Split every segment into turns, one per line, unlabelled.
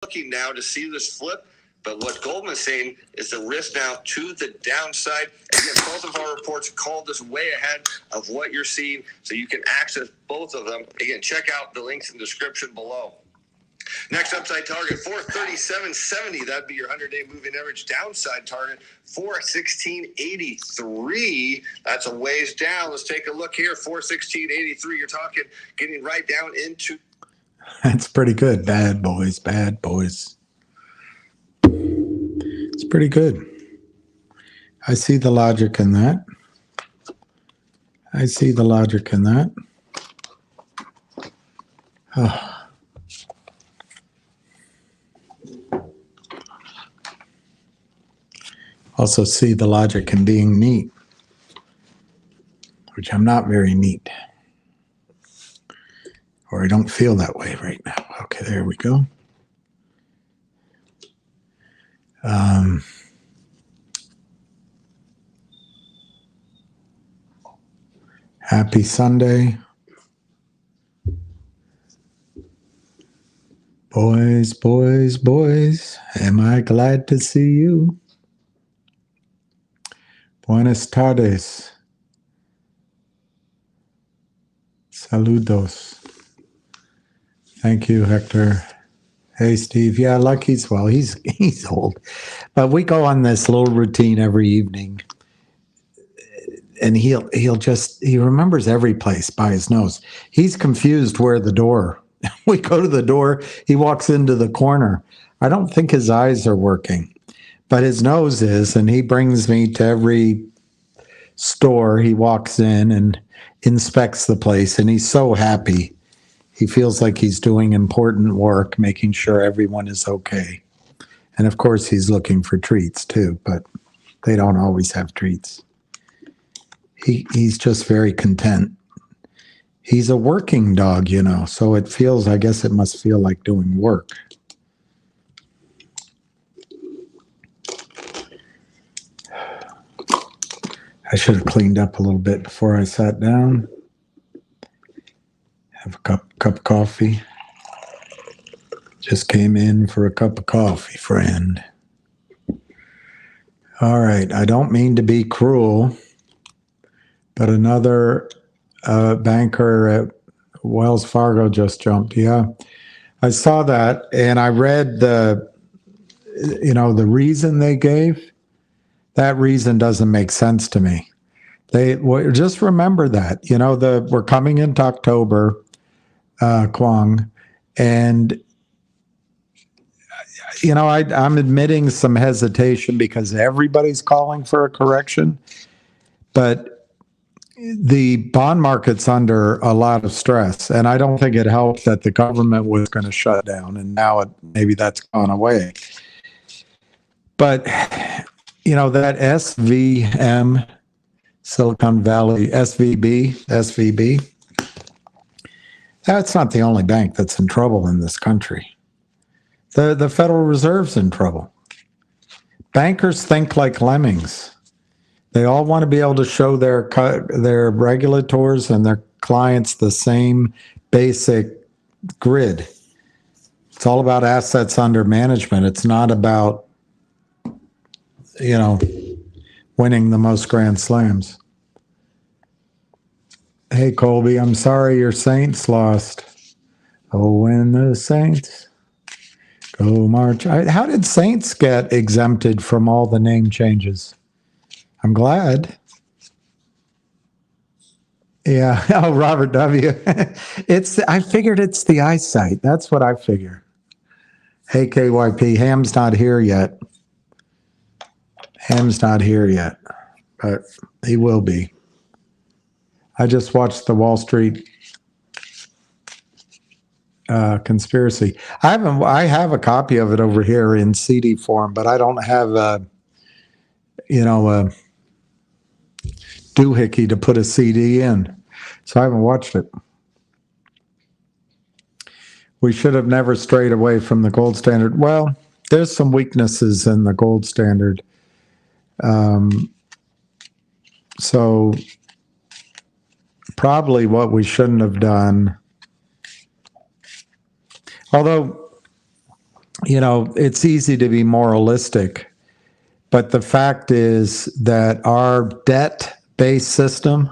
looking now to see this flip. But what Goldman is saying is the risk now to the downside. Again, both of our reports called this way ahead of what you're seeing, so you can access both of them. Again, check out the links in the description below. Next upside target, 437.70. That'd be your 100-day moving average. Downside target, 416.83. That's a ways down. Let's take a look here. 416.83. You're talking getting right down into.
That's pretty good. Bad boys, bad boys. It's pretty good. I see the logic in that. I see the logic in that. Oh. Also see the logic in being neat, which I'm not very neat. Or I don't feel that way right now. Okay, there we go. Happy Sunday. Boys, boys, boys, am I glad to see you? Buenas tardes. Saludos. Thank you, Hector. Hey, Steve. Yeah, Lucky's well. He's old. But we go on this little routine every evening. And he remembers every place by his nose. He's confused where the door. We go to the door. He walks into the corner. I don't think his eyes are working, but his nose is. And he brings me to every store. He walks in and inspects the place. And he's so happy. He feels like he's doing important work, making sure everyone is okay. And of course, he's looking for treats too, but they don't always have treats. He's just very content. He's a working dog, you know, so it feels, I guess it must feel like doing work. I should have cleaned up a little bit before I sat down. Have a cup of coffee. Just came in for a cup of coffee, friend. All right, I don't mean to be cruel, but another banker at Wells Fargo just jumped. Yeah, I saw that, and I read the reason they gave. That reason doesn't make sense to me. Just remember that. We're coming into October, Kwong, and I'm admitting some hesitation because everybody's calling for a correction, but the bond market's under a lot of stress, and I don't think it helped that the government was going to shut down, and now maybe that's gone away. But, that SVM, Silicon Valley, SVB, that's not the only bank that's in trouble in this country. The Federal Reserve's in trouble. Bankers think like lemmings. They all want to be able to show their regulators and their clients the same basic grid. It's all about assets under management. It's not about, winning the most Grand Slams. Hey, Colby, I'm sorry your Saints lost. Oh, when the Saints go march. How did Saints get exempted from all the name changes? I'm glad. Yeah. Oh, Robert W. I figured it's the eyesight. That's what I figure. Hey, KYP, Ham's not here yet. Ham's not here yet, but he will be. I just watched the Wall Street conspiracy. I have a copy of it over here in CD form, but I don't have a doohickey to put a CD in, so I haven't watched it. We should have never strayed away from the gold standard. Well, there's some weaknesses in the gold standard. So probably what we shouldn't have done, although it's easy to be moralistic, but the fact is that our debt-based system,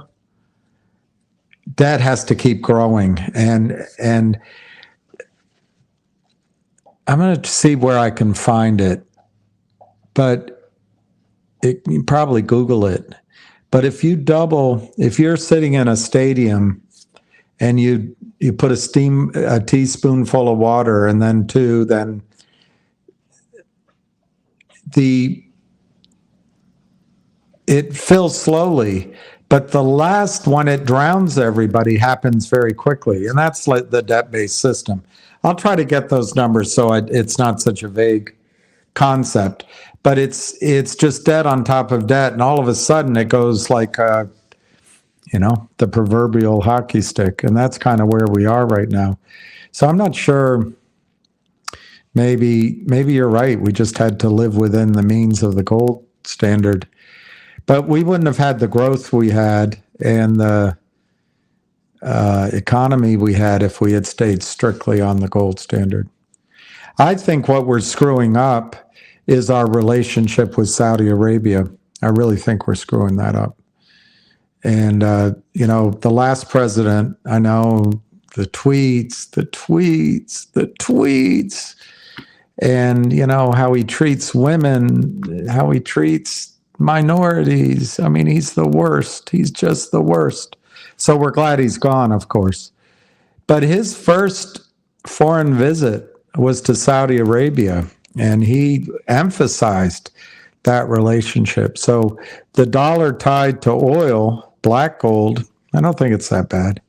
debt has to keep growing, and I'm going to see where I can find it, but you can probably Google it. But if you're sitting in a stadium and you put a teaspoonful of water and then two, then it fills slowly, but the last one, it drowns everybody, happens very quickly, and that's like the debt-based system. I'll try to get those numbers so it's not such a vague concept, but it's just debt on top of debt, and all of a sudden it goes like the proverbial hockey stick, and that's kind of where we are right now. So I'm not sure. Maybe you're right. We just had to live within the means of the gold standard. But we wouldn't have had the growth we had and the economy we had if we had stayed strictly on the gold standard. I think what we're screwing up is our relationship with Saudi Arabia. I really think we're screwing that up. And, the last president, I know the tweets, and, how he treats women, how he treats minorities. I mean, he's the worst. He's just the worst. So we're glad he's gone, of course. But his first foreign visit was to Saudi Arabia, and he emphasized that relationship. So the dollar tied to oil, black gold, I don't think it's that bad.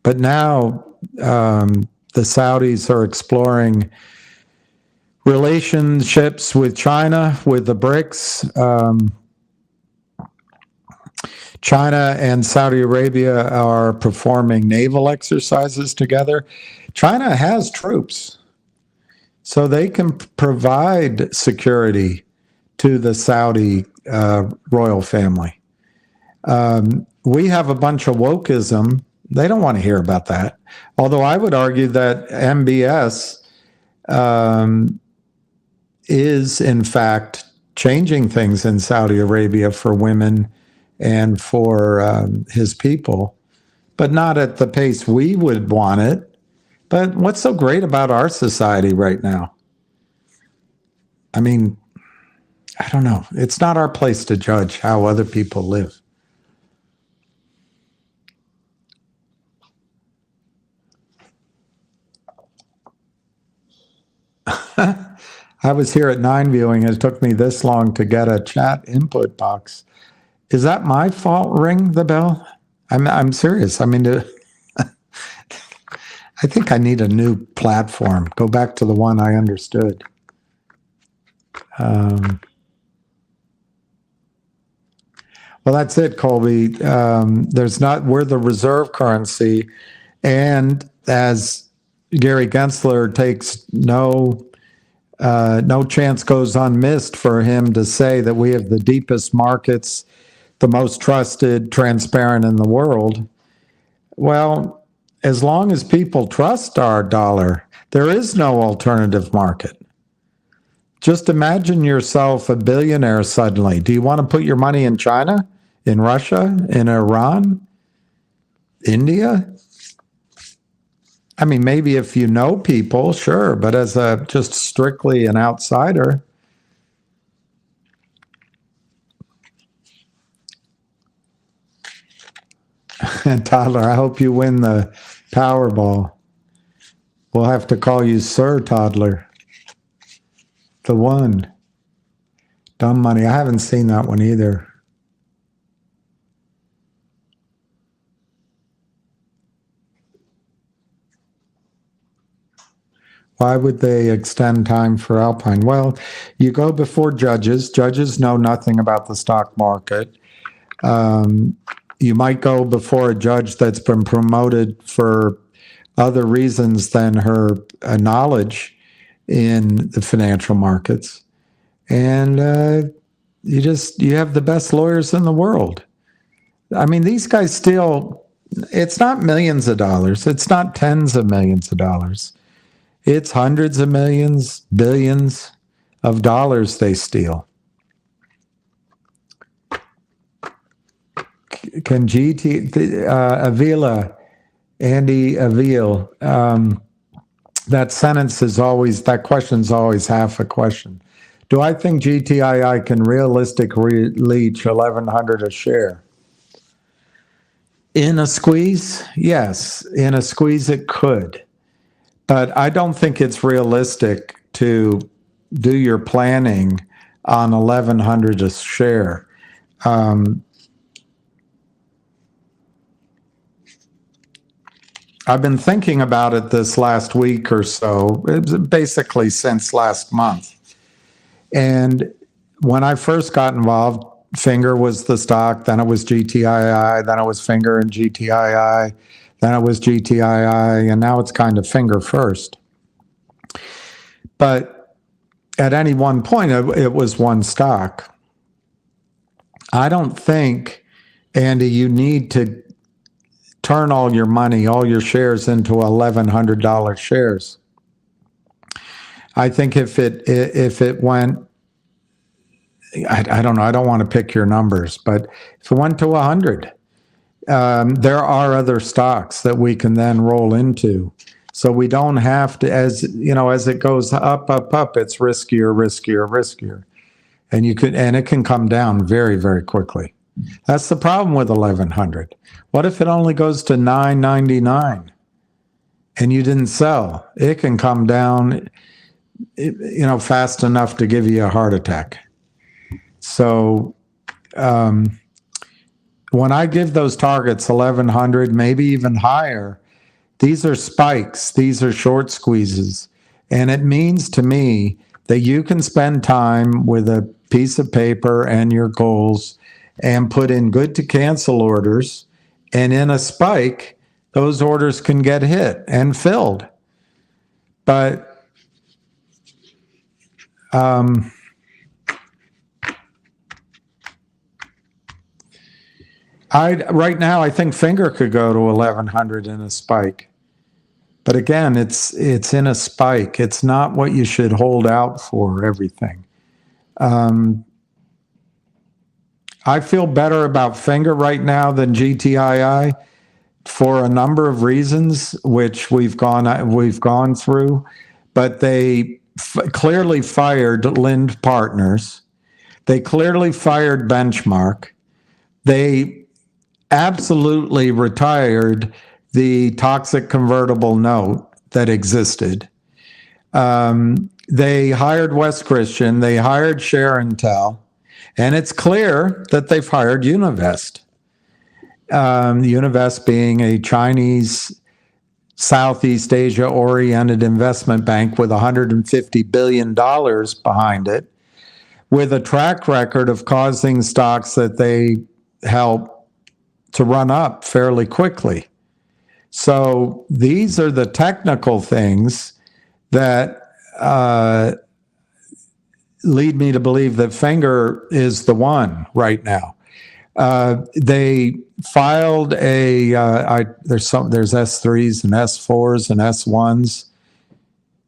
But now the Saudis are exploring relationships with China, with the BRICS. China and Saudi Arabia are performing naval exercises together. China has troops, so they can provide security to the Saudi royal family. We have a bunch of wokeism. They don't want to hear about that. Although I would argue that MBS is, in fact, changing things in Saudi Arabia for women and for his people, but not at the pace we would want it. But what's so great about our society right now? I mean, I don't know. It's not our place to judge how other people live. I was here at 9 viewing. It took me this long to get a chat input box. Is that my fault? Ring the bell? I'm serious. I mean, I think I need a new platform. Go back to the one I understood. Well, that's it, Colby. We're the reserve currency, and as Gary Gensler takes no chance goes unmissed for him to say that we have the deepest markets, the most trusted, transparent in the world. Well, as long as people trust our dollar, there is no alternative market. Just imagine yourself a billionaire suddenly. Do you want to put your money in China, in Russia, in Iran, India? I mean, maybe if you know people, sure, but as just strictly an outsider. And Toddler, I hope you win the Powerball. We'll have to call you Sir Toddler. The one. Dumb money. I haven't seen that one either. Why would they extend time for Alpine? Well, you go before judges. Judges know nothing about the stock market. You might go before a judge that's been promoted for other reasons than her knowledge in the financial markets. And you have the best lawyers in the world. I mean, these guys steal, it's not millions of dollars. It's not tens of millions of dollars. It's hundreds of millions, billions of dollars they steal. Can Avila, Andy Avil, that question's always half a question. Do I think GTII can realistically reach 1,100 a share? In a squeeze? Yes. In a squeeze, it could. But I don't think it's realistic to do your planning on 1,100 a share. I've been thinking about it this last week or so, basically since last month. And when I first got involved, Finger was the stock, then it was GTII, then it was Finger and GTII, then it was GTII, and now it's kind of Finger first. But at any one point, it was one stock. I don't think, Andy, you need to turn all your money, all your shares into $1,100 shares. I think if it went, I don't know, I don't want to pick your numbers, but if it went to 100, there are other stocks that we can then roll into. So we don't have to, as it goes up, it's riskier. And it can come down very, very quickly. That's the problem with 1,100. What if it only goes to $9.99 and you didn't sell? It can come down, fast enough to give you a heart attack. So when I give those targets 1,100, maybe even higher, these are spikes. These are short squeezes. And it means to me that you can spend time with a piece of paper and your goals and put in good to cancel orders. And in a spike, those orders can get hit and filled. But right now, I think Finger could go to 1,100 in a spike. But again, it's in a spike. It's not what you should hold out for everything. I feel better about Finger right now than GTII for a number of reasons, which we've gone through. But they clearly fired Lind Partners. They clearly fired Benchmark. They absolutely retired the toxic convertible note that existed. They hired West Christian. They hired ShareIntel. And it's clear that they've hired Univest. Univest being a Chinese Southeast Asia-oriented investment bank with $150 billion behind it, with a track record of causing stocks that they help to run up fairly quickly. So these are the technical things that lead me to believe that Finger is the one right now. They filed there's S3s and S4s and S1s.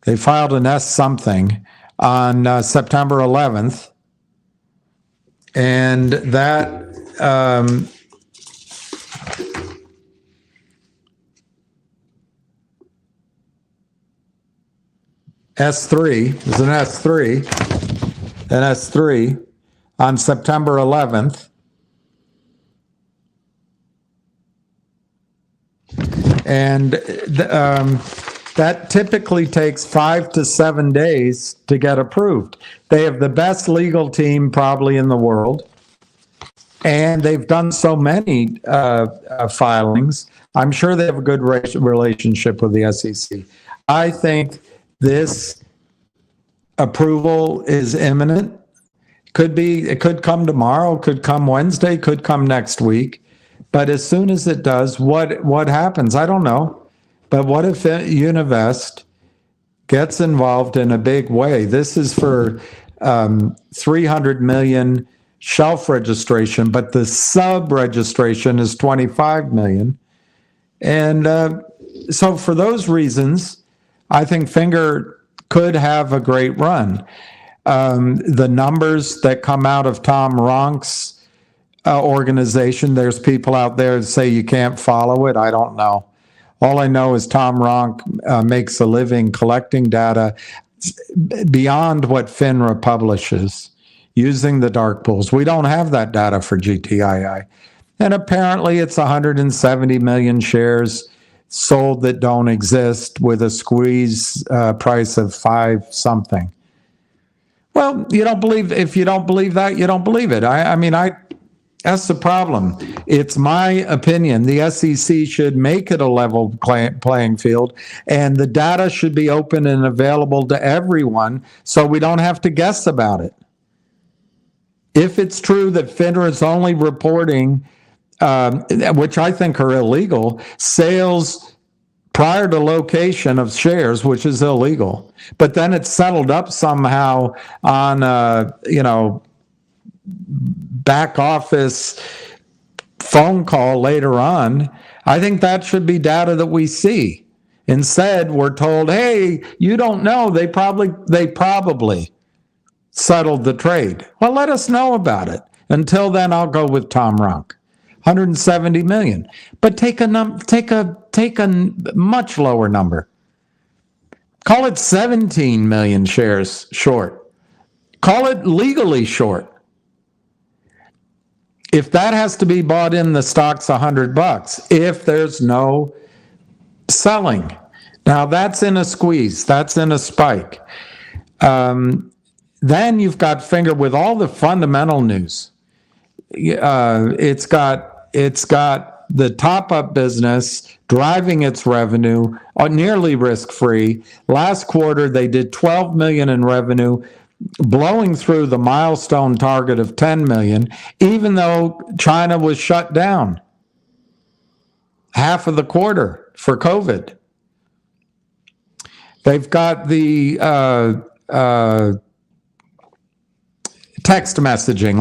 They filed an S something on September 11th, and that S3 is an S3 on September 11th. And that typically takes 5 to 7 days to get approved. They have the best legal team probably in the world. And they've done so many filings. I'm sure they have a good relationship with the SEC. I think this approval is imminent. It could come tomorrow, could come Wednesday, could come next week. But as soon as it does, what happens? I don't know. But what if Univest gets involved in a big way? This is for 300 million shelf registration, but the sub-registration is 25 million. And so for those reasons, I think Finger could have a great run. The numbers that come out of Tom Ronk's organization, there's people out there that say you can't follow it. I don't know. All I know is Tom Ronk makes a living collecting data beyond what FINRA publishes using the dark pools. We don't have that data for GTII. And apparently it's 170 million shares sold that don't exist with a squeeze price of 5 something. Well, you don't believe, if you don't believe that, you don't believe it. I mean, that's the problem. It's my opinion. The SEC should make it a level playing field, and the data should be open and available to everyone so we don't have to guess about it. If it's true that FINRA is only reporting, which I think are illegal, sales prior to location of shares, which is illegal, but then it's settled up somehow on, back office phone call later on, I think that should be data that we see. Instead, we're told, hey, you don't know, they probably settled the trade. Well, let us know about it. Until then, I'll go with Tom Ronk. 170 million. But take a much lower number. Call it 17 million shares short. Call it legally short. If that has to be bought in, the stock's $100 if there's no selling. Now that's in a squeeze, that's in a spike. Then you've got Finger with all the fundamental news. It's got the top-up business driving its revenue, nearly risk-free. Last quarter, they did $12 million in revenue, blowing through the milestone target of 10 million, even though China was shut down half of the quarter for COVID. They've got the text messaging.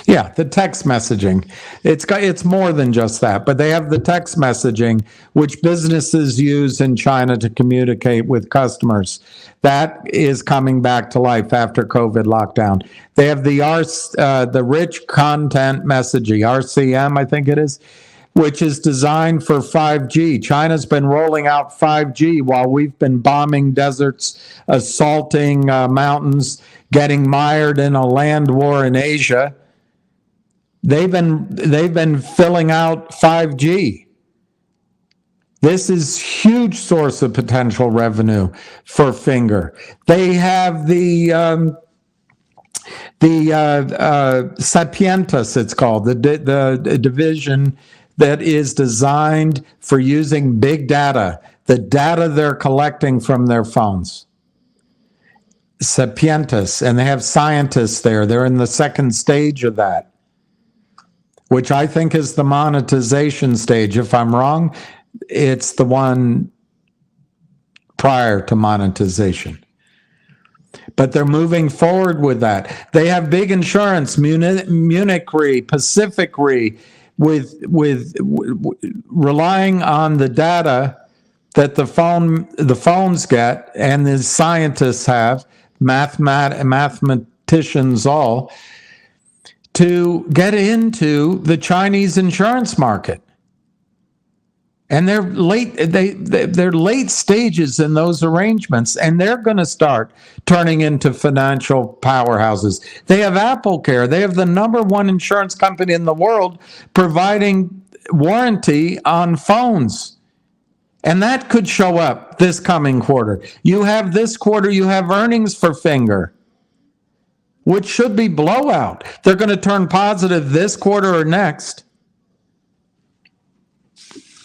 The text messaging. It's more than just that, but they have the text messaging, which businesses use in China to communicate with customers. That is coming back to life after COVID lockdown. They have the rich content messaging, RCM, I think it is, which is designed for 5G. China's been rolling out 5G while we've been bombing deserts, assaulting mountains, getting mired in a land war in Asia. They've been filling out 5G. This is huge source of potential revenue for Finger. They have the Sapientus, it's called, the division that is designed for using big data, the data they're collecting from their phones. Sapientus, and they have scientists there. They're in the second stage of that, which I think is the monetization stage. If I'm wrong, it's the one prior to monetization. But they're moving forward with that. They have big insurance, Munich Re, Pacific Re, with relying on the data that the phones get and the scientists have, mathematicians all, to get into the Chinese insurance market. And they're late stages in those arrangements, and they're going to start turning into financial powerhouses. They have AppleCare. They have the #1 insurance company in the world providing warranty on phones. And that could show up this coming quarter. You have this quarter, you have earnings for Finger, which should be blowout. They're going to turn positive this quarter or next.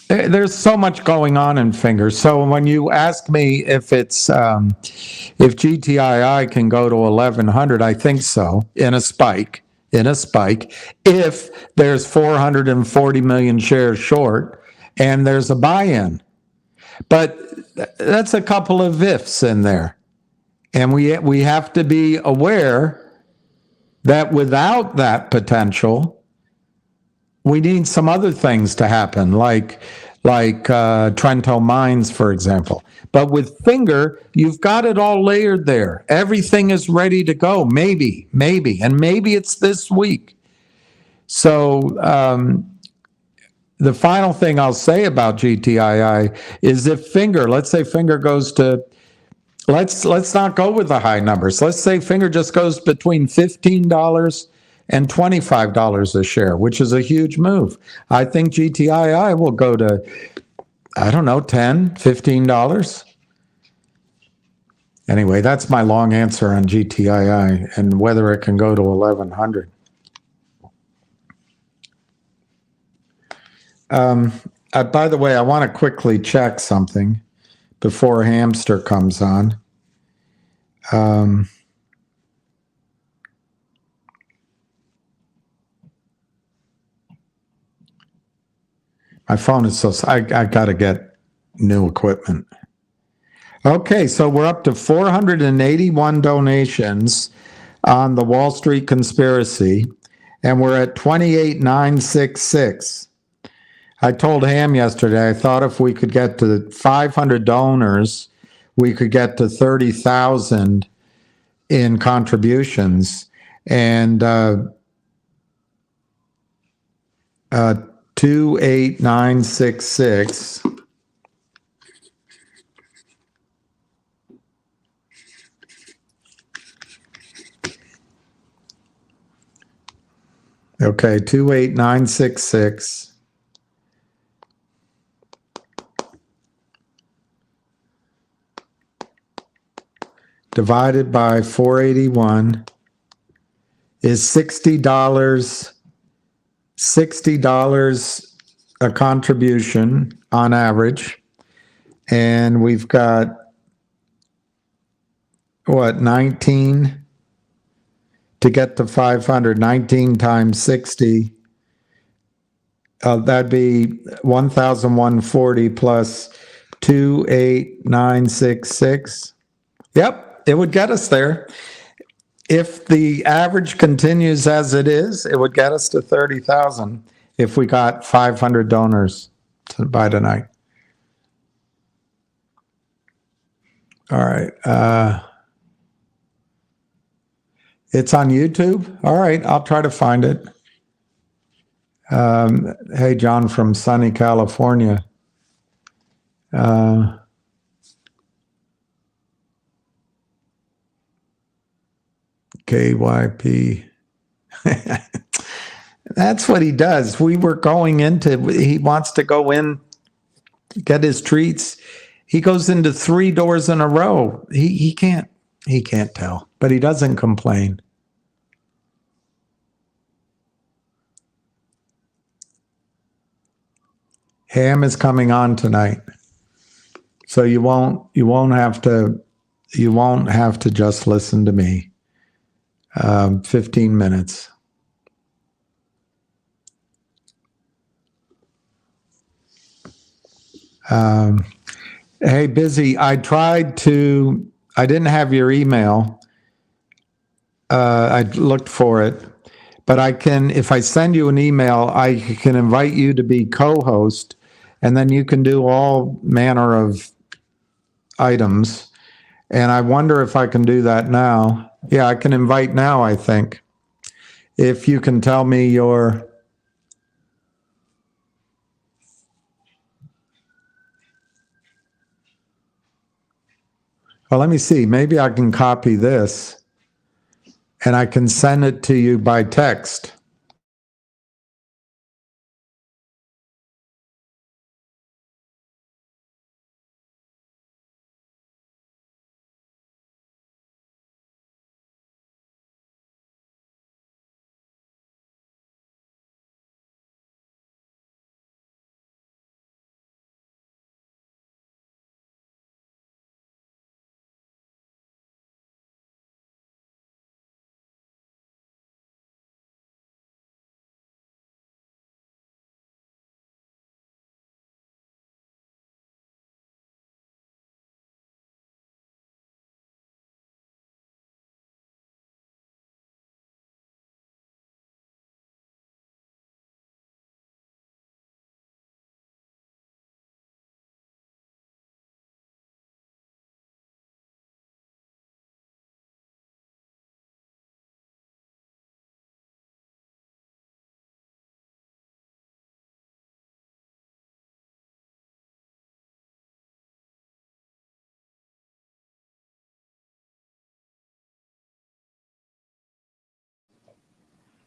There's so much going on in Finger. So when you ask me if it's if GTII can go to 1100, I think so, in a spike. If there's 440 million shares short and there's a buy-in. But that's a couple of ifs in there. And we have to be aware that without that potential, we need some other things to happen, like like Trento Mines, for example. But with Finger, you've got it all layered there. Everything is ready to go. Maybe, and maybe it's this week. So the final thing I'll say about GTII is if Finger, let's say Finger goes to, let's not go with the high numbers. Let's say Finger just goes between $15 and $25 a share, which is a huge move. I think GTII will go to, I don't know, $10, $15. Anyway, that's my long answer on GTII and whether it can go to 1100. By the way, I want to quickly check something before Hamster comes on. My phone is so, I got to get new equipment. Okay, so we're up to 481 donations on the Wall Street Conspiracy, and we're at 28,966. I told Ham yesterday, I thought if we could get to 500 donors, we could get to 30,000 in contributions. And 28966. Okay, 28966 divided by 481 is $60. $60 a contribution on average. And we've got what, 19 to get to 500, 19 times 60. That'd be 1,140 plus 28966. Yep, it would get us there. If the average continues as it is, it would get us to 30,000 if we got 500 donors by tonight. All right. It's on YouTube. All right, I'll try to find it. Hey, John from sunny California. KYP. That's what he does. We were going into, he wants to go in, get his treats. He goes into 3 doors in a row. He can't tell, but he doesn't complain. Ham is coming on tonight. So you won't have to just listen to me. 15 minutes. Hey, Busy, I didn't have your email. I looked for it, but if I send you an email, I can invite you to be co-host, and then you can do all manner of items. And I wonder if I can do that now. Yeah, I can invite now, I think. If you can tell me your... Well, let me see. Maybe I can copy this and I can send it to you by text.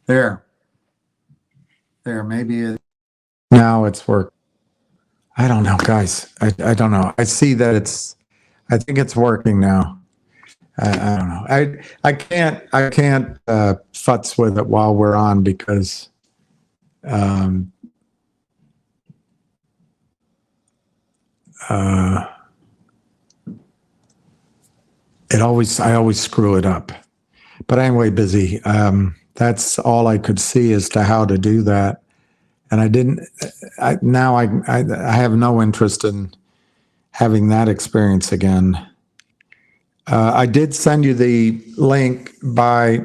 There. There, maybe now it's work. I don't know, guys. I don't know. I see that I think it's working now. I don't know. I can't futz with it while we're on because um, uh, I always screw it up. But anyway, busy. That's all I could see as to how to do that. And I didn't. I have no interest in having that experience again. I did send you the link by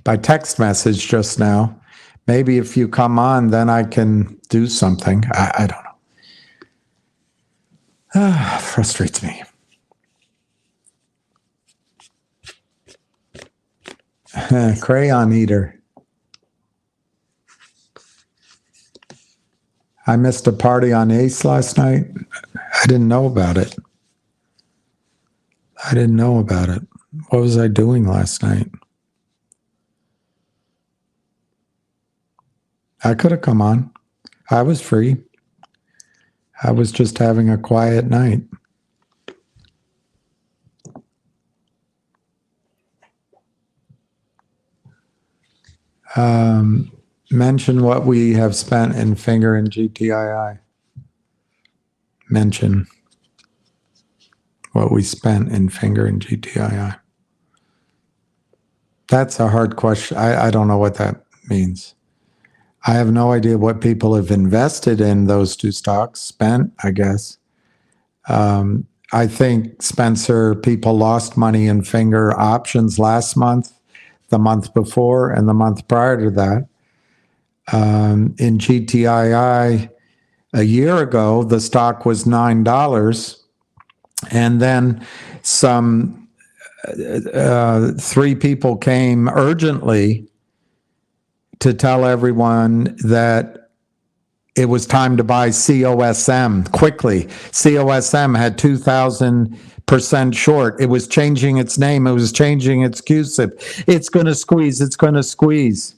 text message just now. Maybe if you come on, then I can do something. I don't know. Frustrates me. Crayon eater. I missed a party on Ace last night. I didn't know about it. What was I doing last night? I could have come on. I was free. I was just having a quiet night. Mention what we have spent in Finger and GTII. Mention what we spent in Finger and GTII. That's a hard question. I don't know what that means. I have no idea what people have invested in those two stocks, spent, I guess. I think, Spencer, people lost money in Finger options last month, the month before, and the month prior to that. In GTII, a year ago, the stock was $9. And then some 3 people came urgently to tell everyone that it was time to buy COSM quickly. COSM had 2,000% short. It was changing its name. It was changing its QSIP. It's going to squeeze. It's going to squeeze.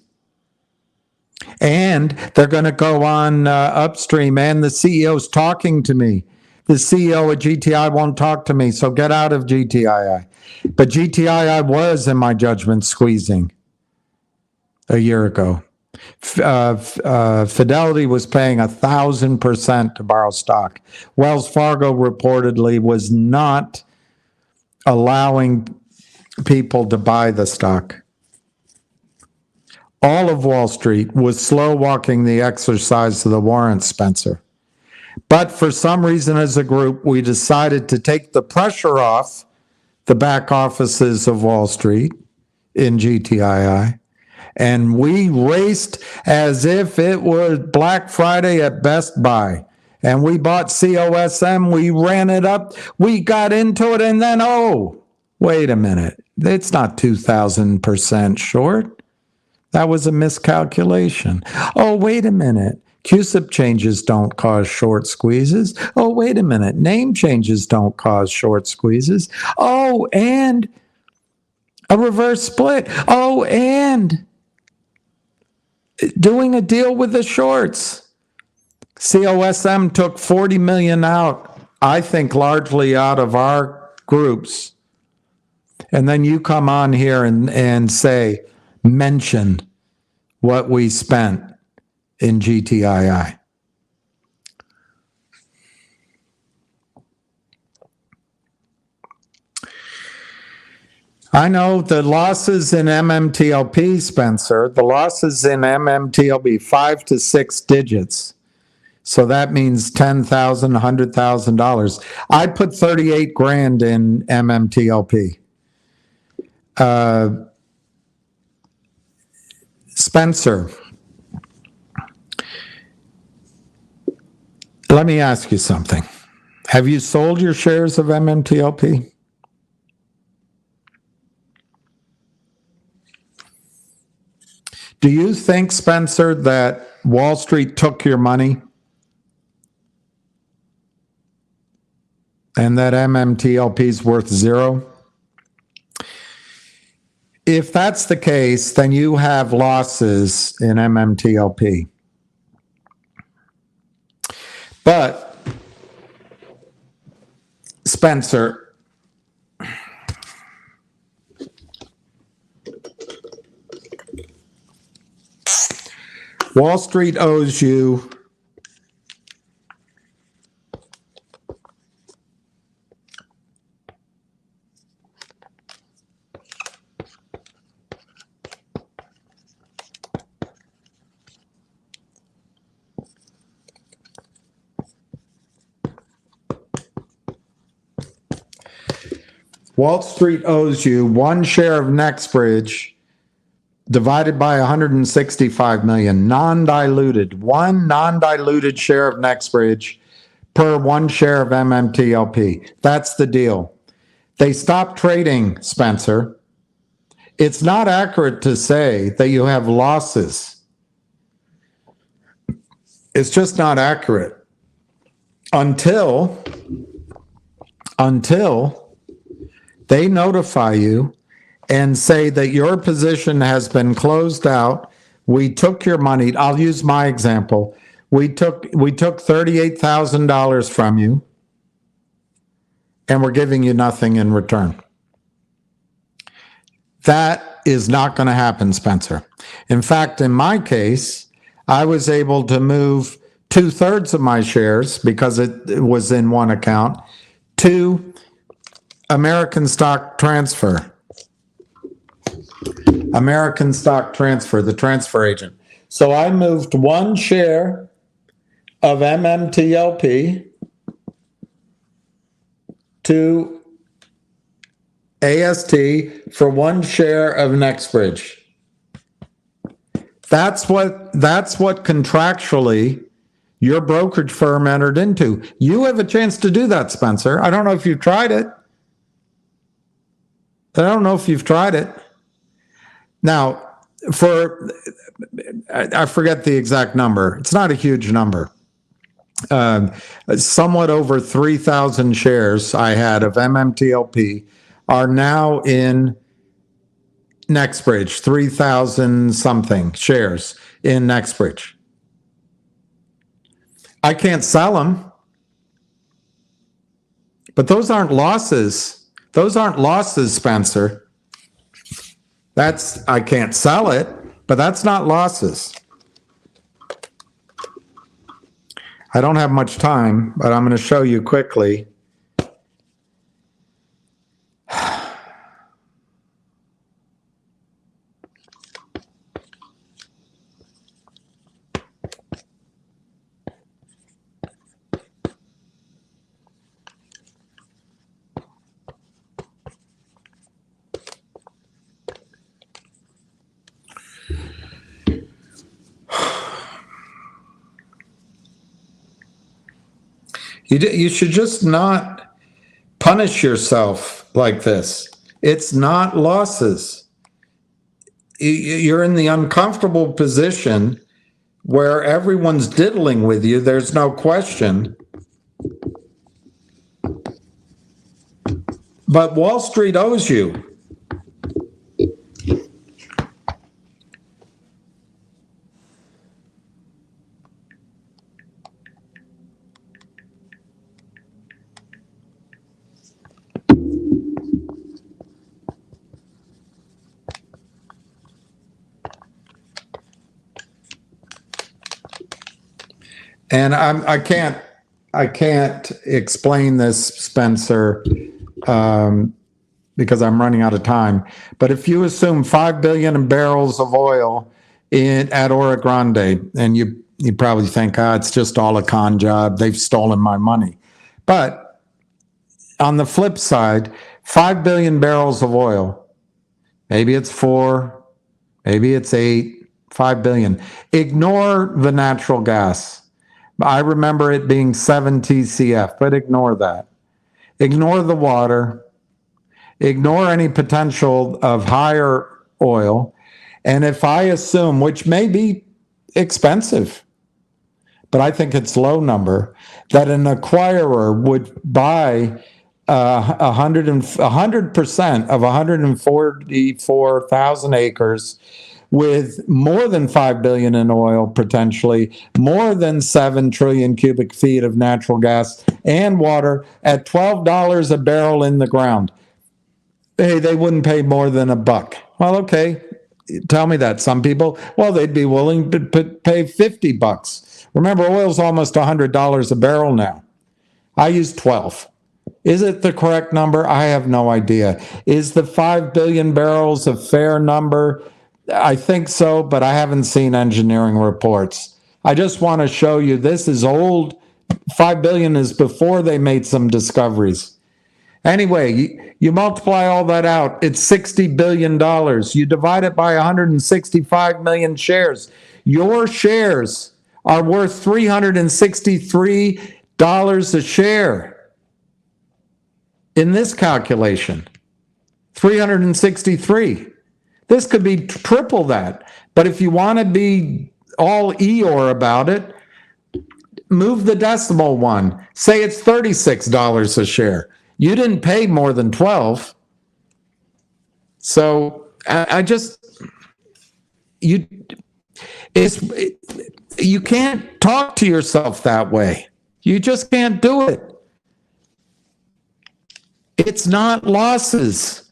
And they're going to go on upstream. And the CEO's talking to me. The CEO at GTI won't talk to me, so get out of GTII. But GTII was, in my judgment, squeezing a year ago. Fidelity was paying 1,000% to borrow stock. Wells Fargo reportedly was not allowing people to buy the stock. All of Wall Street was slow walking the exercise of the warrants, Spencer. But for some reason, as a group, we decided to take the pressure off the back offices of Wall Street in GTII. And we raced as if it was Black Friday at Best Buy. And we bought COSM, we ran it up, we got into it, and then, oh, wait a minute. It's not 2,000% short. That was a miscalculation. Oh, wait a minute. QSIP changes don't cause short squeezes. Oh, wait a minute. Name changes don't cause short squeezes. Oh, and a reverse split. Oh, and doing a deal with the shorts. COSM took 40 million out, I think largely out of our groups. And then you come on here and say, mention what we spent in GTII. I know the losses in MMTLP, Spencer, the losses in MMTLP, 5 to 6 digits. So that means $10,000, $100,000. I put 38 grand in MMTLP. Spencer, let me ask you something. Have you sold your shares of MMTLP? Do you think, Spencer, that Wall Street took your money and that MMTLP is worth 0? if that's the case, then you have losses in MMTLP. But, Spencer, Wall Street owes you one share of NextBridge divided by 165 million, non-diluted, one non-diluted share of NextBridge per one share of MMTLP. That's the deal. They stopped trading, Spencer. It's not accurate to say that you have losses. It's just not accurate until they notify you and say that your position has been closed out. We took your money. I'll use my example. We took $38,000 from you, and we're giving you nothing in return. That is not going to happen, Spencer. In fact, in my case, I was able to move 2/3 of my shares, because it was in one account, to American Stock Transfer. American Stock Transfer, the transfer agent. So I moved one share of MMTLP to AST for one share of NextBridge. That's what contractually your brokerage firm entered into. You have a chance to do that, Spencer. I don't know if you've tried it. Now, I forget the exact number. It's not a huge number. Somewhat over 3,000 shares I had of MMTLP are now in NextBridge, 3,000 something shares in NextBridge. I can't sell them, but those aren't losses. Those aren't losses, Spencer. I can't sell it, but that's not losses. I don't have much time, but I'm going to show you quickly. You should just not punish yourself like this. It's not losses. You're in the uncomfortable position where everyone's diddling with you. There's no question. But Wall Street owes you. And I can't explain this, Spencer, because I'm running out of time. But if you assume 5 billion barrels of oil at Oro Grande, and you probably think, it's just all a con job. They've stolen my money. But on the flip side, 5 billion barrels of oil, maybe it's 4, maybe it's 8, 5 billion. Ignore the natural gas. I remember it being 7 TCF, but ignore that. Ignore the water. Ignore any potential of higher oil. And if I assume, which may be expensive, but I think it's low number, that an acquirer would buy 100% of 144,000 acres with more than 5 billion in oil potentially, more than 7 trillion cubic feet of natural gas and water at $12 a barrel in the ground. Hey, they wouldn't pay more than $1. Well, okay, tell me that. Some people, well, they'd be willing to pay $50. Remember, oil's almost $100 a barrel now. I use 12. Is it the correct number? I have no idea. Is the 5 billion barrels a fair number? I think so, but I haven't seen engineering reports. I just want to show you this is old. 5 billion is before they made some discoveries. Anyway, you multiply all that out, it's $60 billion. You divide it by 165 million shares. Your shares are worth $363 a share. In this calculation, 363. This could be triple that. But if you want to be all Eeyore about it, move the decimal one. Say it's $36 a share. You didn't pay more than 12. So you can't talk to yourself that way. You just can't do it. It's not losses.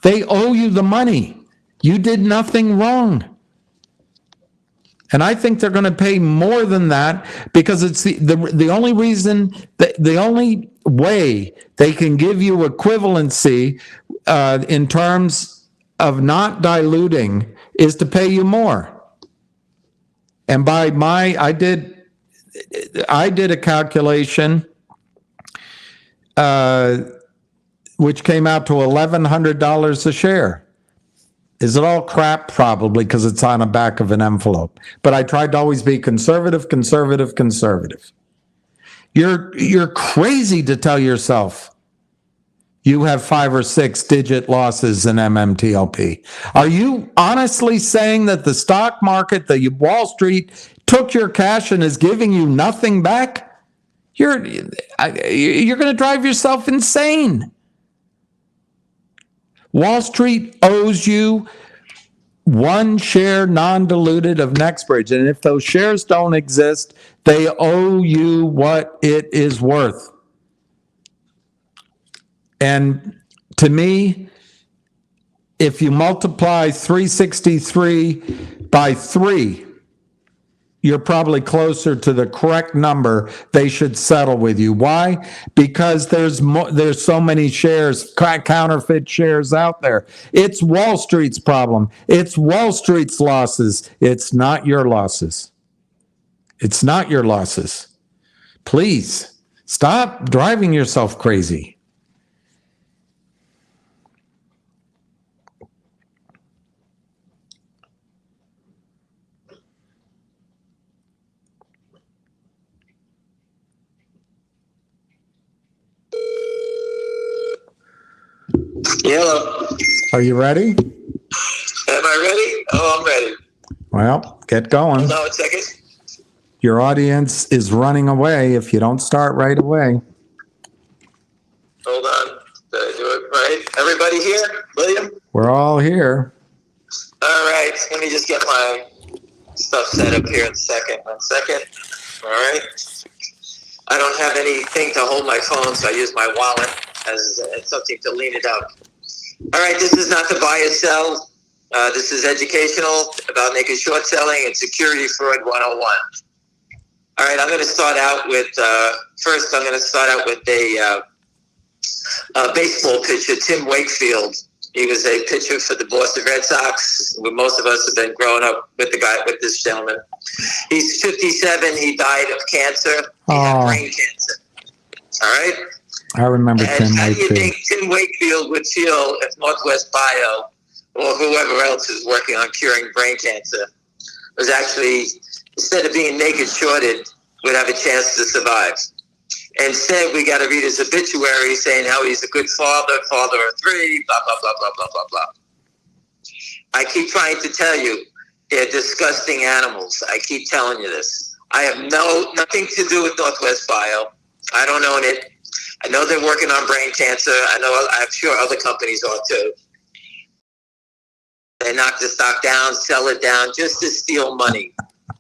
They owe you the money. You did nothing wrong. And I think they're going to pay more than that because it's the only reason, the only way they can give you equivalency in terms of not diluting is to pay you more. And by I did a calculation which came out to $1,100 a share. Is it all crap? Probably, because it's on the back of an envelope. But I tried to always be conservative. You're crazy to tell yourself you have 5 or 6 digit losses in MMTLP. Are you honestly saying that the stock market, the Wall Street, took your cash and is giving you nothing back? You're going to drive yourself insane. Wall Street owes you 1 share non-diluted of NextBridge. And if those shares don't exist, they owe you what it is worth. And to me, if you multiply 363 by 3, you're probably closer to the correct number they should settle with you. Why? Because there's so many shares, counterfeit shares out there. It's Wall Street's problem. It's Wall Street's losses. It's not your losses. It's not your losses. Please stop driving yourself crazy.
Hello.
Are you ready?
Am I ready? Oh, I'm ready.
Well, get going.
Hold on a second.
Your audience is running away if you don't start right away.
Hold on. Did I do it right? Everybody here? William?
We're all here.
All right. Let me just get my stuff set up here in a second. 1 second. All right. I don't have anything to hold my phone, so I use my wallet as something to lean it up. All right, this is not to buy or sell. This is educational about making short selling and security fraud 101. All right, I'm going to start out with, first I'm going to start out with a baseball pitcher, Tim Wakefield. He was a pitcher for the Boston Red Sox. Most of us have been growing up with this gentleman. He's 57. He died of cancer. He had brain cancer. All right?
I remember Tim Wakefield. How do you think
Tim Wakefield would feel if Northwest Bio or whoever else is working on curing brain cancer was actually, instead of being naked shorted, would have a chance to survive? Instead, we got to read his obituary saying how he's a good father of 3, blah, blah, blah, blah, blah, blah, blah. I keep trying to tell you, they're disgusting animals. I keep telling you this. I have nothing to do with Northwest Bio. I don't own it.
I know they're working on brain cancer. I'm sure other companies are too. They knock the stock down, sell it down just to steal money. All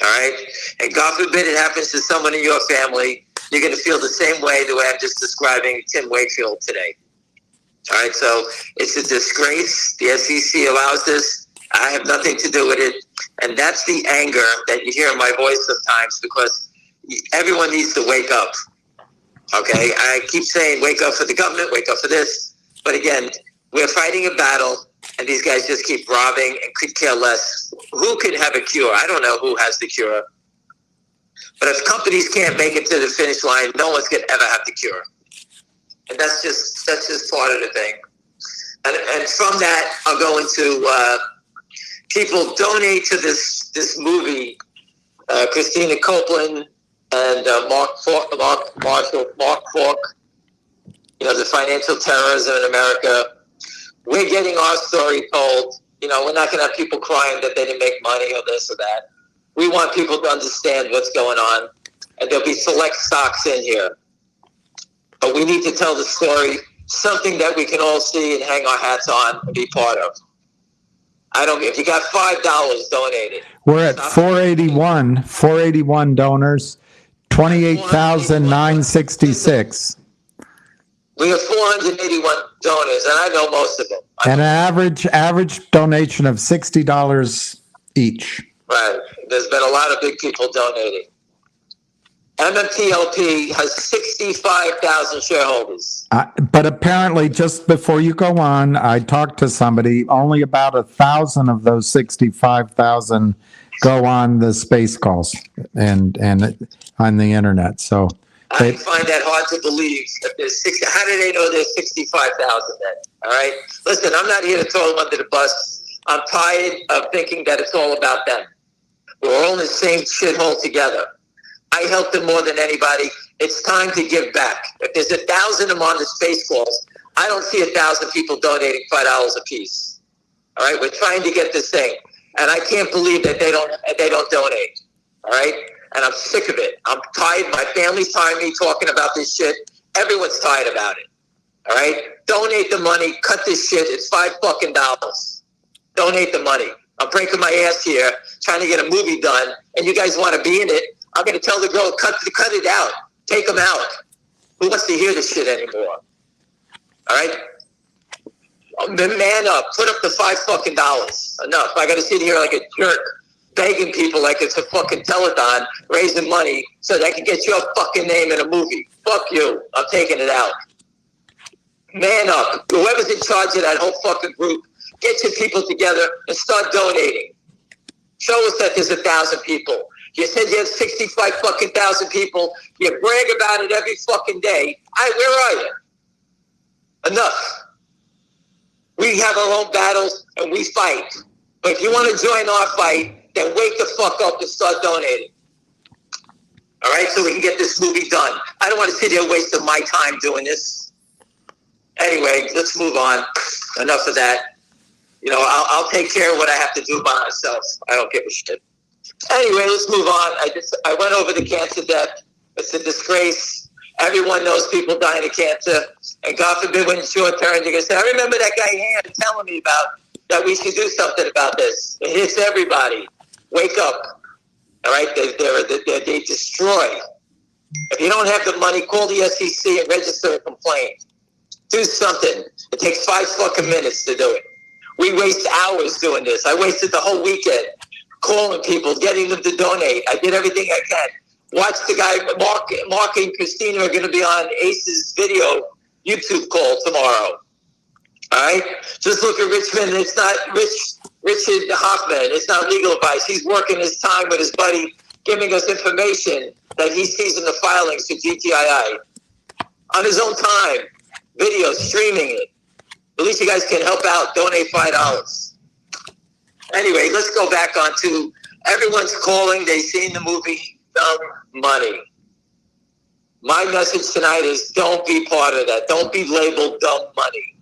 right? And God forbid it happens to someone in your family, you're going to feel the same way the way I'm just describing Tim Wakefield today. All right? So it's a disgrace. The SEC allows this. I have nothing to do with it. And that's the anger that you hear in my voice sometimes, because everyone needs to wake up. Okay? I keep saying wake up for the government, wake up for this. But again, we're fighting a battle. And these guys just keep robbing and could care less. Who could have a cure? I don't know who has the cure. But if companies can't make it to the finish line, no one's going to ever have the cure. And that's just part of the thing. And from that, I'll go into people donate to this movie. Christina Copeland and Mark Fork, the financial terrorism in America. We're getting our story told. We're not going to have people crying that they didn't make money or this or that. We want people to understand what's going on. And there'll be select stocks in here. But we need to tell the story, something that we can all see and hang our hats on and be part of. If you got $5, donate it.
We're at 481 donors, 28,966.
We have 481 donors, and I know most of them.
And an average donation of $60 each.
Right. There's been a lot of big people donating. MMTLP has 65,000 shareholders.
But apparently, just before you go on, I talked to somebody, only about 1,000 of those 65,000 go on the space calls and on the internet. So
I find that hard to believe. How do they know there's 65,000 then? All right? Listen, I'm not here to throw them under the bus. I'm tired of thinking that it's all about them. We're all in the same shithole together. I help them more than anybody. It's time to give back. If there's 1,000 of them on the space calls, I don't see 1,000 people donating $5 a piece. All right? We're trying to get this thing. And I can't believe that they don't donate. All right? And I'm sick of it. I'm tired. My family's tired of me talking about this shit. Everyone's tired about it. All right? Donate the money. Cut this shit. It's $5 fucking. Donate the money. I'm breaking my ass here trying to get a movie done, and you guys want to be in it. I'm going to tell the girl, cut it out. Take them out. Who wants to hear this shit anymore? All right? Man up. Put up the $5 fucking. Enough. I got to sit here like a jerk begging people like it's a fucking telethon, raising money so that I can get your fucking name in a movie. Fuck you. I'm taking it out. Man up. Whoever's in charge of that whole fucking group, get your people together and start donating. Show us that there's 1,000 people. You said you have 65 fucking thousand people. You brag about it every fucking day. Where are you? Enough. We have our own battles and we fight. But if you want to join our fight, then wake the fuck up and start donating. All right, so we can get this movie done. I don't want to sit here wasting my time doing this. Anyway, let's move on. Enough of that. I'll take care of what I have to do by myself. I don't give a shit. Anyway, let's move on. I went over the cancer death. It's a disgrace. Everyone knows people dying of cancer. And God forbid when it's your turn, you're going to say, I remember that guy Han telling me about that we should do something about this. It hits everybody. Wake up. All right? They destroy. If you don't have the money, call the SEC and register a complaint. Do something. It takes 5 fucking minutes to do it. We waste hours doing this. I wasted the whole weekend calling people, getting them to donate. I did everything I can. Watch the guy, Mark and Christina are going to be on Ace's video YouTube call tomorrow. All right? Just look at Richmond. It's not Richard Hoffman. It's not legal advice. He's working his time with his buddy, giving us information that he sees in the filings for GTII. On his own time, video, streaming it. At least you guys can help out. Donate $5. Anyway, let's go back on to everyone's calling. They've seen the movie Dumb Money. My message tonight is don't be part of that. Don't be labeled dumb money.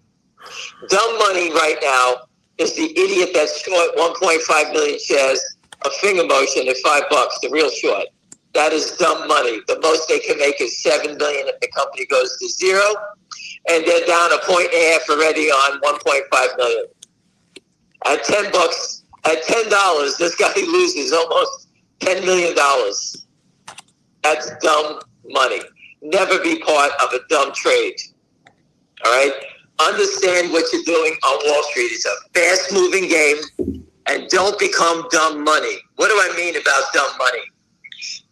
Dumb money right now is the idiot that's short 1.5 million shares of Finger Motion at $5, the real short. That is dumb money. The most they can make is $7 million if the company goes to zero, and they're down a point and a half already on 1.5 million. At $10, at $10, this guy loses almost $10 million. That's dumb money. Never be part of a dumb trade. All right? Understand what you're doing on Wall Street. It's a fast-moving game, and don't become dumb money. What do I mean about dumb money?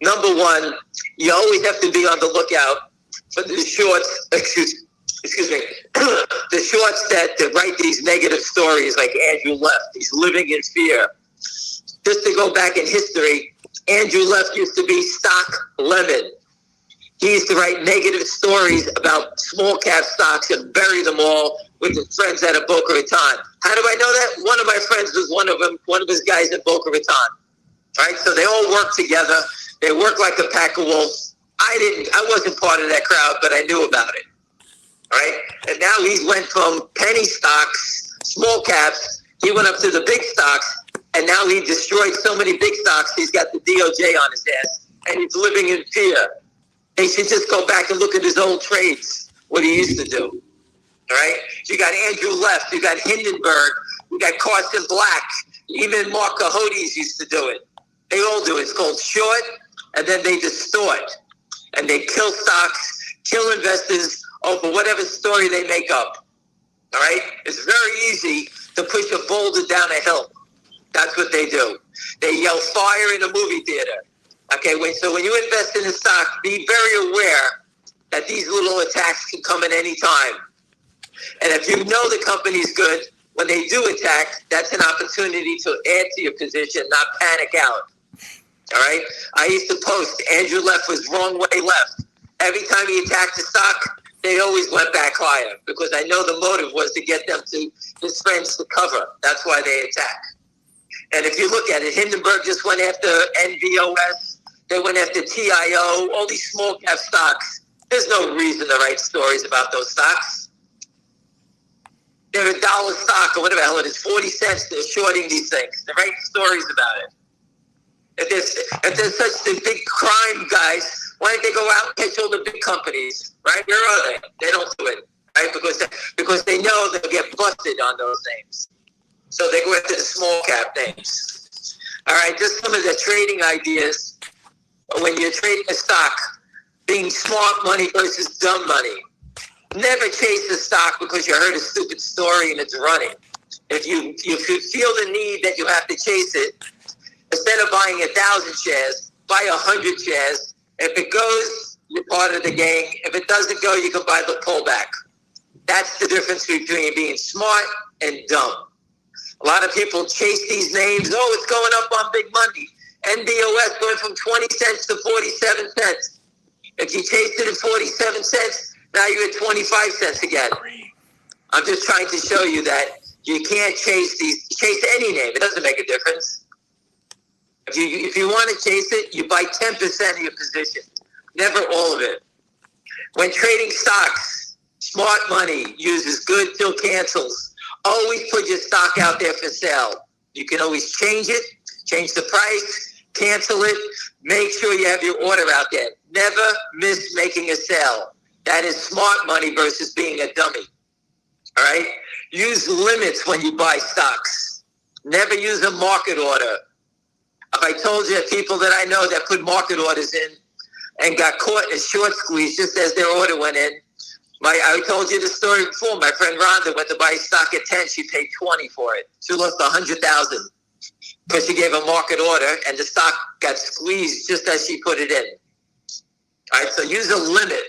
Number one, you always have to be on the lookout for the shorts, excuse me, the shorts that write these negative stories like Andrew Left. He's living in fear. Just to go back in history, Andrew Left used to be Stock Lemon. He used to write negative stories about small cap stocks and bury them all with his friends at a Boca Raton. How do I know that? One of my friends was one of his guys at Boca Raton. Right? So they all worked together. They worked like a pack of wolves. I wasn't part of that crowd, but I knew about it. Right? And now he went from penny stocks, small caps, he went up to the big stocks, and now he destroyed so many big stocks, he's got the DOJ on his ass, and he's living in fear. They should just go back and look at his old trades, what he used to do. All right? You got Andrew Left, you got Hindenburg, you got Carson Black, even Mark Cahotes used to do it. They all do it. It's called short, and then they distort. And they kill stocks, kill investors over whatever story they make up. All right? It's very easy to push a boulder down a hill. That's what they do. They yell fire in a movie theater. Okay, so when you invest in a stock, be very aware that these little attacks can come at any time. And if you know the company's good, when they do attack, that's an opportunity to add to your position, not panic out. All right? I used to post, Andrew Left was wrong way left. Every time he attacked the stock, they always went back higher because I know the motive was to get them to his friends to cover. That's why they attack. And if you look at it, Hindenburg just went after NVOS. They went after TIO, all these small cap stocks. There's no reason to write stories about those stocks. They're $1 stock or whatever the hell it is, 40 cents. They're shorting these things. They're writing stories about it. If there's such a big crime, guys, why don't they go out and catch all the big companies, right? Where are they? They don't do it, right? Because they know they'll get busted on those names. So they go after the small cap names. All right, just some of the trading ideas when you're trading a stock, being smart money versus dumb money. Never chase a stock because you heard a stupid story and it's running. If you feel the need that you have to chase it, instead of buying 1,000 shares, buy 100 shares. If it goes, you're part of the gang. If it doesn't go, you can buy the pullback. That's the difference between being smart and dumb. A lot of people chase these names. Oh, it's going up on big money. NBOS going from 20 cents to 47 cents. If you chased it at 47 cents, now you're at 25 cents again. I'm just trying to show you that you can't chase any name. It doesn't make a difference. If you want to chase it, you buy 10% of your position, never all of it. When trading stocks, smart money uses good till cancels. Always put your stock out there for sale. You can always change it, change the price, cancel it. Make sure you have your order out there. Never miss making a sale. That is smart money versus being a dummy. All right? Use limits when you buy stocks. Never use a market order. If I told you people that I know that put market orders in and got caught in a short squeeze just as their order went in, I told you the story before. My friend Rhonda went to buy stock at 10. She paid 20 for it. She lost 100,000 because she gave a market order and the stock got squeezed just as she put it in. All right, so use a limit.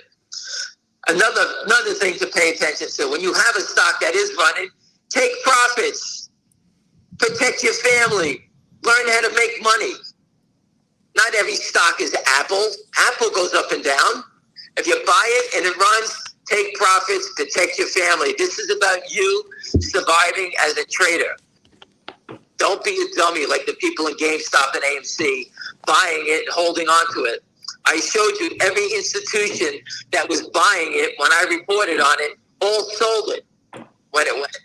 Another thing to pay attention to, when you have a stock that is running, take profits. Protect your family. Learn how to make money. Not every stock is Apple. Apple goes up and down. If you buy it and it runs, take profits, protect your family. This is about you surviving as a trader. Don't be a dummy like the people in GameStop and AMC, buying it and holding on to it. I showed you every institution that was buying it when I reported on it, all sold it when it went.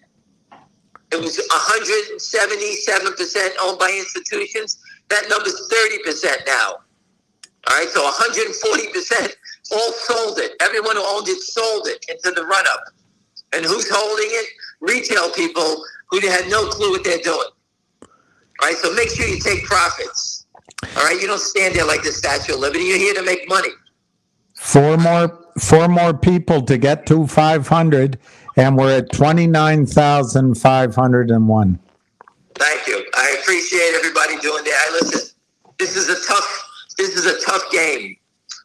It was 177% owned by institutions. That number's 30% now. All right, so 140% all sold it. Everyone who owned it sold it into the run-up. And who's holding it? Retail people who had no clue what they're doing. All right, so make sure you take profits. All right, you don't stand there like the Statue of Liberty. You're here to make money.
Four more people to get to 500, and we're at 29,501.
Thank you. I appreciate everybody doing that. Listen, this is a tough game.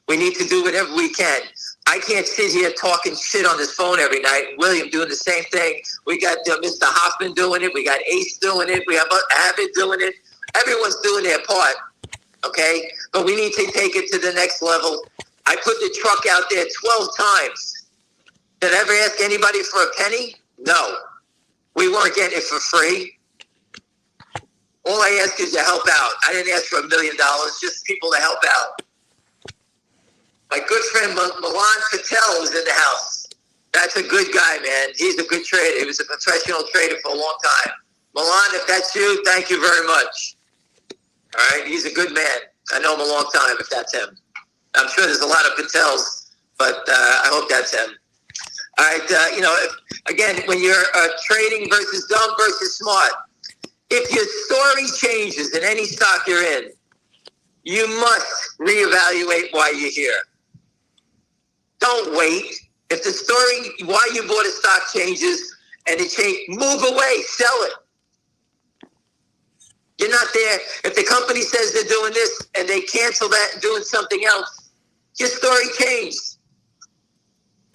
We need to do whatever we can. I can't sit here talking shit on this phone every night. William doing the same thing. We got Mr. Hoffman doing it. We got Ace doing it. We have Abbott doing it. Everyone's doing their part, okay? But we need to take it to the next level. I put the truck out there 12 times. Did I ever ask anybody for a penny? No. We weren't getting it for free. All I ask is to help out. I didn't ask for $1 million, just people to help out. My good friend Milan Patel was in the house. That's a good guy, man. He's a good trader. He was a professional trader for a long time. Milan, if that's you, thank you very much. All right? He's a good man. I know him a long time, if that's him. I'm sure there's a lot of Patels, but I hope that's him. All right, again, when you're trading versus dumb versus smart, if your story changes in any stock you're in, you must reevaluate why you're here. Don't wait. If the story why you bought a stock changes and it changes, move away, sell it. You're not there. If the company says they're doing this and they cancel that and doing something else, your story changed.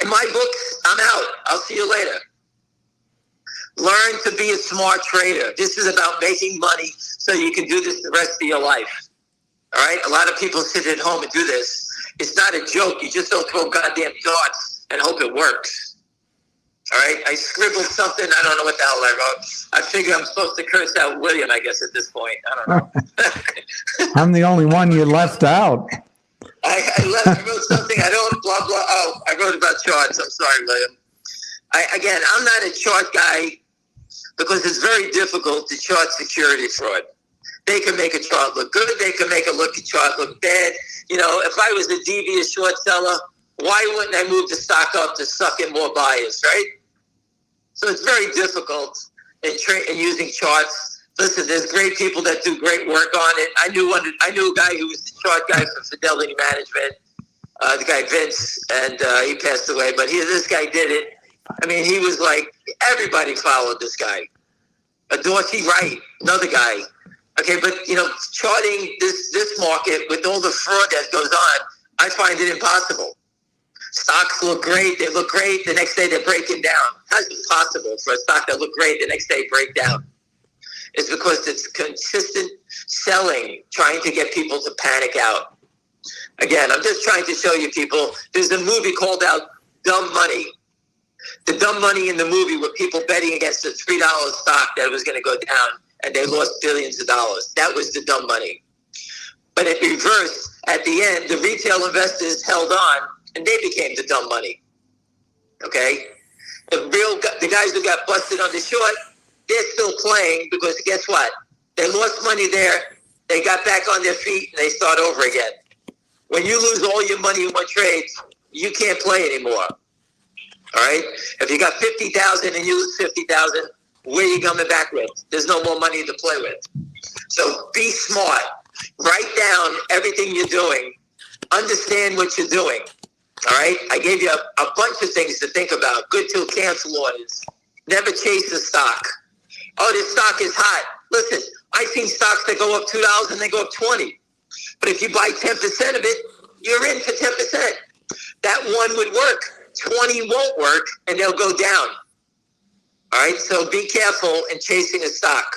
In my books, I'm out. I'll see you later. Learn to be a smart trader. This is about making money so you can do this the rest of your life. All right? A lot of people sit at home and do this. It's not a joke. You just don't throw goddamn darts and hope it works. All right? I scribbled something. I don't know what the hell I wrote. I figure I'm supposed to curse out William, I guess, at this point. I don't know.
I'm the only one you left out.
I wrote something. I don't, blah, blah. Oh, I wrote about charts. I'm sorry, William. Again, I'm not a chart guy because it's very difficult to chart security fraud. They can make a chart look good. They can make a chart look bad. You know, if I was a devious short seller, why wouldn't I move the stock up to suck in more buyers, right? So it's very difficult in using charts. Listen, there's great people that do great work on it. I knew a guy who was the chart guy for Fidelity Management, the guy Vince, and he passed away. But this guy did it. I mean, he was like, everybody followed this guy. Dorsey Wright, another guy. Okay, but, charting this market with all the fraud that goes on, I find it impossible. Stocks look great. They look great. The next day, they're breaking down. How's it possible for a stock that look great the next day break down? It's because it's consistent selling, trying to get people to panic out. Again, I'm just trying to show you people, there's a movie called out Dumb Money. The dumb money in the movie were people betting against a $3 stock that was going to go down, and they lost billions of dollars. That was the dumb money. But it reversed. At the end, the retail investors held on, and they became the dumb money. Okay? The guys who got busted on the short, they're still playing because guess what? They lost money there. They got back on their feet, and they start over again. When you lose all your money in one trade, you can't play anymore. All right? If you got 50,000 and you lose 50,000, where are you coming back with? There's no more money to play with. So be smart. Write down everything you're doing. Understand what you're doing. All right? I gave you a bunch of things to think about. Good till cancel orders. Never chase the stock. Oh, this stock is hot. Listen, I've seen stocks that go up $2 and they go up 20. But if you buy 10% of it, you're in for 10%. That one would work. 20 won't work, and they'll go down. All right? So be careful in chasing a stock.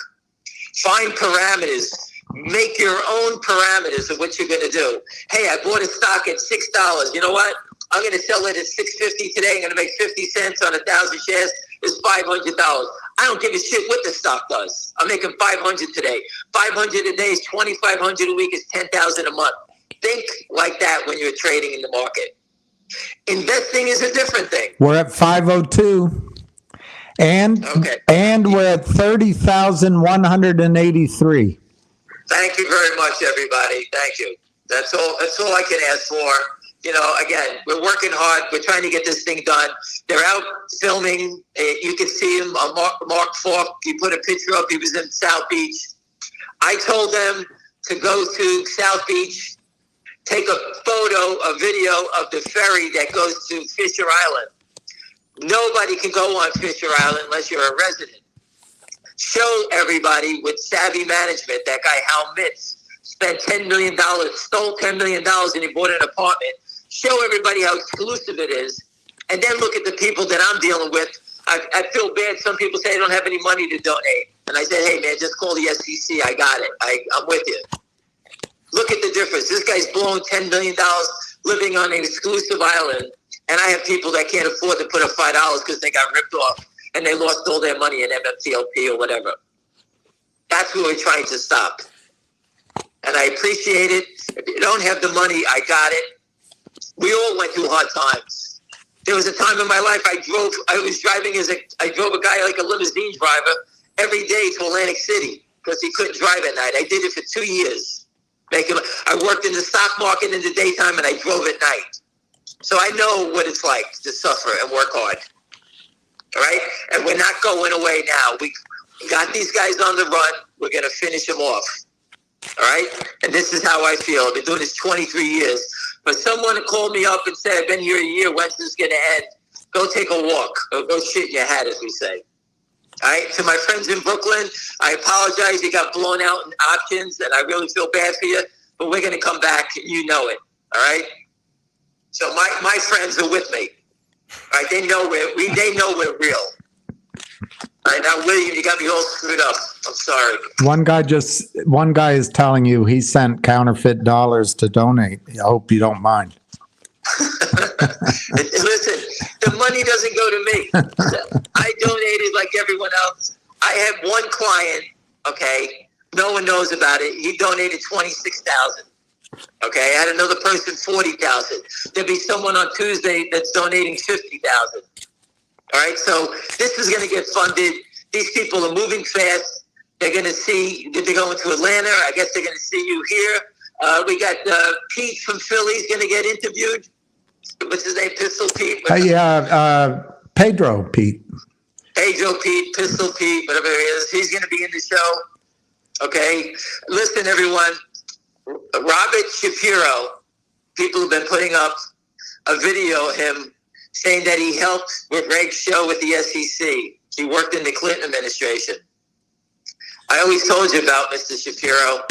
Find parameters. Make your own parameters of what you're going to do. Hey, I bought a stock at $6. You know what? I'm going to sell it at $6.50 today. I'm going to make 50 cents on 1,000 shares. It's $500. I don't give a shit what the stock does. I'm making $500 today. $500 a day is $2,500 a week is $10,000 a month. Think like that when you're trading in the market. Investing is a different thing.
We're at 502. And we're at 30,183.
Thank you very much, everybody. Thank you. That's all. That's all I can ask for. You know, again, we're working hard. We're trying to get this thing done. They're out filming. You can see him. Mark Falk. He put a picture up. He was in South Beach. I told them to go to South Beach, take a video of the ferry that goes to Fisher Island. Nobody can go on Fisher Island unless you're a resident. Show everybody with savvy management. That guy Hal Mitz spent $10 million, stole $10 million, and he bought an apartment. Show everybody how exclusive it is, and then look at the people that I'm dealing with. I feel bad. Some people say they don't have any money to donate, and I said, hey man, just call the SEC. I got it. I'm with you. Look at the difference. This guy's blowing $10 million, living on an exclusive island, and I have people that can't afford to put up $5 because they got ripped off and they lost all their money in MMTLP or whatever. That's what we're trying to stop. And I appreciate it. If you don't have the money, I got it. We all went through hard times. There was a time in my life I drove a guy like a limousine driver every day to Atlantic City because he couldn't drive at night. I did it for 2 years. I worked in the stock market in the daytime and I drove at night. So I know what it's like to suffer and work hard. All right? And we're not going away now. We got these guys on the run. We're going to finish them off. All right? And this is how I feel. I've been doing this 23 years. But someone called me up and said, I've been here a year. When's this going to end? Go take a walk. Or go shit in your hat, as we say. All right? To my friends in Brooklyn, I apologize. You got blown out in options, and I really feel bad for you. But we're going to come back. You know it. All right? So my friends are with me. All right? They know we're real. All right, now, William, you got me all screwed up. I'm sorry.
One guy is telling you he sent counterfeit dollars to donate. I hope you don't mind.
Listen, the money doesn't go to me. I donated like everyone else. I had one client, okay, no one knows about it. He donated $26,000. Okay, I had another person $40,000. There'll be someone on Tuesday that's donating $50,000. All right, so this is going to get funded. These people are moving fast. They're going to see, they're going to Atlanta. I guess they're going to see you here. We got Pete from Philly's going to get interviewed. What's his name? Pistol Pete?
Pedro Pete.
Pedro Pete, Pistol Pete, whatever it is. He's going to be in the show. Okay, listen, everyone. Robert Shapiro, people have been putting up a video of him saying that he helped with Greg's show with the SEC. He worked in the Clinton administration. I always told you about Mr. Shapiro.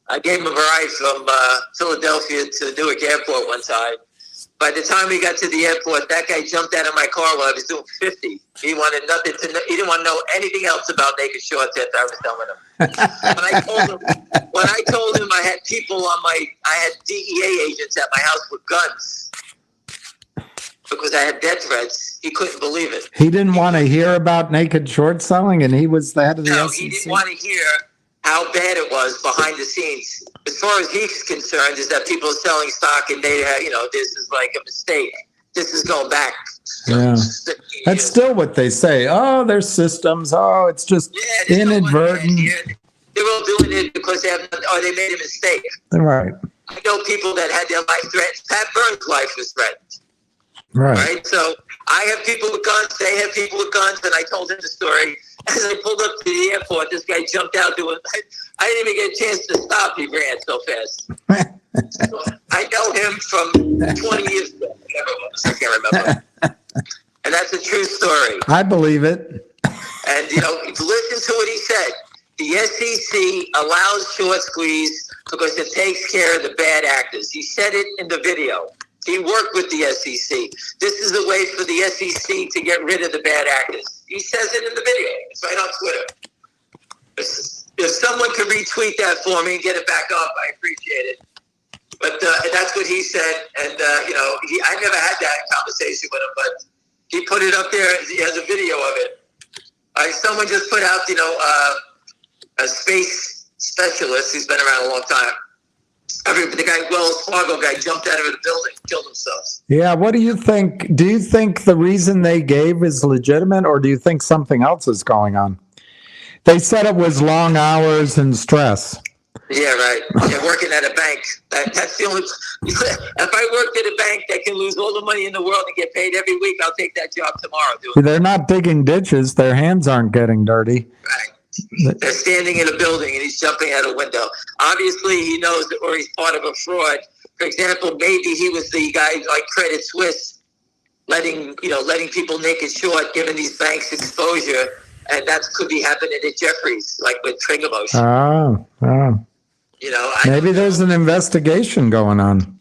I gave him a ride from Philadelphia to Newark Airport one time. By the time we got to the airport, that guy jumped out of my car while I was doing 50. He wanted nothing to know. He didn't want to know anything else about naked shorts after I was done with him. When I told him I had people I had DEA agents at my house with guns because I had death threats, he couldn't believe it.
He didn't want to hear about naked short selling, and he was the head of the
No,
SEC.
he didn't want to hear how bad it was behind the scenes. As far as he's concerned, is that people are selling stock and they have, this is like a mistake. This is going back.
Yeah. That's still what they say. Oh, there's systems. Oh, it's just inadvertent.
They're all doing it because they made a mistake.
Right.
I know people that had their life threatened. Pat Burns' life was threatened.
Right.
So I have people with guns. They have people with guns. And I told him the story. As I pulled up to the airport, this guy jumped out doing. I didn't even get a chance to stop. He ran so fast. So I know him from 20 years ago. Whatever it was. I can't remember. And that's a true story.
I believe it.
And, listen to what he said. The SEC allows short squeeze because it takes care of the bad actors. He said it in the video. He worked with the SEC. This is a way for the SEC to get rid of the bad actors. He says it in the video. It's right on Twitter. If someone could retweet that for me and get it back up, I appreciate it. But that's what he said. And, I never had that conversation with him, but he put it up there. He has a video of it. Someone just put out, a space specialist who's been around a long time. The guy, Wells Fargo guy, jumped out of the building, killed himself.
Yeah, what do you think? Do you think the reason they gave is legitimate, or do you think something else is going on? They said it was long hours and stress.
Yeah, right. Yeah, working at a bank. That's the only. If I worked at a bank that can lose all the money in the world and get paid every week, I'll take that job tomorrow.
They're not digging ditches. Their hands aren't getting dirty.
Right. They're standing in a building and he's jumping out a window. Obviously, he knows that, or he's part of a fraud. For example, maybe he was the guy like Credit Suisse, letting people naked short, giving these banks exposure, and that could be happening at Jeffries, like with Trigger Motion.
Oh. Maybe there's an investigation going on.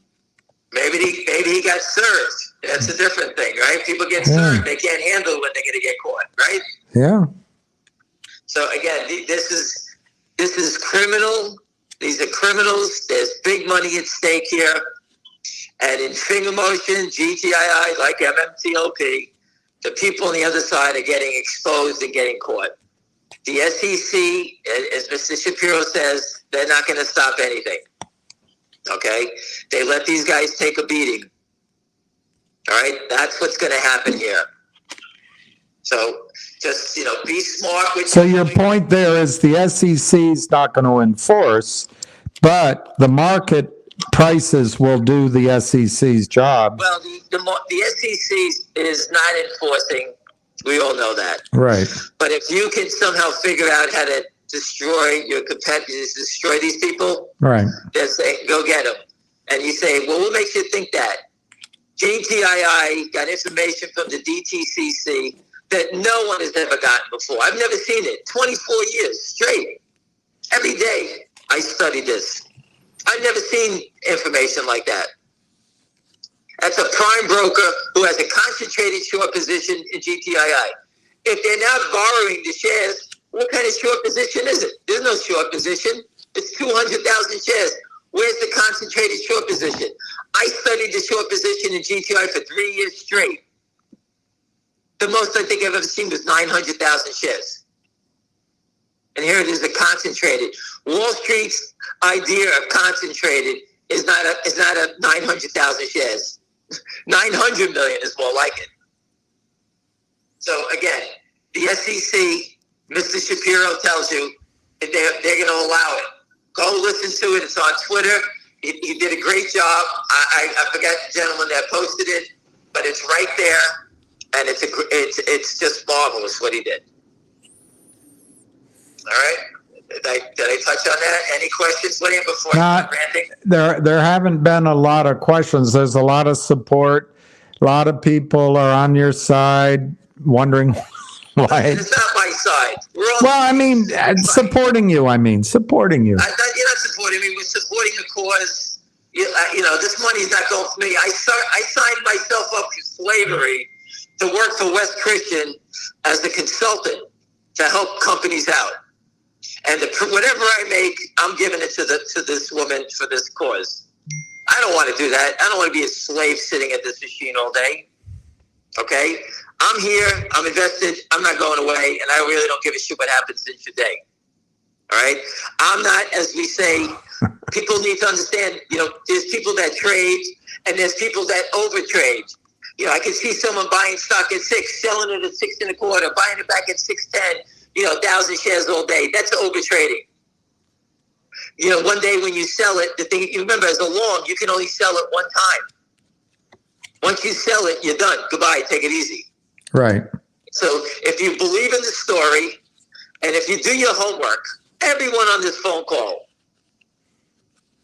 Maybe he got served. That's a different thing, right? People get served; they can't handle when they're going to get caught, right?
Yeah.
So again, this is criminal. These are criminals. There's big money at stake here. And in Finger Motion, GTII, like MMTLP, the people on the other side are getting exposed and getting caught. The SEC, as Mr. Shapiro says, they're not going to stop anything. Okay? They let these guys take a beating. All right? That's what's going to happen here. So just, be smart.
So your point there is the SEC is not going to enforce, but the market prices will do the SEC's job.
Well, the SEC is not enforcing. We all know that.
Right.
But if you can somehow figure out how to destroy your competitors, destroy these people,
right?
Then say, go get them. And you say, well, what makes you think that? GTII got information from the DTCC that no one has ever gotten before. I've never seen it. 24 years straight. Every day I study this. I've never seen information like that. That's a prime broker who has a concentrated short position in GTII. If they're not borrowing the shares, what kind of short position is it? There's no short position. It's 200,000 shares. Where's the concentrated short position? I studied the short position in GTI for 3 years straight. The most I think I've ever seen was 900,000 shares. And here it is, the concentrated. Wall Street's idea of concentrated is not a 900,000 shares. 900 million is more like it. So again, the SEC, Mr. Shapiro tells you that they're going to allow it. Go listen to it. It's on Twitter. He did a great job. I forgot the gentleman that posted it, but it's right there, and it's just marvelous what he did. All right. Did I touch on that? Any questions, William, before ranting?
There haven't been a lot of questions. There's a lot of support. A lot of people are on your side, wondering why.
It's not my side.
Supporting you. Supporting you.
You're not supporting me. We're supporting a cause. This money's not going for me. I signed myself up for slavery to work for West Christian as the consultant to help companies out. And whatever I make, I'm giving it to this woman for this cause. I don't want to do that. I don't want to be a slave sitting at this machine all day. Okay? I'm here. I'm invested. I'm not going away. And I really don't give a shit what happens in your day. All right? I'm not, as we say, people need to understand, there's people that trade and there's people that overtrade. I can see someone buying stock at 6, selling it at 6 1/4, buying it back at 6.10. 1,000 shares all day. That's overtrading. One day when you sell it, the thing, you remember, as a long, you can only sell it one time. Once you sell it, you're done. Goodbye. Take it easy.
Right.
So if you believe in the story, and if you do your homework, everyone on this phone call,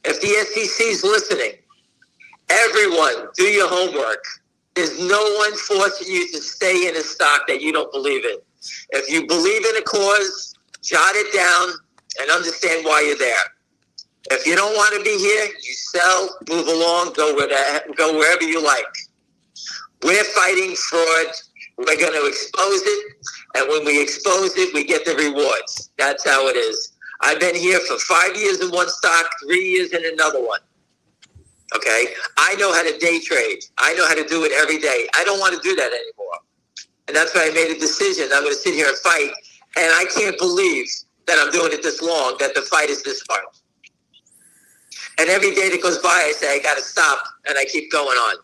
if the SEC is listening, everyone, do your homework. There's no one forcing you to stay in a stock that you don't believe in. If you believe in a cause, jot it down and understand why you're there. If you don't want to be here, you sell, move along, go wherever you like. We're fighting fraud. We're going to expose it. And when we expose it, we get the rewards. That's how it is. I've been here for 5 years in one stock, 3 years in another one. Okay? I know how to day trade. I know how to do it every day. I don't want to do that anymore. And that's why I made a decision. I'm going to sit here and fight. And I can't believe that I'm doing it this long, that the fight is this hard. And every day that goes by, I say, I got to stop. And I keep going on.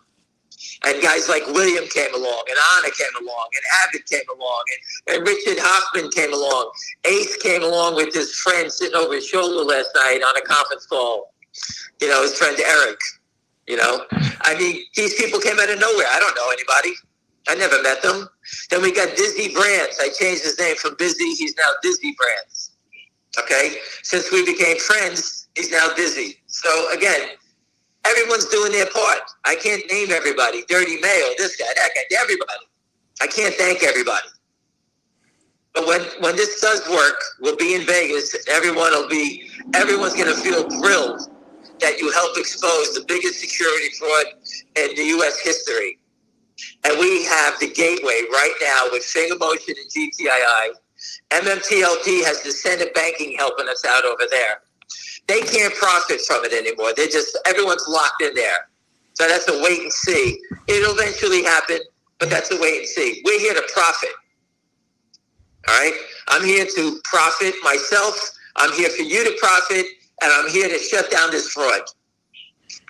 And guys like William came along, and Anna came along, and Abbott came along, and Richard Hoffman came along. Ace came along with his friend sitting over his shoulder last night on a conference call. You know, his friend Eric. You know, I mean, these people came out of nowhere. I don't know anybody. I never met them. Then we got Dizzy Brands. I changed his name from Busy. He's now Dizzy Brands. Okay? Since we became friends, he's now Dizzy. So, again, everyone's doing their part. I can't name everybody. Dirty Mayo, this guy, that guy, everybody. I can't thank everybody. But when this does work, we'll be in Vegas. Everyone's going to feel thrilled that you help expose the biggest security fraud in the U.S. history. And we have the gateway right now with Finger Motion and GTII. MMTLP has the Senate banking helping us out over there. They can't profit from it anymore. Everyone's locked in there. So that's a wait and see. It'll eventually happen, but that's a wait and see. We're here to profit. All right? I'm here to profit myself. I'm here for you to profit, and I'm here to shut down this fraud.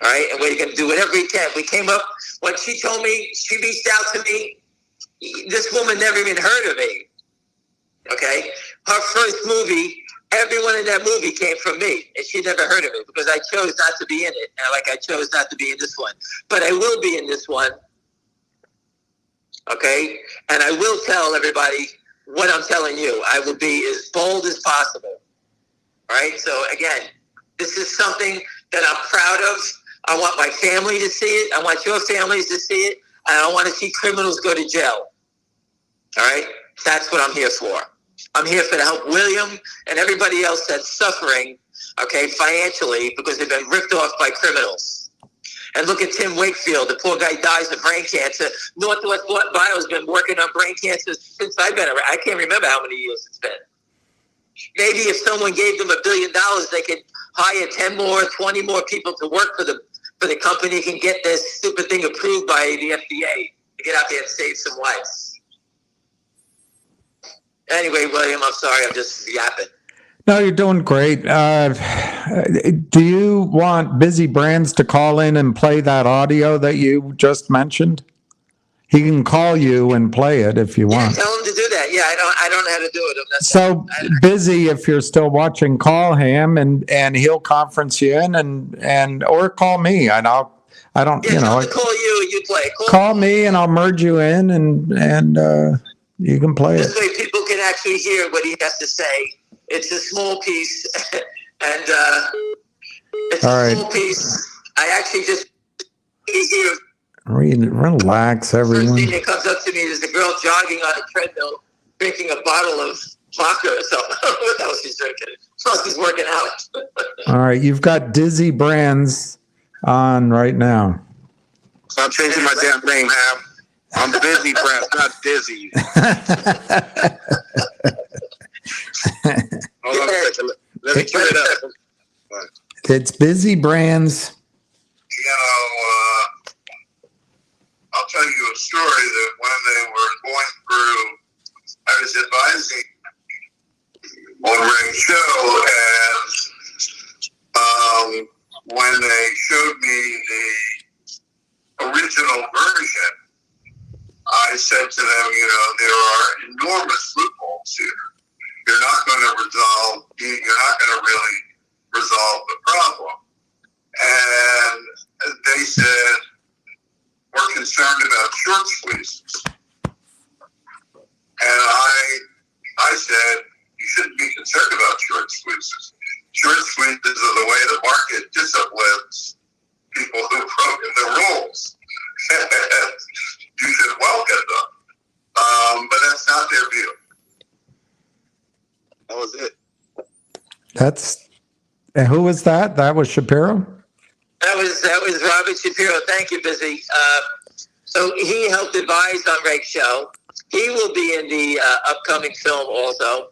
All right? And we're going to do whatever we can. We came up, when she told me, she reached out to me, this woman never even heard of me. Okay? Her first movie, everyone in that movie came from me, and she never heard of it because I chose not to be in it, and like I chose not to be in this one. But I will be in this one, okay? And I will tell everybody what I'm telling you. I will be as bold as possible, all right? So, again, this is something that I'm proud of. I want my family to see it. I want your families to see it. And I want to see criminals go to jail, all right? That's what I'm here for. I'm here to help William and everybody else that's suffering, okay, financially because they've been ripped off by criminals. And look at Tim Wakefield. The poor guy dies of brain cancer. Northwest Bio has been working on brain cancer since I've been around. I can't remember how many years it's been. Maybe if someone gave them $1 billion, they could hire 10 more, 20 more people to work for the company and get this stupid thing approved by the FDA to get out there and save some lives. Anyway, William, I'm sorry. I'm just yapping.
No, you're doing great. Do you want Busy Brands to call in and play that audio that you just mentioned? He can call you and play it if you want.
Yeah, tell him to do that. Yeah, I don't know how to do it.
So Busy, if you're still watching, call him and he'll conference you in and or call me and I don't
yeah, tell him to call you and you play.
Call me and I'll merge you in and you can play
this
it.
way people can actually hear what he has to say. It's a small piece, and it's
all
a
right.
small piece. I actually just hear.
Relax, everyone.
First thing that comes up to me is a girl jogging on a treadmill, drinking a bottle of vodka or something. What the hell she's drinking? She's working out.
All right, you've got Dizzy Brands on right now.
Stop changing my damn name, Ham. I'm Busy Brands, not Dizzy. Hold on a second. Let me cue it up.
It's Busy Brands.
You know, I'll tell you a story that when they were going through, I was advising on Ray's show, and when they showed me the original version, I said to them, you know, there are enormous loopholes here. You're not going to really resolve the problem. And they said, we're concerned about short squeezes. And I said, you shouldn't be concerned about short squeezes. Short squeezes are the way the market disciplines people who've broken the rules. You should welcome them. But that's not their view.
That was it.
And who was that? That was Shapiro?
That was Robert Shapiro. Thank you, Busy. So he helped advise on Rake's show. He will be in the upcoming film also.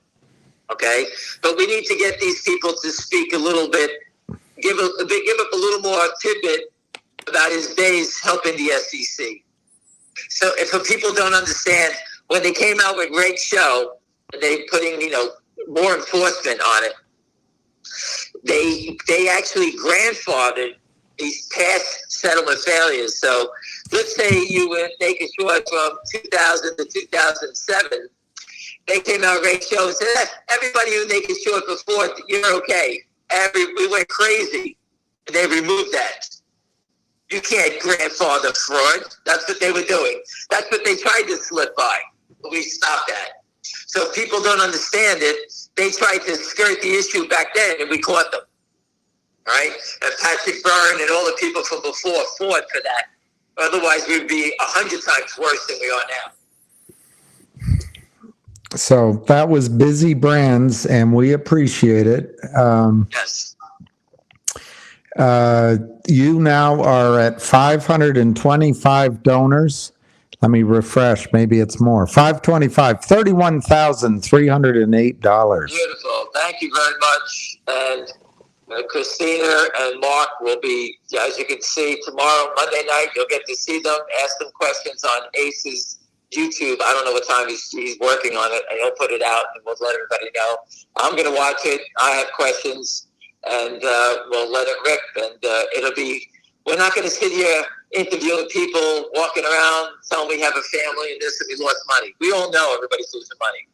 Okay, but we need to get these people to speak a little bit, give up a little more tidbit about his days helping the SEC. So if people don't understand, when they came out with Rake's show, they putting more enforcement on it. They actually grandfathered these past settlement failures. So let's say you were naked short from 2000 to 2007. They came out great show and said, everybody who naked short before, you're okay. We went crazy. And they removed that. You can't grandfather fraud. That's what they were doing. That's what they tried to slip by. But we stopped that. So if people don't understand it, they tried to skirt the issue back then, and we caught them. All right? And Patrick Byrne and all the people from before fought for that. Otherwise, we'd be 100 times worse than we are now.
So that was Busy Brands, and we appreciate it.
Yes.
You now are at 525 donors. Let me refresh. Maybe it's more. 525, $31,308.
Beautiful. Thank you very much. And Christina and Mark will be, as you can see, tomorrow, Monday night, you'll get to see them, ask them questions on Ace's YouTube. I don't know what time he's working on it, and he'll put it out, and we'll let everybody know. I'm going to watch it. I have questions, and we'll let it rip. And it'll be, we're not going to sit here interviewing people, walking around, telling we have a family and this, and we lost money. We all know everybody's losing money.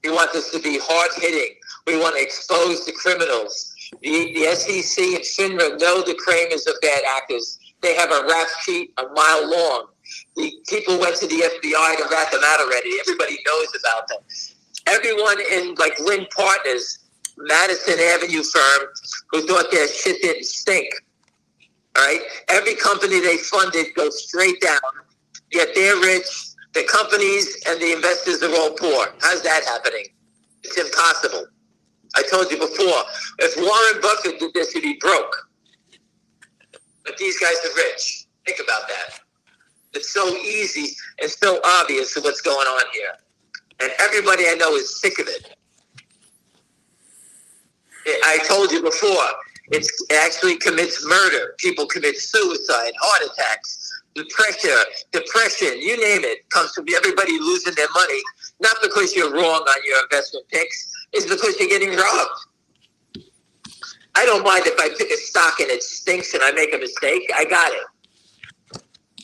We want this to be hard-hitting. We want to expose the criminals. The SEC and FINRA know the Kramers are bad actors. They have a rap sheet a mile long. The people went to the FBI to rat them out already. Everybody knows about them. Everyone in, like, Lynn Partners, Madison Avenue firm, who thought their shit didn't stink. All right? Every company they funded goes straight down, yet they're rich. The companies and the investors are all poor. How's that happening? It's impossible. I told you before, if Warren Buffett did this, he'd be broke. But these guys are rich. Think about that. It's so easy and so obvious of what's going on here. And everybody I know is sick of it. I told you before, it actually commits murder. People commit suicide, heart attacks, depression, you name it, comes from everybody losing their money, not because you're wrong on your investment picks, it's because you're getting robbed. I don't mind if I pick a stock and it stinks and I make a mistake. I got it.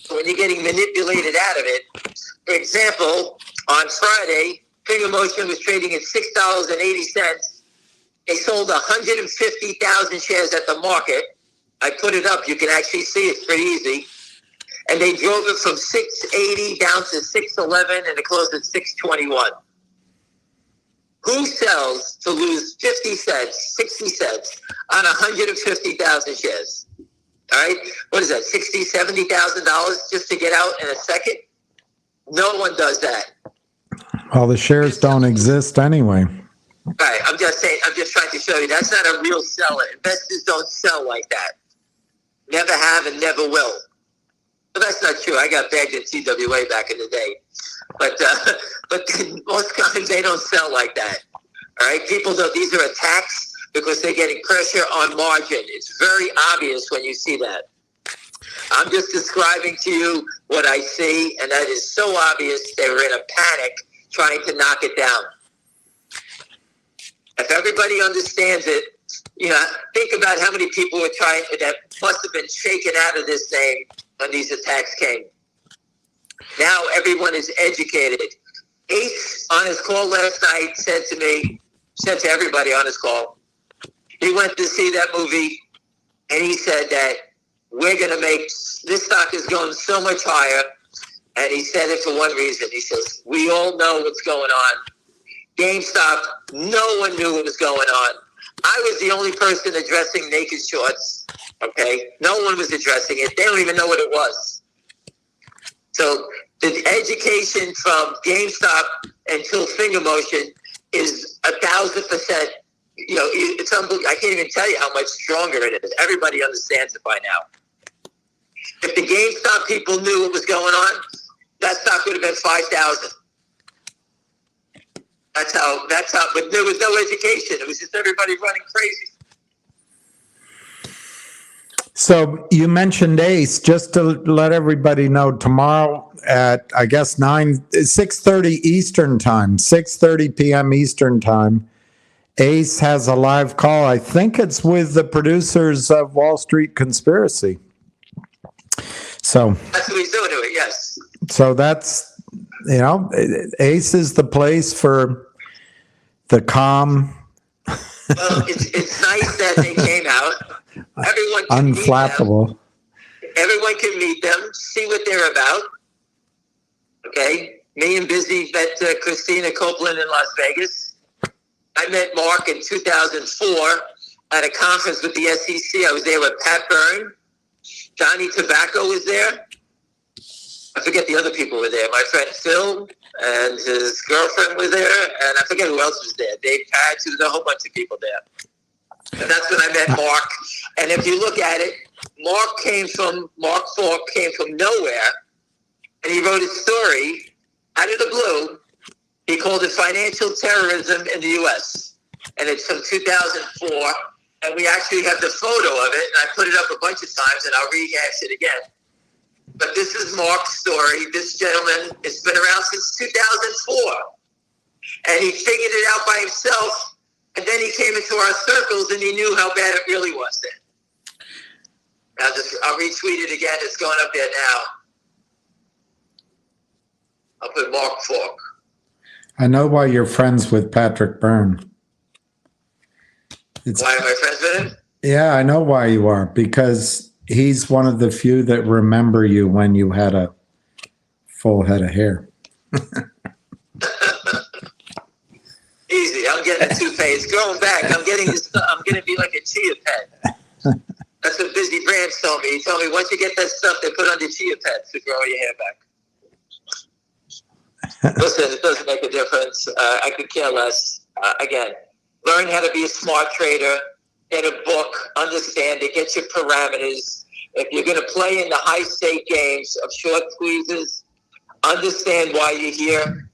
So when you're getting manipulated out of it, for example, on Friday, Finger Motion was trading at $6.80. They sold 150,000 shares at the market. I put it up. You can actually see it pretty easy. And they drove it from 680 down to 611, and it closed at 621. Who sells to lose 50 cents, 60 cents on 150,000 shares? All right? What is that, $60,000, $70,000 just to get out in a second? No one does that.
Well, the shares don't exist anyway.
Right. I'm just saying, I'm just trying to show you that's not a real seller. Investors don't sell like that. Never have and never will. But that's not true. I got bagged at TWA back in the day. But most times they don't sell like that. All right? People know these are attacks because they're getting pressure on margin. It's very obvious when you see that. I'm just describing to you what I see, and that is so obvious they were in a panic trying to knock it down. If everybody understands it, you know, think about how many people were trying that must have been shaken out of this thing when these attacks came. Now everyone is educated. Ace on his call last night said to everybody on his call, he went to see that movie and he said that we're going to make, this stock is going so much higher. And he said it for one reason. He says, we all know what's going on. GameStop, no one knew what was going on. I was the only person addressing naked shorts. Okay? No one was addressing it. They don't even know what it was. So the education from GameStop until Finger Motion is 1,000%. You know, it's unbelievable. I can't even tell you how much stronger it is. Everybody understands it by now. If the GameStop people knew what was going on, that stock would have been 5,000. That's how, but there was no education. It was just everybody running crazy.
So you mentioned Ace, just to let everybody know, tomorrow at, I guess, 6:30 Eastern time, 6:30 p.m. Eastern time, Ace has a live call. I think it's with the producers of Wall Street Conspiracy. So
That's what he's doing to it, yes.
so that's, you know, Ace is the place for the calm,
Well, it's nice that they came out. Everyone can meet them.
unflappable.
Everyone can meet them, see what they're about. Okay? Me and Busy met Christina Copeland in Las Vegas. I met Mark in 2004 at a conference with the SEC. I was there with Pat Byrne. Johnny Tobacco was there. I forget the other people were there. My friend Phil and his girlfriend were there. And I forget who else was there. Dave Patch. There was a whole bunch of people there. And that's when I met Mark. And if you look at it, Mark Falk came from nowhere. And he wrote a story out of the blue. He called it Financial Terrorism in the U.S. And it's from 2004. And we actually have the photo of it. And I put it up a bunch of times, and I'll rehash it again. But this is Mark's story. This gentleman has been around since 2004. And he figured it out by himself. And then he came into our circles, and he knew how bad it really was then. I'll retweet it again. It's going up there now. I'll put Mark Falk.
I know why you're friends with Patrick Byrne.
Why am I friends with him?
Yeah, I know why you are, because he's one of the few that remember you when you had a full head of hair.
Easy. I'm getting a toupee. It's growing back. I'm going to be like a chia pet. That's what Busy Brands told me. He told me once you get that stuff, they put on the chia pets to grow your hair back. Listen, it doesn't make a difference. I could care less. Again, learn how to be a smart trader. Get a book. Understand it. Get your parameters. If you're going to play in the high-stake games of short squeezes, understand why you're here.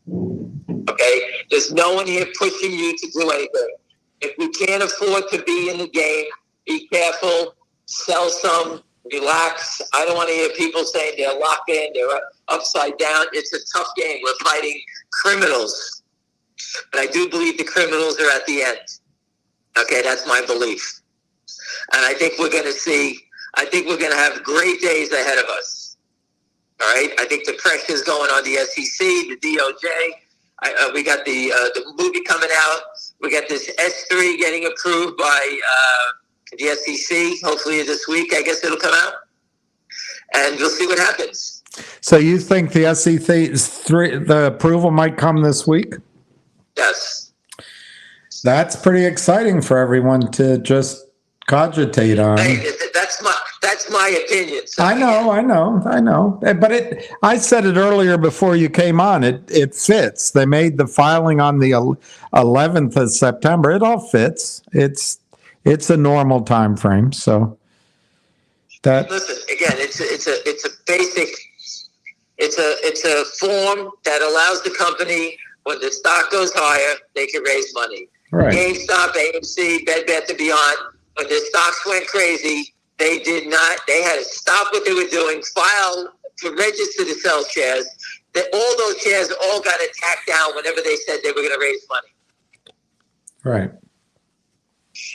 Okay? There's no one here pushing you to do anything. If you can't afford to be in the game, be careful. Sell some. Relax. I don't want to hear people saying they're locked in, they're upside down. It's a tough game. We're fighting criminals. But I do believe the criminals are at the end. Okay, that's my belief. And I think we're going to have great days ahead of us. All right? I think the pressure's going on the SEC, the DOJ. We got the movie coming out. We got this S3 getting approved by the SEC. Hopefully this week, I guess it'll come out. And we'll see what happens.
So you think the SEC the approval might come this week?
Yes.
That's pretty exciting for everyone to just cogitate on.
Hey, that's my opinion. So
I know. But I said it earlier before you came on. It fits. They made the filing on the 11th of September. It all fits. It's a normal time frame. So that.
Listen again. It's a basic. It's a form that allows the company, when the stock goes higher, they can raise money.
Right.
GameStop, AMC, Bed Bath & Beyond, when the stocks went crazy, they did not. They had to stop what they were doing, file to register to sell shares. All those shares all got attacked down whenever they said they were going to raise money.
Right.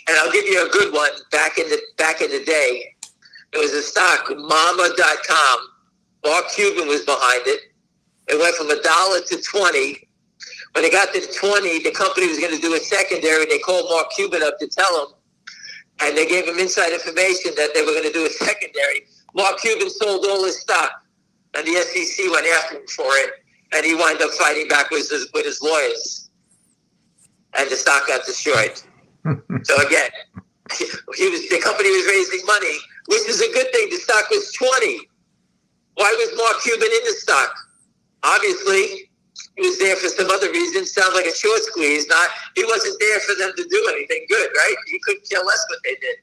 And I'll give you a good one. Back in the day, there was a stock, Mama.com. Mark Cuban was behind it. It went from $1 to 20. When it got to 20, the company was going to do a secondary. They called Mark Cuban up to tell him, and they gave him inside information that they were going to do a secondary. Mark Cuban sold all his stock, and the SEC went after him for it, and he wound up fighting back with his lawyers, and the stock got destroyed. So again, the company was raising money, which is a good thing. The stock was 20. Why was Mark Cuban in the stock? Obviously, he was there for some other reasons. Sounds like a short squeeze. He wasn't there for them to do anything good, right? He couldn't care less what they did.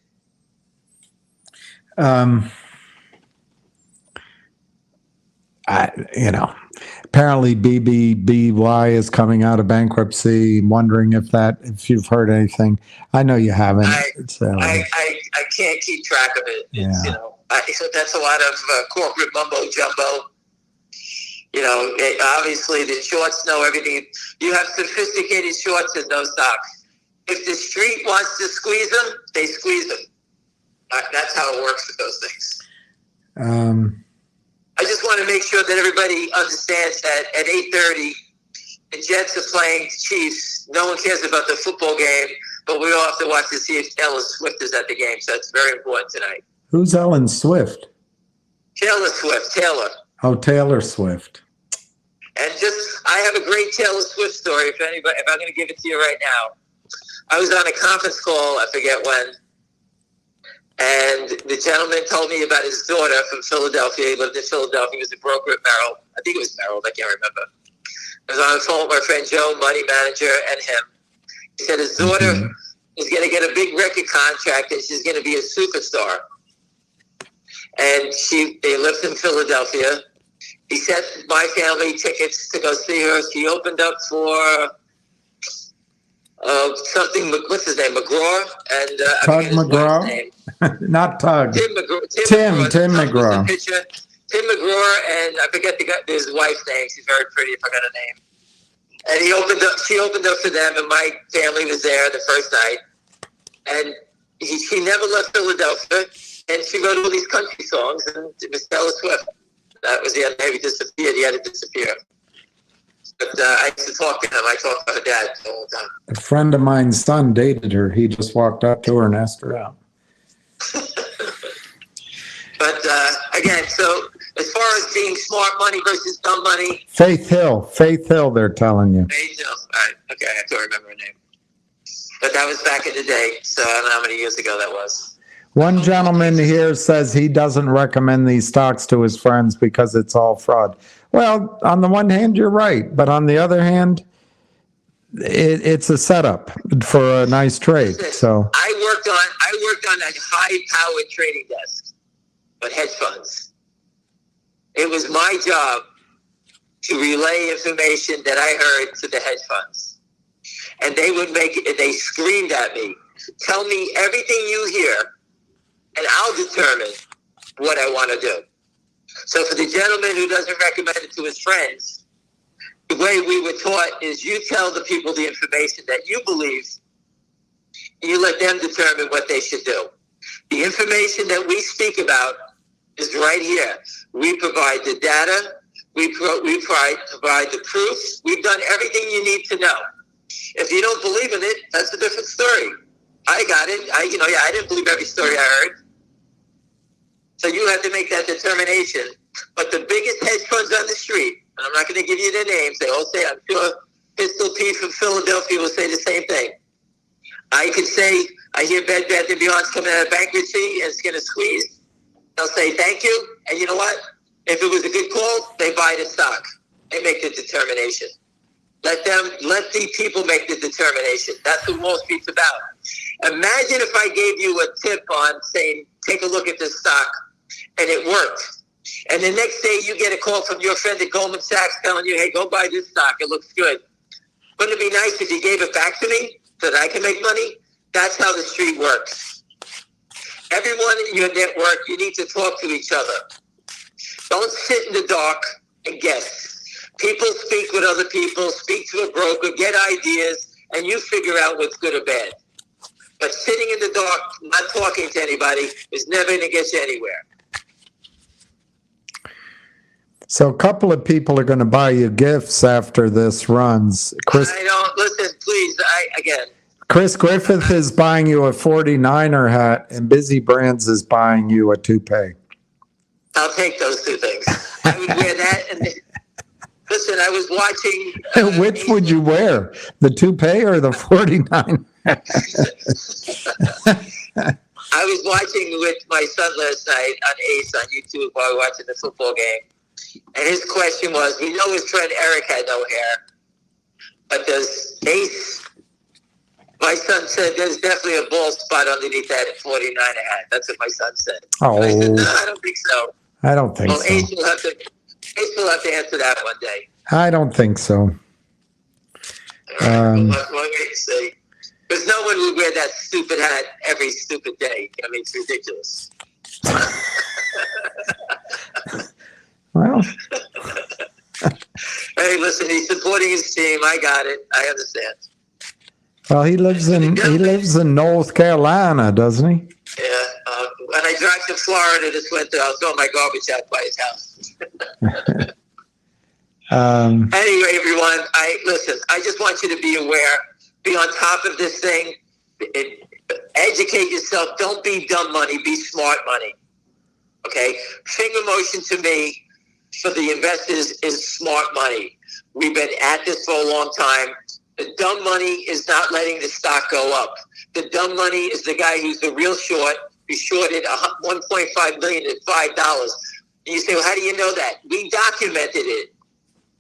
Apparently BBBY is coming out of bankruptcy. Wondering if you've heard anything. I know you haven't.
I can't keep track of it.
Yeah.
That's a lot of corporate mumbo jumbo. Obviously the shorts know everything. You have sophisticated shorts in those stocks. If the street wants to squeeze them, they squeeze them. That's how it works with those things. I just want to make sure that everybody understands that at 8:30, the Jets are playing the Chiefs. No one cares about the football game, but we all have to watch to see if Taylor Swift is at the game. So that's very important tonight.
Who's Ellen Swift?
Taylor Swift, Taylor.
Oh, Taylor Swift.
And I have a great Taylor Swift story. If I'm going to give it to you right now, I was on a conference call. I forget when. And the gentleman told me about his daughter from Philadelphia. He lived in Philadelphia. He was a broker at Merrill. I think it was Merrill. I can't remember. I was on the phone with my friend Joe, money manager, and him. He said his daughter is going to get a big record contract and she's going to be a superstar. And they lived in Philadelphia. He sent my family tickets to go see her. She opened up for something, what's his name, McGraw? And
Tug McGraw? Not Tug.
Tim McGraw.
Tim McGraw.
Tim McGraw, and I forget his wife's name. She's very pretty, if I got a name. And she opened up for them, and my family was there the first night. And she never left Philadelphia, and she wrote all these country songs, and it was Taylor Swift. That was the end. He disappeared. He had to disappear. But I used to talk to him. I talked to her dad the whole time.
A friend of mine's son dated her. He just walked up to her and asked her out.
But again, so as far as being smart money versus dumb money.
Faith Hill, they're telling you.
Faith Hill. All right. Okay, I don't remember her name. But that was back in the day, so I don't know how many years ago that was.
One gentleman here says he doesn't recommend these stocks to his friends because it's all fraud. Well, on the one hand, you're right. But on the other hand, it's a setup for a nice trade.
Listen,
So
I worked on a high-powered trading desk, but hedge funds. It was my job to relay information that I heard to the hedge funds. And they screamed at me, tell me everything you hear, and I'll determine what I want to do. So for the gentleman who doesn't recommend it to his friends, the way we were taught is you tell the people the information that you believe, and you let them determine what they should do. The information that we speak about is right here. We provide the data. We provide the proof. We've done everything you need to know. If you don't believe in it, that's a different story. I got it. I didn't believe every story I heard. So you have to make that determination. But the biggest hedge funds on the street, and I'm not going to give you their names, they all say, I'm sure Pistol Pete from Philadelphia will say the same thing. I could say, I hear Bed Bath & Beyond's coming out of bankruptcy and it's going to squeeze. They'll say thank you. And you know what? If it was a good call, they buy the stock. They make the determination. Let the people make the determination. That's what Wall Street's about. Imagine if I gave you a tip on saying, take a look at this stock, and it worked. And the next day you get a call from your friend at Goldman Sachs telling you, hey, go buy this stock. It looks good. Wouldn't it be nice if you gave it back to me so that I can make money? That's how the street works. Everyone in your network, you need to talk to each other. Don't sit in the dark and guess. People speak with other people, speak to a broker, get ideas, and you figure out what's good or bad. But sitting in the dark, not talking to anybody, is never going to get you anywhere.
a couple of people are going to buy you gifts after this runs.
I don't, listen, please,
Chris Griffith is buying you a 49er hat, and Busy Brands is buying you a toupee.
I'll take those two things. I would wear that. And listen, I was watching.
Which would you wear, the toupee or the 49?
I was watching with my son last night on Ace on YouTube while we were watching the football game. And his question was, we know his friend Eric had no hair, but does Ace... My son said there's definitely a bald spot underneath that 49er hat. That's what my son said.
Oh.
I said, no, I don't think so.
I don't think so.
Ace will have to answer that one day.
I don't think so.
We'll wait and see. Because no one would wear that stupid hat every stupid day. I mean, it's ridiculous.
Well.
Hey, listen, he's supporting his team. I got it. I understand.
Well, he lives in North Carolina, doesn't he?
Yeah. When I drive to Florida this winter, I'll throw my garbage out by his house. Anyway, everyone, I just want you to be aware, be on top of this thing, educate yourself. Don't be dumb money, be smart money. Okay? Finger motion to me for the investors is smart money. We've been at this for a long time. The dumb money is not letting the stock go up. The dumb money is the guy who's the real short, who shorted 1.5 million at $5. And you say, well, how do you know that? We documented it.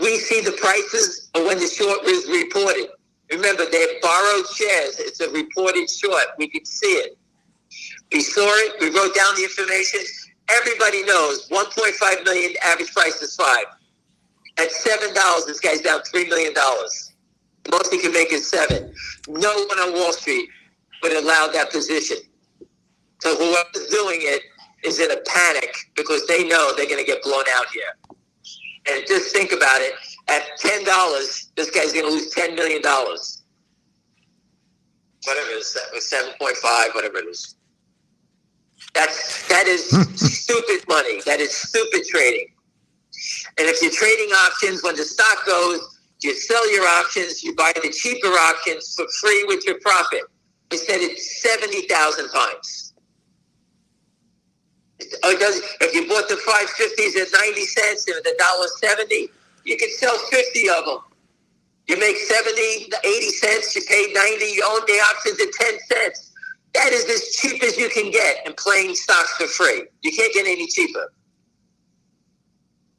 We see the prices of when the short was reported. Remember, they borrowed shares. It's a reported short. We could see it. We saw it. We wrote down the information. Everybody knows 1.5 million, average price is $5. At $7, this guy's down $3 million. The most he can make is $7. No one on Wall Street would allow that position. So whoever's doing it is in a panic because they know they're going to get blown out here. And just think about it. At $10, this guy's going to lose $10 million. Whatever it is, that was 7.5, whatever it is. That is stupid money. That is stupid trading. And if you're trading options, when the stock goes, you sell your options, you buy the cheaper options for free with your profit. I said it 70,000 times. If you bought the 550s at 90 cents and $1.70, you can sell 50 of them. You make 70, 80 cents, you pay 90, you own the options at 10 cents. That is as cheap as you can get in playing stocks for free. You can't get any cheaper.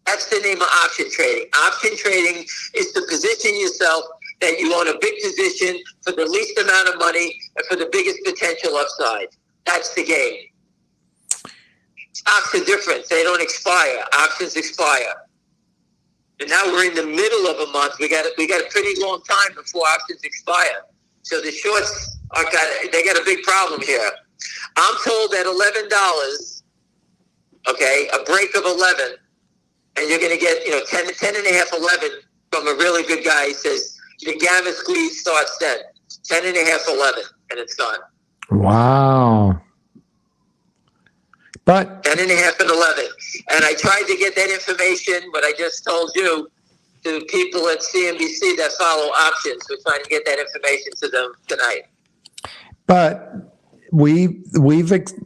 That's the name of option trading. Option trading is to position yourself that you own a big position for the least amount of money and for the biggest potential upside. That's the game. Stocks are different. They don't expire. Options expire. And now we're in the middle of a month. We got a pretty long time before options expire. So the shorts they got a big problem here. I'm told at $11, okay, a break of 11, and you're going to get 10 and a half, 11 from a really good guy. He says the gamma squeeze starts then. 10 and a half, 11, and it's done.
Wow. But
10 and a half and 11. And I tried to get that information, but I just told you, to people at CNBC that follow options. We're trying to get that information to them tonight.
But we've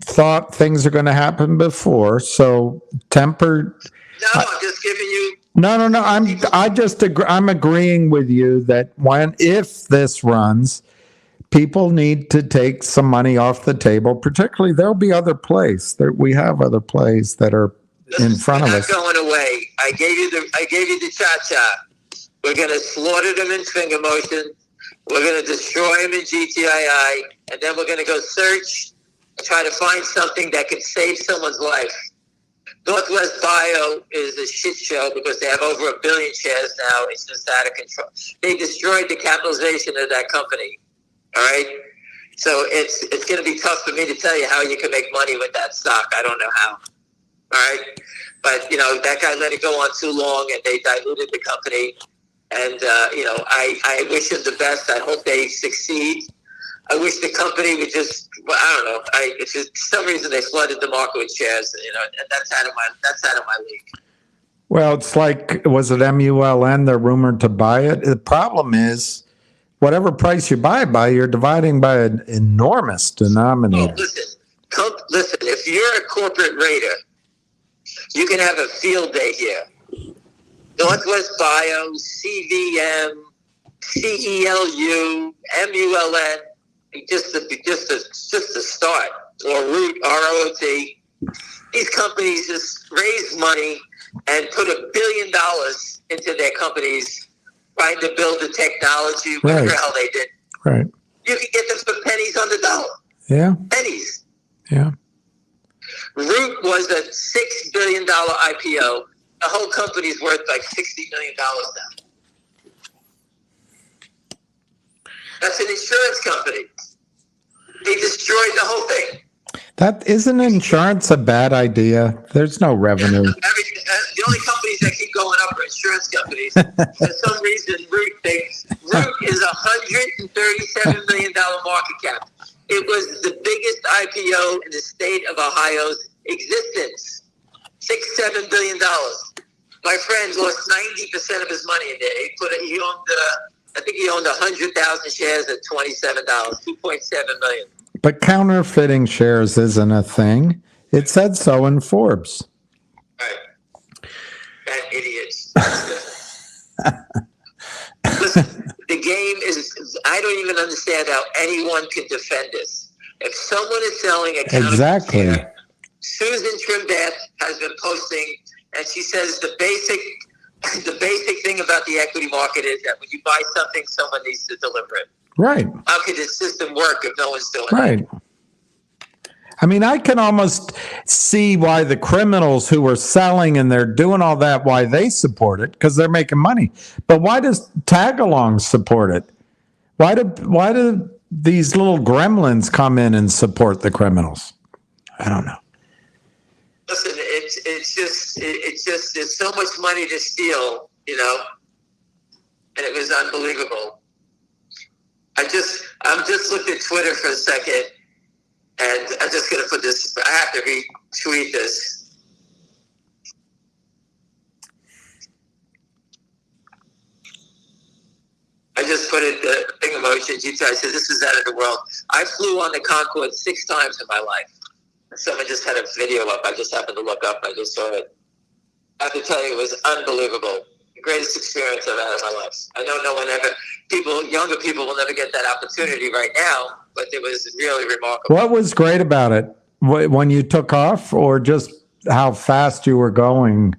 thought things are going to happen before, so temper.
No, I'm just giving you.
No. I'm agreeing with you that if this runs, people need to take some money off the table. Particularly, there'll be other plays that we have other plays that are in front of us.
Not going away. I gave you the cha-cha. We're going to slaughter them in finger motion. We're going to destroy them in GTII, and then we're going to go search and try to find something that could save someone's life. Northwest Bio is a shit show because they have over 1 billion shares now. It's just out of control. They destroyed the capitalization of that company. All right? So it's going to be tough for me to tell you how you can make money with that stock. I don't know how. All right? But, that guy let it go on too long, and they diluted the company. And, I wish them the best. I hope they succeed. I wish the company would just, I don't know. It's just, for some reason they flooded the market with shares, and that's out of my league.
Well, it's like, was it MULN? They're rumored to buy it. The problem is, whatever price you buy it by, you're dividing by an enormous denominator.
Oh, listen, if you're a corporate raider, you can have a field day here. Northwest Bio, CVM, CELU, MULN, just to start, or Root, ROT. These companies just raise money and put $1 billion into their companies, trying to build the technology, whatever the hell they did.
Right.
You can get them for pennies on the dollar.
Yeah.
Pennies.
Yeah.
Root was a $6 billion IPO. The whole company's worth like $60 million now. That's an insurance company. They destroyed the whole thing.
That isn't insurance a bad idea? There's no revenue.
The only companies that keep going up are insurance companies. For some reason, Root is a $137 million market cap. It was the biggest IPO in the state of Ohio's existence. $6-7 billion. My friend lost 90% of his money in there. He owned, I think he owned 100,000 shares at $27, 2.7 million.
But counterfeiting shares isn't a thing. It said so in Forbes.
Right. That idiots. Listen, the game is, I don't even understand how anyone can defend this. If someone is selling a counterfeit share, Susan Trimbath has been posting, and she says the basic thing about the equity market is that when you buy something, someone needs to deliver it.
Right.
How could this system work if no one's doing it?
Right. I mean, I can almost see why the criminals who are selling and they're doing all that, why they support it, because they're making money. But why does Tagalong support it? Why do these little gremlins come in and support the criminals? I don't know.
Listen, it's just there's so much money to steal, you know, and it was unbelievable. I'm just looking at Twitter for a second, and I'm just gonna put this. I have to retweet this. I just put it the thing emoji. I said this is out of the world. I flew on the Concorde 6 times in my life. Someone just had a video up. I just happened to look up. I just saw it. I have to tell you, it was unbelievable. The greatest experience I've had in my life. I know no one ever, younger people will never get that opportunity right now, but it was really remarkable.
What was great about it? When you took off, or just how fast you were going?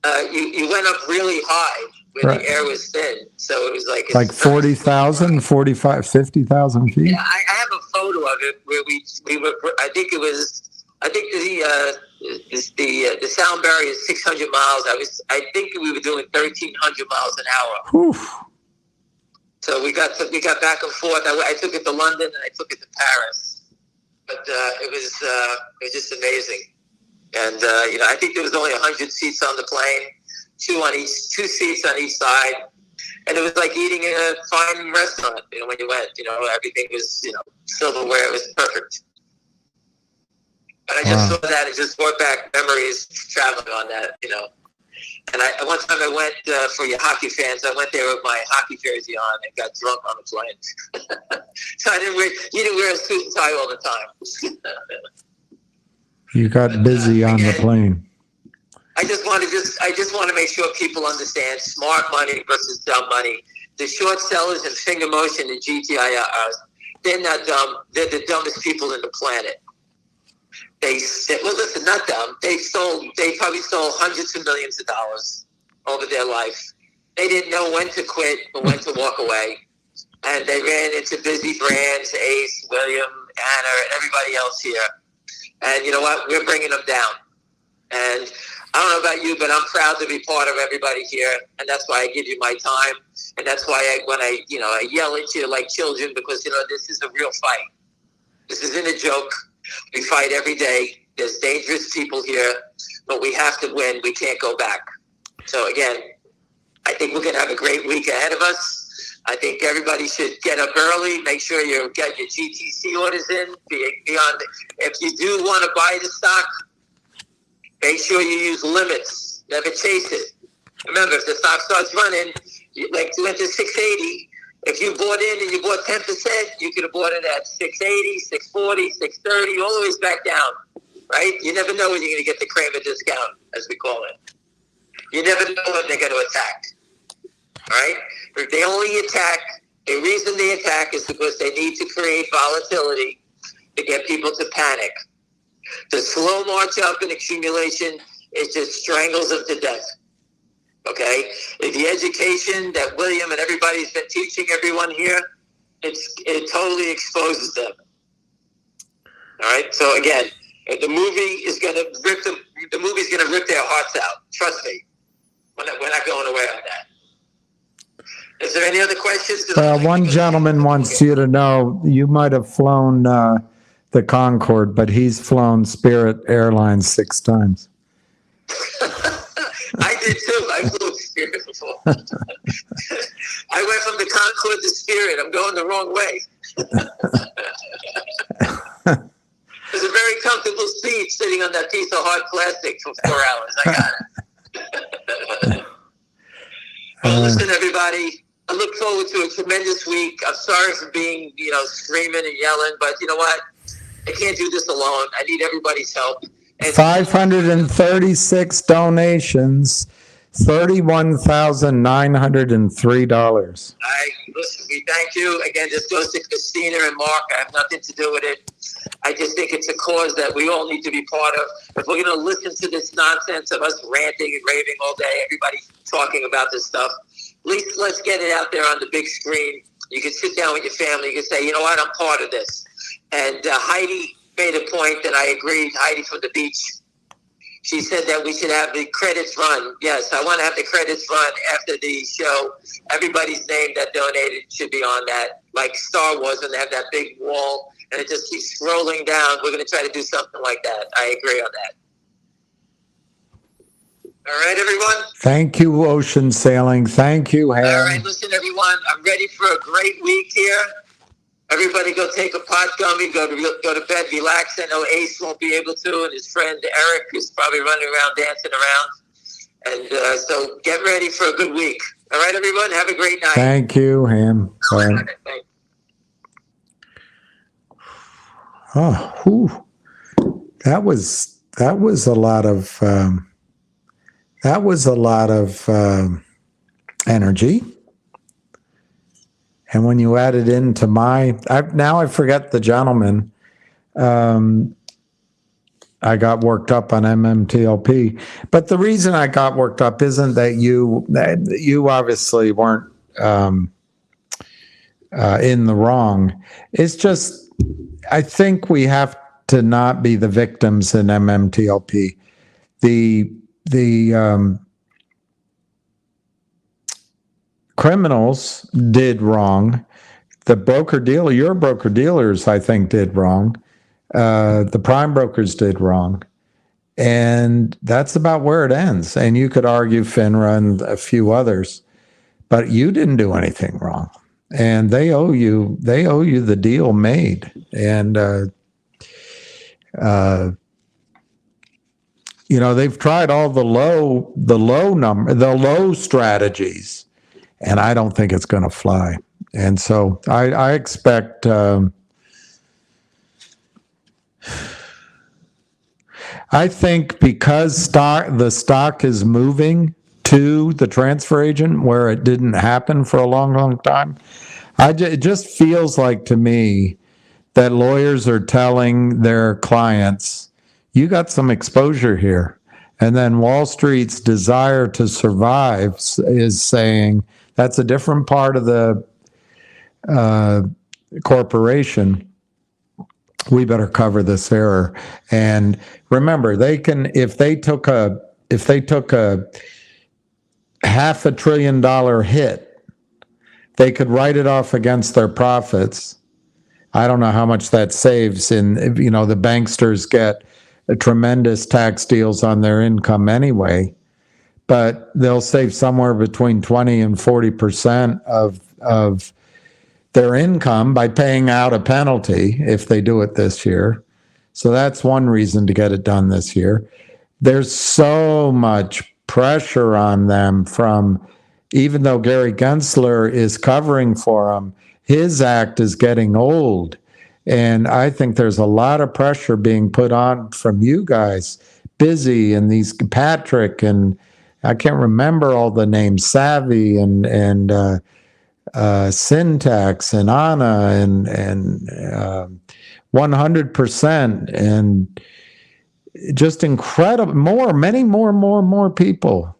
You went up really high where the air was thin. So it was like
40,000, 45, 50,000 feet?
Yeah, I have a photo of it where we were, I think the sound barrier is 600 miles. I think we were doing 1,300 miles an hour.
Oof.
So we got back and forth. I took it to London and I took it to Paris, but it was just amazing. And you know, I think there was only 100 seats on the plane, 2 seats on each side, and it was like eating in a fine restaurant. You know, when you went, you know, everything was, you know, silverware. It was perfect. But I just saw that and just brought back memories traveling on that, you know. And one time I went, for your hockey fans, I went there with my hockey jersey on and got drunk on the plane. So you didn't wear a suit and tie all the time.
You got busy on the plane.
I just want to make sure people understand smart money versus dumb money. The short sellers and finger motion and GTI they're not dumb. They're the dumbest people in the planet. Well, listen, not dumb. They probably stole hundreds of millions of dollars over their life. They didn't know when to quit or when to walk away. And they ran into busy brands, Ace, William, Anna, and everybody else here. And you know what? We're bringing them down. And I don't know about you, but I'm proud to be part of everybody here. And that's why I give you my time. And that's why I yell at you like children, because, you know, this is a real fight. This isn't a joke. We fight every day. There's dangerous people here, but we have to win. We can't go back. So again, I think we're going to have a great week ahead of us. I think everybody should get up early. Make sure you get your GTC orders in. If you do want to buy the stock, make sure you use limits. Never chase it. Remember, if the stock starts running, like you went to 680, if you bought in and you bought 10%, you could have bought it at 680, 640, 630, all the way back down, right? You never know when you're going to get the Kramer discount, as we call it. You never know when they're going to attack, all right? If they only attack, the reason they attack is because they need to create volatility to get people to panic. The slow march up in accumulation, it just strangles them to death. Okay, the education that William and everybody's been teaching everyone here, it totally exposes them. All right. So again, the movie is going to rip the movie's going to rip their hearts out. Trust me. We're not going away on that. Is there any other questions?
Well, one gentleman wants you to know you might have flown the Concorde, but he's flown Spirit Airlines 6 times.
I did too. I flew Spirit before. I went from the Concorde to Spirit. I'm going the wrong way. It was a very comfortable full speed sitting on that piece of hard plastic for 4 hours. I got it. Well, listen, everybody. I look forward to a tremendous week. I'm sorry for being, screaming and yelling, but you know what? I can't do this alone. I need everybody's help. And
536 donations, $31,903.
Listen, we thank you. Again, this goes to Christina and Mark. I have nothing to do with it. I just think it's a cause that we all need to be part of. If we're going to listen to this nonsense of us ranting and raving all day, everybody talking about this stuff, at least let's get it out there on the big screen. You can sit down with your family. You can say, you know what, I'm part of this. And Heidi made a point that I agreed. Heidi from the beach. She said that we should have the credits run. Yes, I want to have the credits run after the show. Everybody's name that donated should be on that, like Star Wars, when they have that big wall, and it just keeps scrolling down. We're going to try to do something like that. I agree on that. All right, everyone?
Thank you, Ocean Sailing. Thank you, Ham.
All right, listen, everyone. I'm ready for a great week here. Everybody go take a pot gummy, go to bed, relax. I know Ace won't be able to, and his friend Eric is probably running around, dancing around. And so get ready for a good week. All right, everyone? Have a great night.
Thank you, Ham. That was a lot of energy. And when you add it into I forget the gentleman. I got worked up on MMTLP, but the reason I got worked up isn't that you obviously weren't in the wrong. It's just, I think we have to not be the victims in MMTLP. The criminals did wrong. The broker-dealer, your broker-dealers, I think, did wrong. The prime brokers did wrong. And that's about where it ends. And you could argue FINRA and a few others, but you didn't do anything wrong. And they owe you the deal made. And, they've tried all the low strategies, and I don't think it's going to fly. And so I expect, I think because the stock is moving to the transfer agent where it didn't happen for a long, long time, it just feels like to me that lawyers are telling their clients, you got some exposure here. And then Wall Street's desire to survive is saying that's a different part of the corporation. We better cover this error. And remember, they can, if they took a $500 billion hit, they could write it off against their profits. I don't know how much that saves in, the banksters get tremendous tax deals on their income anyway, but they'll save somewhere between 20 and 40% of their income by paying out a penalty if they do it this year. So that's one reason to get it done this year. There's so much pressure on them from, even though Gary Gensler is covering for them, his act is getting old. And I think there's a lot of pressure being put on from you guys, Busy and these Patrick, and I can't remember all the names, Savvy and Syntax and Anna and 100% and just incredible, many more people.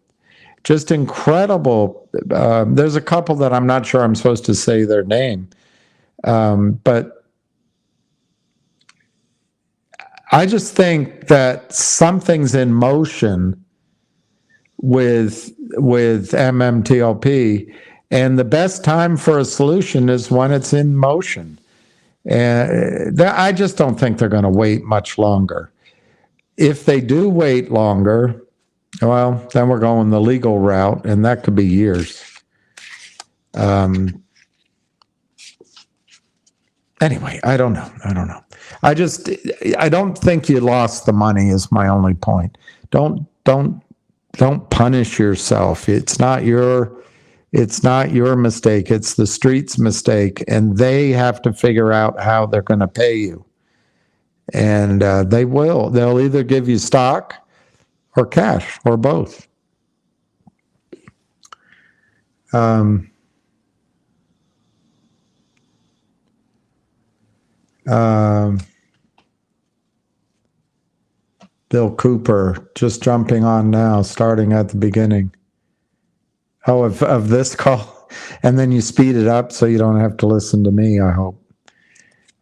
Just incredible. There's a couple that I'm not sure I'm supposed to say their name, but I just think that something's in motion with MMTLP, and the best time for a solution is when it's in motion. And I just don't think they're going to wait much longer. If they do wait longer, well, then we're going the legal route, and that could be years. Anyway, I don't know. I don't think you lost the money is my only point. Don't punish yourself. It's not your mistake. It's the street's mistake, and they have to figure out how they're going to pay you. And they will. They'll either give you stock or cash or both. Bill Cooper just jumping on now, starting at the beginning. Oh, of this call, and then you speed it up so you don't have to listen to me, I hope.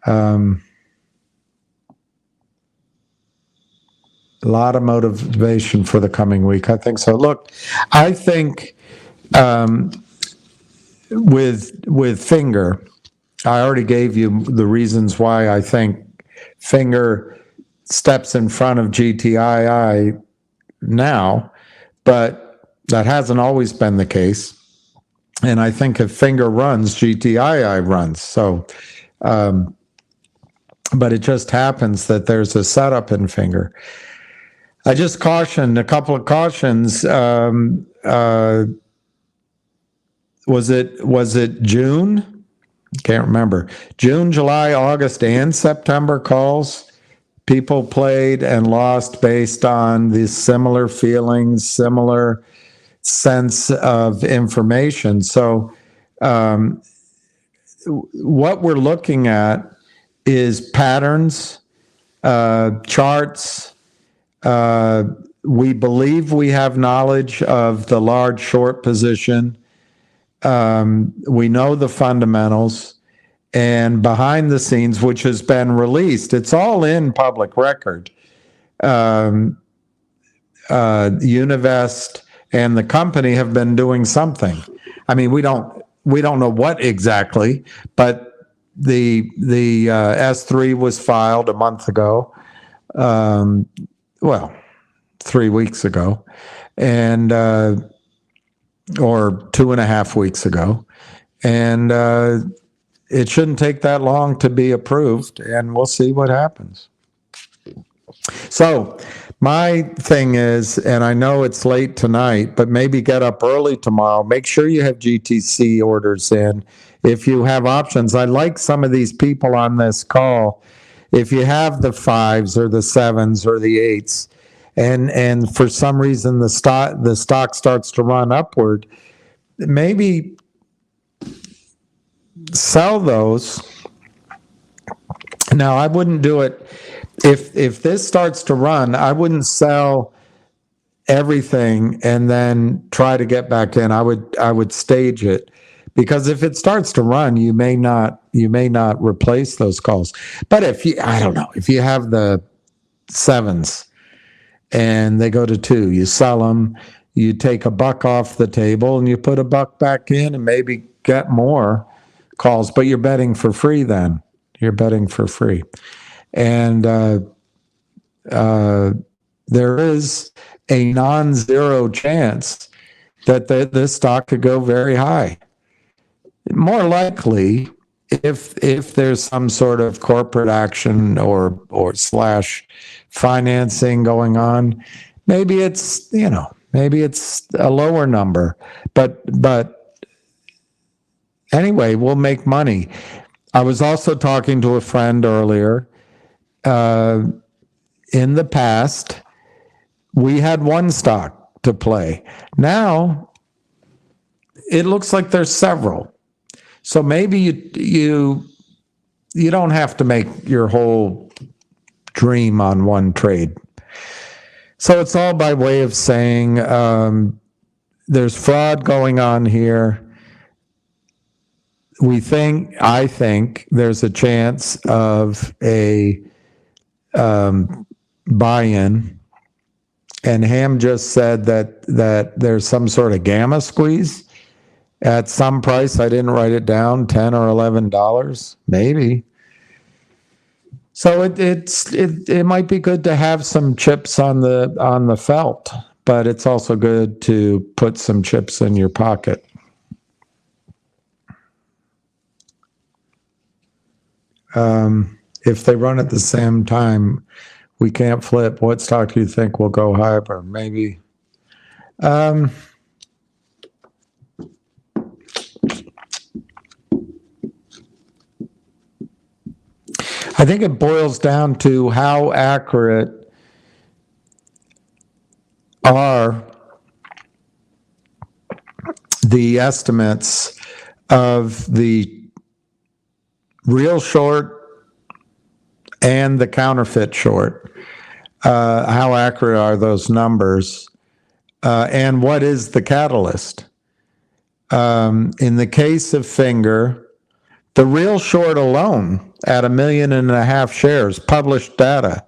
A lot of motivation for the coming week. I think so. Look, I think with Finger, I already gave you the reasons why I think Finger steps in front of GTII now, but that hasn't always been the case. And I think if Finger runs, GTII runs. So, but it just happens that there's a setup in Finger. I just cautioned a couple of cautions. Was it June? Can't remember. June, July, August, and September calls. People played and lost based on these similar feelings, similar sense of information. So what we're looking at is patterns, charts. We believe we have knowledge of the large short position. We know the fundamentals. And behind the scenes, which has been released, it's all in public record. Univest and the company have been doing something. I mean, we don't know what exactly, but the S3 was filed a month ago. 3 weeks ago, and or 2.5 weeks ago, and it shouldn't take that long to be approved, and we'll see what happens. So my thing is, and I know it's late tonight, but maybe get up early tomorrow. Make sure you have GTC orders in. If you have options, I like some of these people on this call. If you have the 5s or the 7s or the 8s, and for some reason the stock starts to run upward, maybe sell those. Now, I wouldn't do it if this starts to run. I wouldn't sell everything and then try to get back in. I would stage it, because if it starts to run, you may not replace those calls. But if you have the 7s and they go to 2, you sell them, you take $1 off the table and you put $1 back in and maybe get more calls, but you're betting for free then. You're betting for free. And there is a non-zero chance that this stock could go very high. More likely, if there's some sort of corporate action or slash financing going on, maybe it's a lower number, but anyway, we'll make money. I was also talking to a friend earlier. In the past, we had one stock to play. Now, it looks like there's several. So maybe you don't have to make your whole dream on one trade. So it's all by way of saying there's fraud going on here. I think there's a chance of a buy-in, and Ham just said that there's some sort of gamma squeeze at some price. I didn't write it down, $10 or $11, maybe. So it might be good to have some chips on the felt, but it's also good to put some chips in your pocket. If they run at the same time, we can't flip. What stock do you think will go higher? Maybe. I think it boils down to how accurate are the estimates of the real short and the counterfeit short. How accurate are those numbers? And what is the catalyst? In the case of Finger, the real short alone at 1.5 million shares, published data,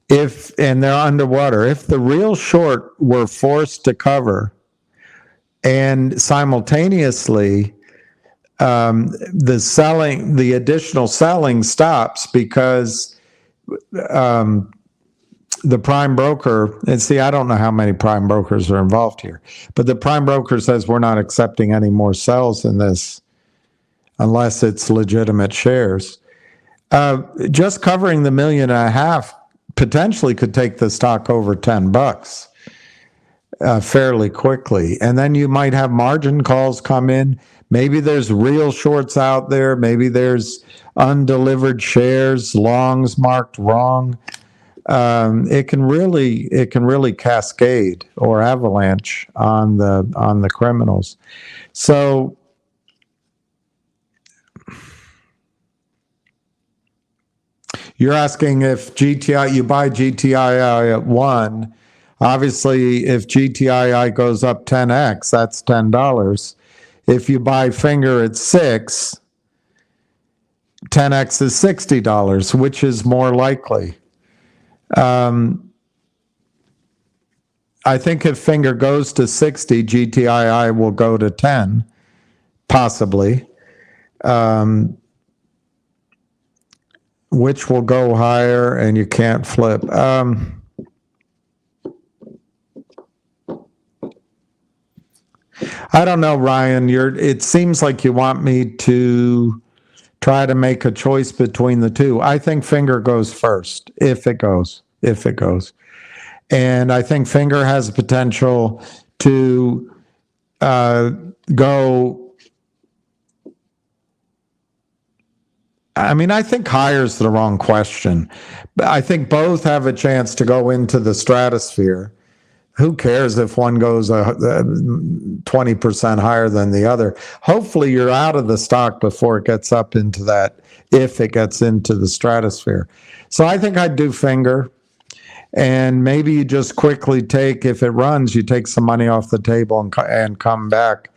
and they're underwater, if the real short were forced to cover and simultaneously the additional selling stops because the prime broker, and see, I don't know how many prime brokers are involved here, but the prime broker says we're not accepting any more sells in this unless it's legitimate shares. Just covering the 1.5 million potentially could take the stock over $10 fairly quickly. And then you might have margin calls come in. Maybe there's real shorts out there. Maybe there's undelivered shares, longs marked wrong. It can really cascade or avalanche on the criminals. So you're asking if you buy GTII at 1. Obviously, if GTII goes up 10x, that's $10. If you buy Finger at 6, 10x is $60, which is more likely. I think if Finger goes to 60, GTII will go to 10, possibly. Which will go higher, and you can't flip. I don't know, Ryan. It seems like you want me to try to make a choice between the two. I think Finger goes first, if it goes. And I think Finger has the potential to go. I mean, I think higher is the wrong question. I think both have a chance to go into the stratosphere. Who cares if one goes 20% higher than the other? Hopefully you're out of the stock before it gets up into that, if it gets into the stratosphere. So I think I'd do Finger. And maybe you just quickly if it runs, you take some money off the table and come back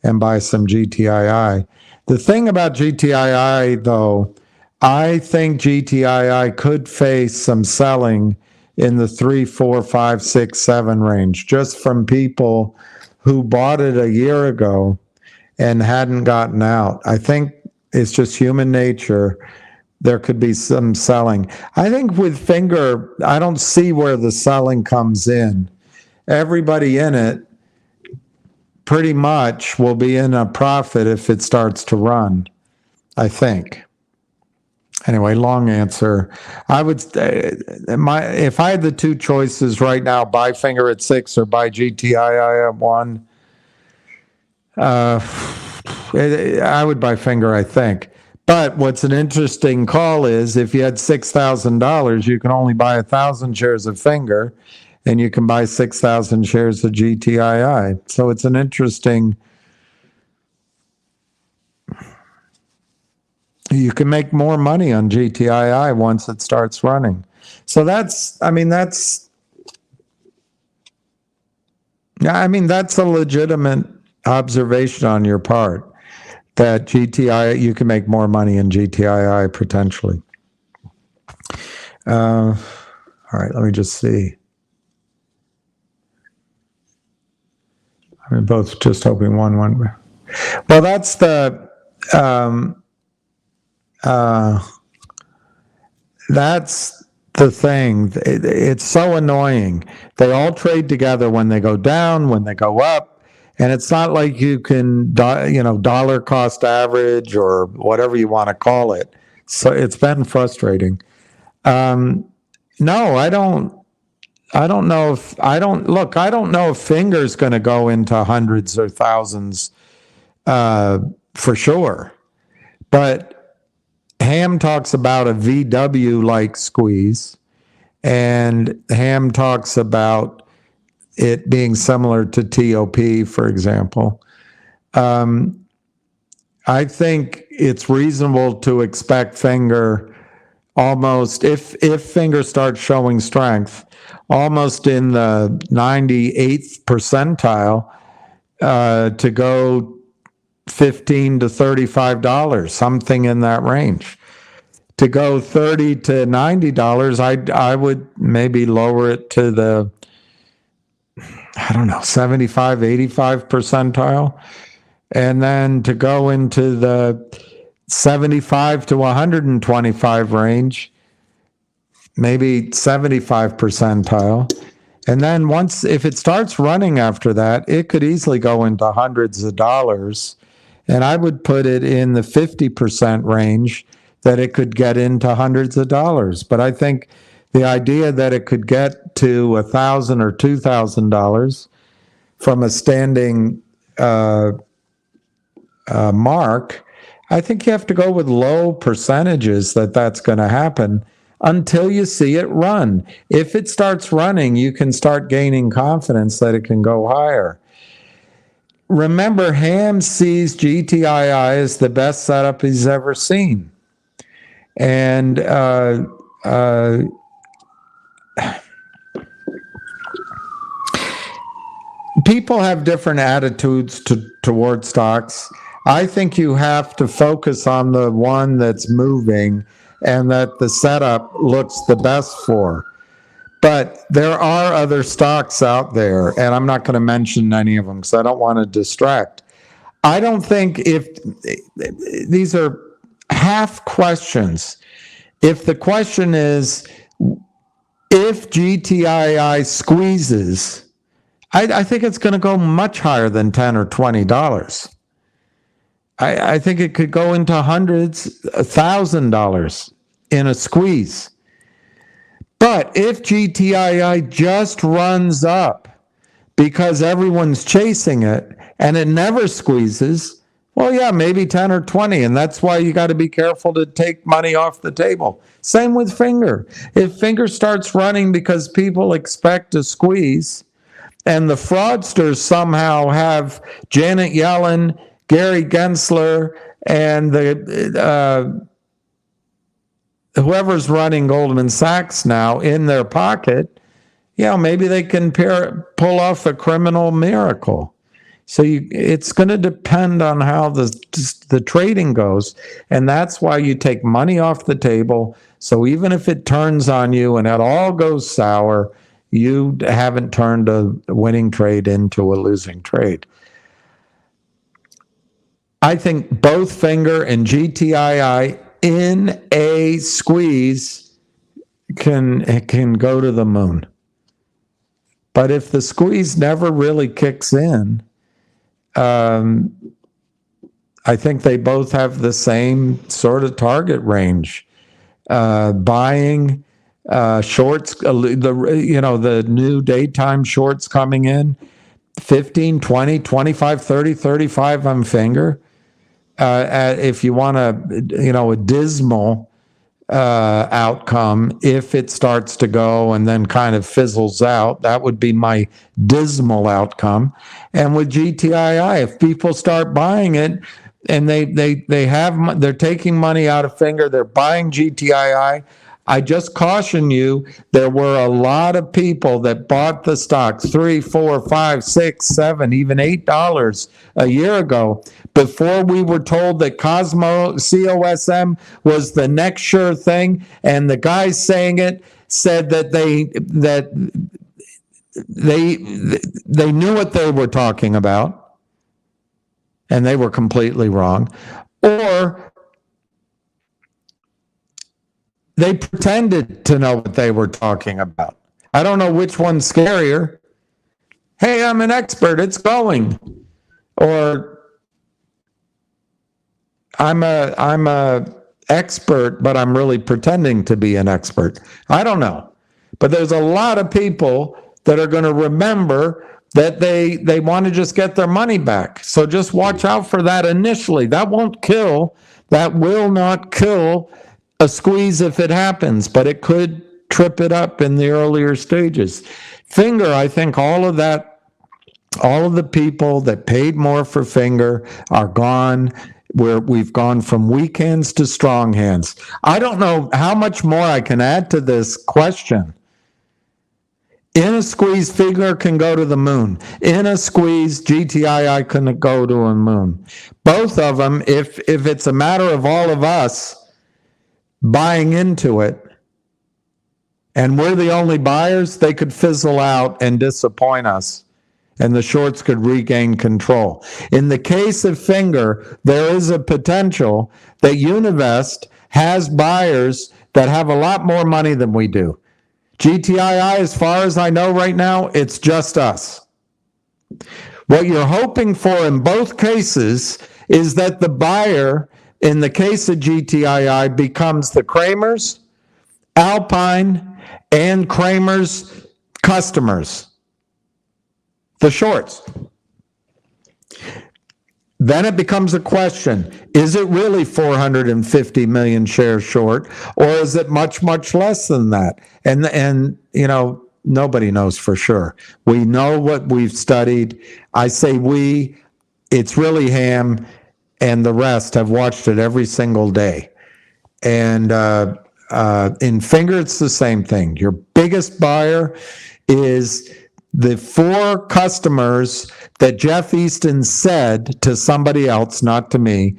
and buy some GTII. The thing about GTII, though, I think GTII could face some selling in the 3, 4, 5, 6, 7 range, just from people who bought it a year ago and hadn't gotten out. I think it's just human nature. There could be some selling. I think with Finger, I don't see where the selling comes in. Everybody in it pretty much will be in a profit if it starts to run, I think. Anyway, long answer. I would if I had the two choices right now, buy Finger at 6 or buy GTII at 1, I would buy Finger, I think. But what's an interesting call is if you had $6,000, you can only buy 1,000 shares of Finger, and you can buy 6,000 shares of GTII. So it's an interesting. You can make more money on GTII once it starts running. So that's a legitimate observation on your part, that GTII, you can make more money in GTII potentially. All right, let me just see. I'm both just hoping one. Well, that's the thing. It's so annoying. They all trade together when they go down, when they go up, and it's not like you can, dollar cost average or whatever you want to call it. So it's been frustrating. No, I don't know if I don't know if Finger's going to go into hundreds or thousands for sure. But Ham talks about a VW like squeeze, and Ham talks about it being similar to TOP, for example. I think it's reasonable to expect Finger almost, if Finger starts showing strength, almost in the 98th percentile to go $15 to $35, something in that range. To go $30 to $90, I would maybe lower it to the, I don't know, 75, 85 percentile. And then to go into the 75 to 125 range, maybe 75 percentile. And then once, if it starts running after that, it could easily go into hundreds of dollars. And I would put it in the 50% range that it could get into hundreds of dollars. But I think the idea that it could get to $1,000 or $2,000 from a standing mark, I think you have to go with low percentages that that's going to happen until you see it run. If it starts running, you can start gaining confidence that it can go higher. Remember, Ham sees GTII as the best setup he's ever seen. And people have different attitudes towards stocks. I think you have to focus on the one that's moving and that the setup looks the best for. But there are other stocks out there, and I'm not going to mention any of them because I don't want to distract. I don't think if these are half questions. If the question is, if GTII squeezes, I think it's going to go much higher than $10 or $20. I think it could go into hundreds, $1,000 in a squeeze. But if GTII just runs up because everyone's chasing it and it never squeezes, well, yeah, maybe 10 or 20. And that's why you got to be careful to take money off the table. Same with Finger. If Finger starts running because people expect a squeeze, and the fraudsters somehow have Janet Yellen, Gary Gensler, and the whoever's running Goldman Sachs now in their pocket, maybe they can pull off a criminal miracle. So it's going to depend on how the trading goes, and that's why you take money off the table. So even if it turns on you and it all goes sour, you haven't turned a winning trade into a losing trade. I think both Finger and GTII in a squeeze can go to the moon. But if the squeeze never really kicks in, I think they both have the same sort of target range. Buying shorts, the new daytime shorts coming in, 15, 20, 25, 30, 35 on Finger. If you want a dismal outcome, if it starts to go and then kind of fizzles out, that would be my dismal outcome. And with GTII, if people start buying it and they're taking money out of Finger, they're buying GTII, I just caution you, there were a lot of people that bought the stock $3, $4, $5, $6, $7, even $8 a year ago before we were told that COSM was the next sure thing, and the guys saying it said that they knew what they were talking about, and they were completely wrong, or they pretended to know what they were talking about. I don't know which one's scarier. Hey, I'm an expert, it's going. Or I'm a expert, but I'm really pretending to be an expert. I don't know. But there's a lot of people that are going to remember that they want to just get their money back. So just watch out for that initially. That won't kill, that will not kill a squeeze if it happens, but it could trip it up in the earlier stages. Finger, I think all of the people that paid more for Finger are gone. We've gone from weak hands to strong hands. I don't know how much more I can add to this question. In a squeeze, Finger can go to the moon. In a squeeze, GTII can go to a moon. Both of them, if it's a matter of all of us buying into it, and we're the only buyers, they could fizzle out and disappoint us, and the shorts could regain control. In the case of Finger, there is a potential that Univest has buyers that have a lot more money than we do. GTII, as far as I know right now, it's just us. What you're hoping for in both cases is that the buyer, in the case of GTII, becomes the Kramers, Alpine, and Kramers customers, the shorts. Then it becomes a question, is it really 450 million shares short, or is it much, much less than that? And you know, nobody knows for sure. We know what we've studied. I say we, it's really Ham, and the rest have watched it every single day. And in Finger, it's the same thing. Your biggest buyer is the 4 customers that Jeff Easton said to somebody else, not to me,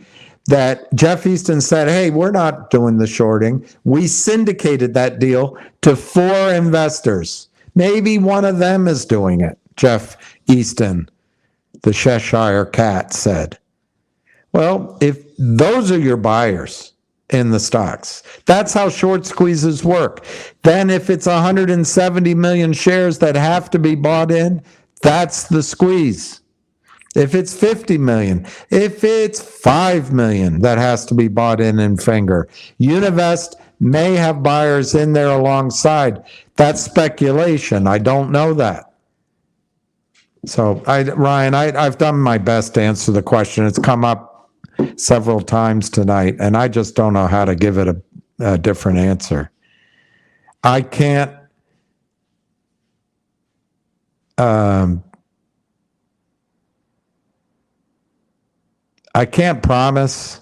that Jeff Easton said, hey, we're not doing the shorting. We syndicated that deal to 4 investors. Maybe one of them is doing it, Jeff Easton, the Cheshire Cat, said. Well, if those are your buyers in the stocks, that's how short squeezes work. Then if it's 170 million shares that have to be bought in, that's the squeeze. If it's 50 million, if it's 5 million that has to be bought in Finger, Univest may have buyers in there alongside. That's speculation. I don't know that. So, Ryan, I've done my best to answer the question. It's come up several times tonight, and I just don't know how to give it a different answer. I can't promise.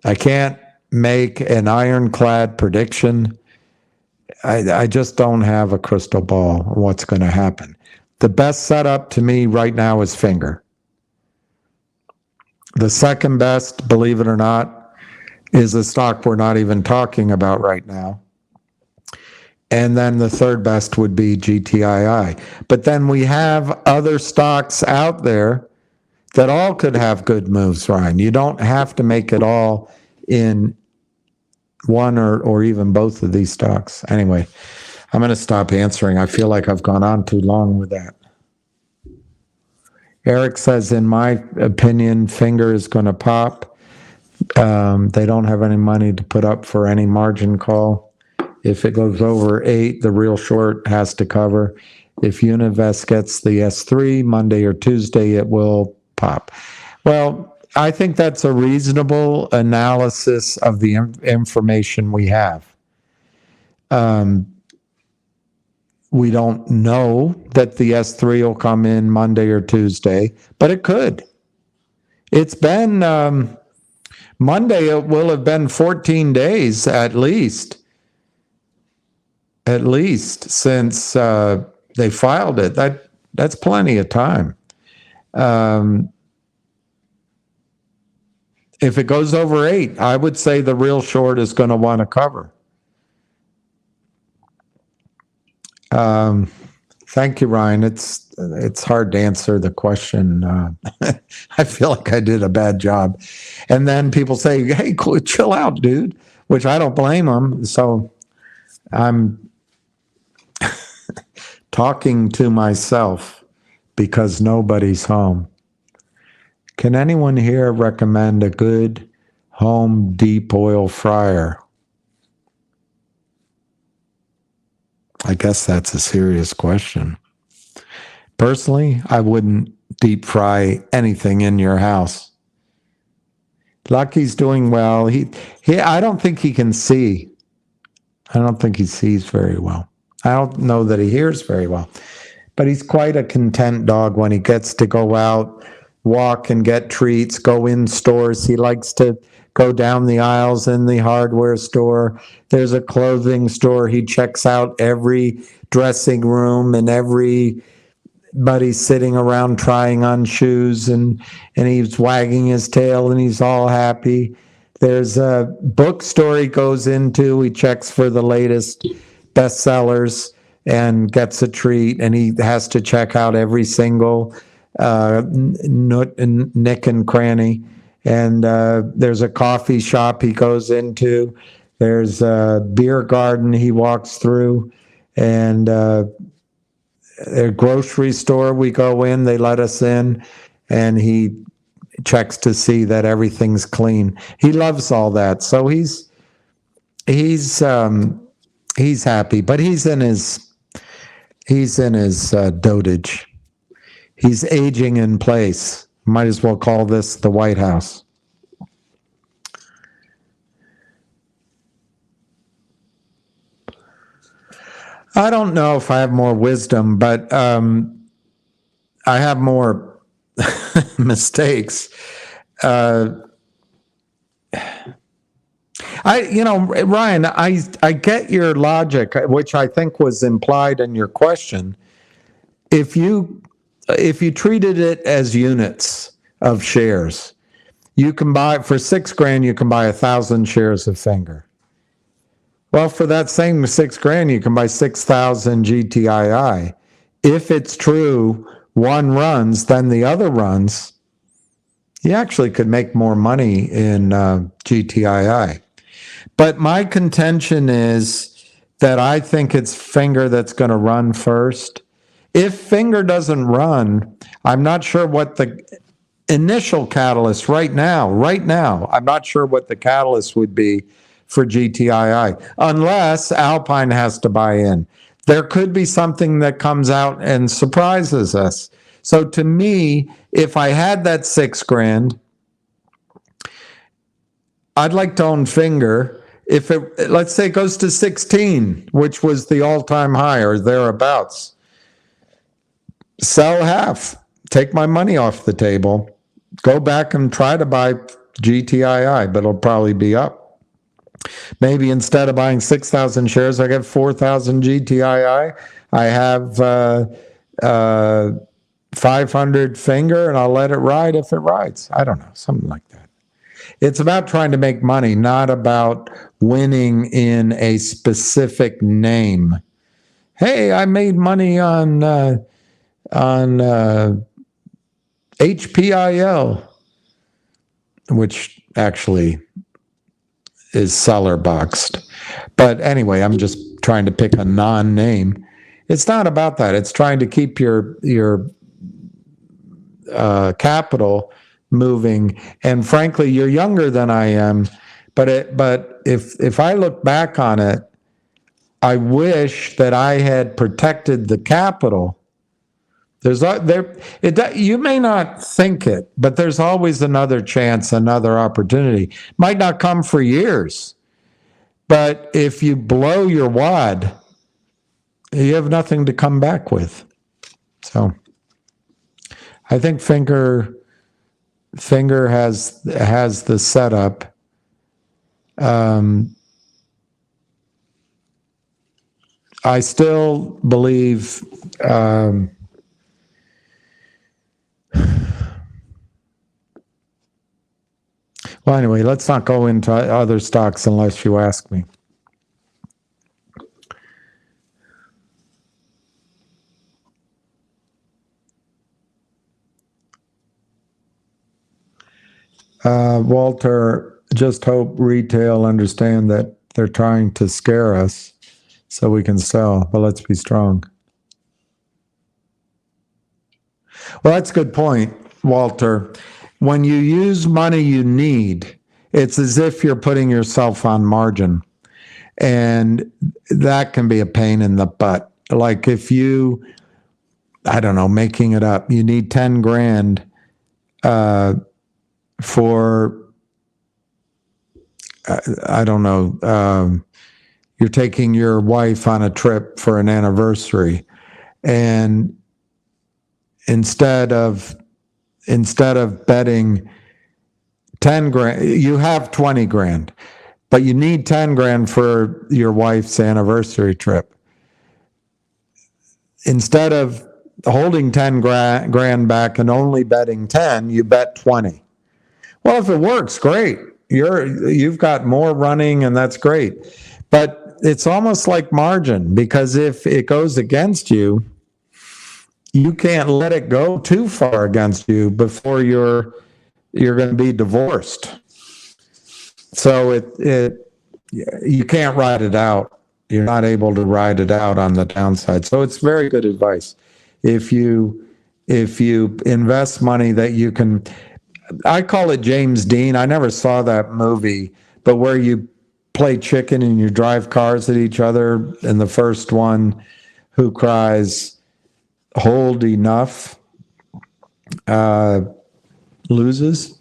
I can't make an ironclad prediction. I just don't have a crystal ball on what's going to happen. The best setup to me right now is Finger. The second best, believe it or not, is a stock we're not even talking about right now. And then the third best would be GTII. But then we have other stocks out there that all could have good moves, Ryan. You don't have to make it all in one or even both of these stocks. Anyway, I'm going to stop answering. I feel like I've gone on too long with that. Eric says, in my opinion, Finger is going to pop. They don't have any money to put up for any margin call. If it goes over 8, the real short has to cover. If Univest gets the S3 Monday or Tuesday, it will pop. Well, I think that's a reasonable analysis of the information we have. We don't know that the S3 will come in Monday or Tuesday, but it could. It's been, Monday, it will have been 14 days at least since they filed it. That's plenty of time. If it goes over 8, I would say the real short is going to want to cover. Thank you, Ryan. It's hard to answer the question. I feel like I did a bad job. And then people say, hey, chill out, dude, which I don't blame them. So I'm talking to myself because nobody's home. Can anyone here recommend a good home deep oil fryer. I guess that's a serious question. Personally, I wouldn't deep fry anything in your house. Lucky's doing well. I don't think he can see. I don't think he sees very well. I don't know that he hears very well. But he's quite a content dog when he gets to go out, walk and get treats, go in stores. He likes to go down the aisles in the hardware store. There's a clothing store. He checks out every dressing room and everybody sitting around trying on shoes, and he's wagging his tail and he's all happy. There's a bookstore he goes into. He checks for the latest bestsellers and gets a treat, and he has to check out every single nook and cranny. And there's a coffee shop he goes into. There's a beer garden he walks through, and a grocery store we go in. They let us in, and he checks to see that everything's clean. He loves all that, so he's happy, but he's in his dotage. He's aging in place. Might as well call this the White House. I don't know if I have more wisdom, but I have more mistakes. Ryan, I get your logic, which I think was implied in your question. If you treated it as units of shares, you can buy for $6,000. You can buy 1,000 shares of Finger. Well, for that same $6,000, you can buy 6,000 GTII. If it's true, one runs, then the other runs. You actually could make more money in GTII. But my contention is that I think it's Finger that's going to run first. If Finger doesn't run, I'm not sure what the initial catalyst right now, I'm not sure what the catalyst would be for GTII, unless Alpine has to buy in. There could be something that comes out and surprises us. So to me, if I had that $6,000, I'd like to own Finger. If it, let's say it goes to 16, which was the all-time high or thereabouts, sell half, take my money off the table, go back and try to buy GTII, but it'll probably be up. Maybe instead of buying 6,000 shares, I get 4,000 GTII. I have 500 Finger, and I'll let it ride if it rides. I don't know, something like that. It's about trying to make money, not about winning in a specific name. Hey, I made money on HPIL, which actually is seller boxed. But anyway, I'm just trying to pick a non-name. It's not about that. It's trying to keep your capital moving. And frankly, you're younger than I am. But if I look back on it, I wish that I had protected the capital. You may not think it, but there's always another chance, another opportunity. Might not come for years, but if you blow your wad, you have nothing to come back with. So I think Finger has the setup. I still believe. Well, anyway, let's not go into other stocks unless you ask me. Walter, just hope retail understand that they're trying to scare us so we can sell, but let's be strong. Well, that's a good point, Walter. When you use money you need, it's as if you're putting yourself on margin. And that can be a pain in the butt. Like if you, I don't know, making it up, you need 10 grand for, I don't know, you're taking your wife on a trip for an anniversary, and instead of betting 10 grand, you have 20 grand, but you need 10 grand for your wife's anniversary trip. Instead of holding 10 grand back and only betting 10, you bet 20. Well, if it works, great. You've got more running, and that's great. But it's almost like margin, because if it goes against you, you can't let it go too far against you before you're going to be divorced. So you can't ride it out. You're not able to ride it out on the downside. So it's very good advice. If you invest money that you can, I call it James Dean. I never saw that movie, but where you play chicken and you drive cars at each other, and the first one who cries hold enough loses.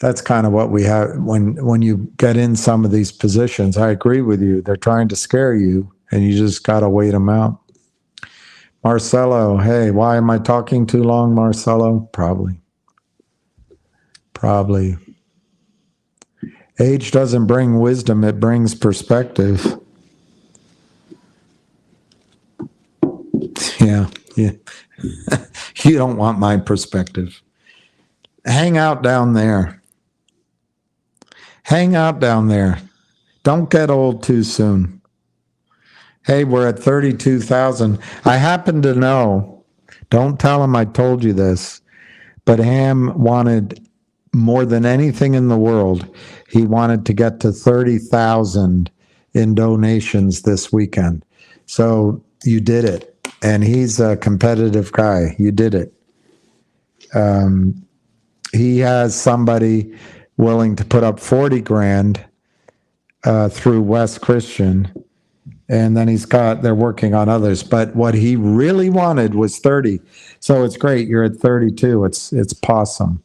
That's kind of what we have when you get in some of these positions. I agree with you. They're trying to scare you, and you just got to wait them out. Marcelo, hey, why am I talking too long, Marcelo? Probably. Age doesn't bring wisdom, it brings perspective. Yeah. You don't want my perspective. Hang out down there. Don't get old too soon. Hey, we're at 32,000. I happen to know, don't tell him I told you this, but Ham wanted more than anything in the world, he wanted to get to 30,000 in donations this weekend. So you did it. And he's a competitive guy. You did it. He has somebody willing to put up 40 grand through West Christian. And then they're working on others. But what he really wanted was 30. So it's great. You're at 32. It's awesome.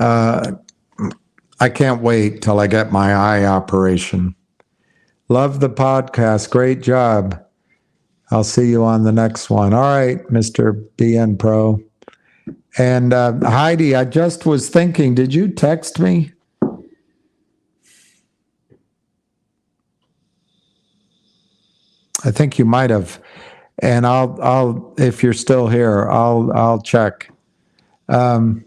I can't wait till I get my eye operation. Love the podcast. Great job. I'll see you on the next one. All right, Mr. BN Pro. And Heidi, I just was thinking, did you text me? I think you might have. And I'll if you're still here, I'll check. All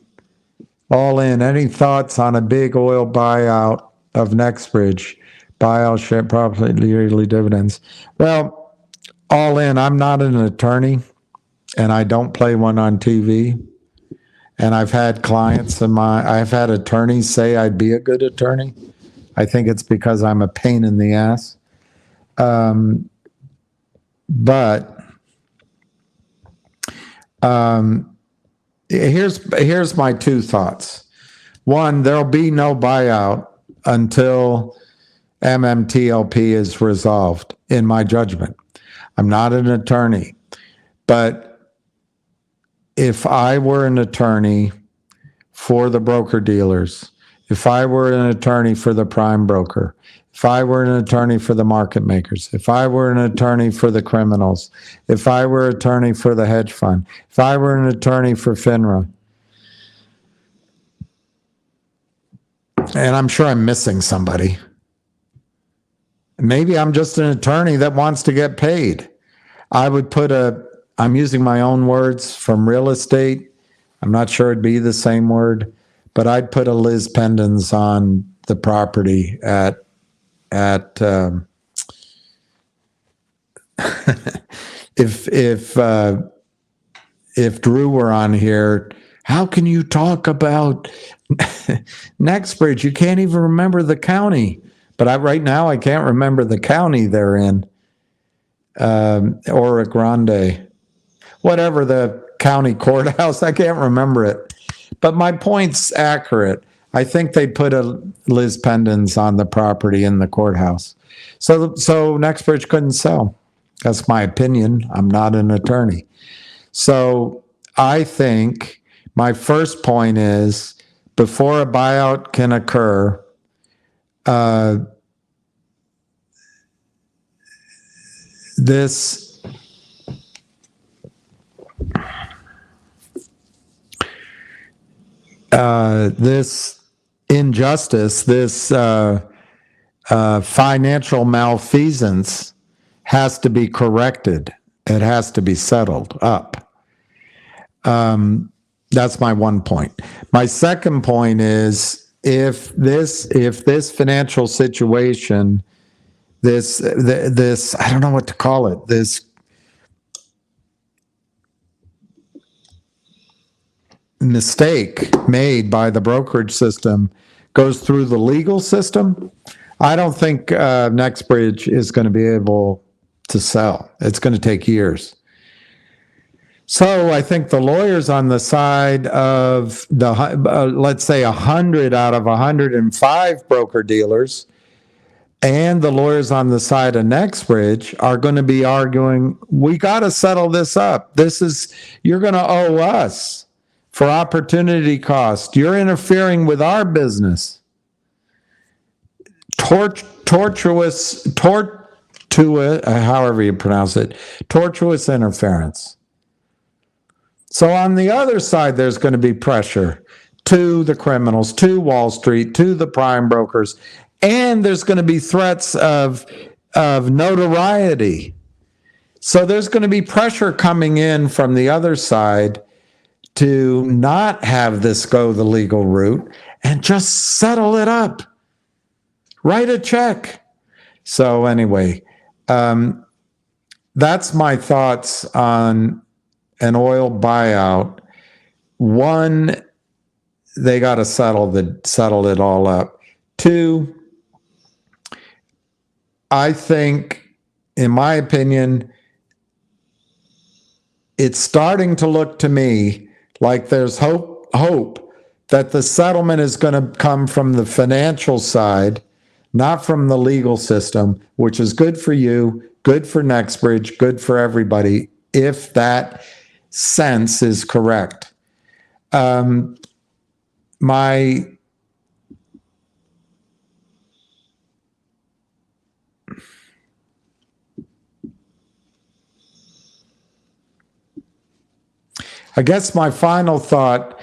in. Any thoughts on a big oil buyout of NextBridge? Buyout share properly yearly dividends. Well, all in. I'm not an attorney, and I don't play one on TV. And I've had clients I've had attorneys say I'd be a good attorney. I think it's because I'm a pain in the ass. But here's my two thoughts. One, there'll be no buyout until MMTLP is resolved, in my judgment. I'm not an attorney, but if I were an attorney for the broker-dealers, if I were an attorney for the prime broker, if I were an attorney for the market makers, if I were an attorney for the criminals, if I were an attorney for the hedge fund, if I were an attorney for FINRA, and I'm sure I'm missing somebody. Maybe I'm just an attorney that wants to get paid. I would I'm using my own words from real estate. I'm not sure it'd be the same word, but I'd put a Liz Pendens on the property at if Drew were on here, how can you talk about NextBridge? You can't even remember the county. But right now I can't remember the county they're in. Oro Grande, whatever the county courthouse, I can't remember it. But my point's accurate. I think they put a Liz Pendens on the property in the courthouse. So Nexbridge couldn't sell. That's my opinion. I'm not an attorney. So I think my first point is before a buyout can occur, this injustice, this financial malfeasance has to be corrected. It has to be settled up. That's my one point. My second point is if this financial situation, this I don't know what to call it, this mistake made by the brokerage system goes through the legal system, I don't think Nexbridge is going to be able to sell. It's going to take years. So I think the lawyers on the side of the, let's say 100 out of 105 broker dealers, and the lawyers on the side of Nexbridge are going to be arguing, we got to settle this up. You're going to owe us for opportunity cost. You're interfering with our business. Tortuous, however you pronounce it, tortuous interference. So on the other side, there's going to be pressure to the criminals, to Wall Street, to the prime brokers, and there's going to be threats of notoriety. So there's going to be pressure coming in from the other side to not have this go the legal route and just settle it up. Write a check. So anyway, that's my thoughts on an oil buyout. One, they got to settle it all up. Two, I think, in my opinion, it's starting to look to me like there's hope that the settlement is going to come from the financial side, not from the legal system, which is good for you, good for Nexbridge, good for everybody, if that sense is correct. I guess my final thought,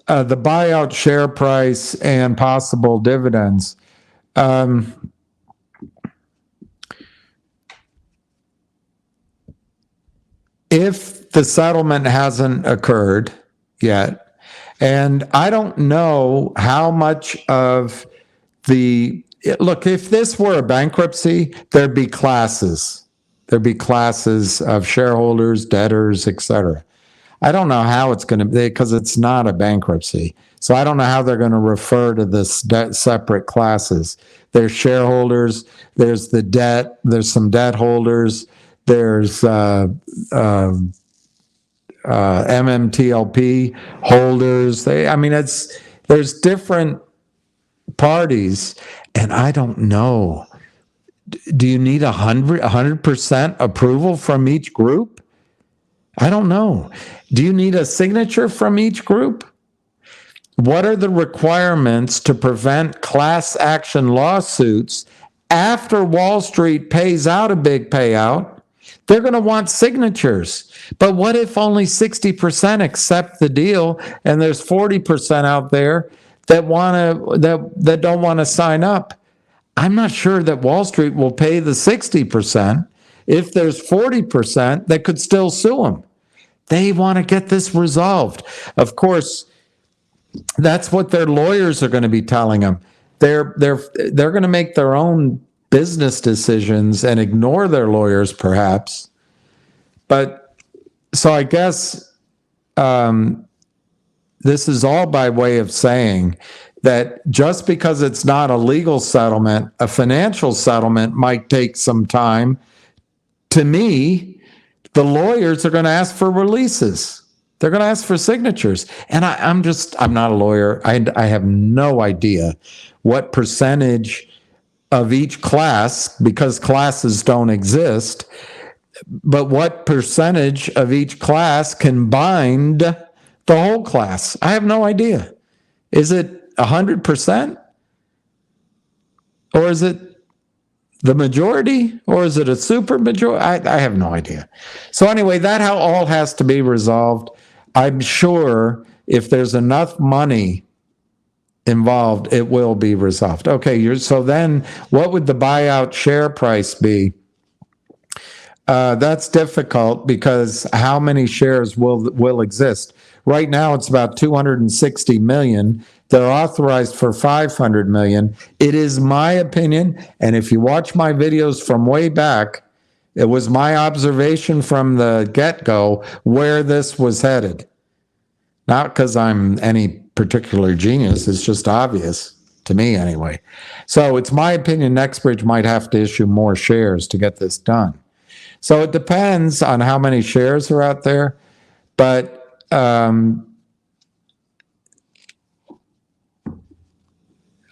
the buyout share price and possible dividends. If the settlement hasn't occurred yet, and I don't know how much of look, if this were a bankruptcy, there'd be classes. There'd be classes of shareholders, debtors, etc. I don't know how it's going to be, because it's not a bankruptcy. So I don't know how they're going to refer to this separate classes. There's shareholders, there's the debt, there's some debt holders, there's MMTLP holders. There's different parties, and I don't know. Do you need 100% approval from each group? I don't know. Do you need a signature from each group? What are the requirements to prevent class action lawsuits after Wall Street pays out a big payout? They're going to want signatures. But what if only 60% accept the deal and there's 40% out there that don't want to sign up? I'm not sure that Wall Street will pay the 60% if there's 40% that could still sue them. They want to get this resolved. Of course, that's what their lawyers are going to be telling them. They're going to make their own business decisions and ignore their lawyers, perhaps. But so I guess this is all by way of saying that just because it's not a legal settlement, a financial settlement might take some time. To me, the lawyers are going to ask for releases. They're going to ask for signatures. And I'm not a lawyer. I have no idea what percentage of each class, because classes don't exist, but what percentage of each class can bind the whole class? I have no idea. Is it 100%? Or is it the majority? Or is it a super majority? I have no idea. So anyway, that all has to be resolved. I'm sure if there's enough money involved, it will be resolved. Okay, so then what would the buyout share price be? That's difficult because how many shares will exist? Right now, it's about 260 million. They're authorized for 500 million. It is my opinion, and if you watch my videos from way back, it was my observation from the get-go where this was headed. Not because I'm any particular genius, it's just obvious to me anyway. So it's my opinion NextBridge might have to issue more shares to get this done. So it depends on how many shares are out there, but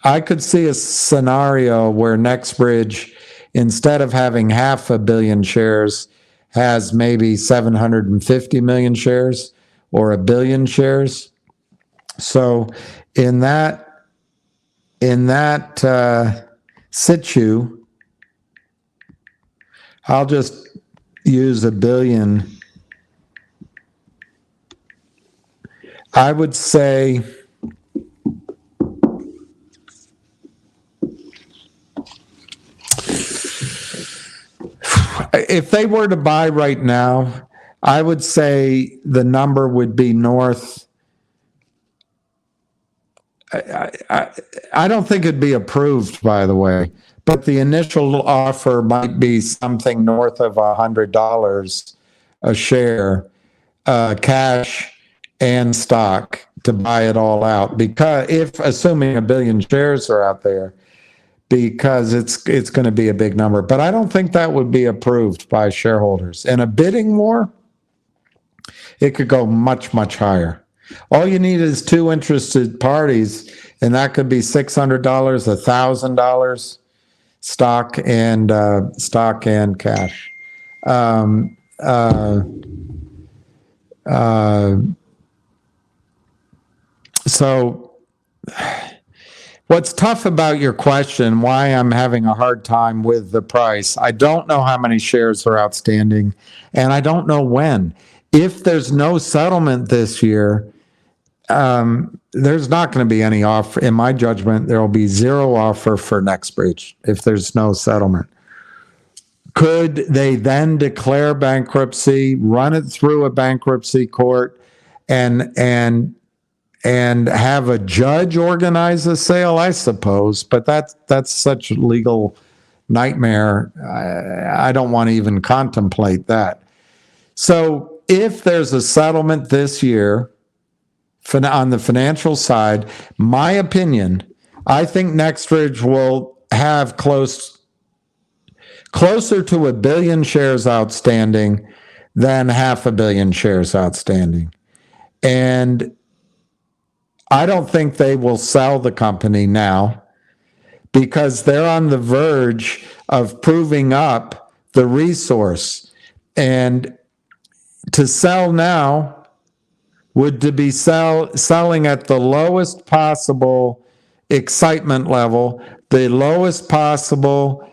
I could see a scenario where NextBridge, instead of having 500 million shares, has maybe 750 million shares or 1 billion shares. So in that situ, I'll just use 1 billion. I would say if they were to buy right now, I would say the number would be north. I don't think it'd be approved, by the way, but the initial offer might be something north of $100 a share, cash and stock, to buy it all out. Because if assuming 1 billion shares are out there, because it's going to be a big number. But I don't think that would be approved by shareholders. In a bidding war, it could go much, much higher. All you need is 2 interested parties, and that could be $600, $1,000 stock and cash. So what's tough about your question, why I'm having a hard time with the price, I don't know how many shares are outstanding, and I don't know when. If there's no settlement this year, there's not going to be any offer. In my judgment, there will be zero offer for NextBridge if there's no settlement. Could they then declare bankruptcy, run it through a bankruptcy court, and have a judge organize a sale? I suppose, but that's such a legal nightmare. I don't want to even contemplate that. So if there's a settlement this year on the financial side, my opinion, I think NextBridge will have closer to 1 billion shares outstanding than 500 million shares outstanding. And I don't think they will sell the company now because they're on the verge of proving up the resource. And to sell now would to be selling at the lowest possible excitement level, the lowest possible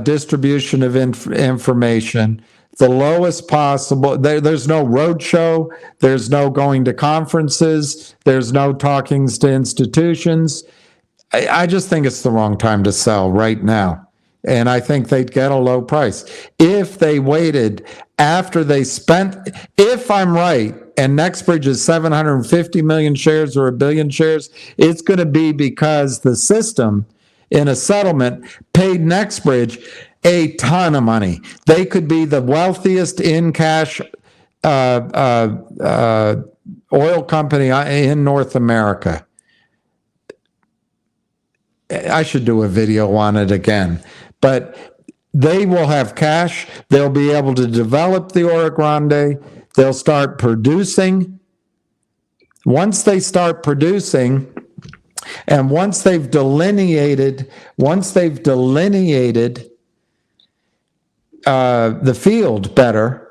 distribution of information, the lowest possible. There's no roadshow. There's no going to conferences. There's no talkings to institutions. I just think it's the wrong time to sell right now. And I think they'd get a low price. If they waited after they spent, if I'm right, and NextBridge is 750 million shares or 1 billion shares, it's going to be because the system in a settlement paid NextBridge a ton of money. They could be the wealthiest in cash oil company in North America. I should do a video on it again. But they will have cash. They'll be able to develop the Oro Grande. They'll start producing Once they start producing, and once they've delineated the field better,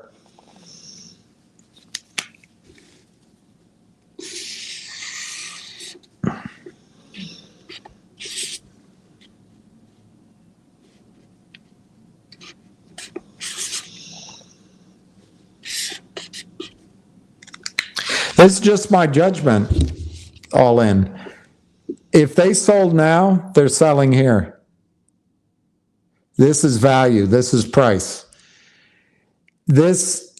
this is just my judgment, all in. If they sold now, they're selling here. This is value. This is price. This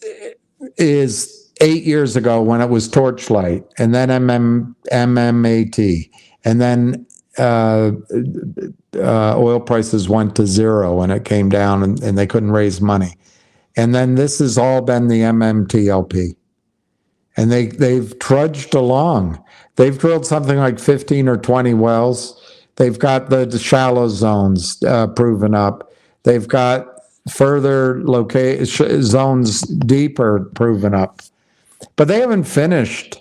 is 8 years ago when it was Torchlight, and then MMAT, and then oil prices went to zero and it came down and they couldn't raise money. And then this has all been the MMTLP. And they've trudged along. They've drilled something like 15 or 20 wells. They've got the shallow zones proven up. They've got further zones deeper proven up. But they haven't finished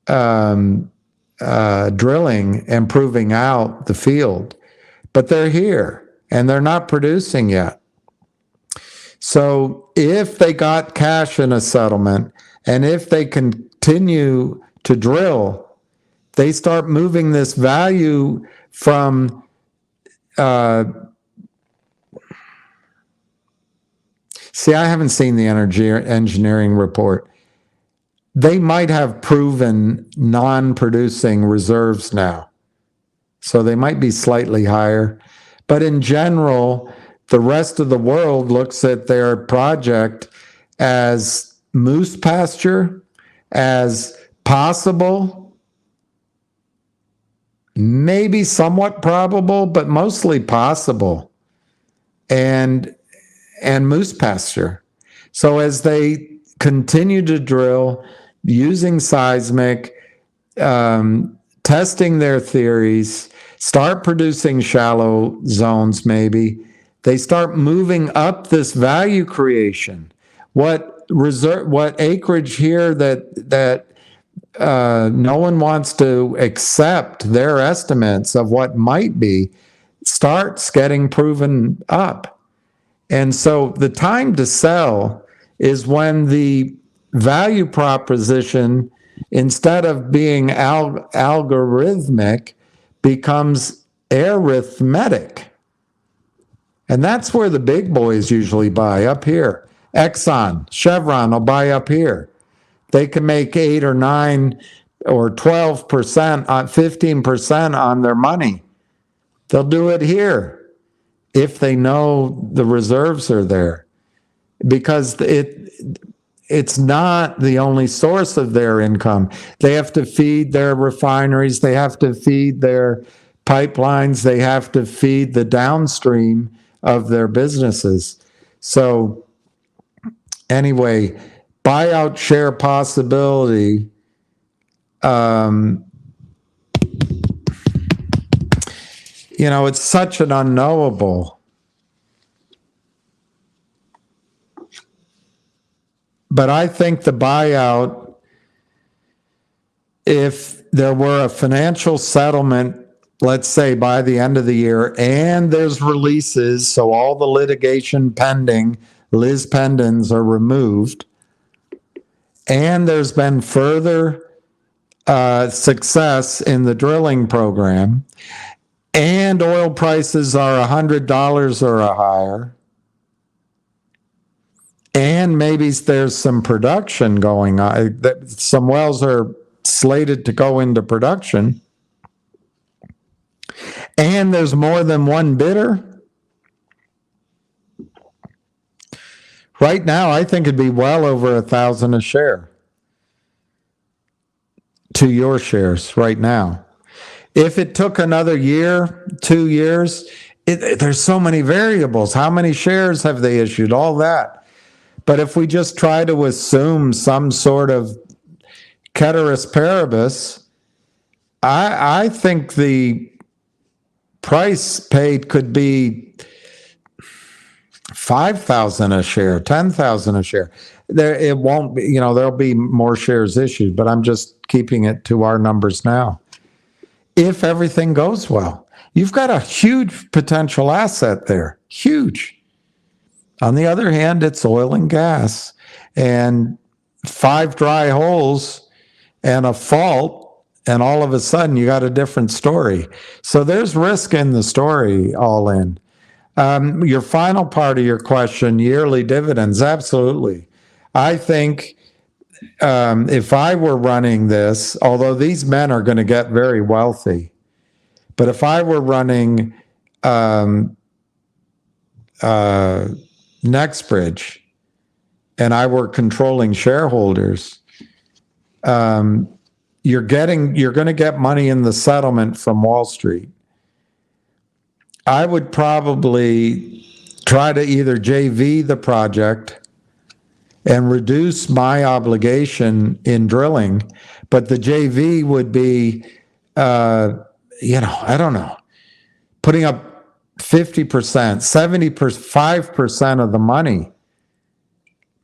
drilling and proving out the field. But they're here, and they're not producing yet. So if they got cash in a settlement, and if they continue to drill, they start moving this value from see, I haven't seen the energy engineering report. They might have proven non-producing reserves now. So they might be slightly higher. But in general, the rest of the world looks at their project as moose pasture, as possible, maybe somewhat probable, but mostly possible, and moose pasture. So as they continue to drill using seismic, testing their theories, start producing shallow zones, maybe they start moving up this value creation. What acreage here that no one wants to accept their estimates of what might be starts getting proven up. And so the time to sell is when the value proposition, instead of being algorithmic, becomes arithmetic. And that's where the big boys usually buy, up here. Exxon, Chevron will buy up here. They can make 8 or 9 or 12%, 15% on their money. They'll do it here if they know the reserves are there, because it's not the only source of their income. They have to feed their refineries. They have to feed their pipelines. They have to feed the downstream of their businesses. So anyway, buyout share possibility, it's such an unknowable. But I think the buyout, if there were a financial settlement, let's say by the end of the year, and there's releases, so all the litigation pending, Liz Pendens are removed, and there's been further success in the drilling program, and oil prices are $100 or higher, and maybe there's some production going on. Some wells are slated to go into production, and there's more than one bidder. Right now, I think it'd be well over $1,000 a share to your shares right now. If it took another year, 2 years, there's so many variables. How many shares have they issued? All that. But if we just try to assume some sort of ceteris paribus, I think the price paid could be $5,000 a share, $10,000 a share. It won't be, there'll be more shares issued, but I'm just keeping it to our numbers now. If everything goes well, you've got a huge potential asset there, huge. On the other hand, it's oil and gas, and 5 dry holes and a fault, and all of a sudden you got a different story. So there's risk in the story all in. Your final part of your question, yearly dividends, absolutely. I think if I were running this, although these men are going to get very wealthy, but if I were running Nextbridge and I were controlling shareholders, you're going to get money in the settlement from Wall Street. I would probably try to either JV the project and reduce my obligation in drilling, but the JV would be, I don't know, putting up 50%, 75% of the money,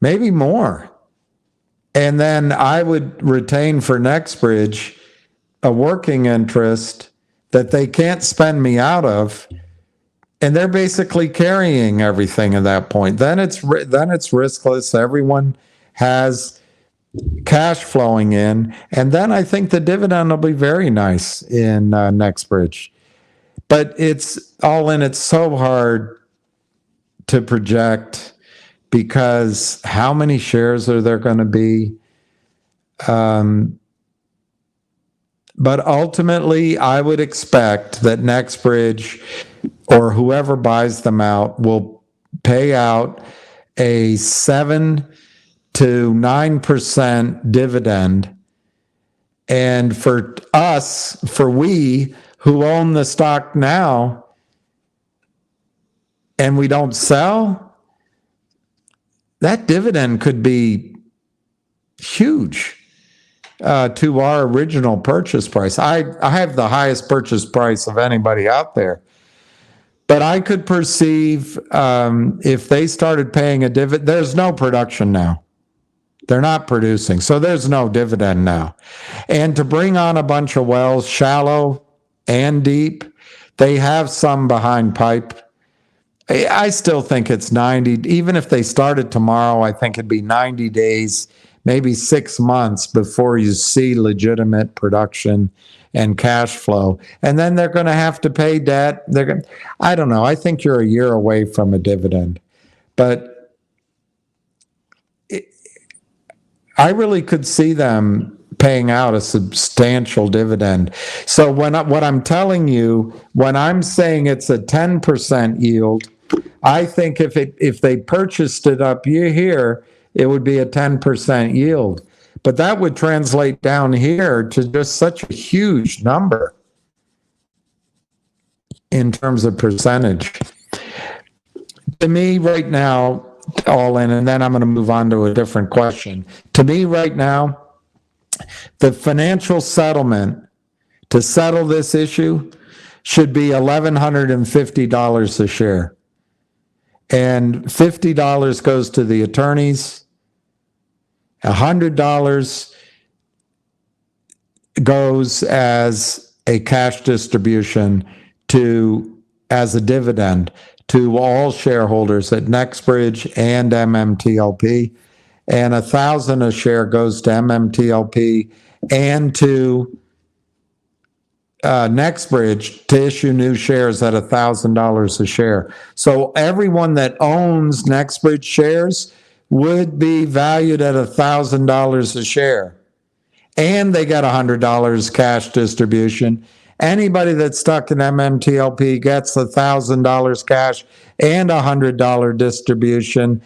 maybe more. And then I would retain for Nextbridge a working interest that they can't spend me out of. And they're basically carrying everything at that point. Then it's riskless. Everyone has cash flowing in, and then I think the dividend will be very nice in Nextbridge. But it's all in. It's so hard to project because how many shares are there going to be? But ultimately, I would expect that Nextbridge or whoever buys them out will pay out a 7 to 9% dividend. And for us, for we who own the stock now and we don't sell, that dividend could be huge to our original purchase price. I have the highest purchase price of anybody out there. But I could perceive if they started paying a dividend, there's no production now. They're not producing, so there's no dividend now. And to bring on a bunch of wells, shallow and deep, they have some behind pipe. I still think it's 90. Even if they started tomorrow, I think it'd be 90 days, maybe 6 months before you see legitimate production and cash flow. And then they're going to have to pay debt. I don't know. I think you're a year away from a dividend. But I really could see them paying out a substantial dividend. So what I'm telling you, when I'm saying it's a 10% yield, I think if they purchased it up here, it would be a 10% yield. But that would translate down here to just such a huge number in terms of percentage. To me right now, all in, and then I'm going to move on to a different question. To me right now, the financial settlement to settle this issue should be $1,150 a share. And $50 goes to the attorneys. $100 goes as a cash distribution as a dividend to all shareholders at Nextbridge and MMTLP, and $1,000 a share goes to MMTLP and to Nextbridge to issue new shares at $1,000 a share. So everyone that owns Nextbridge shares would be valued at $1,000 a share. And they get $100 cash distribution. Anybody that's stuck in MMTLP gets $1,000 cash and $100 distribution,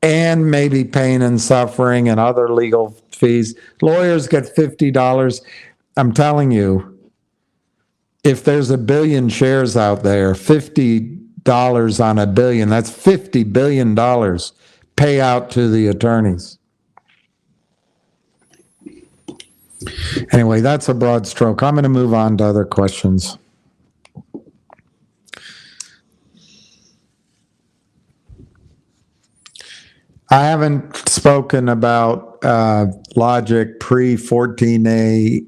and maybe pain and suffering and other legal fees. Lawyers get $50. I'm telling you, if there's a billion shares out there, $50 on a billion, that's $50 billion pay out to the attorneys. Anyway, that's a broad stroke. I'm going to move on to other questions. I haven't spoken about Logic pre 14A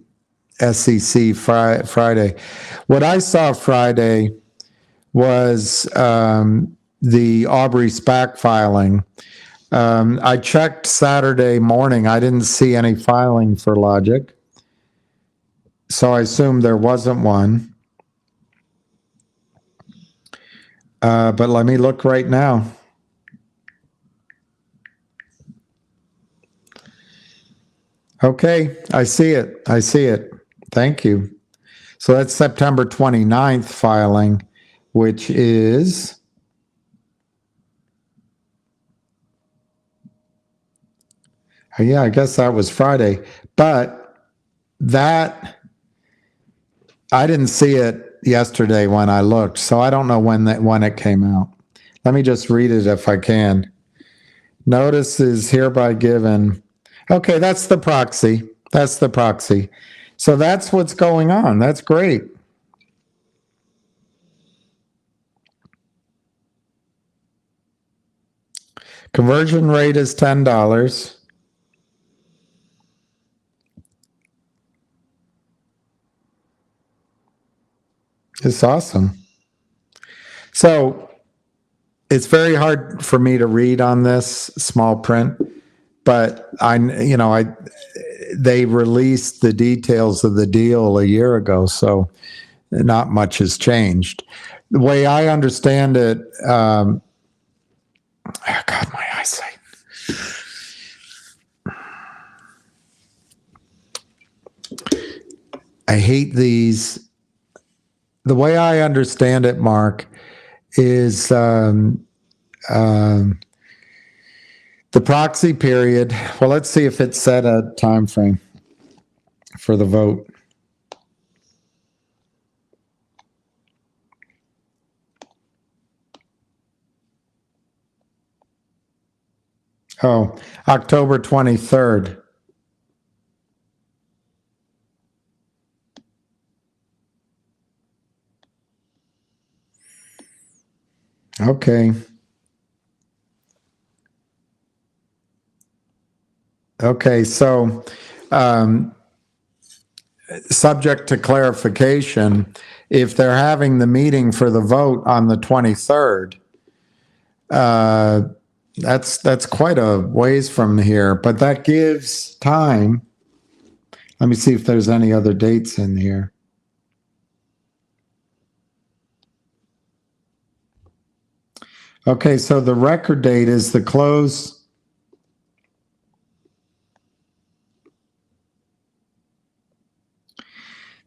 SEC Friday. What I saw Friday was the Aubrey SPAC filing. I checked Saturday morning. I didn't see any filing for Logic. So I assumed there wasn't one. But let me look right now. Okay, I see it. I see it. Thank you. So that's September 29th filing, which is yeah, I guess that was Friday. But that I didn't see it yesterday when I looked, so I don't know when it came out. Let me just read it if I can. Notice is hereby given. Okay, that's the proxy. That's the proxy. So that's what's going on. That's great. Conversion rate is $10. It's awesome. So it's very hard for me to read on this small print, but they released the details of the deal a year ago, so not much has changed. The way I understand it, oh God, my eyesight. I hate these. The way I understand it, Mark, is the proxy period. Well, let's see if it set a time frame for the vote. Oh, October 23rd. Okay. Okay, so subject to clarification, if they're having the meeting for the vote on the 23rd, that's quite a ways from here, but that gives time. Let me see if there's any other dates in here. Okay, so the record date is the close.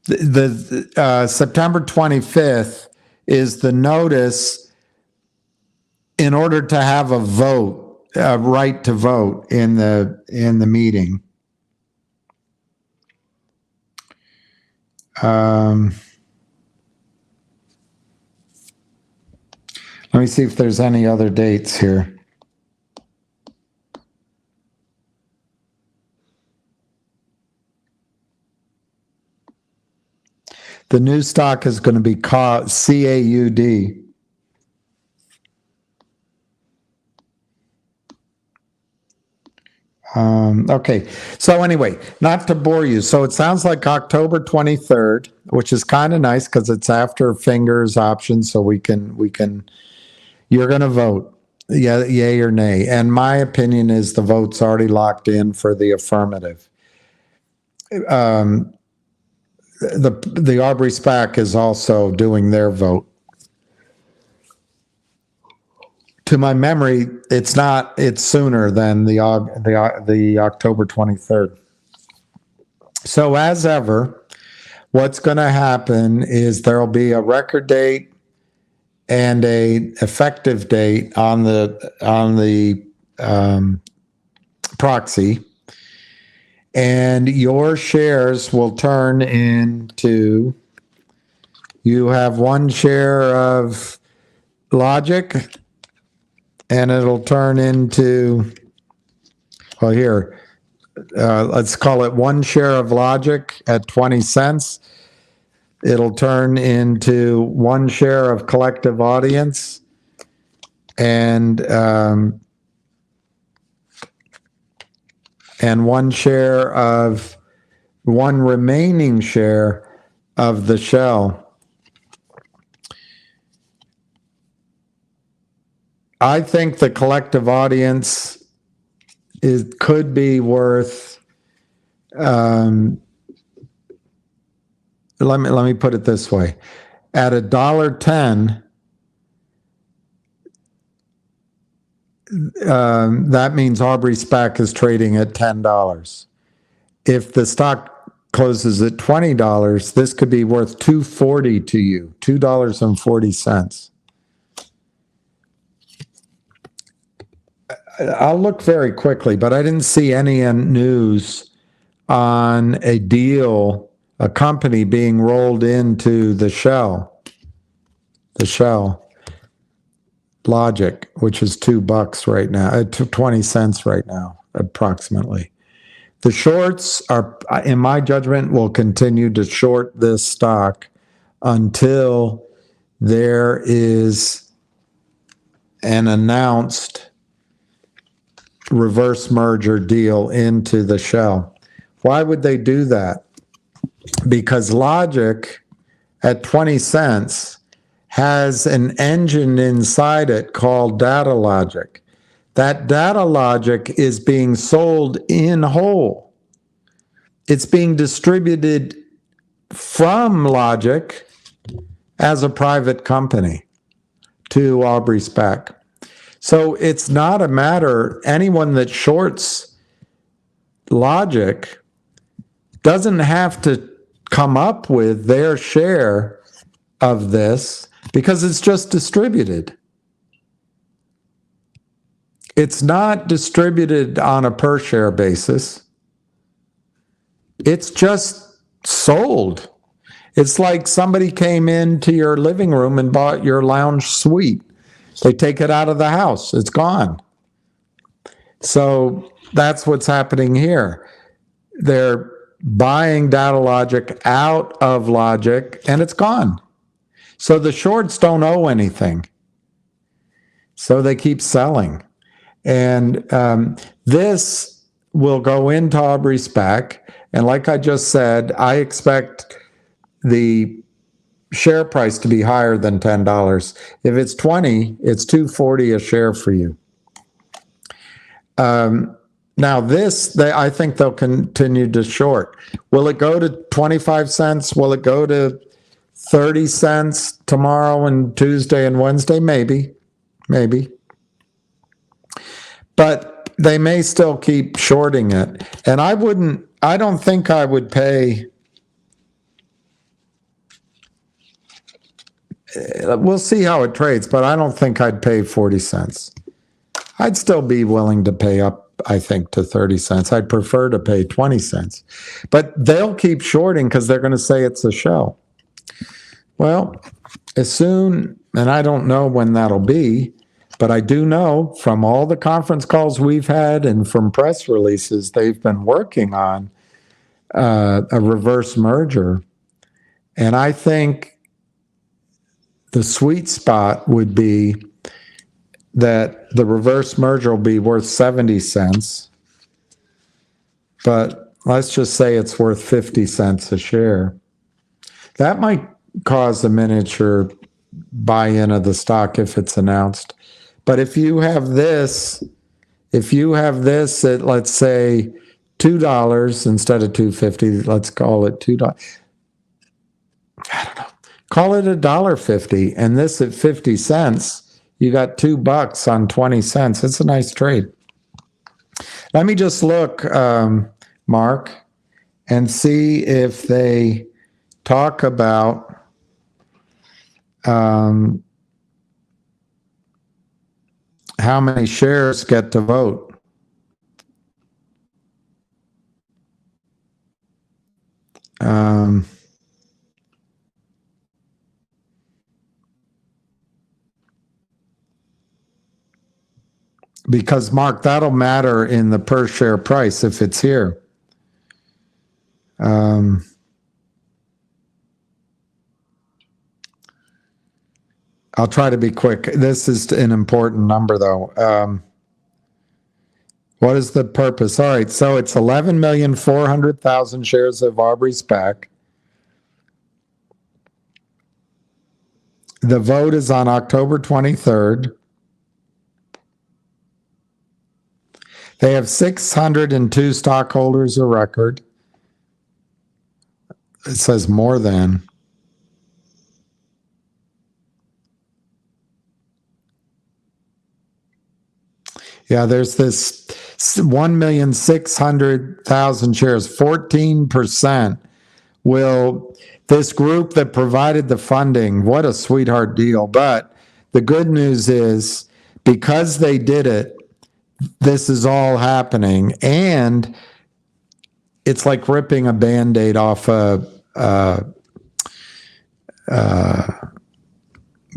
The September 25th is the notice in order to have a vote, a right to vote in the meeting. Let me see if there's any other dates here. The new stock is going to be called CAUD. Okay, so anyway, not to bore you. So it sounds like October 23rd, which is kind of nice because it's after fingers options, so we can. You're going to vote, yeah, yay or nay. And my opinion is the vote's already locked in for the affirmative. The Aubrey SPAC is also doing their vote. To my memory, it's not. It's sooner than the October 23rd. So as ever, what's going to happen is there'll be a record date and a effective date on the proxy, and your shares will turn into. You have one share of Logic. And it'll turn into, well, here, let's call it one share of Logic at 20 cents. It'll turn into one share of Collective Audience. And and one remaining share of the Shell. I think the collective audience could be worth. Let me put it this way: at $1.10, that means Aubrey SPAC is trading at $10. If the stock closes at $20, this could be worth $2.40 to you, $2.40. I'll look very quickly, but I didn't see any news on a deal, a company being rolled into the Shell Logic, which is $2 right now, 20 cents right now, approximately. The shorts are, in my judgment, will continue to short this stock until there is an announced reverse merger deal into the Shell. Why would they do that? Because Logic at 20 cents has an engine inside it called Data Logic. That Data Logic is being sold in whole. It's being distributed from Logic as a private company to Aubrey SPAC. So it's not a matter, anyone that shorts Logic doesn't have to come up with their share of this because it's just distributed. It's not distributed on a per share basis. It's just sold. It's like somebody came into your living room and bought your lounge suite. They take it out of the house. It's gone. So that's what's happening here. They're buying Data Logic out of Logic, and it's gone. So the shorts don't owe anything. So they keep selling. And this will go into Aubrey SPAC. And like I just said, I expect the share price to be higher than $10. If it's 20, it's $2.40 a share for you. Now this, I think they'll continue to short. Will it go to 25 cents? Will it go to 30 cents tomorrow and Tuesday and Wednesday? Maybe. But they may still keep shorting it. And I don't think I would pay, we'll see how it trades, but I don't think I'd pay 40 cents. I'd still be willing to pay up, I think, to 30 cents. I'd prefer to pay 20 cents. But they'll keep shorting because they're going to say it's a Shell. Well, as soon, and I don't know when that'll be, but I do know from all the conference calls we've had and from press releases, they've been working on a reverse merger. And I think the sweet spot would be that the reverse merger will be worth 70 cents, but let's just say it's worth 50 cents a share. That might cause a miniature buy-in of the stock if it's announced. But if you have this at, let's say, $2 instead of $2.50, let's call it $2. I don't know. Call it $1.50, and this at 50 cents. You got $2 on 20 cents. It's a nice trade. Let me just look, Mark, and see if they talk about how many shares get to vote. Because, Mark, that'll matter in the per share price if it's here. I'll try to be quick. This is an important number, though. What is the purpose? All right, so it's 11,400,000 shares of Aubrey SPAC. The vote is on October 23rd. They have 602 stockholders of record. It says more than. Yeah, there's this 1,600,000 shares, 14% will, this group that provided the funding, what a sweetheart deal. But the good news is because they did it, this is all happening. And it's like ripping a Band-Aid off a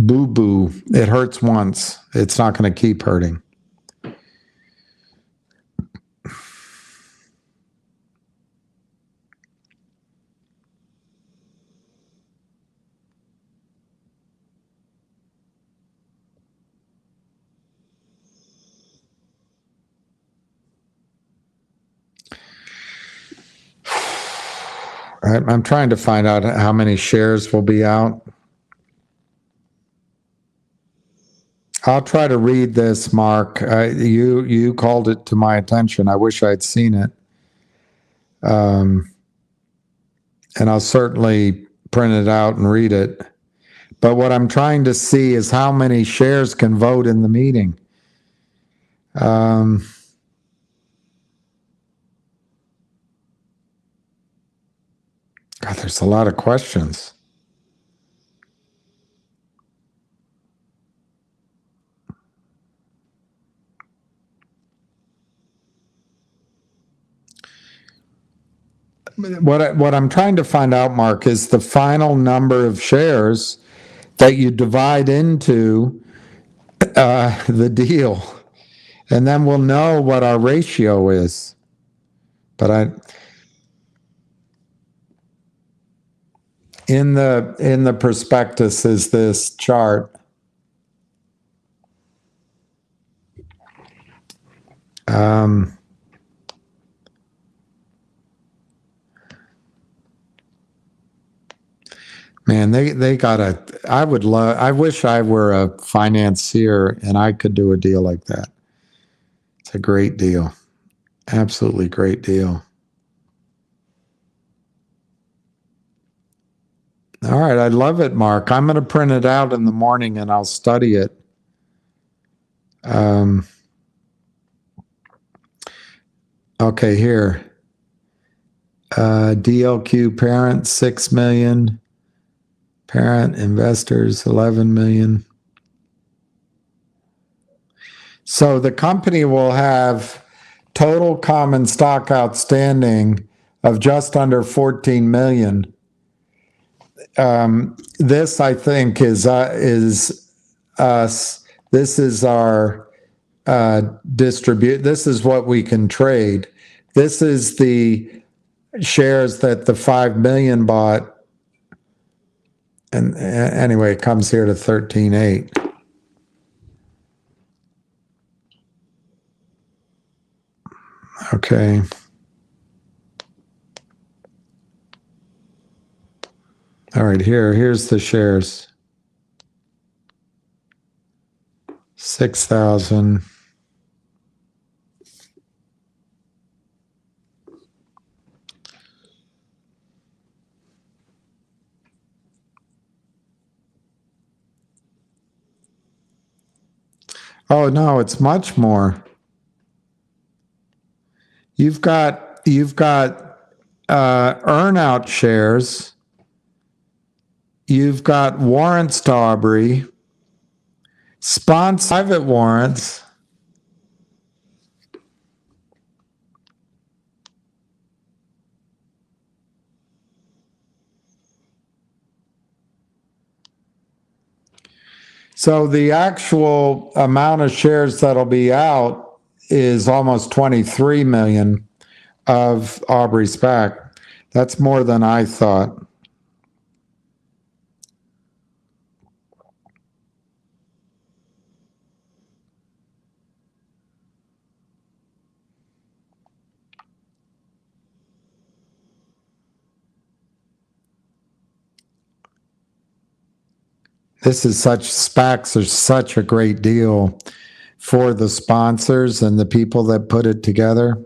boo-boo. It hurts once. It's not going to keep hurting. I'm trying to find out how many shares will be out. I'll try to read this, Mark. You called it to my attention. I wish I'd seen it. And I'll certainly print it out and read it. But what I'm trying to see is how many shares can vote in the meeting. God, there's a lot of questions. What I'm trying to find out, Mark, is the final number of shares that you divide into the deal, and then we'll know what our ratio is. But in the prospectus is this chart. Man, they got I wish I were a financier and I could do a deal like that. It's a great deal. Absolutely great deal. All right, I love it, Mark. I'm going to print it out in the morning and I'll study it. Okay, here. DLQ parent, 6 million. Parent investors, 11 million. So the company will have total common stock outstanding of just under 14 million. This, I think, is us. This is our distribute. This is what we can trade. This is the shares that the 5 million bought. And anyway, it comes here to 13.8. Okay. All right, here's the shares. 6,000. Oh no, it's much more. You've got earnout shares. You've got warrants to Aubrey, private warrants. So the actual amount of shares that'll be out is almost 23 million of Aubrey SPAC. That's more than I thought. SPACs are such a great deal for the sponsors and the people that put it together.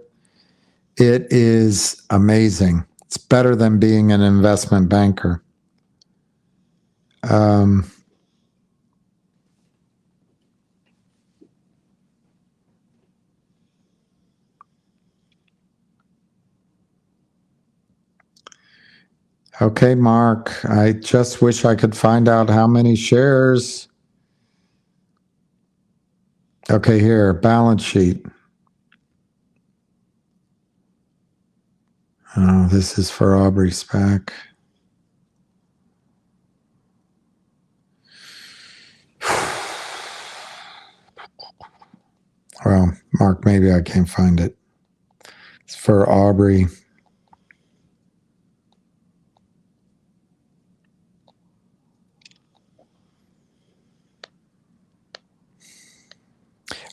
It is amazing. It's better than being an investment banker. Okay, Mark, I just wish I could find out how many shares. Okay, here, balance sheet. Oh, this is for Aubrey SPAC. Well, Mark, maybe I can't find it. It's for Aubrey.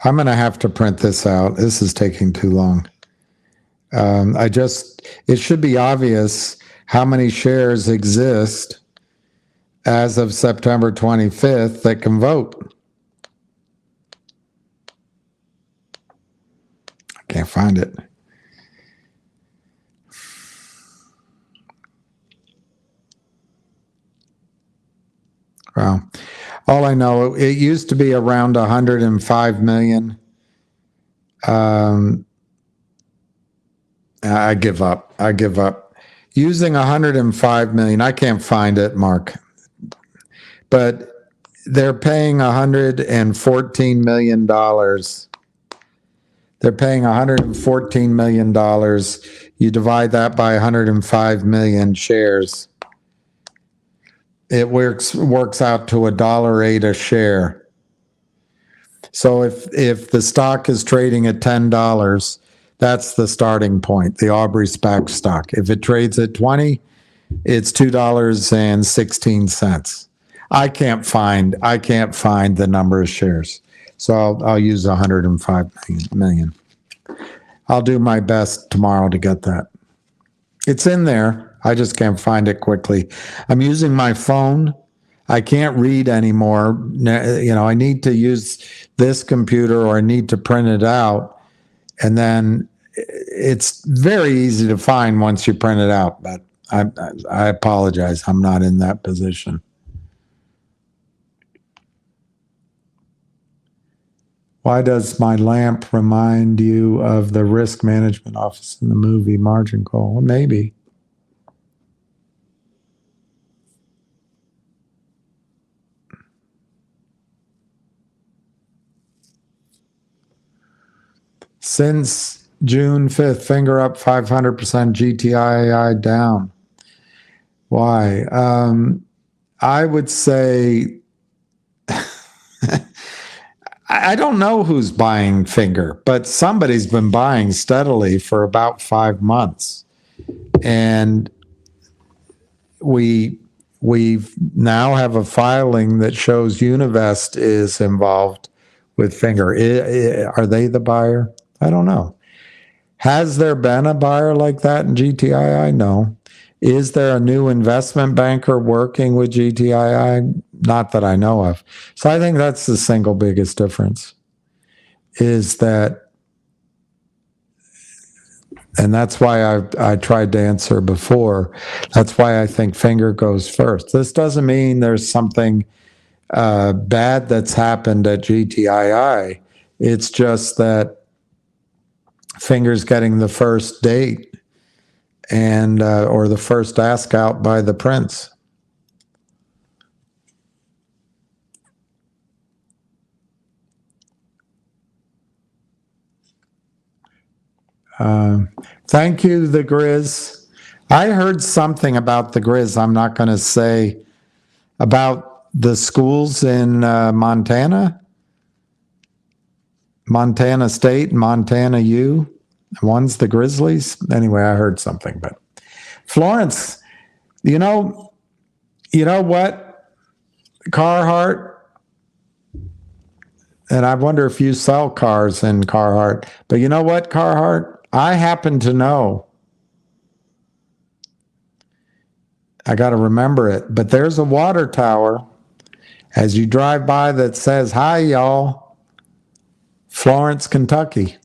I'm going to have to print this out. This is taking too long. It should be obvious how many shares exist as of September 25th that can vote. I can't find it. Well, all I know, it used to be around 105 million. I give up. Using 105 million, I can't find it, Mark. But they're paying $114 million. They're paying $114 million. You divide that by 105 million shares. It works out to $1.08 a share. So if the stock is trading at $10, that's the starting point, the Aubrey SPAC stock. If it trades at 20, it's $2.16. I can't find the number of shares. So I'll use 105 million. I'll do my best tomorrow to get that. It's in there. I just can't find it quickly. I'm using my phone. I can't read anymore. I need to use this computer or I need to print it out. And then it's very easy to find once you print it out. But I apologize. I'm not in that position. Why does my lamp remind you of the risk management office in the movie Margin Call? Well, maybe. Since June 5th, finger up 500%, GTII down. Why? I would say, I don't know who's buying finger, but somebody's been buying steadily for about 5 months. And we now have a filing that shows Univest is involved with finger. Are they the buyer? I don't know. Has there been a buyer like that in GTII? No. Is there a new investment banker working with GTII? Not that I know of. So I think that's the single biggest difference is that, and that's why I tried to answer before, that's why I think finger goes first. This doesn't mean there's something bad that's happened at GTII. It's just that finger's getting the first date and or the first ask out by the prince. Thank you, the Grizz. I heard something about the Grizz. I'm not going to say about the schools in Montana State, Montana U. One's the Grizzlies. Anyway, I heard something. But Florence, you know what, Carhartt. And I wonder if you sell cars in Carhartt. But you know what, Carhartt? I happen to know. I got to remember it. But there's a water tower as you drive by that says, "Hi, y'all, Florence, Kentucky,"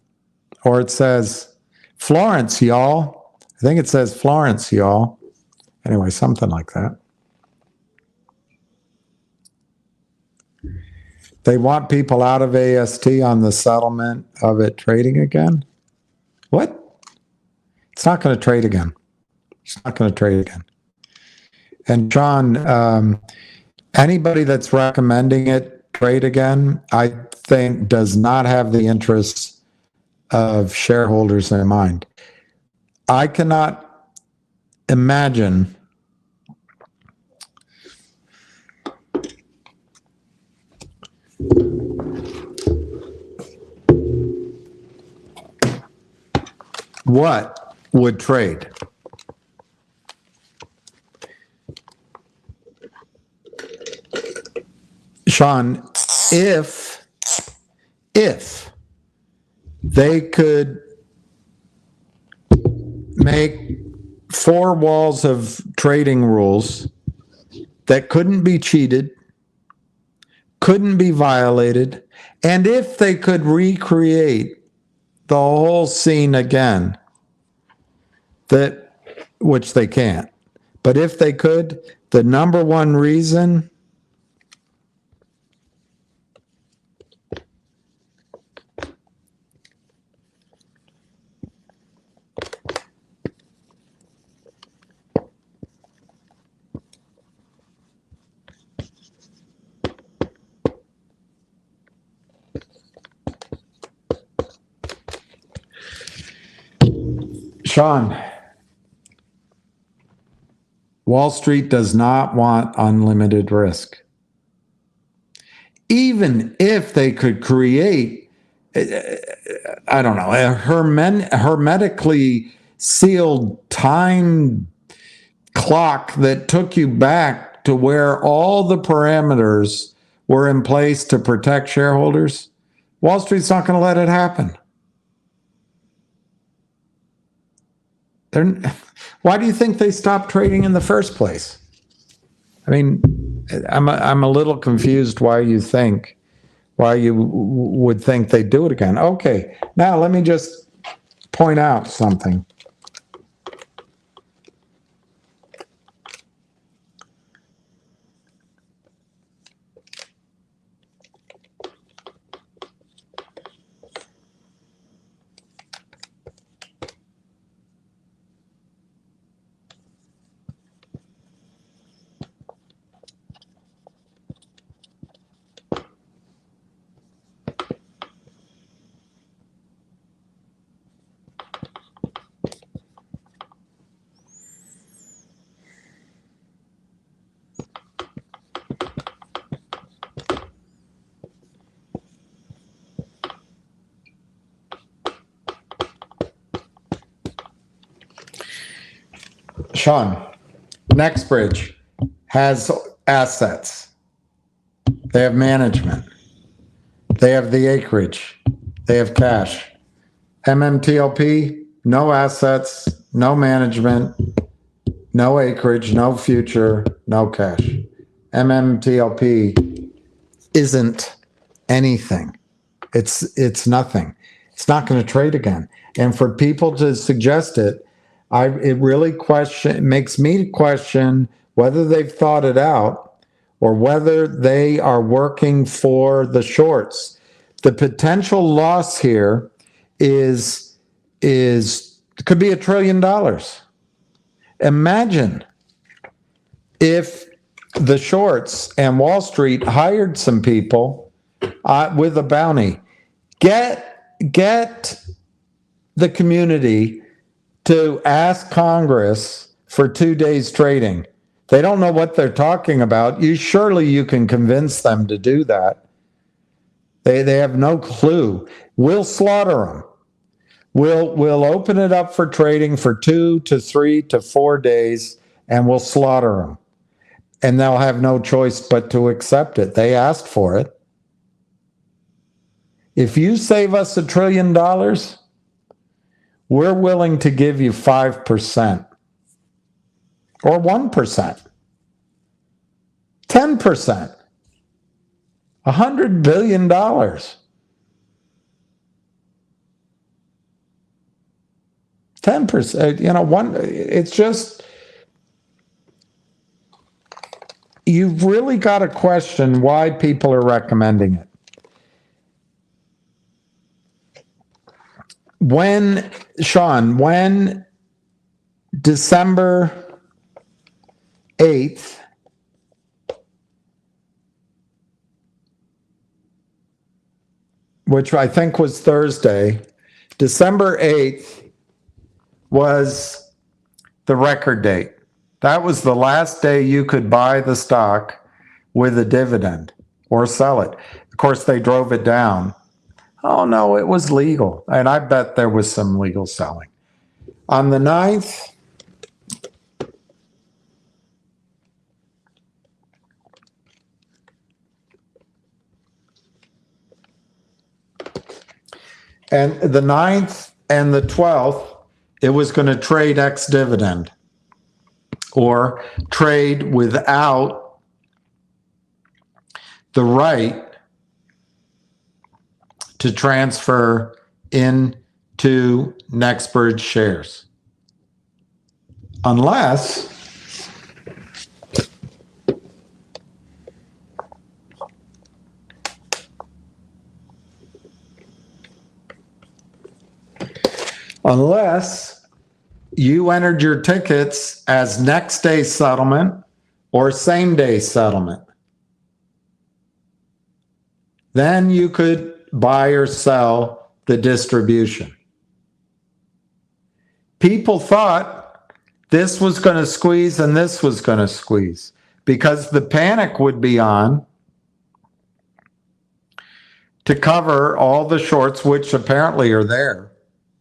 or it says, "Florence, y'all." I think it says Florence, y'all. Anyway, something like that. They want people out of AST on the settlement of it trading again. What? It's not going to trade again. It's not going to trade again. And John, anybody that's recommending it trade again, I think does not have the interests of shareholders in mind. I cannot imagine what would trade. Sean, if they could make four walls of trading rules that couldn't be cheated, couldn't be violated, and if they could recreate the whole scene again, that which they can't, but if they could, the number one reason Sean, Wall Street does not want unlimited risk. Even if they could create, I don't know, a hermetically sealed time clock that took you back to where all the parameters were in place to protect shareholders, Wall Street's not going to let it happen. Why do you think they stopped trading in the first place? I mean, I'm a little confused why you would think they'd do it again. Okay, now let me just point out something. Sean, NextBridge has assets. They have management. They have the acreage. They have cash. MMTLP, no assets, no management, no acreage, no future, no cash. MMTLP isn't anything. It's nothing. It's not going to trade again. And for people to suggest it, it really makes me question whether they've thought it out or whether they are working for the shorts. The potential loss here could be $1 trillion. Imagine if the shorts and Wall Street hired some people with a bounty. Get the community to ask Congress for 2 days trading. They don't know what they're talking about. Surely you can convince them to do that. They have no clue. We'll slaughter them. We'll open it up for trading for 2 to 3 to 4 days, and we'll slaughter them. And they'll have no choice but to accept it. They asked for it. If you save us $1 trillion, we're willing to give you 5% or 1%, 10%. $100 billion. 10%, it's just, you've really got to question why people are recommending it. When December 8th, which I think was Thursday, December 8th was the record date. That was the last day you could buy the stock with a dividend or sell it. Of course, they drove it down. Oh, no, it was legal. And I bet there was some legal selling. On the 9th, and the 9th and the 12th, it was going to trade ex-dividend or trade without the right to transfer into NextBridge shares. Unless you entered your tickets as next day settlement or same day settlement. Then you could buy or sell the distribution. People thought this was going to squeeze and this was going to squeeze because the panic would be on to cover all the shorts, which apparently are there.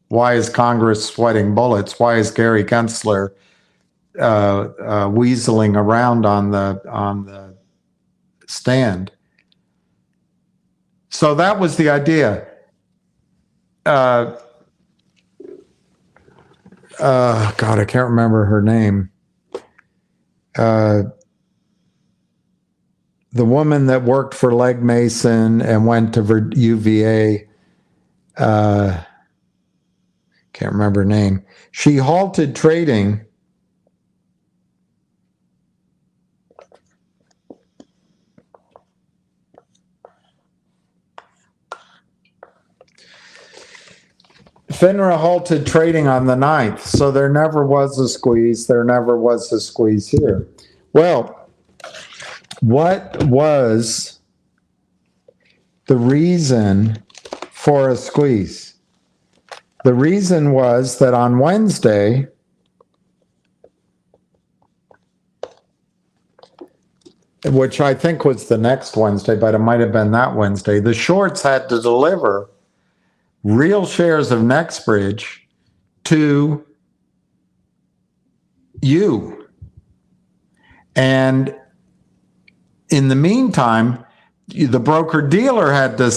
Why is Congress sweating bullets? Why is Gary Gensler weaseling around on the stand? So that was the idea. God, I can't remember her name. The woman that worked for Legg Mason and went to UVA. Can't remember her name. She halted trading FINRA halted trading on the 9th, so there never was a squeeze. There never was a squeeze here. Well, what was the reason for a squeeze? The reason was that on Wednesday, which I think was the next Wednesday, but it might have been that Wednesday, the shorts had to deliver real shares of NextBridge to you. And in the meantime, the broker-dealer had to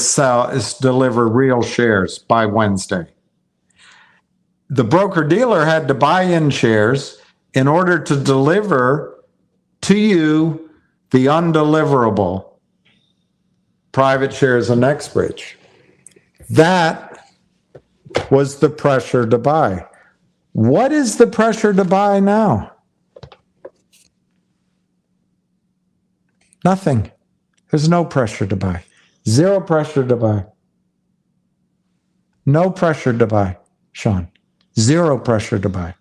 deliver real shares by Wednesday. The broker-dealer had to buy in shares in order to deliver to you the undeliverable private shares of NextBridge. That was the pressure to buy. What is the pressure to buy now? Nothing. There's no pressure to buy. Zero pressure to buy. No pressure to buy, Sean. Zero pressure to buy.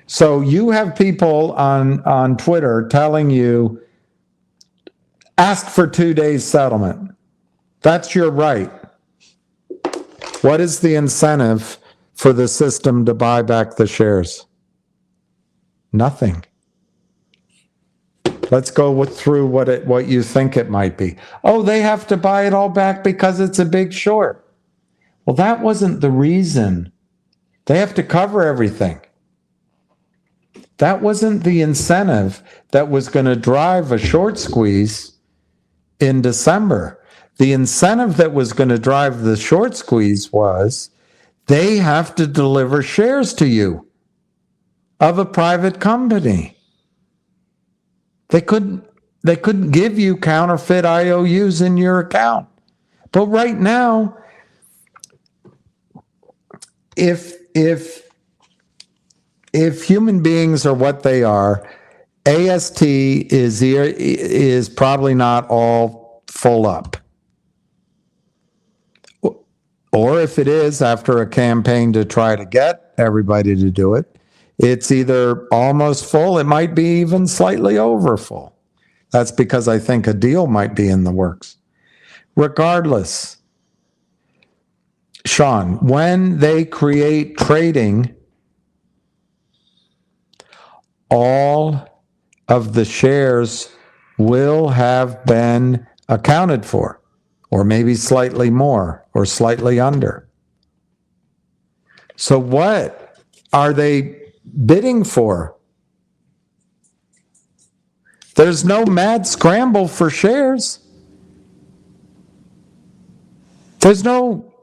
So you have people on Twitter telling you, ask for 2 days settlement. That's your right. What is the incentive for the system to buy back the shares? Nothing. Let's go through what you think it might be. Oh, they have to buy it all back because it's a big short. Well, that wasn't the reason. They have to cover everything. That wasn't the incentive that was going to drive a short squeeze in December. The incentive that was going to drive the short squeeze was they have to deliver shares to you of a private company. They couldn't. They couldn't give you counterfeit IOUs in your account. But right now, if human beings are what they are, AST is probably not all full up. Or if it is, after a campaign to try to get everybody to do it, it's either almost full, it might be even slightly over full. That's because I think a deal might be in the works. Regardless, Sean, when they create trading, all of the shares will have been accounted for, or maybe slightly more or slightly under. So what are they bidding for? There's no mad scramble for shares. There's no,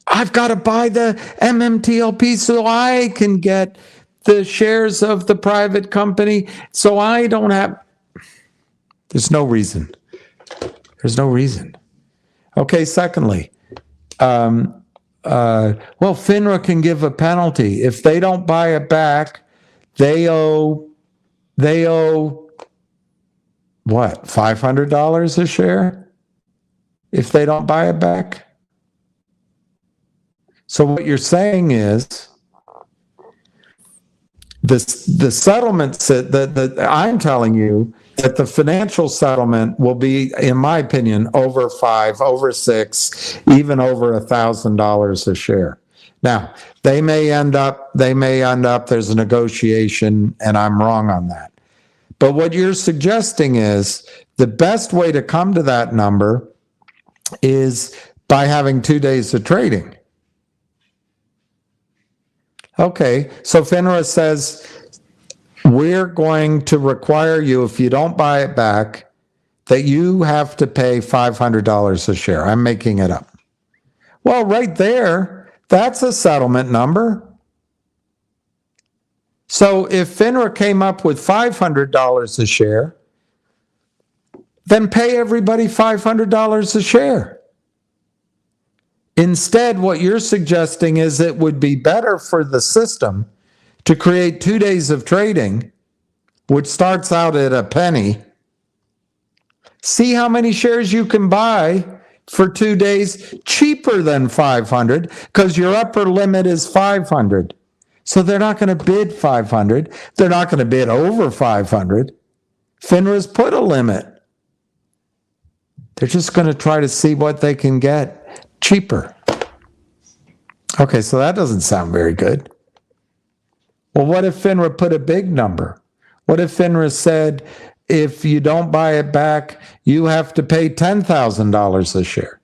I've got to buy the MMTLP so I can get the shares of the private company so I don't have. There's no reason. There's no reason. Okay, secondly, well, FINRA can give a penalty. If they don't buy it back, they owe what, $500 a share if they don't buy it back? So what you're saying is the settlement that I'm telling you that the financial settlement will be, in my opinion, over $5, over $6, even over $1,000 a share. Now, they may end up, there's a negotiation, and I'm wrong on that. But what you're suggesting is the best way to come to that number is by having 2 days of trading. Okay, so FINRA says, we're going to require you, if you don't buy it back, that you have to pay $500 a share. I'm making it up. Well, right there, that's a settlement number. So if FINRA came up with $500 a share, then pay everybody $500 a share. Instead, what you're suggesting is it would be better for the system to create 2 days of trading, which starts out at a penny. See how many shares you can buy for 2 days cheaper than 500, because your upper limit is 500. So they're not going to bid 500. They're not going to bid over 500. FINRA's put a limit. They're just going to try to see what they can get cheaper. Okay, so that doesn't sound very good. Well, what if FINRA put a big number? What if FINRA said, if you don't buy it back, you have to pay $10,000 a share?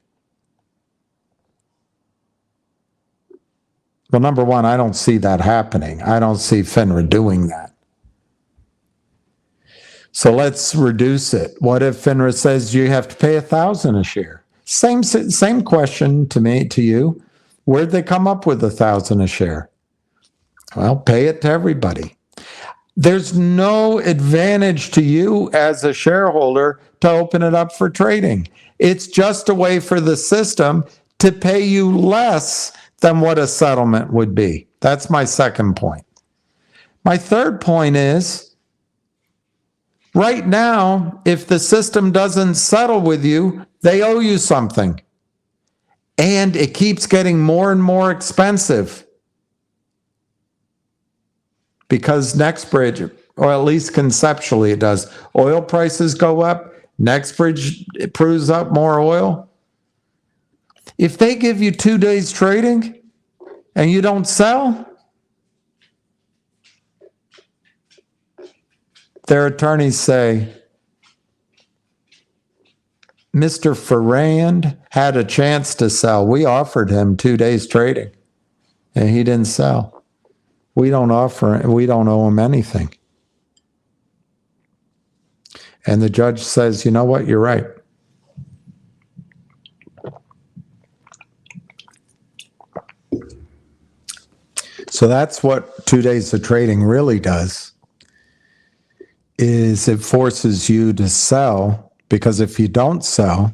Well, number one, I don't see that happening. I don't see FINRA doing that. So let's reduce it. What if FINRA says you have to pay $1,000 a share? Same question to you. Where'd they come up with $1,000 a share? Well, pay it to everybody. There's no advantage to you as a shareholder to open it up for trading. It's just a way for the system to pay you less than what a settlement would be. That's my second point. My third point is, right now, if the system doesn't settle with you, they owe you something. And it keeps getting more and more expensive. Because NextBridge, or at least conceptually it does, oil prices go up, NextBridge proves up more oil. If they give you 2 days trading and you don't sell, their attorneys say, Mr. Ferrand had a chance to sell. We offered him 2 days trading and he didn't sell. We don't owe him anything. And the judge says, you know what, you're right. So that's what 2 days of trading really does. is it forces you to sell, because if you don't sell,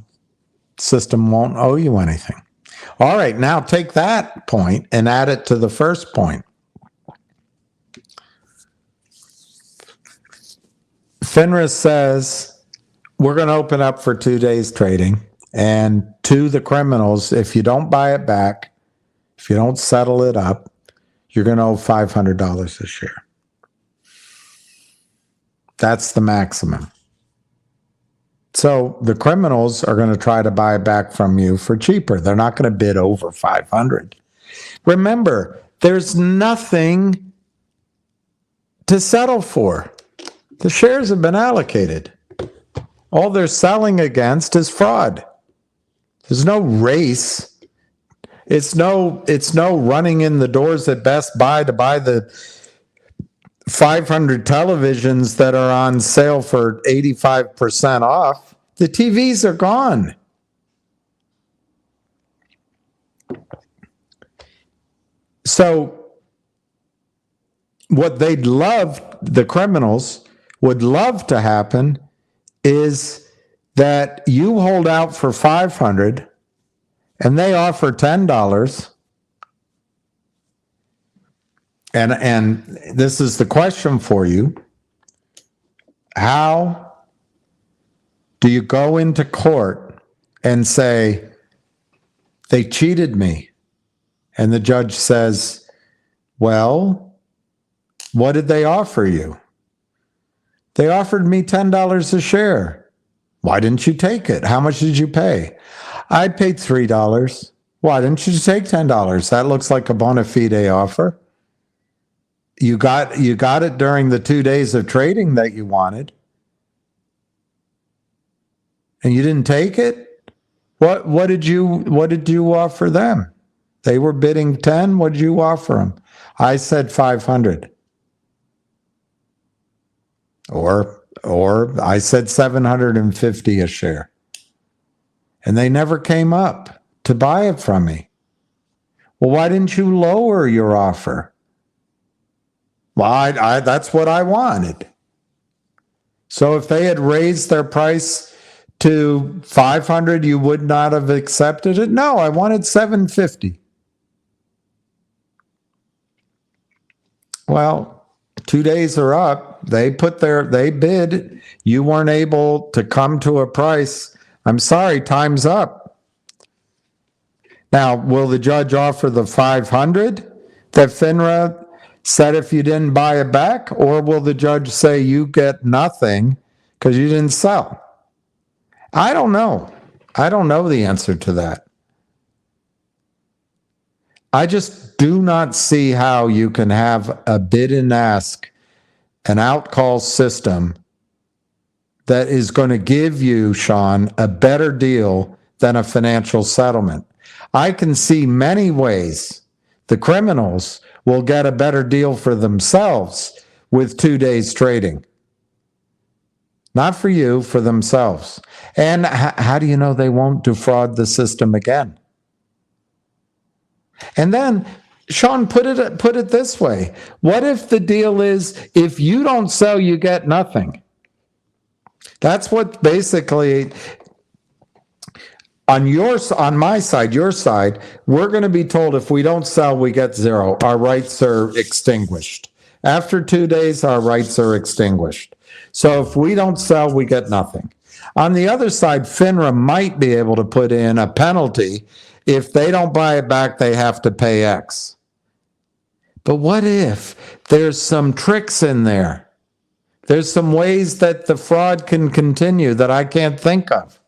the system won't owe you anything. All right, now take that point and add it to the first point. FINRA says we're going to open up for 2 days trading, and to the criminals, if you don't buy it back, if you don't settle it up, you're going to owe $500 a share. That's the maximum. So the criminals are going to try to buy it back from you for cheaper. They're not going to bid over 500. Remember, there's nothing to settle for. The shares have been allocated. All they're selling against is fraud. There's no race. It's no running in the doors at Best Buy to buy the 500 televisions that are on sale for 85% off. The TVs are gone. So what they'd love, the criminals would love to happen, is that you hold out for 500 and they offer $10. And this is the question for you. How do you go into court and say, they cheated me? And the judge says, well, what did they offer you? They offered me $10 a share. Why didn't you take it? How much did you pay? I paid $3. Why didn't you take $10? That looks like a bona fide offer. You got it during the 2 days of trading that you wanted, and you didn't take it. What did you offer them? They were bidding 10. What did you offer them? I said 500. Or I said 750 a share. And they never came up to buy it from me. Well, why didn't you lower your offer? Well, I that's what I wanted. So if they had raised their price to 500, you would not have accepted it? No, I wanted 750. Well, 2 days are up. They bid. You weren't able to come to a price. I'm sorry, time's up. Now, will the judge offer the 500 that FINRA said if you didn't buy it back, or will the judge say you get nothing because you didn't sell? I don't know. I don't know the answer to that. I just do not see how you can have a bid and ask, an outcall system that is going to give you, Sean, a better deal than a financial settlement. I can see many ways the criminals will get a better deal for themselves with 2 days trading. Not for you, for themselves. And how do you know they won't defraud the system again? And then, Sean, put it this way. What if the deal is, if you don't sell, you get nothing? That's what basically, on my side, your side, we're going to be told if we don't sell, we get zero. Our rights are extinguished. After 2 days, our rights are extinguished. So if we don't sell, we get nothing. On the other side, FINRA might be able to put in a penalty. If they don't buy it back, they have to pay X. But what if there's some tricks in there? There's some ways that the fraud can continue that I can't think of.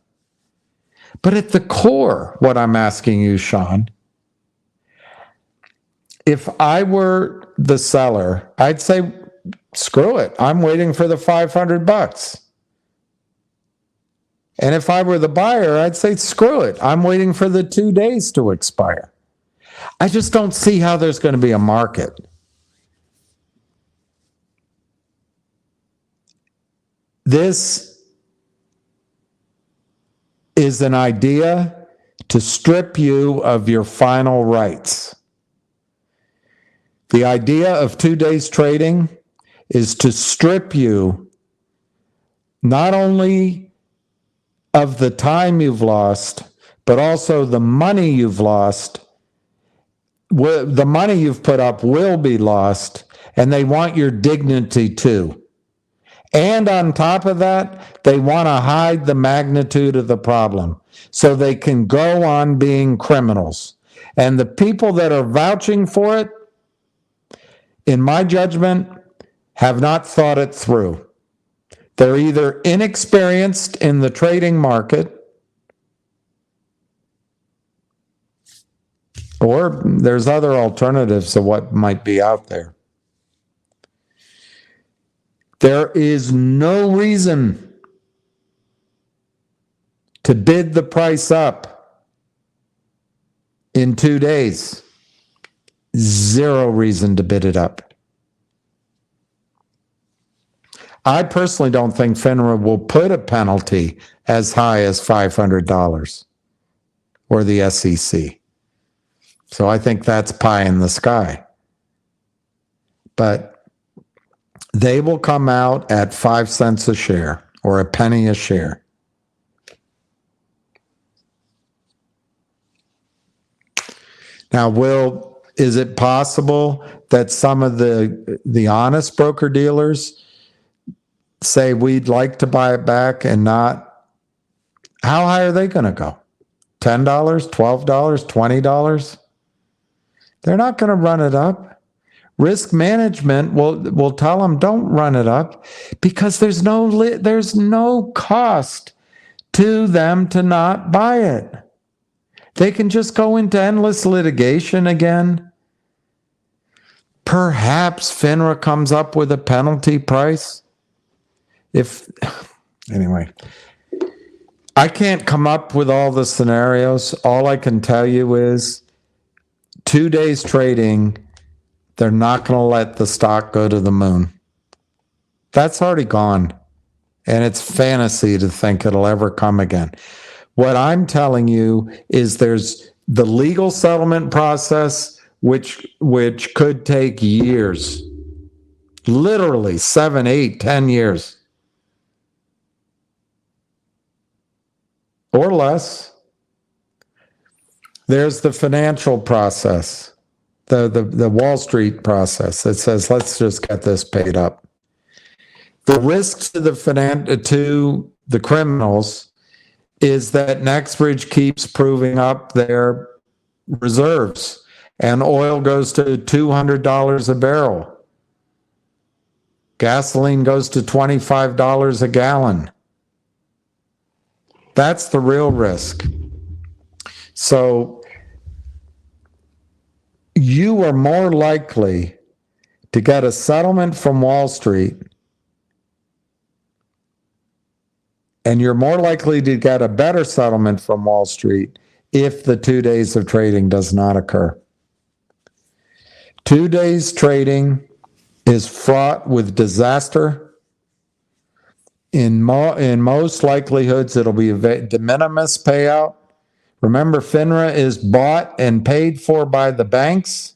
But at the core, what I'm asking you, Sean, if I were the seller, I'd say, screw it. I'm waiting for the $500. And if I were the buyer, I'd say, screw it. I'm waiting for the 2 days to expire. I just don't see how there's going to be a market. This is an idea to strip you of your final rights. The idea of 2 days trading is to strip you not only of the time you've lost, but also the money you've lost. The money you've put up will be lost, and they want your dignity too. And on top of that, they want to hide the magnitude of the problem so they can go on being criminals. And the people that are vouching for it, in my judgment, have not thought it through. They're either inexperienced in the trading market, or there's other alternatives to what might be out there. There is no reason to bid the price up in 2 days. Zero reason to bid it up. I personally don't think FINRA will put a penalty as high as $500 or the SEC. So I think that's pie in the sky. But they will come out at 5 cents a share or a penny a share. Now, is it possible that some of the honest broker dealers say we'd like to buy it back and not? How high are they going to go? $10, $12, $20? They're not going to run it up. Risk management will tell them don't run it up because there's no cost to them to not buy it. They can just go into endless litigation again. Perhaps FINRA comes up with a penalty price. Anyway, I can't come up with all the scenarios. All I can tell you is 2 days trading, they're not going to let the stock go to the moon. That's already gone. And it's fantasy to think it'll ever come again. What I'm telling you is there's the legal settlement process, which could take years, literally 7, 8, 10 years or less. There's the financial process, the Wall Street process that says, let's just get this paid up. The risks to the criminals is that Nexbridge keeps proving up their reserves and oil goes to $200 a barrel. Gasoline goes to $25 a gallon. That's the real risk. So you are more likely to get a settlement from Wall Street, and you're more likely to get a better settlement from Wall Street if the 2 days of trading does not occur. 2 days trading is fraught with disaster. In most likelihoods, it'll be a de minimis payout. Remember, FINRA is bought and paid for by the banks.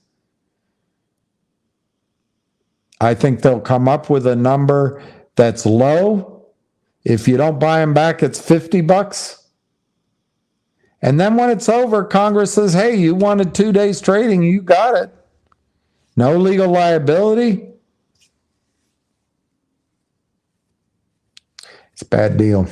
I think they'll come up with a number that's low. If you don't buy them back, it's $50. And then when it's over, Congress says, hey, you wanted 2 days trading, you got it. No legal liability. It's a bad deal.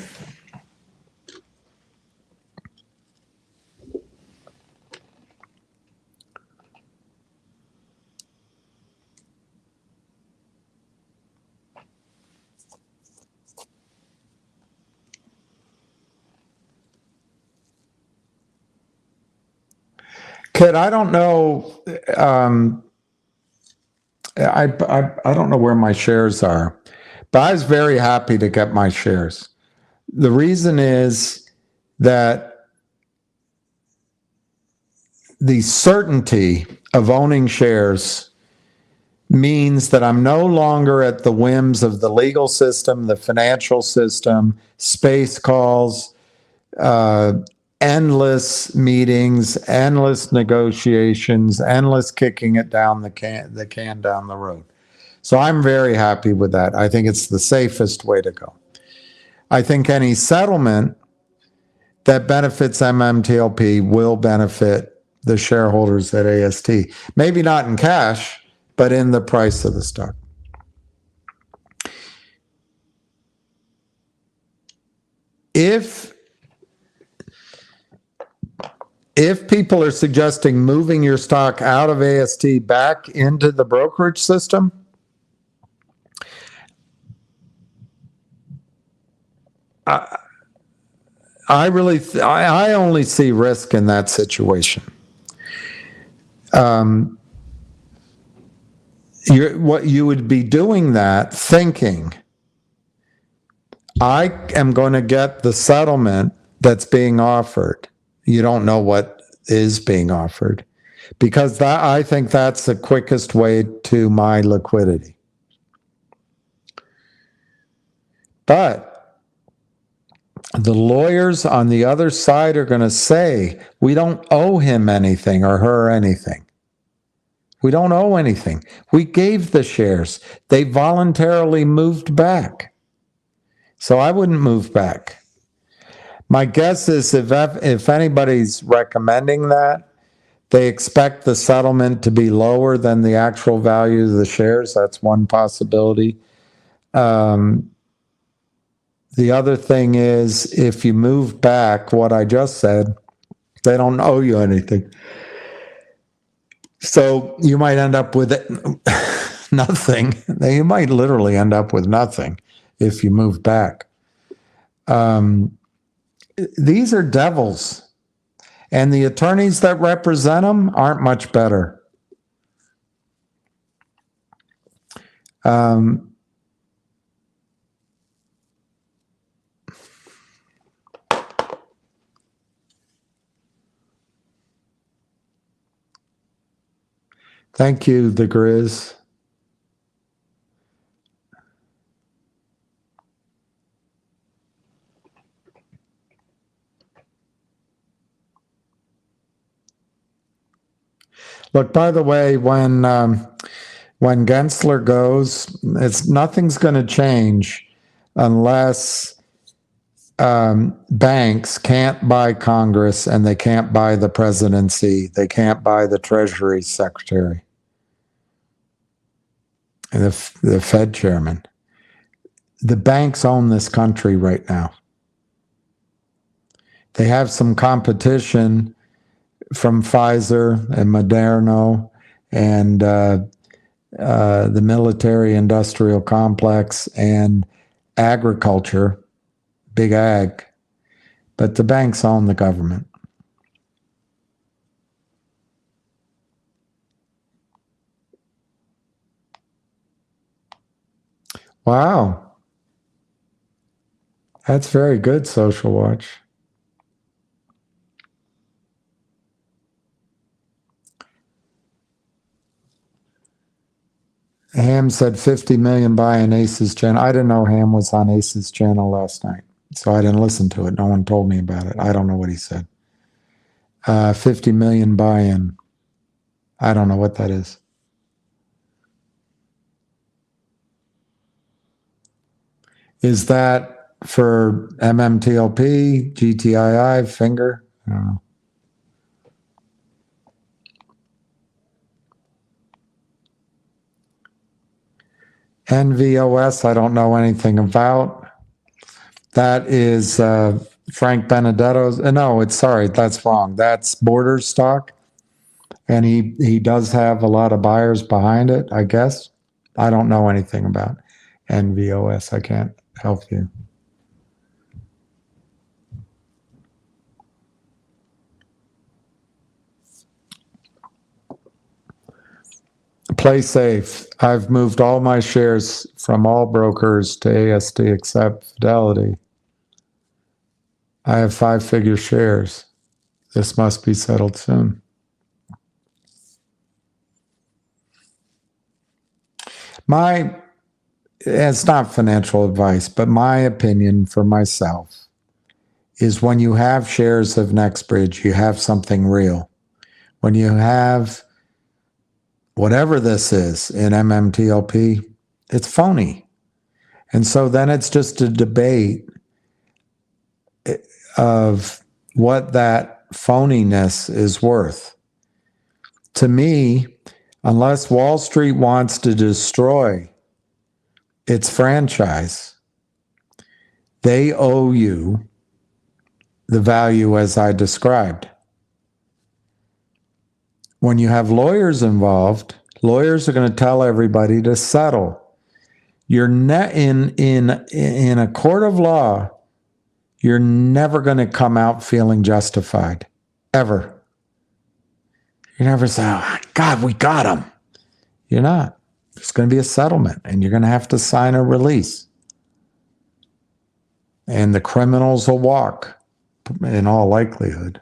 Kid, I don't know. I don't know where my shares are, but I was very happy to get my shares. The reason is that the certainty of owning shares means that I'm no longer at the whims of the legal system, the financial system, space calls, endless meetings, endless negotiations, endless kicking it down the can down the road. So I'm very happy with that. I think it's the safest way to go. I think any settlement that benefits MMTLP will benefit the shareholders at AST. Maybe not in cash, but in the price of the stock. If people are suggesting moving your stock out of AST back into the brokerage system, I only see risk in that situation. What you would be doing that thinking, I am going to get the settlement that's being offered. You don't know what is being offered, because I think that's the quickest way to my liquidity. But the lawyers on the other side are going to say, we don't owe him anything or her anything. We don't owe anything. We gave the shares. They voluntarily moved back. So I wouldn't move back. My guess is if anybody's recommending that, they expect the settlement to be lower than the actual value of the shares. That's one possibility. The other thing is, if you move back what I just said, they don't owe you anything. So you might end up with nothing. You might literally end up with nothing if you move back. These are devils, and the attorneys that represent them aren't much better. Thank you, the Grizz. Look, by the way, when Gensler goes, nothing's going to change unless banks can't buy Congress and they can't buy the presidency. They can't buy the Treasury Secretary and the Fed chairman. The banks own this country right now. They have some competition from Pfizer and Moderna and the military industrial complex and agriculture, big ag, but the banks own the government. Wow. That's very good, Social Watch. Ham said 50 million buying Ace's channel. I didn't know Ham was on Ace's channel last night, so I didn't listen to it. No one told me about it. I don't know what he said. 50 million buy-in. I don't know what that is. Is that for MMTLP, GTII, Finger? I don't know. NVOS, I don't know anything about. That is Frank Benedetto's. No, that's wrong. That's Borders stock. And he does have a lot of buyers behind it, I guess. I don't know anything about NVOS. I can't help you. Play safe. I've moved all my shares from all brokers to AST except Fidelity. I have 5-figure shares. This must be settled soon. It's not financial advice, but my opinion for myself is when you have shares of NextBridge, you have something real. When you have whatever this is in MMTLP, it's phony. And so then it's just a debate of what that phoniness is worth. To me, unless Wall Street wants to destroy its franchise, they owe you the value as I described. When you have lawyers involved, lawyers are going to tell everybody to settle. You're in a court of law, you're never going to come out feeling justified, ever. You never say, oh, God, we got him. You're not. There's going to be a settlement, and you're going to have to sign a release. And the criminals will walk, in all likelihood.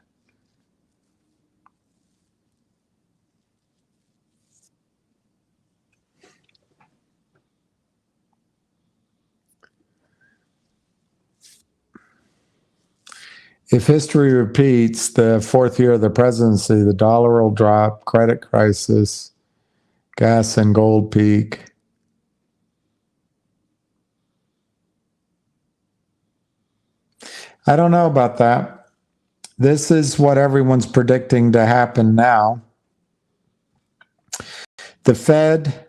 If history repeats, the fourth year of the presidency, the dollar will drop, credit crisis, gas and gold peak. I don't know about that. This is what everyone's predicting to happen now. The Fed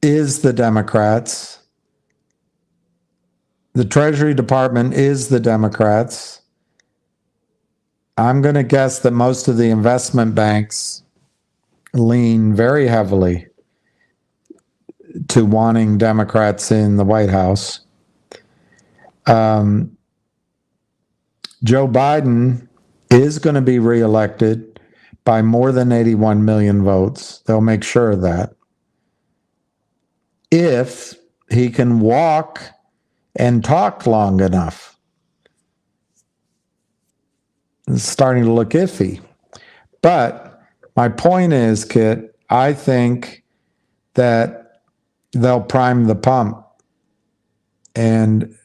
is the Democrats. The Treasury Department is the Democrats. I'm going to guess that most of the investment banks lean very heavily to wanting Democrats in the White House. Joe Biden is going to be reelected by more than 81 million votes. They'll make sure of that. If he can walk and talk long enough. It's starting to look iffy. But my point is, Kit, I think that they'll prime the pump. And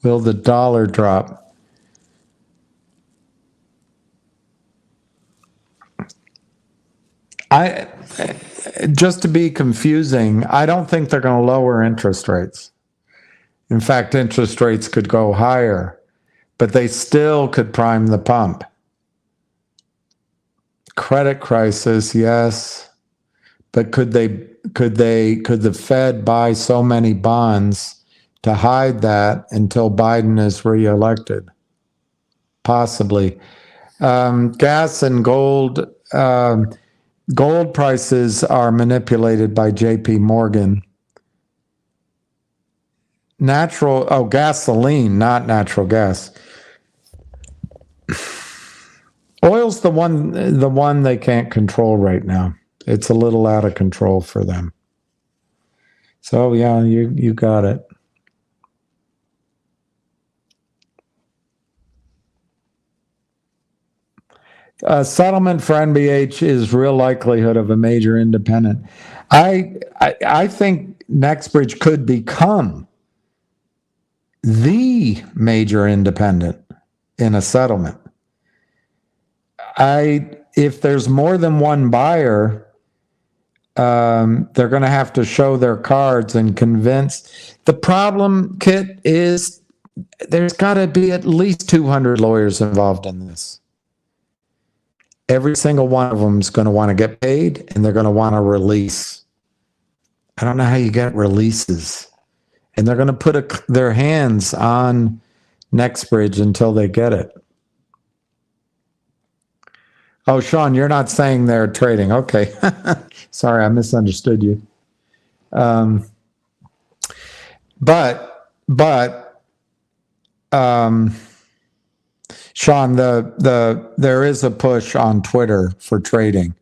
will the dollar drop? Just to be confusing, I don't think they're going to lower interest rates. In fact, interest rates could go higher, but they still could prime the pump. Credit crisis, yes, but could the Fed buy so many bonds to hide that until Biden is reelected? Possibly. Gas and gold. Gold prices are manipulated by JP Morgan. Gasoline, not natural gas. Oil's the one they can't control right now. It's a little out of control for them. So yeah, you got it. Settlement for NBH is real likelihood of a major independent. I think Nextbridge could become the major independent in a settlement. If there's more than one buyer, they're going to have to show their cards and convince. The problem, Kit, is there's got to be at least 200 lawyers involved in this. Every single one of them is going to want to get paid, and they're going to want a release. I don't know how you get releases. And they're going to put their hands on Nextbridge until they get it. Oh, Sean, you're not saying they're trading. Okay. Sorry, I misunderstood you. Sean, there is a push on Twitter for trading,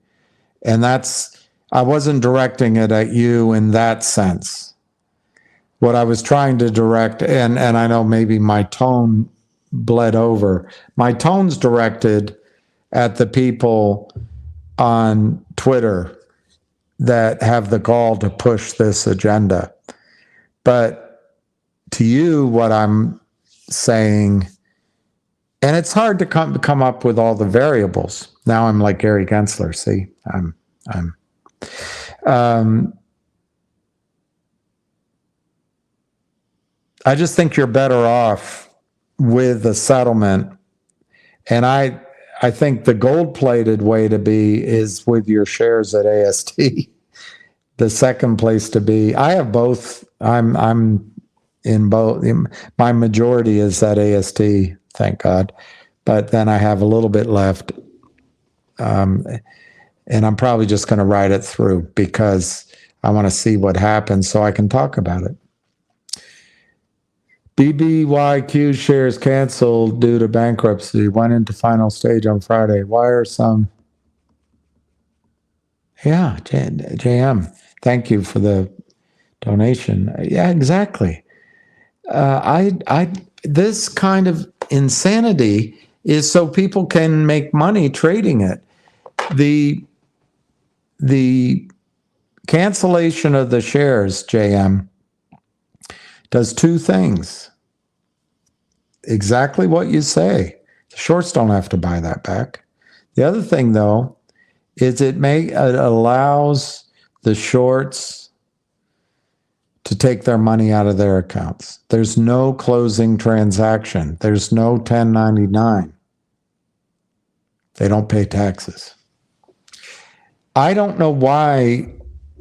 and I wasn't directing it at you in that sense. What I was trying to direct, and I know maybe my tone bled over. My tone's directed at the people on Twitter that have the gall to push this agenda. But to you, what I'm saying, and it's hard to come up with all the variables. Now I'm like Gary Gensler. See, I just think you're better off with a settlement. And I think the gold-plated way to be is with your shares at AST. The second place to be. I have both. I'm in both. My majority is at AST, thank God. But then I have a little bit left. And I'm probably just going to ride it through because I want to see what happens so I can talk about it. BBYQ shares canceled due to bankruptcy. Went into final stage on Friday. Why are some? Yeah, JM. Thank you for the donation. Yeah, exactly. This kind of insanity is so people can make money trading it. The cancellation of the shares, JM, does two things. Exactly what you say. The shorts don't have to buy that back. The other thing, though, is it allows the shorts to take their money out of their accounts. There's no closing transaction. There's no 1099. They don't pay taxes. I don't know why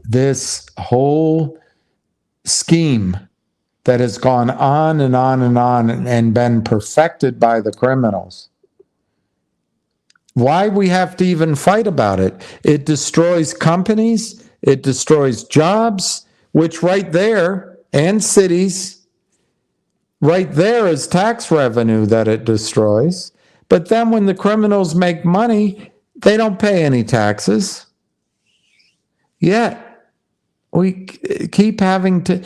this whole scheme that has gone on and on and on and been perfected by the criminals, why we have to even fight about it. It destroys companies, it destroys jobs, which right there, and cities, right there is tax revenue that it destroys. But then when the criminals make money, they don't pay any taxes. Yet, we keep having to.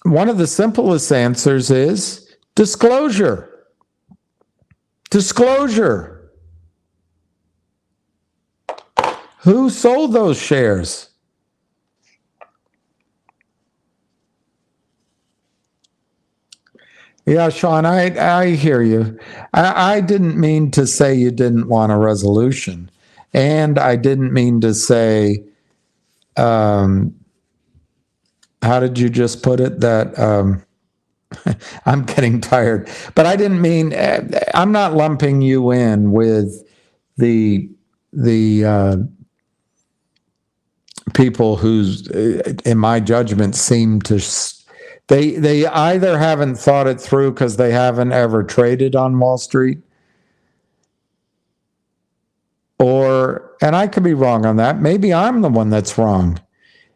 One of the simplest answers is disclosure. Disclosure. Who sold those shares? Yeah, Sean, I hear you. I didn't mean to say you didn't want a resolution. And I didn't mean to say, how did you just put it? That I'm getting tired. But I didn't mean, I'm not lumping you in with the people who's, in my judgment, seem to... They either haven't thought it through because they haven't ever traded on Wall Street, or, and I could be wrong on that, maybe I'm the one that's wrong,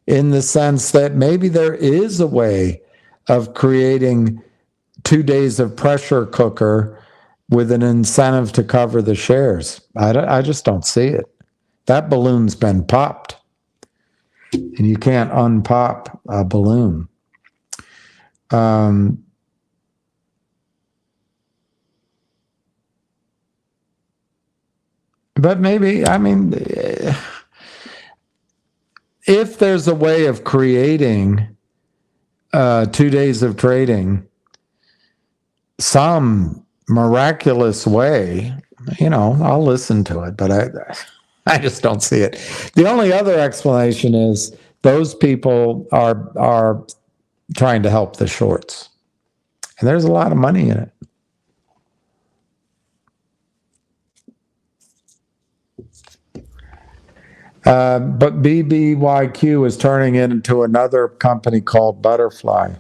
in the sense that maybe there is a way of creating 2 days of pressure cooker with an incentive to cover the shares. I just don't see it. That balloon's been popped, and you can't unpop a balloon. But maybe, I mean, if there's a way of creating 2 days of trading, some miraculous way, I'll listen to it, but I just don't see it. The only other explanation is those people are trying to help the shorts. And there's a lot of money in it. But BBYQ is turning it into another company called Butterfly.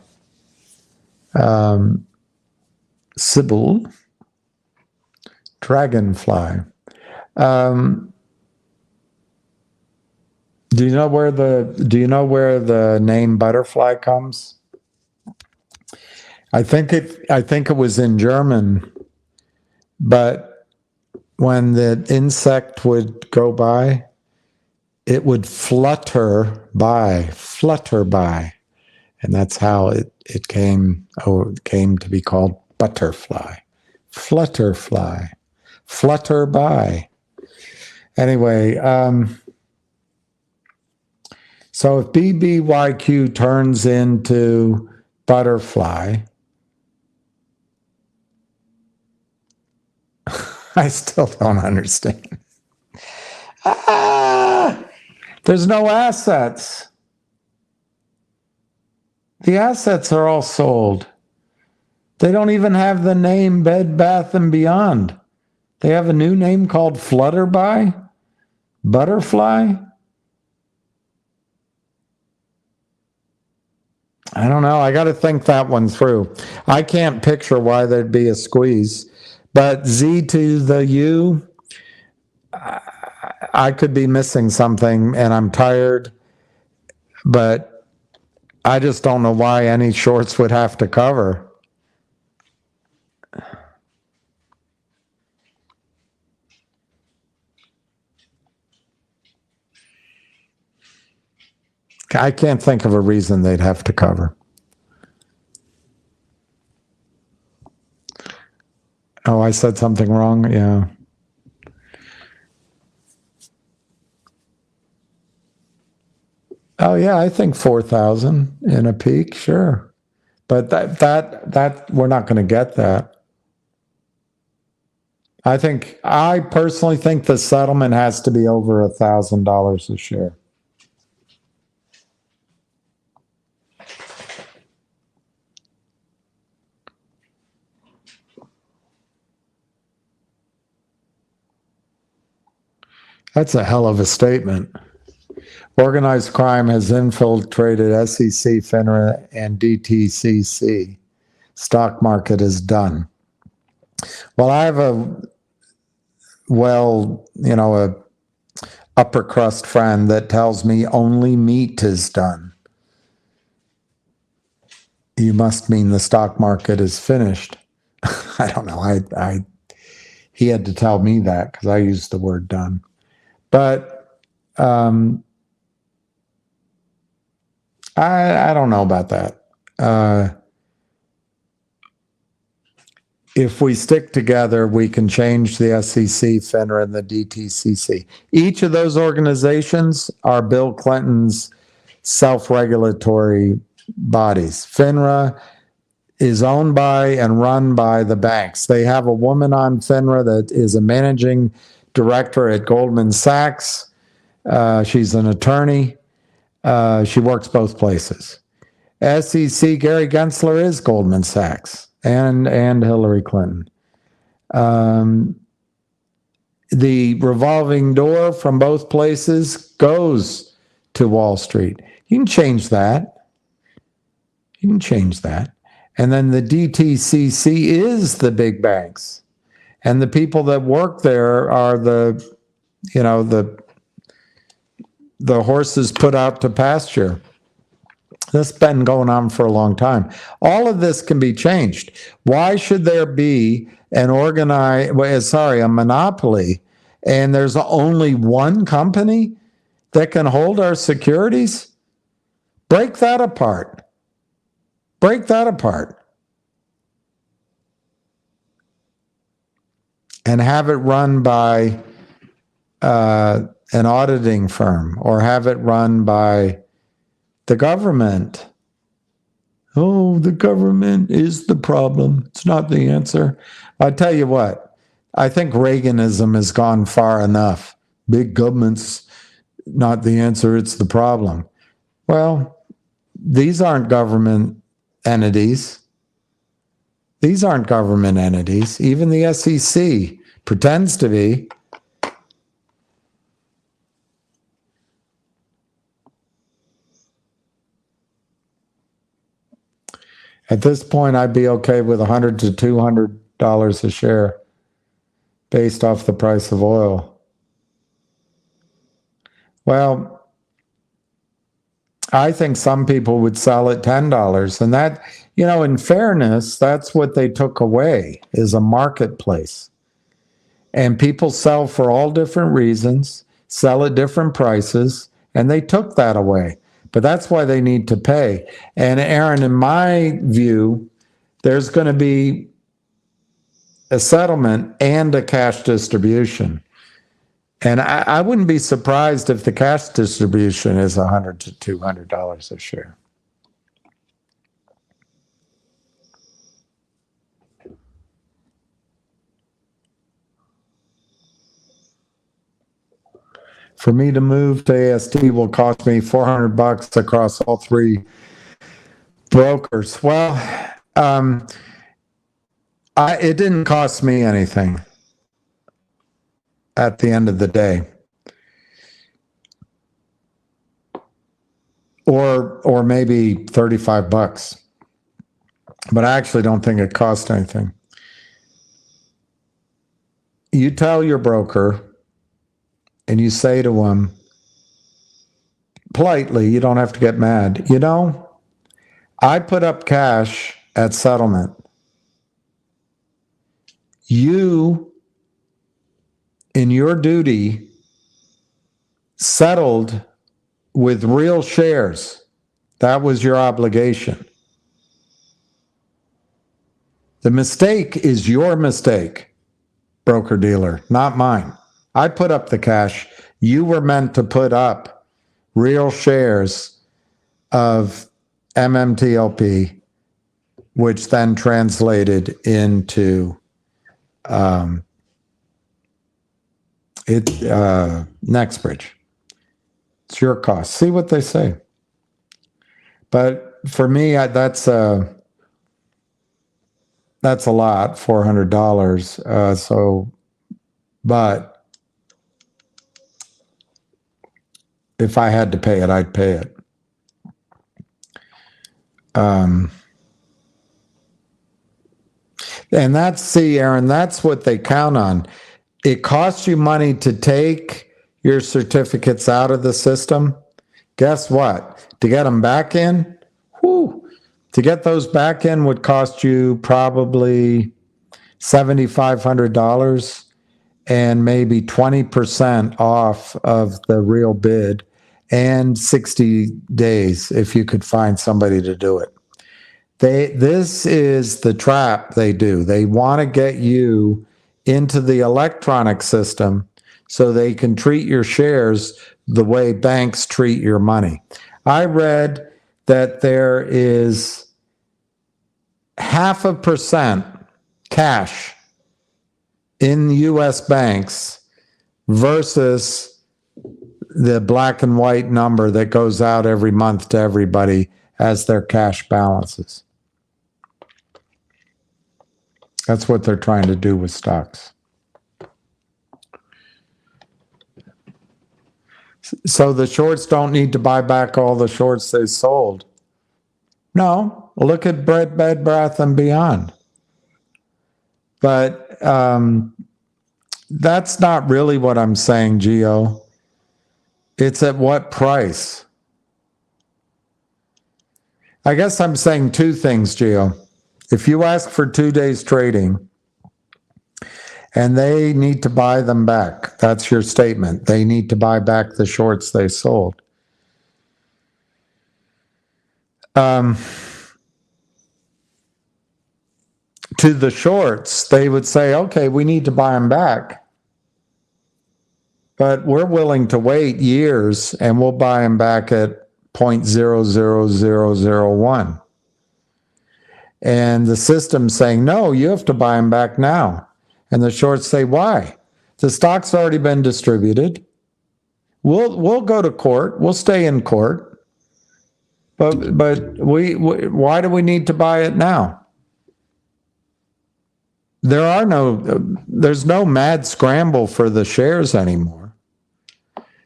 Sybil, Dragonfly. Do you know where the name Butterfly comes? I think it was in German, but when the insect would go by, it would flutter by, and that's how it came to be called butterfly, flutterfly, flutter by. Anyway, so if BBYQ turns into Butterfly, I still don't understand. There's no assets. The assets are all sold. They don't even have the name Bed Bath & Beyond. They have a new name called Flutterby? Butterfly? I don't know. I got to think that one through. I can't picture why there'd be a squeeze. But Z to the U, I could be missing something and I'm tired. But I just don't know why any shorts would have to cover. I can't think of a reason they'd have to cover. Oh, I said something wrong? Yeah. Oh, yeah, I think 4,000 in a peak, sure. But that we're not going to get that. I personally think the settlement has to be over $1,000 a share. That's a hell of a statement. Organized crime has infiltrated SEC, FINRA, and DTCC. Stock market is done. Well, I have a upper crust friend that tells me only meat is done. You must mean the stock market is finished. I don't know. He had to tell me that because I used the word done. But I don't know about that. If we stick together, we can change the SEC, FINRA, and the DTCC. Each of those organizations are Bill Clinton's self-regulatory bodies. FINRA is owned by and run by the banks. They have a woman on FINRA that is a managing director at Goldman Sachs. She's an attorney. She works both places. SEC, Gary Gensler is Goldman Sachs and Hillary Clinton. The revolving door from both places goes to Wall Street. You can change that. You can change that. And then the DTCC is the big banks. And the people that work there are the horses put out to pasture. This has been going on for a long time. All of this can be changed. Why should there be a monopoly, and there's only one company that can hold our securities? Break that apart. Break that apart. And have it run by an auditing firm, or have it run by the government. Oh, the government is the problem. It's not the answer. I tell you what, I think Reaganism has gone far enough. Big government's not the answer, it's the problem. Well, these aren't government entities. These aren't government entities. Even the SEC pretends to be. At this point, I'd be okay with $100 to $200 a share based off the price of oil. Well, I think some people would sell at $10. And that, in fairness, that's what they took away, is a marketplace. And people sell for all different reasons, sell at different prices, and they took that away. But that's why they need to pay. And Aaron, in my view, there's going to be a settlement and a cash distribution. And I wouldn't be surprised if the cash distribution is $100 to $200 a share. For me to move to AST will cost me $400 across all three Brokers. Well, it didn't cost me anything at the end of the day. Or maybe $35. But I actually don't think it cost anything. You tell your broker and you say to him, politely, you don't have to get mad, you know, I put up cash at settlement. You, in your duty, settled with real shares. That was your obligation. The mistake is your mistake, broker dealer, not mine. I put up the cash. You were meant to put up real shares of MMTLP, which then translated into Nextbridge. It's your cost. See what they say. But for me, that's a lot, $400. But if I had to pay it, I'd pay it. And Aaron, that's what they count on. It costs you money to take your certificates out of the system. Guess what? To get them back in, to get those back in would cost you probably $7,500 and maybe 20% off of the real bid and 60 days if you could find somebody to do it. This is the trap they do. They want to get you into the electronic system so they can treat your shares the way banks treat your money. I read that there is 0.5% cash in U.S. banks versus the black and white number that goes out every month to everybody as their cash balances. That's what they're trying to do with stocks. So the shorts don't need to buy back all the shorts they sold. No, look at Bed Bath & Beyond. But that's not really what I'm saying, Gio. It's at what price? I guess I'm saying two things, Gio. If you ask for 2 days trading and they need to buy them back, that's your statement. They need to buy back the shorts they sold. To the shorts, they would say, okay, we need to buy them back. But we're willing to wait years and we'll buy them back at 0.00001. And the system's saying, no, you have to buy them back now. And the shorts say, why? The stock's already been distributed. We'll go to court. We'll stay in court. But why do we need to buy it now? There's no mad scramble for the shares anymore.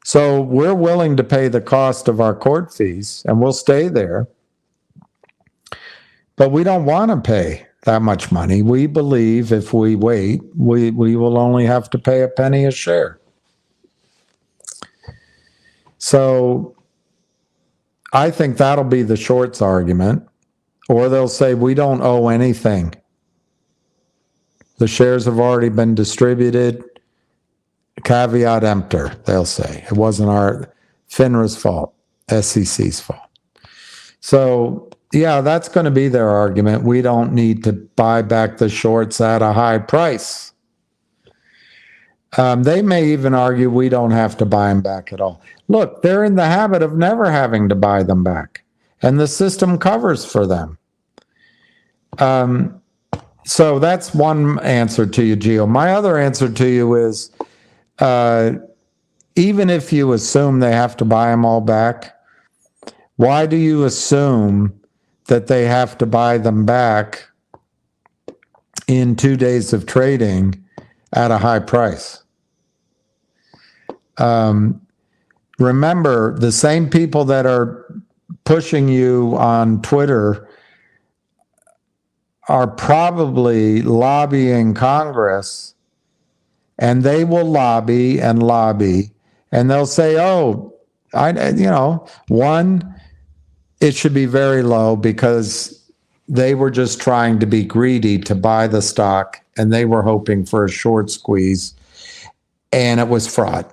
So we're willing to pay the cost of our court fees and we'll stay there. But we don't want to pay that much money. We believe if we wait, we will only have to pay a penny a share. So I think that'll be the shorts argument. Or they'll say, we don't owe anything. The shares have already been distributed. Caveat emptor, they'll say. It wasn't our FINRA's fault, SEC's fault. So yeah, that's going to be their argument. We don't need to buy back the shorts at a high price. They may even argue we don't have to buy them back at all. Look, they're in the habit of never having to buy them back, and the system covers for them. So that's one answer to you, Gio. My other answer to you is, even if you assume they have to buy them all back, why do you assume that they have to buy them back in 2 days of trading at a high price. Remember, the same people that are pushing you on Twitter are probably lobbying Congress, and they will lobby and lobby, and they'll say, oh, one, it should be very low because they were just trying to be greedy to buy the stock, and they were hoping for a short squeeze, and it was fraud.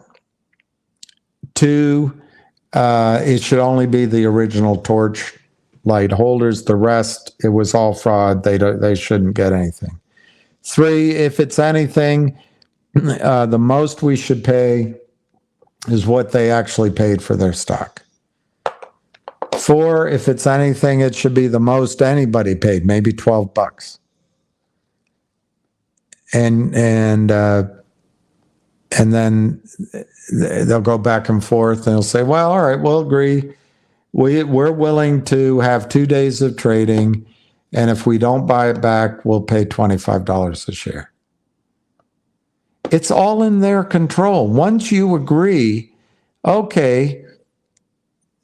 Two, it should only be the original torchlight holders. The rest, it was all fraud. They shouldn't get anything. Three, if it's anything, the most we should pay is what they actually paid for their stock. Four, if it's anything, it should be the most anybody paid, maybe $12. And then they'll go back and forth, and they'll say, well, all right, we'll agree. We're willing to have 2 days of trading, and if we don't buy it back, we'll pay $25 a share. It's all in their control. Once you agree, okay,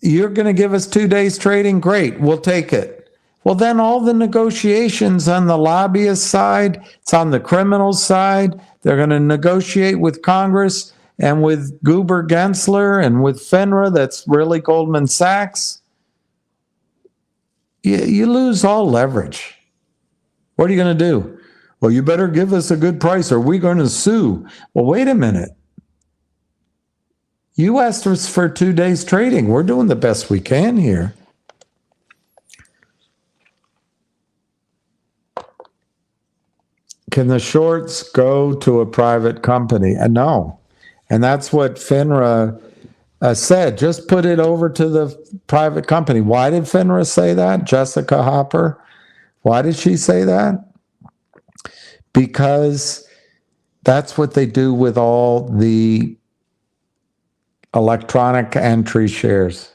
you're going to give us 2 days trading, great, we'll take it. Well, then all the negotiations on the lobbyist side, it's on the criminal side. They're going to negotiate with Congress and with Goober Gensler and with FINRA, that's really Goldman Sachs. You lose all leverage. What are you going to do? Well, you better give us a good price or we're going to sue. Well, wait a minute. You asked us for 2 days trading. We're doing the best we can here. Can the shorts go to a private company? No. And that's what FINRA said. Just put it over to the private company. Why did FINRA say that? Jessica Hopper. Why did she say that? Because that's what they do with all the electronic entry shares.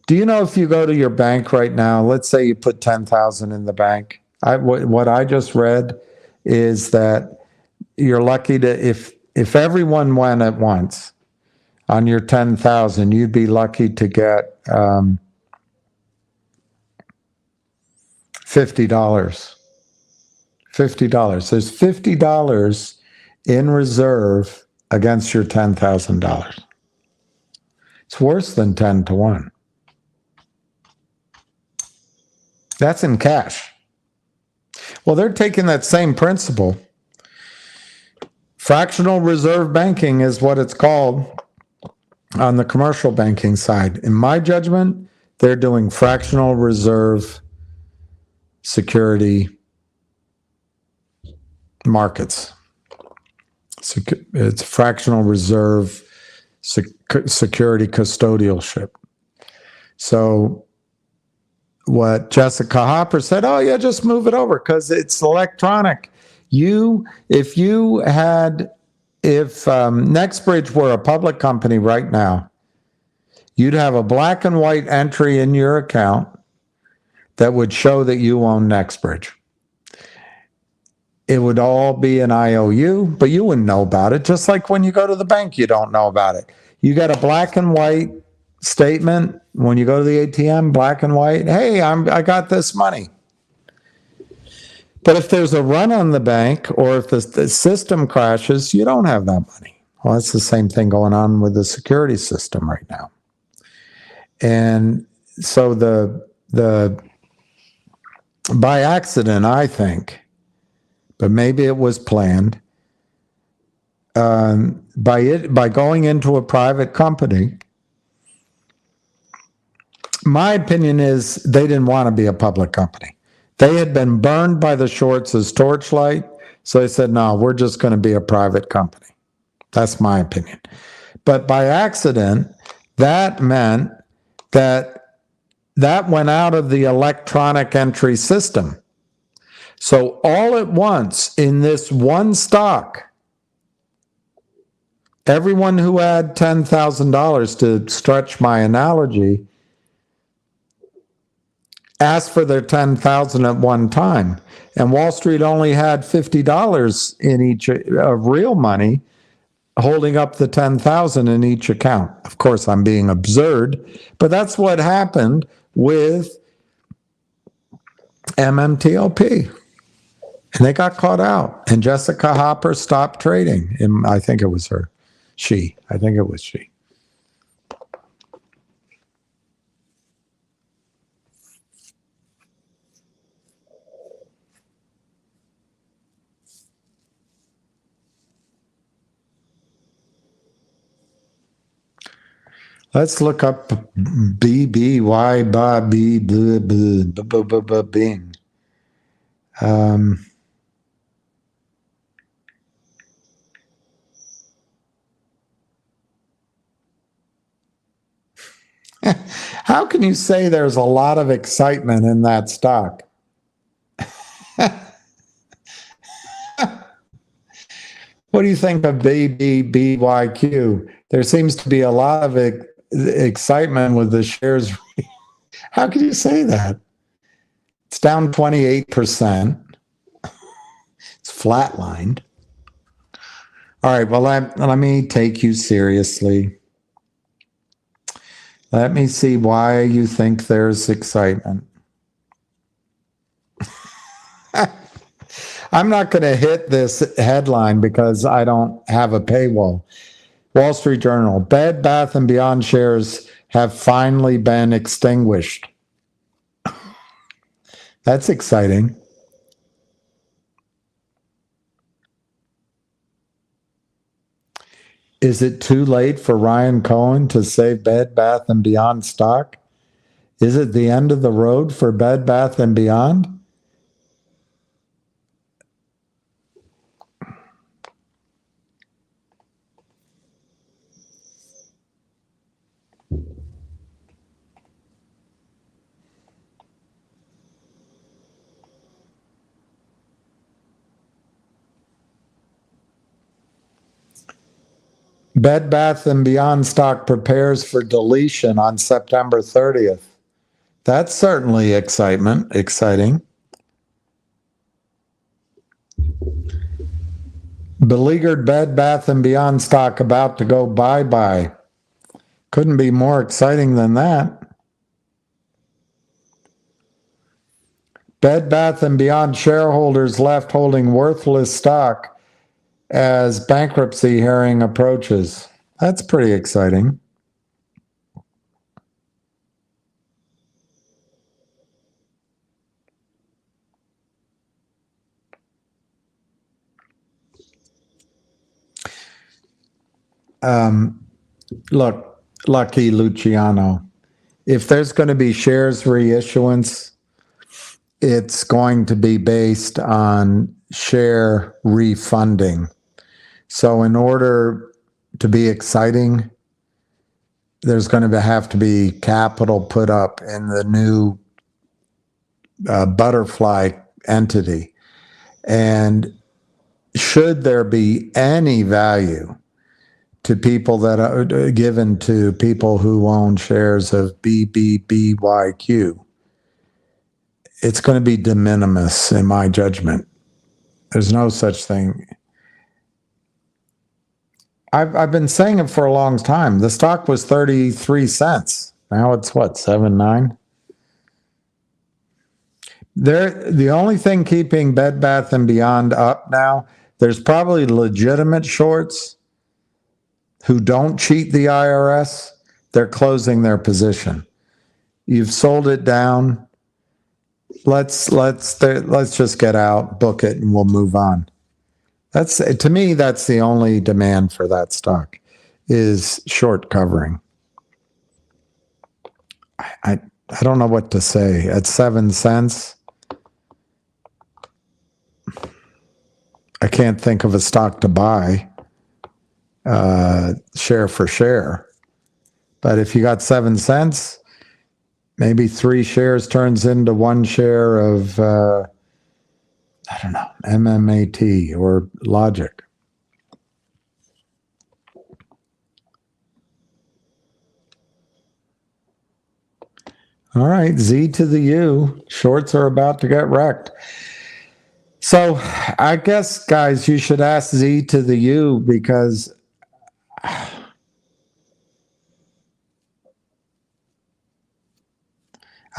Do you know if you go to your bank right now, let's say you put $10,000 in the bank, what I just read is that you're lucky to, if everyone went at once on your 10,000, you'd be lucky to get $50. $50. There's $50 in reserve against your $10,000. It's worse than 10 to 1. That's in cash. Well, they're taking that same principle. Fractional reserve banking is what it's called on the commercial banking side. In my judgment, they're doing fractional reserve security markets. It's fractional reserve security custodialship. So what Jessica Hopper said, oh yeah, just move it over because it's electronic. If NextBridge were a public company right now, you'd have a black and white entry in your account that would show that you own NextBridge. It would all be an IOU, but you wouldn't know about it. Just like when you go to the bank, you don't know about it. You got a black and white statement when you go to the ATM, black and white. Hey, I got this money. But if there's a run on the bank or if the system crashes, you don't have that money. Well, that's the same thing going on with the security system right now. And so the by accident, I think, but maybe it was planned, by going into a private company, my opinion is they didn't want to be a public company. They had been burned by the shorts as Torchlight, so they said, no, we're just going to be a private company. That's my opinion. But by accident, that meant that went out of the electronic entry system. So all at once, in this one stock, everyone who had $10,000, to stretch my analogy, asked for their 10,000 at one time, and Wall Street only had $50 in each real money, holding up the 10,000 in each account. Of course, I'm being absurd, but that's what happened with MMTLP. And they got caught out. And Jessica Hopper stopped trading. And I think it was her. I think it was she. Let's look up BBY Bing. How can you say there's a lot of excitement in that stock? What do you think of BBBYQ? There seems to be a lot of excitement with the shares. How can you say that? It's down 28%. It's flatlined. All right, well, let me take you seriously. Let me see why you think there's excitement. I'm not going to hit this headline because I don't have a paywall. Wall Street Journal, Bed Bath & Beyond shares have finally been extinguished. That's exciting. Is it too late for Ryan Cohen to save Bed Bath & Beyond stock? Is it the end of the road for Bed Bath & Beyond? Bed Bath & Beyond stock prepares for deletion on September 30th. That's certainly exciting. Beleaguered Bed Bath & Beyond stock about to go bye-bye. Couldn't be more exciting than that. Bed Bath & Beyond shareholders left holding worthless stock as bankruptcy hearing approaches. That's pretty exciting. Look, Lucky Luciano, if there's going to be shares reissuance, it's going to be based on share refunding. So in order to be exciting, there's going to have to be capital put up in the new butterfly entity. And should there be any value to people that are given to people who own shares of BBBYQ, it's going to be de minimis in my judgment. There's no such thing. I've been saying it for a long time. The stock was 33 cents. Now it's what, 7.9? The only thing keeping Bed Bath & Beyond up now, there's probably legitimate shorts who don't cheat the IRS. They're closing their position. You've sold it down. Let's just get out, book it, and we'll move on. To me, that's the only demand for that stock is short covering. I don't know what to say. At 7 cents, I can't think of a stock to buy share for share. But if you got 7 cents, maybe 3 shares turns into 1 share of, I don't know, MMAT or Logic. All right, Z to the U. Shorts are about to get wrecked. So I guess, guys, you should ask Z to the U because I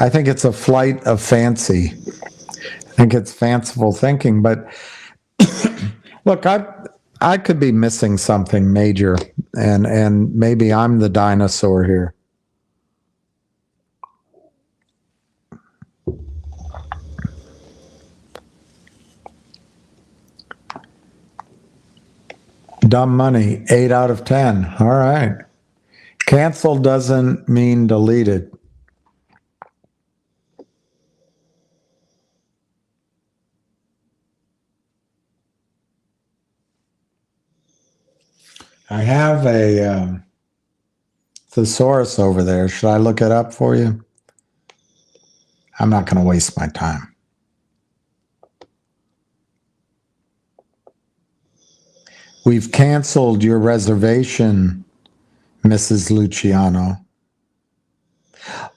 think it's a flight of fancy. I think it's fanciful thinking, but look, I could be missing something major, and maybe I'm the dinosaur here. Dumb money, 8 out of 10. All right. Cancel doesn't mean deleted. I have a thesaurus over there. Should I look it up for you? I'm not going to waste my time. We've canceled your reservation, Mrs. Luciano.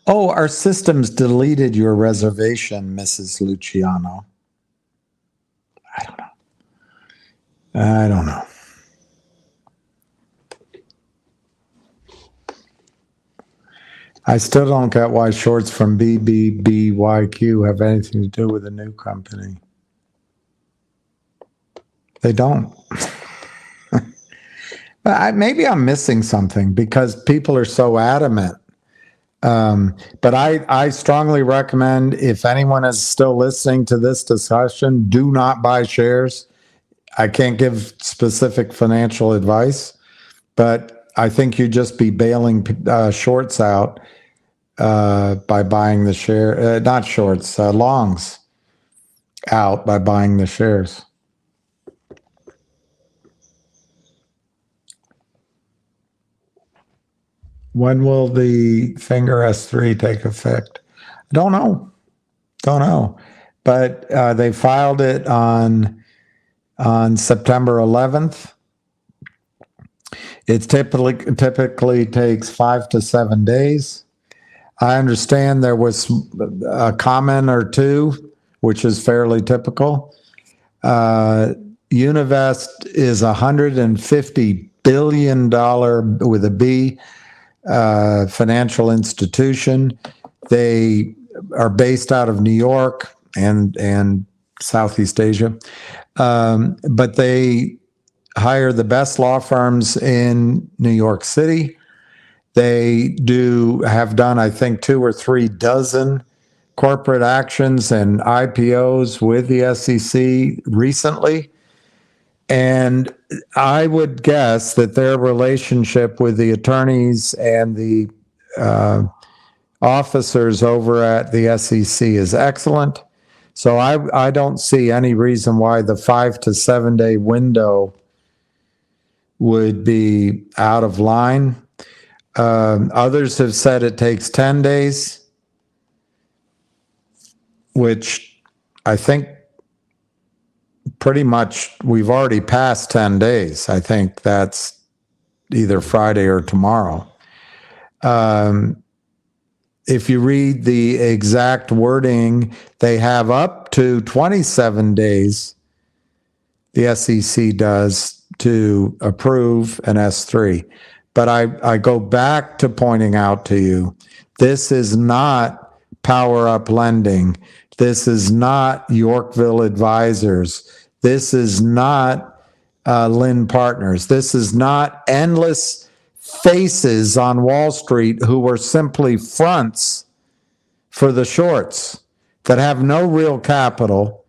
Oh, our system's deleted your reservation, Mrs. Luciano. I don't know. I still don't get why shorts from BBBYQ have anything to do with a new company. They don't. But maybe I'm missing something because people are so adamant. But I strongly recommend, if anyone is still listening to this discussion, do not buy shares. I can't give specific financial advice, but I think you'd just be bailing shorts out by buying the share, not shorts, longs out by buying the shares. When will the Finger S3 take effect? I don't know. But they filed it on September 11th. It typically takes 5 to 7 days. I understand there was a comment or two, which is fairly typical. Univest is $150 billion with a B financial institution. They are based out of New York and Southeast Asia, but they hire the best law firms in New York City. They have done, I think, 2 or 3 dozen corporate actions and IPOs with the SEC recently. And I would guess that their relationship with the attorneys and the officers over at the SEC is excellent. So I don't see any reason why the 5 to 7 day window would be out of line. Others have said it takes 10 days, which I think pretty much we've already passed 10 days. I think that's either Friday or tomorrow. If you read the exact wording, they have up to 27 days, the SEC does, to approve an S3. But I go back to pointing out to you, this is not Power Up Lending. This is not Yorkville Advisors. This is not Lynn Partners. This is not endless faces on Wall Street who were simply fronts for the shorts that have no real capital.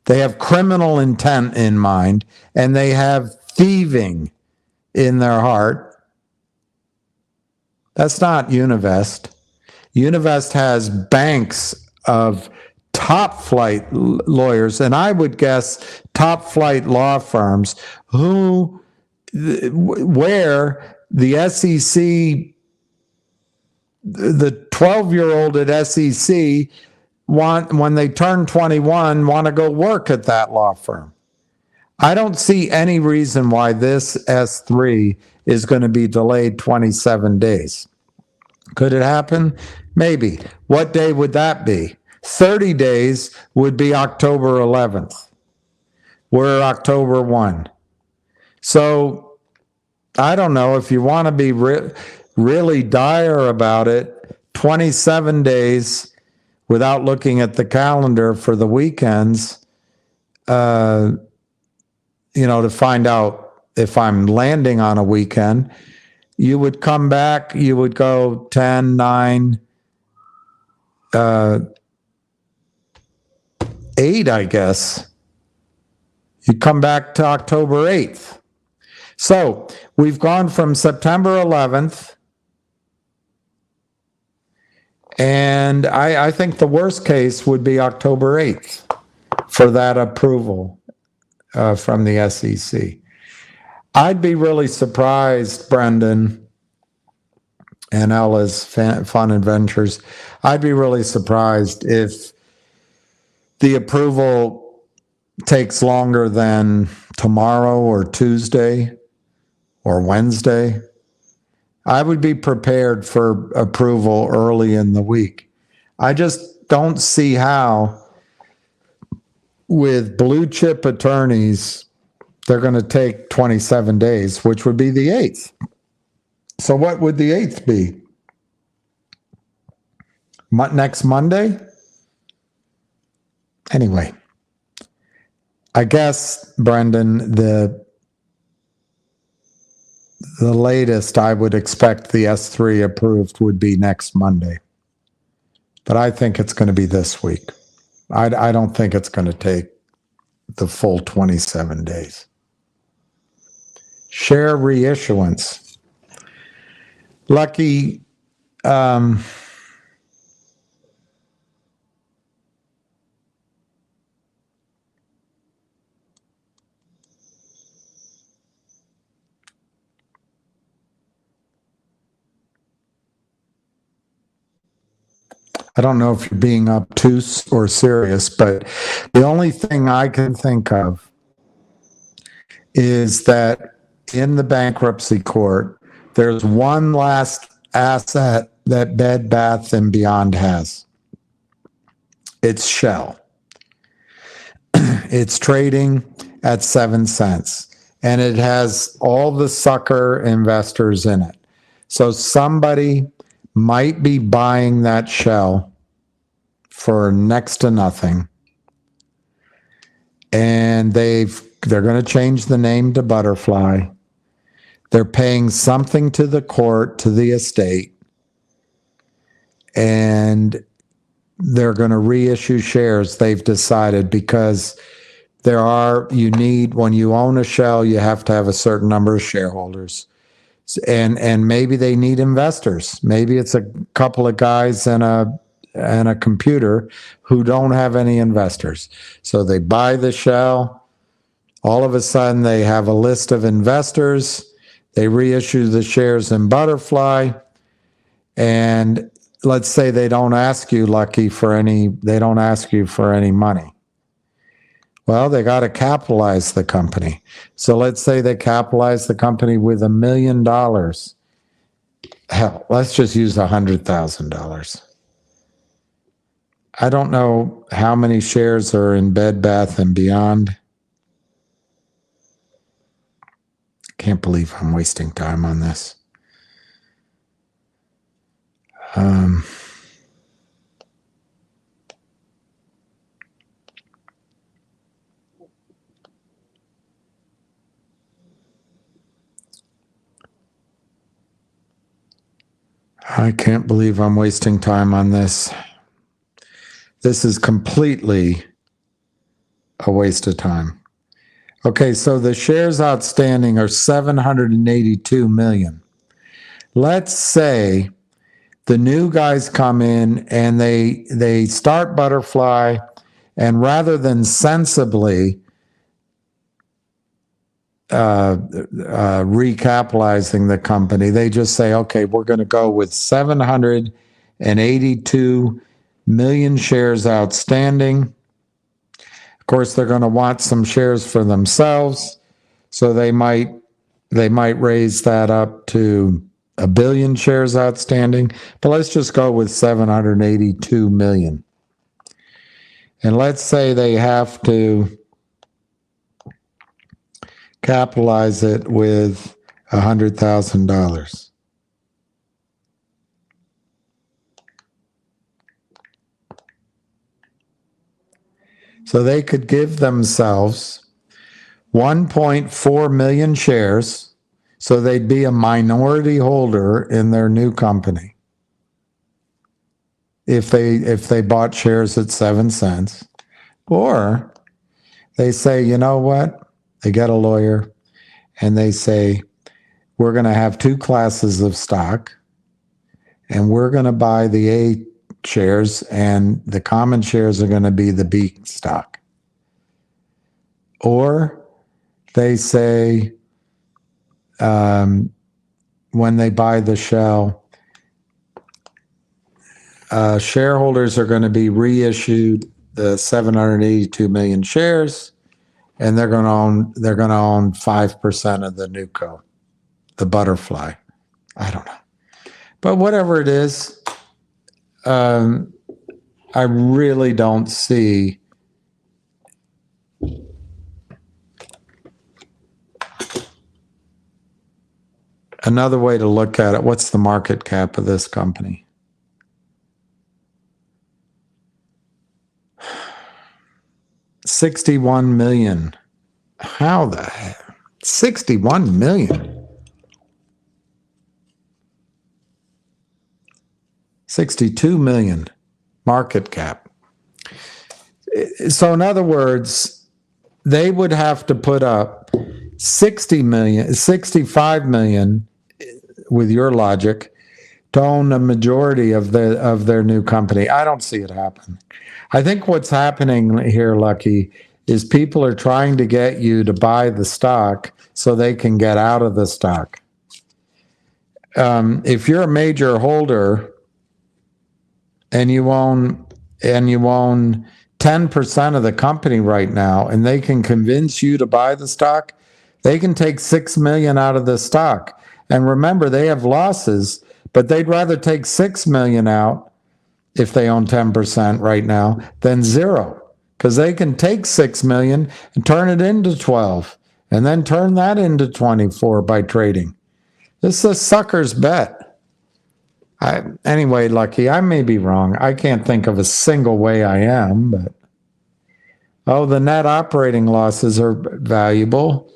They have criminal intent in mind, and they have thieving in their heart. That's not Univest. Univest has banks of top flight lawyers, and I would guess top flight law firms where the SEC, the 12-year-old at SEC, when they turn 21, want to go work at that law firm. I don't see any reason why this S3 is going to be delayed 27 days. Could it happen? Maybe. What day would that be? 30 days would be October 11th. We're October 1. So I don't know if you want to be really dire about it, 27 days without looking at the calendar for the weekends, to find out if I'm landing on a weekend. You would come back, you would go 10, 9, 8, I guess. You come back to October 8th. So we've gone from September 11th, and I think the worst case would be October 8th for that approval from the SEC. I'd be really surprised, Brendan and Ella's Fun Adventures. I'd be really surprised if the approval takes longer than tomorrow or Tuesday or Wednesday. I would be prepared for approval early in the week. I just don't see how, with blue chip attorneys, they're going to take 27 days, which would be the 8th. So what would the 8th be? Next Monday? Anyway, I guess, Brendan, the latest I would expect the S3 approved would be next Monday. But I think it's going to be this week. I don't think it's going to take the full 27 days. Share reissuance. Lucky, I don't know if you're being obtuse or serious, but the only thing I can think of is that in the bankruptcy court, there's one last asset that Bed Bath & Beyond has. It's Shell. It's trading at 7 cents, and it has all the sucker investors in it. So somebody might be buying that Shell for next to nothing, and they're going to change the name to Butterfly. They're paying something to the court, to the estate, and they're going to reissue shares, they've decided, because when you own a Shell, you have to have a certain number of shareholders. And maybe they need investors. Maybe it's a couple of guys and a computer who don't have any investors. So they buy the Shell. All of a sudden, they have a list of investors. They reissue the shares in Butterfly. And let's say they don't ask you, Lucky, they don't ask you for any money. Well, they got to capitalize the company. So let's say they capitalize the company with $1 million. Hell, let's just use $100,000. I don't know how many shares are in Bed Bath & Beyond. Can't believe I'm wasting time on this. I can't believe I'm wasting time on this. This is completely a waste of time. Okay, so the shares outstanding are 782 million. Let's say the new guys come in and they start Butterfly, and rather than sensibly recapitalizing the company, they just say, okay, we're going to go with 782 million shares outstanding. Of course, they're going to want some shares for themselves, so they might raise that up to 1 billion shares outstanding, but let's just go with 782 million. And let's say they have to capitalize it with $100,000. So they could give themselves 1.4 million shares, so they'd be a minority holder in their new company if they bought shares at 7 cents. Or they say, you know what? They get a lawyer and they say, we're going to have 2 classes of stock and we're going to buy the A shares and the common shares are going to be the B stock. Or they say, when they buy the shell, shareholders are going to be reissued the 782 million shares, and they're going to own 5% of the new co, the butterfly. I don't know, but whatever it is, I really don't see another way to look at it. What's the market cap of this company? $61 million. How the heck? 61 million. 62 million market cap. So in other words, they would have to put up 60 million, 65 million with your logic to own a majority of their new company. I don't see it happen. I think what's happening here, Lucky, is people are trying to get you to buy the stock so they can get out of the stock. If you're a major holder and you own 10% of the company right now, and they can convince you to buy the stock, they can take 6 million out of the stock. And remember, they have losses, but they'd rather take 6 million out if they own 10% right now than 0, because they can take 6 million and turn it into 12 and then turn that into 24 by trading. This is a sucker's bet. Anyway, Lucky, I may be wrong. I can't think of a single way I am, but the net operating losses are valuable.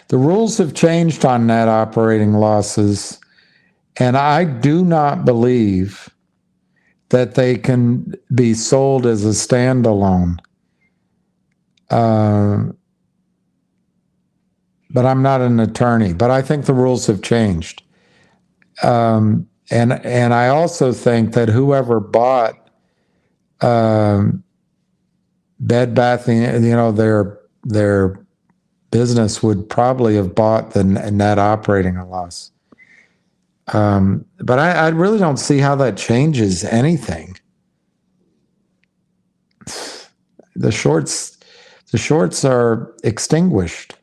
The rules have changed on net operating losses, and I do not believe that they can be sold as a standalone. But I'm not an attorney, but I think the rules have changed. And I also think that whoever bought Bed Bath, their business would probably have bought the net operating loss. But I really don't see how that changes anything. The shorts are extinguished.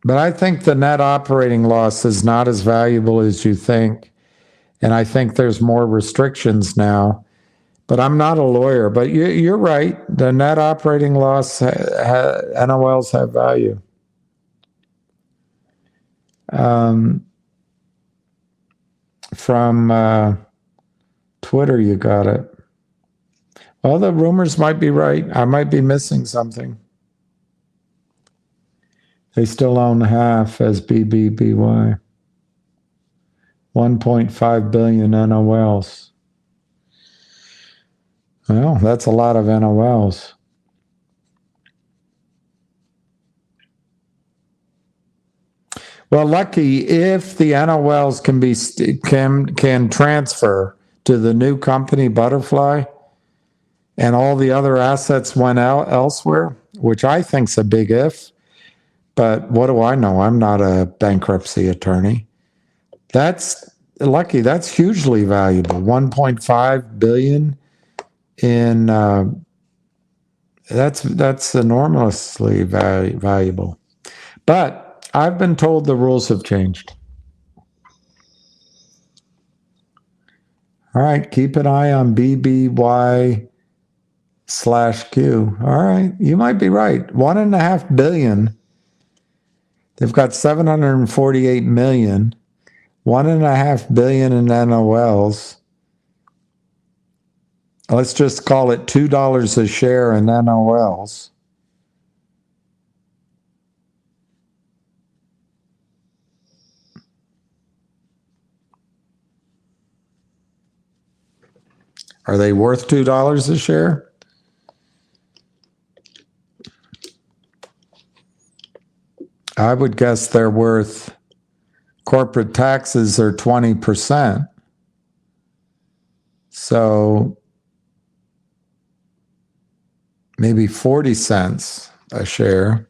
But I think the net operating loss is not as valuable as you think. And I think there's more restrictions now. But I'm not a lawyer. But you're right. The net operating loss, NOLs have value. From Twitter, you got it. Well, the rumors might be right. I might be missing something. They still own half as BBBY. 1.5 billion NOLs. Well, that's a lot of NOLs. Well, Lucky, if the NOLs can transfer to the new company, Butterfly, and all the other assets went out elsewhere, which I think's a big if, but what do I know? I'm not a bankruptcy attorney. That's lucky. That's hugely valuable. 1.5 billion in that's enormously valuable. But I've been told the rules have changed. All right, keep an eye on BBY/Q. All right, you might be right. 1.5 billion. They've got 748 million. 1.5 billion in NOLs. Let's just call it $2 a share in NOLs. Are they worth $2 a share? I would guess they're worth, corporate taxes are 20%. So maybe 40 cents a share.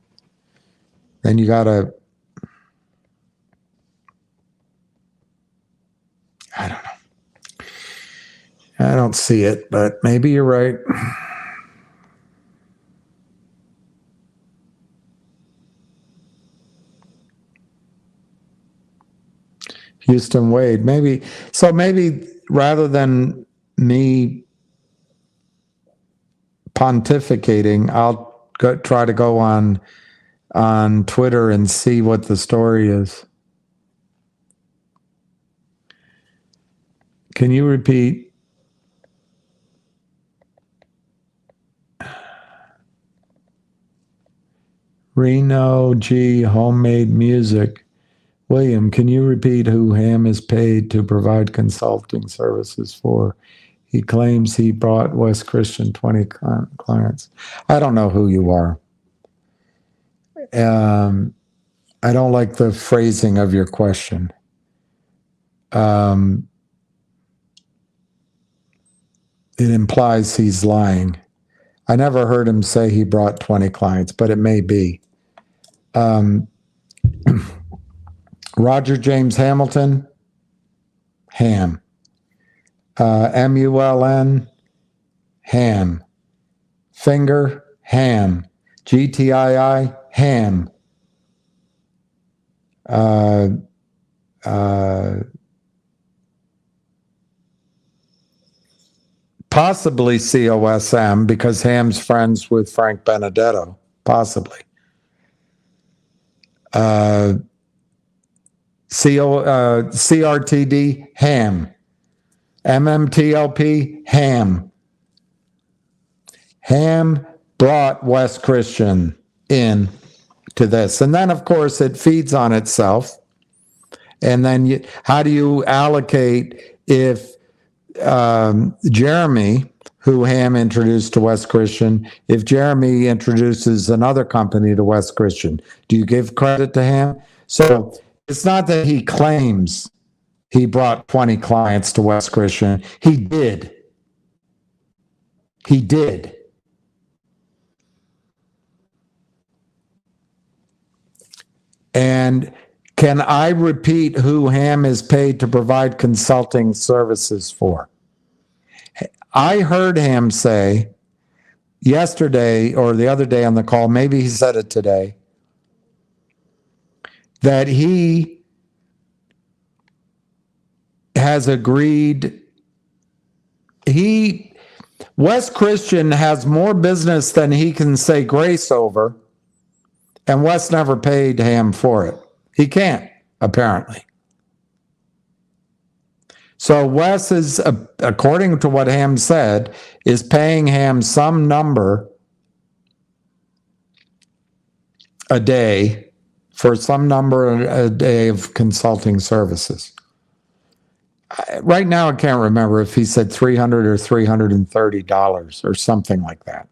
Then you got to, I don't know. I don't see it, but maybe you're right. Houston Wade, maybe. So maybe rather than me pontificating, I'll try to go on Twitter and see what the story is. Can you repeat? Reno G. Homemade Music. William, can you repeat who Ham is paid to provide consulting services for? He claims he brought West Christian 20 clients. I don't know who you are. I don't like the phrasing of your question. It implies he's lying. I never heard him say he brought 20 clients, but it may be. Roger James Hamilton, Ham. MULN, Ham. Finger, Ham. GTII, Ham. Possibly COSM because Ham's friends with Frank Benedetto. Possibly. CRTD, Ham. MMTLP, Ham. Ham brought West Christian in to this. And then, of course, it feeds on itself. And then how do you allocate if Jeremy, who Ham introduced to West Christian, if Jeremy introduces another company to West Christian, do you give credit to Ham? So it's not that he claims he brought 20 clients to West Christian. He did. He did. And can I repeat who Ham is paid to provide consulting services for? I heard Ham say yesterday or the other day on the call, maybe he said it today, that he has agreed. West Christian has more business than he can say grace over, and West never paid Ham for it. He can't, apparently. So Wes is, according to what Ham said, is paying Ham some number a day for some number a day of consulting services. Right now, I can't remember if he said $300 or $330 or something like that.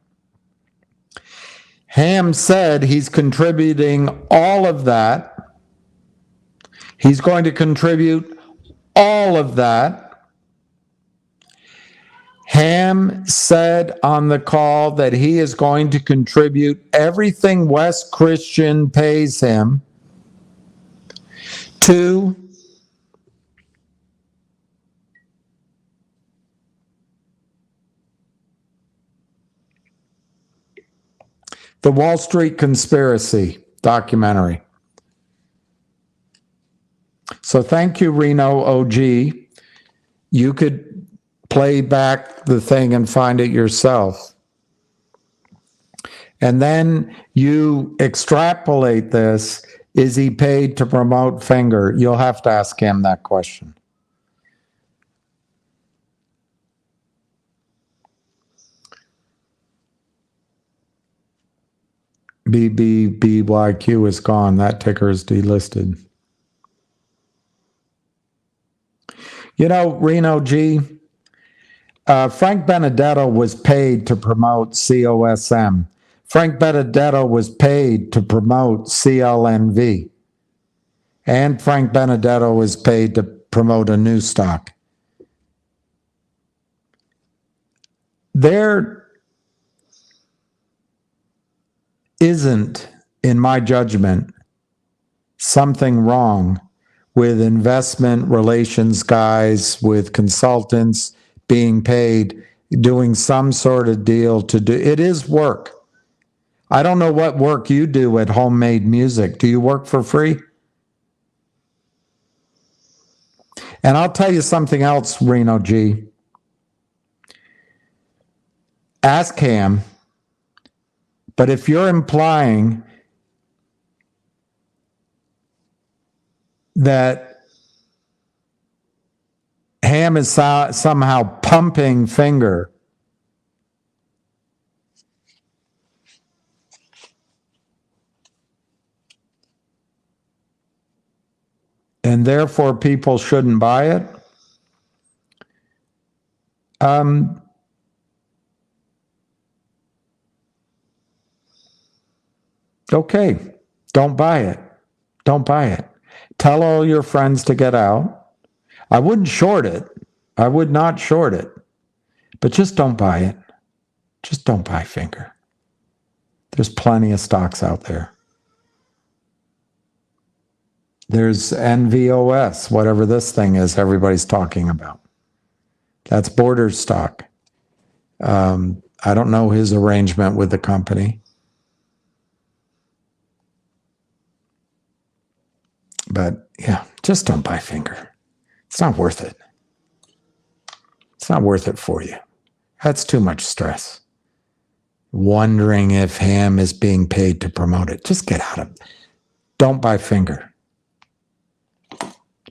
Ham said he's contributing all of that. He's going to contribute all of that. Ham said on the call that he is going to contribute everything West Christian pays him to The Wall Street Conspiracy documentary. So thank you, Reno OG. You could play back the thing and find it yourself. And then you extrapolate this. Is he paid to promote Finger? You'll have to ask him that question. BBBYQ is gone. That ticker is delisted. You know, Reno G, Frank Benedetto was paid to promote COSM. Frank Benedetto was paid to promote CLNV. And Frank Benedetto was paid to promote a new stock. There isn't, in my judgment, something wrong with investment relations guys, with consultants being paid, doing some sort of deal to do. It is work. I don't know what work you do at Homemade Music. Do you work for free? And I'll tell you something else, Reno G. Ask Ham, but if you're implying that Ham is somehow pumping Finger, and therefore people shouldn't buy it, okay, don't buy it. Don't buy it. Tell all your friends to get out. I wouldn't short it. I would not short it. But just don't buy it. Just don't buy Finger. There's plenty of stocks out there. There's NVOS, whatever this thing is everybody's talking about. That's Borders stock. I don't know his arrangement with the company. But yeah, just don't buy Finger. It's not worth it. It's not worth it for you. That's too much stress. Wondering if Ham is being paid to promote it. Just get out of it. Don't buy Finger.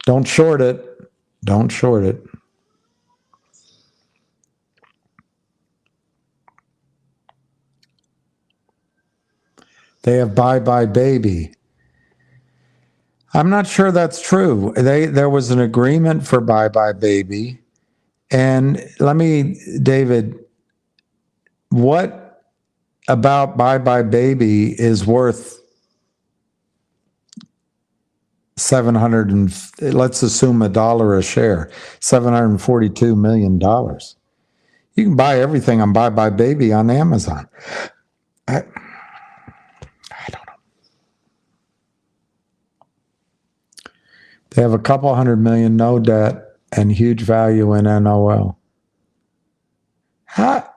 Don't short it. Don't short it. They have Bye Bye Baby. I'm not sure that's true. There was an agreement for Bye Bye Baby. And let me, David, what about Bye Bye Baby is worth 700 and let's assume $1 a share, $742 million. You can buy everything on Bye Bye Baby on Amazon. I don't know. They have a couple $100 million no debt and huge value in NOL. How?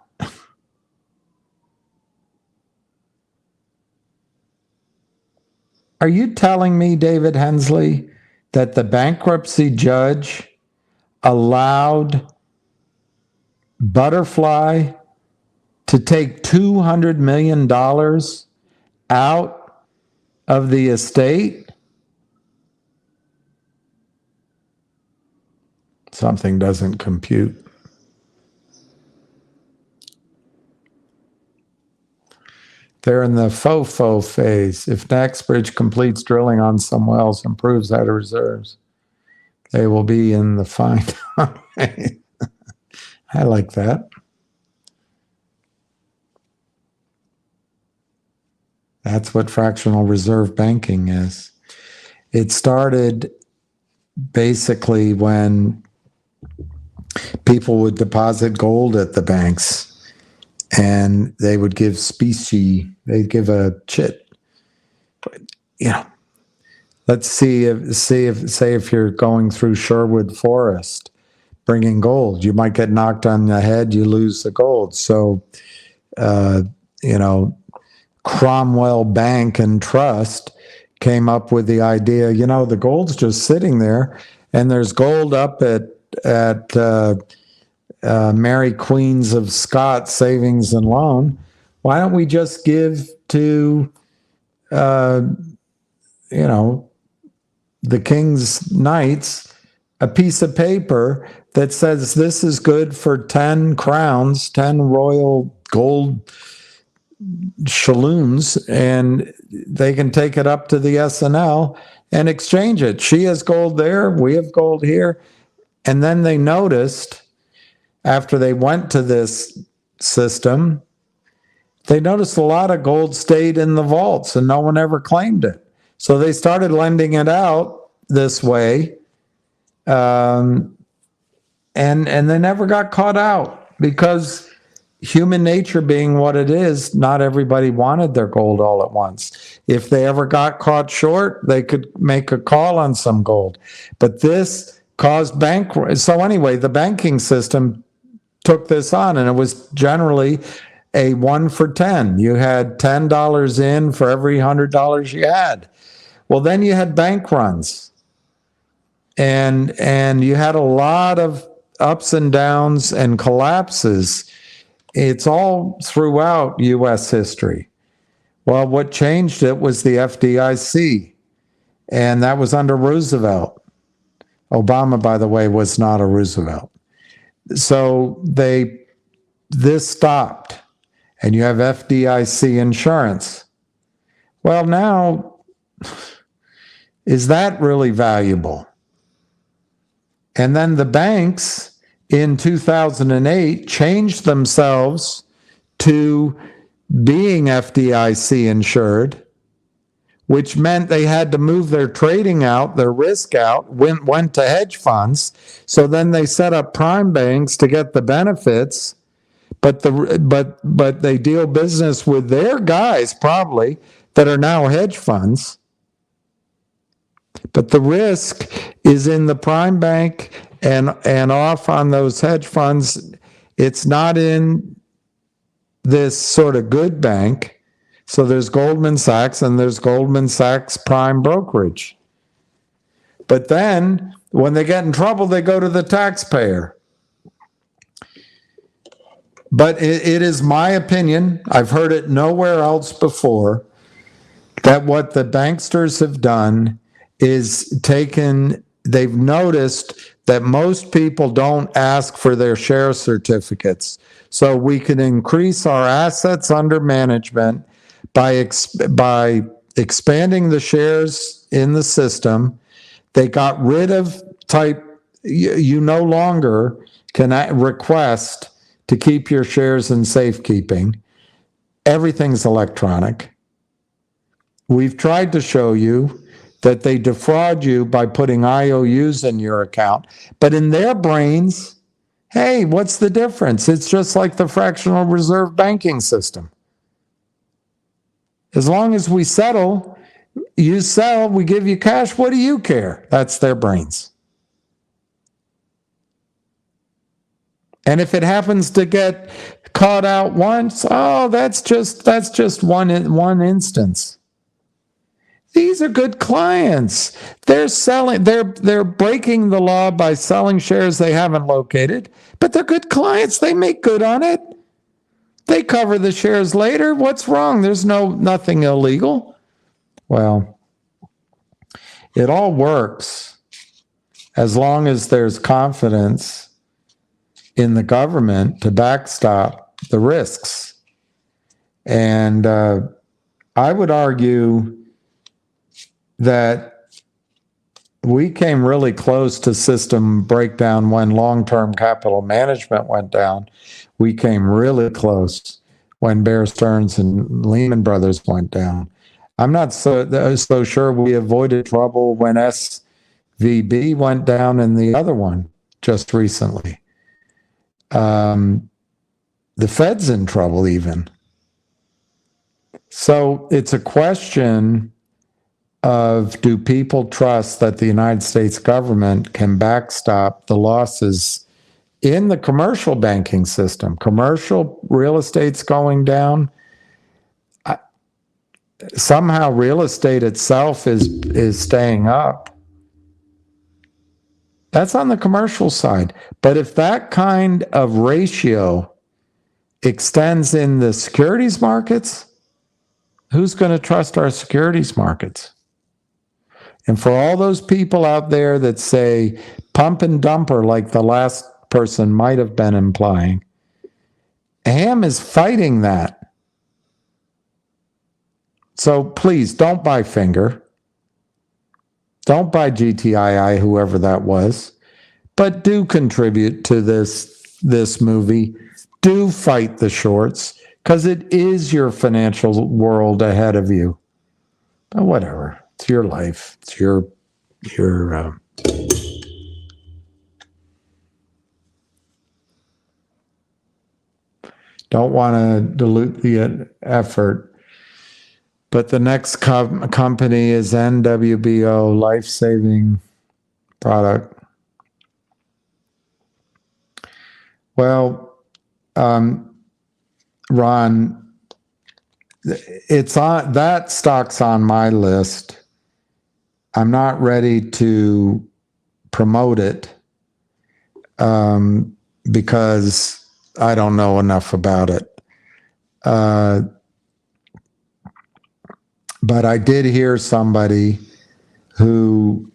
Are you telling me, David Hensley, that the bankruptcy judge allowed Butterfly to take $200 million out of the estate? Something doesn't compute. They're in the FOFO phase. If Naxbridge completes drilling on some wells and proves out of reserves, they will be in the fine phase. I like that. That's what fractional reserve banking is. It started basically when people would deposit gold at the banks and they would give specie, they'd give a chit. You know, let's see if you're going through Sherwood Forest bringing gold, you might get knocked on the head, you lose the gold. So, you know, Cromwell Bank and Trust came up with the idea, the gold's just sitting there, and there's gold up at Mary Queens of Scots Savings and Loan. Why don't we just give to, the King's Knights a piece of paper that says this is good for 10 crowns, 10 royal gold shalloons, and they can take it up to the SNL and exchange it. She has gold there, we have gold here. And then they noticed, after they went to this system, they noticed a lot of gold stayed in the vaults and no one ever claimed it. So they started lending it out this way, and they never got caught out, because human nature being what it is, not everybody wanted their gold all at once. If they ever got caught short, they could make a call on some gold. But this caused so anyway, the banking system took this on, and it was generally a 1 for 10. You had $10 in for every $100 you had. Well, then you had bank runs, and you had a lot of ups and downs and collapses. It's all throughout U.S. history. Well, what changed it was the FDIC, and that was under Roosevelt. Obama, by the way, was not a Roosevelt. So this stopped, and you have FDIC insurance. Well, now, is that really valuable? And then the banks in 2008 changed themselves to being FDIC insured, which meant they had to move their trading out, their risk out, went to hedge funds. So then they set up prime banks to get the benefits, but they deal business with their guys probably that are now hedge funds. But the risk is in the prime bank and off on those hedge funds. It's not in this sort of good bank. So there's Goldman Sachs, and there's Goldman Sachs Prime Brokerage. But then when they get in trouble, they go to the taxpayer. But it is my opinion, I've heard it nowhere else before, that what the banksters have done is they've noticed that most people don't ask for their share certificates. So we can increase our assets under management by expanding the shares in the system. They got rid of you no longer can request to keep your shares in safekeeping. Everything's electronic. We've tried to show you that they defraud you by putting IOUs in your account. But in their brains, hey, what's the difference? It's just like the fractional reserve banking system. As long as we settle, you sell, we give you cash, what do you care? That's their brains. And if it happens to get caught out once, that's just one instance. These are good clients. They're breaking the law by selling shares they haven't located, but they're good clients. They make good on it. They cover the shares later. What's wrong? There's nothing illegal. Well, it all works as long as there's confidence in the government to backstop the risks. And I would argue that we came really close to system breakdown when long-term capital management went down. We came really close when Bear Stearns and Lehman Brothers went down. I'm not so sure we avoided trouble when SVB went down and the other one just recently. The Fed's in trouble even. So it's a question of, do people trust that the United States government can backstop the losses in the commercial banking system? Commercial real estate's going down. somehow real estate itself is staying up. That's on the commercial side. But if that kind of ratio extends in the securities markets, who's going to trust our securities markets? And for all those people out there that say pump and dumper, like the last person might have been implying, Ham is fighting that. So please don't buy Finger. Don't buy GTII, whoever that was. But do contribute to this movie. Do fight the shorts, because it is your financial world ahead of you. But whatever. It's your life. It's your don't want to dilute the effort. But the next company is NWBO, life-saving product. Well, Ron, it's on that stock's on my list. I'm not ready to promote it because I don't know enough about it. But I did hear somebody who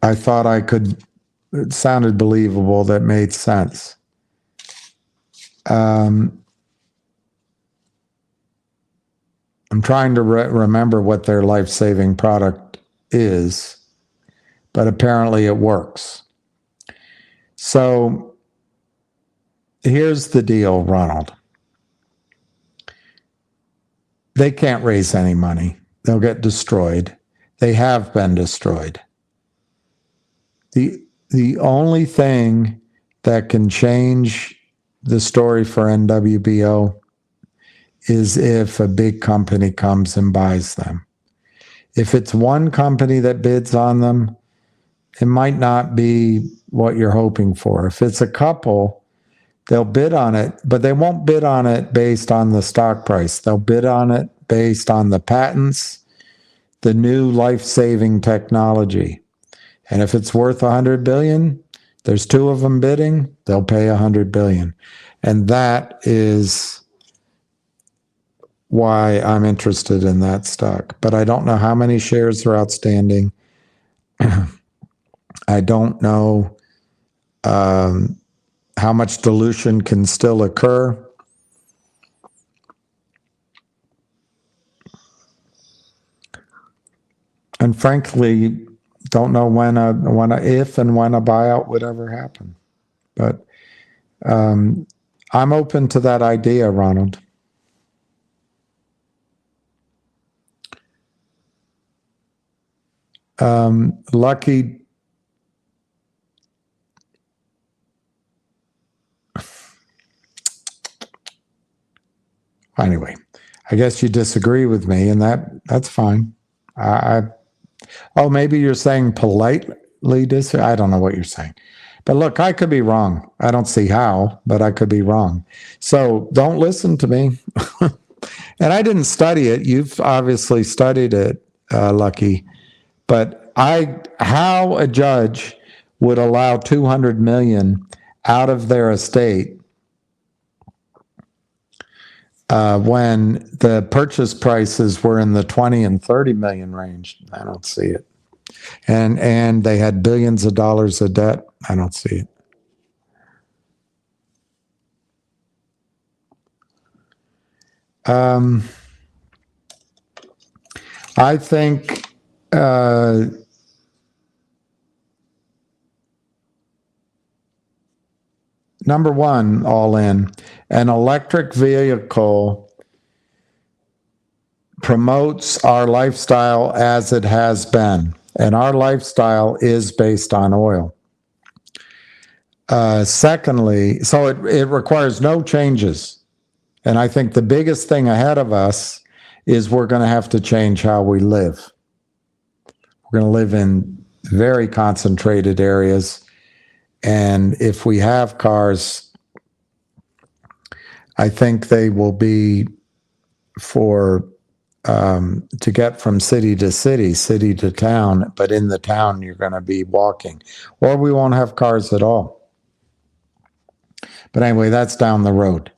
I thought it sounded believable, that made sense. I'm trying to remember what their life-saving product is, but apparently it works. So here's the deal, Ronald. They can't raise any money. They'll get destroyed. They have been destroyed. The only thing that can change the story for NWBO is if a big company comes and buys them. If it's one company that bids on them, it might not be what you're hoping for. If it's a couple, they'll bid on it, but they won't bid on it based on the stock price. They'll bid on it based on the patents, the new life-saving technology. And if it's worth $100 billion, there's two of them bidding, they'll pay $100 billion. And that is why I'm interested in that stock. But I don't know how many shares are outstanding. I don't know how much dilution can still occur. And frankly, don't know if and when a buyout would ever happen. But I'm open to that idea, Ronald. Lucky. Anyway, I guess you disagree with me, and that's fine. Maybe you're saying politely disagree. I don't know what you're saying. But look, I could be wrong. I don't see how, but I could be wrong. So don't listen to me. And I didn't study it. You've obviously studied it, Lucky. But how a judge would allow $200 million out of their estate when the purchase prices were in the 20 and 30 million range, I don't see it. And they had billions of dollars of debt. I don't see it. I think number one, all in, an electric vehicle promotes our lifestyle as it has been. And our lifestyle is based on oil. Secondly, so it requires no changes. And I think the biggest thing ahead of us is we're going to have to change how we live. We're going to live in very concentrated areas. And if we have cars, I think they will be for to get from city to city, city to town, but in the town you're going to be walking, or we won't have cars at all. But anyway, that's down the road.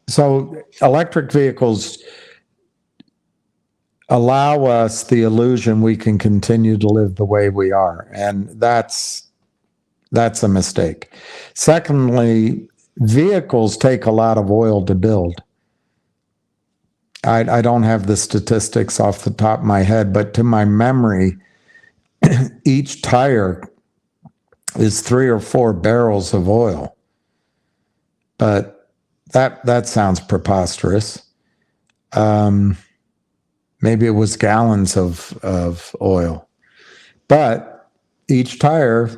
So electric vehicles allow us the illusion we can continue to live the way we are, and that's a mistake. Secondly, vehicles take a lot of oil to build. I don't have the statistics off the top of my head, but to my memory, each tire is 3 or 4 barrels of oil. But that sounds preposterous. Maybe it was gallons of oil. But each tire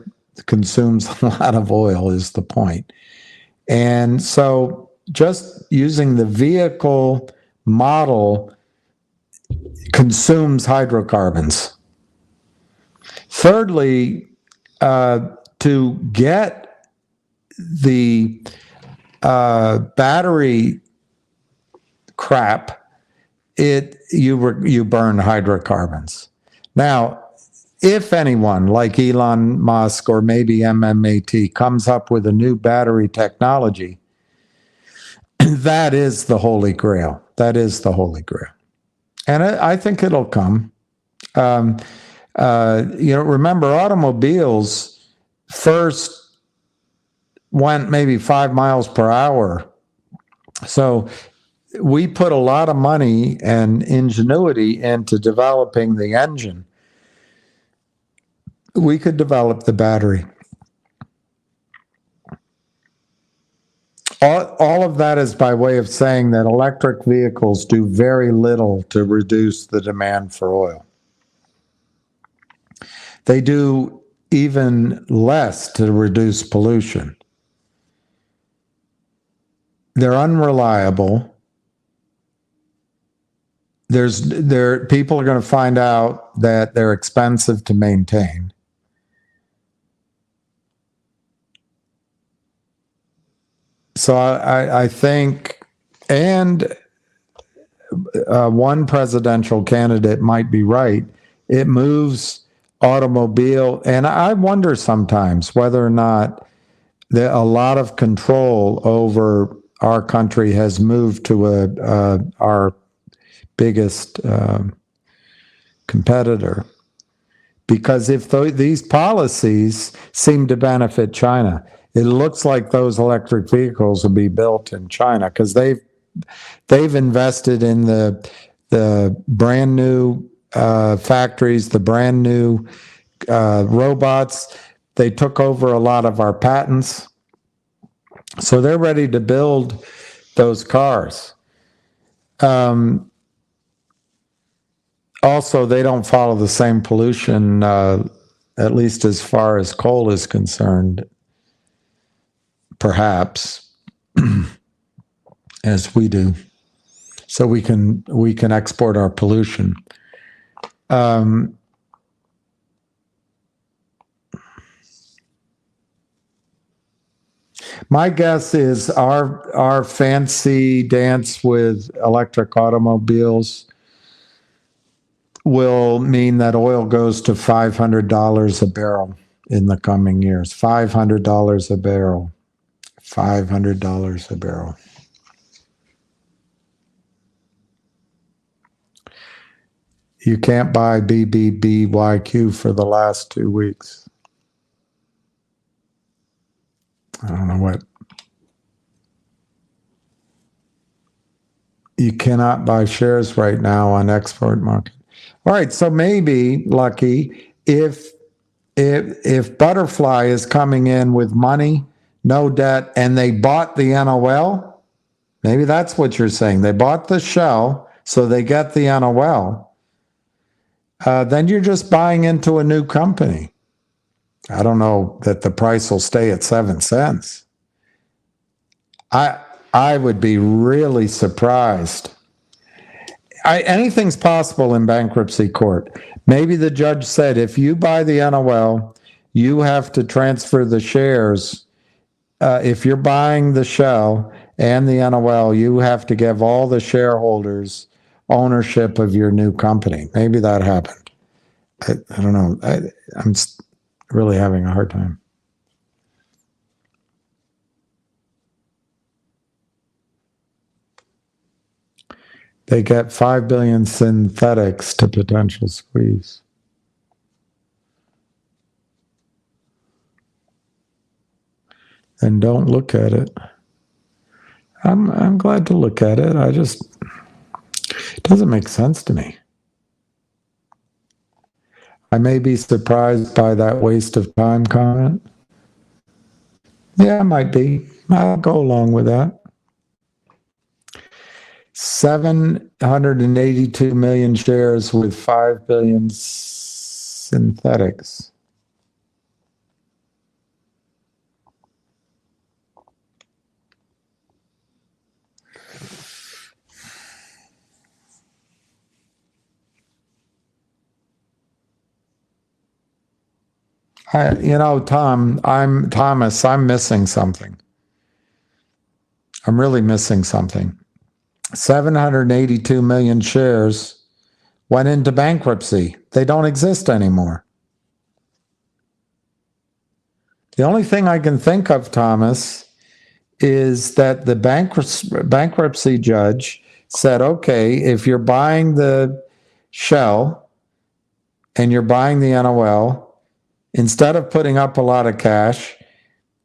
consumes a lot of oil is the point. And so just using the vehicle model consumes hydrocarbons. Thirdly, to get the battery crap, you burn hydrocarbons. Now, if anyone like Elon Musk or maybe MMAT comes up with a new battery technology, that is the Holy Grail. That is the Holy Grail. And I think it'll come. Remember, automobiles first went maybe 5 miles per hour. So we put a lot of money and ingenuity into developing the engine. We could develop the battery. All of that is by way of saying that electric vehicles do very little to reduce the demand for oil. They do even less to reduce pollution. They're unreliable. People are going to find out that they're expensive to maintain. So I think, and one presidential candidate might be right, it moves automobile, and I wonder sometimes whether or not a lot of control over our country has moved to our biggest competitor. Because if these policies seem to benefit China, it looks like those electric vehicles will be built in China because they've invested in the brand new factories, the brand new robots. They took over a lot of our patents, so they're ready to build those cars. Also, they don't follow the same pollution, at least as far as coal is concerned, perhaps, as we do. So we can export our pollution. My guess is our fancy dance with electric automobiles will mean that oil goes to $500 a barrel in the coming years. $500 a barrel. $500 a barrel. You can't buy BBBYQ for the last 2 weeks. I don't know what. You cannot buy shares right now on export market. All right, so maybe, Lucky, if Butterfly is coming in with money, no debt, and they bought the NOL, maybe that's what you're saying. They bought the shell, so they get the NOL. Then you're just buying into a new company. I don't know that the price will stay at 7 cents. I would be really surprised. Anything's possible in bankruptcy court. Maybe the judge said, if you buy the NOL, you have to transfer the shares. If you're buying the shell and the NOL, you have to give all the shareholders ownership of your new company. Maybe that happened. I don't know. I'm really having a hard time. They get 5 billion synthetics to potential squeeze. And don't look at it. I'm glad to look at it. It doesn't make sense to me. I may be surprised by that waste of time comment. Yeah, I might be. I'll go along with that. 782 million shares with 5 billion synthetics. Thomas, I'm missing something. I'm really missing something. 782 million shares went into bankruptcy. They don't exist anymore. The only thing I can think of, Thomas, is that the bankruptcy judge said, okay, if you're buying the shell and you're buying the NOL, instead of putting up a lot of cash,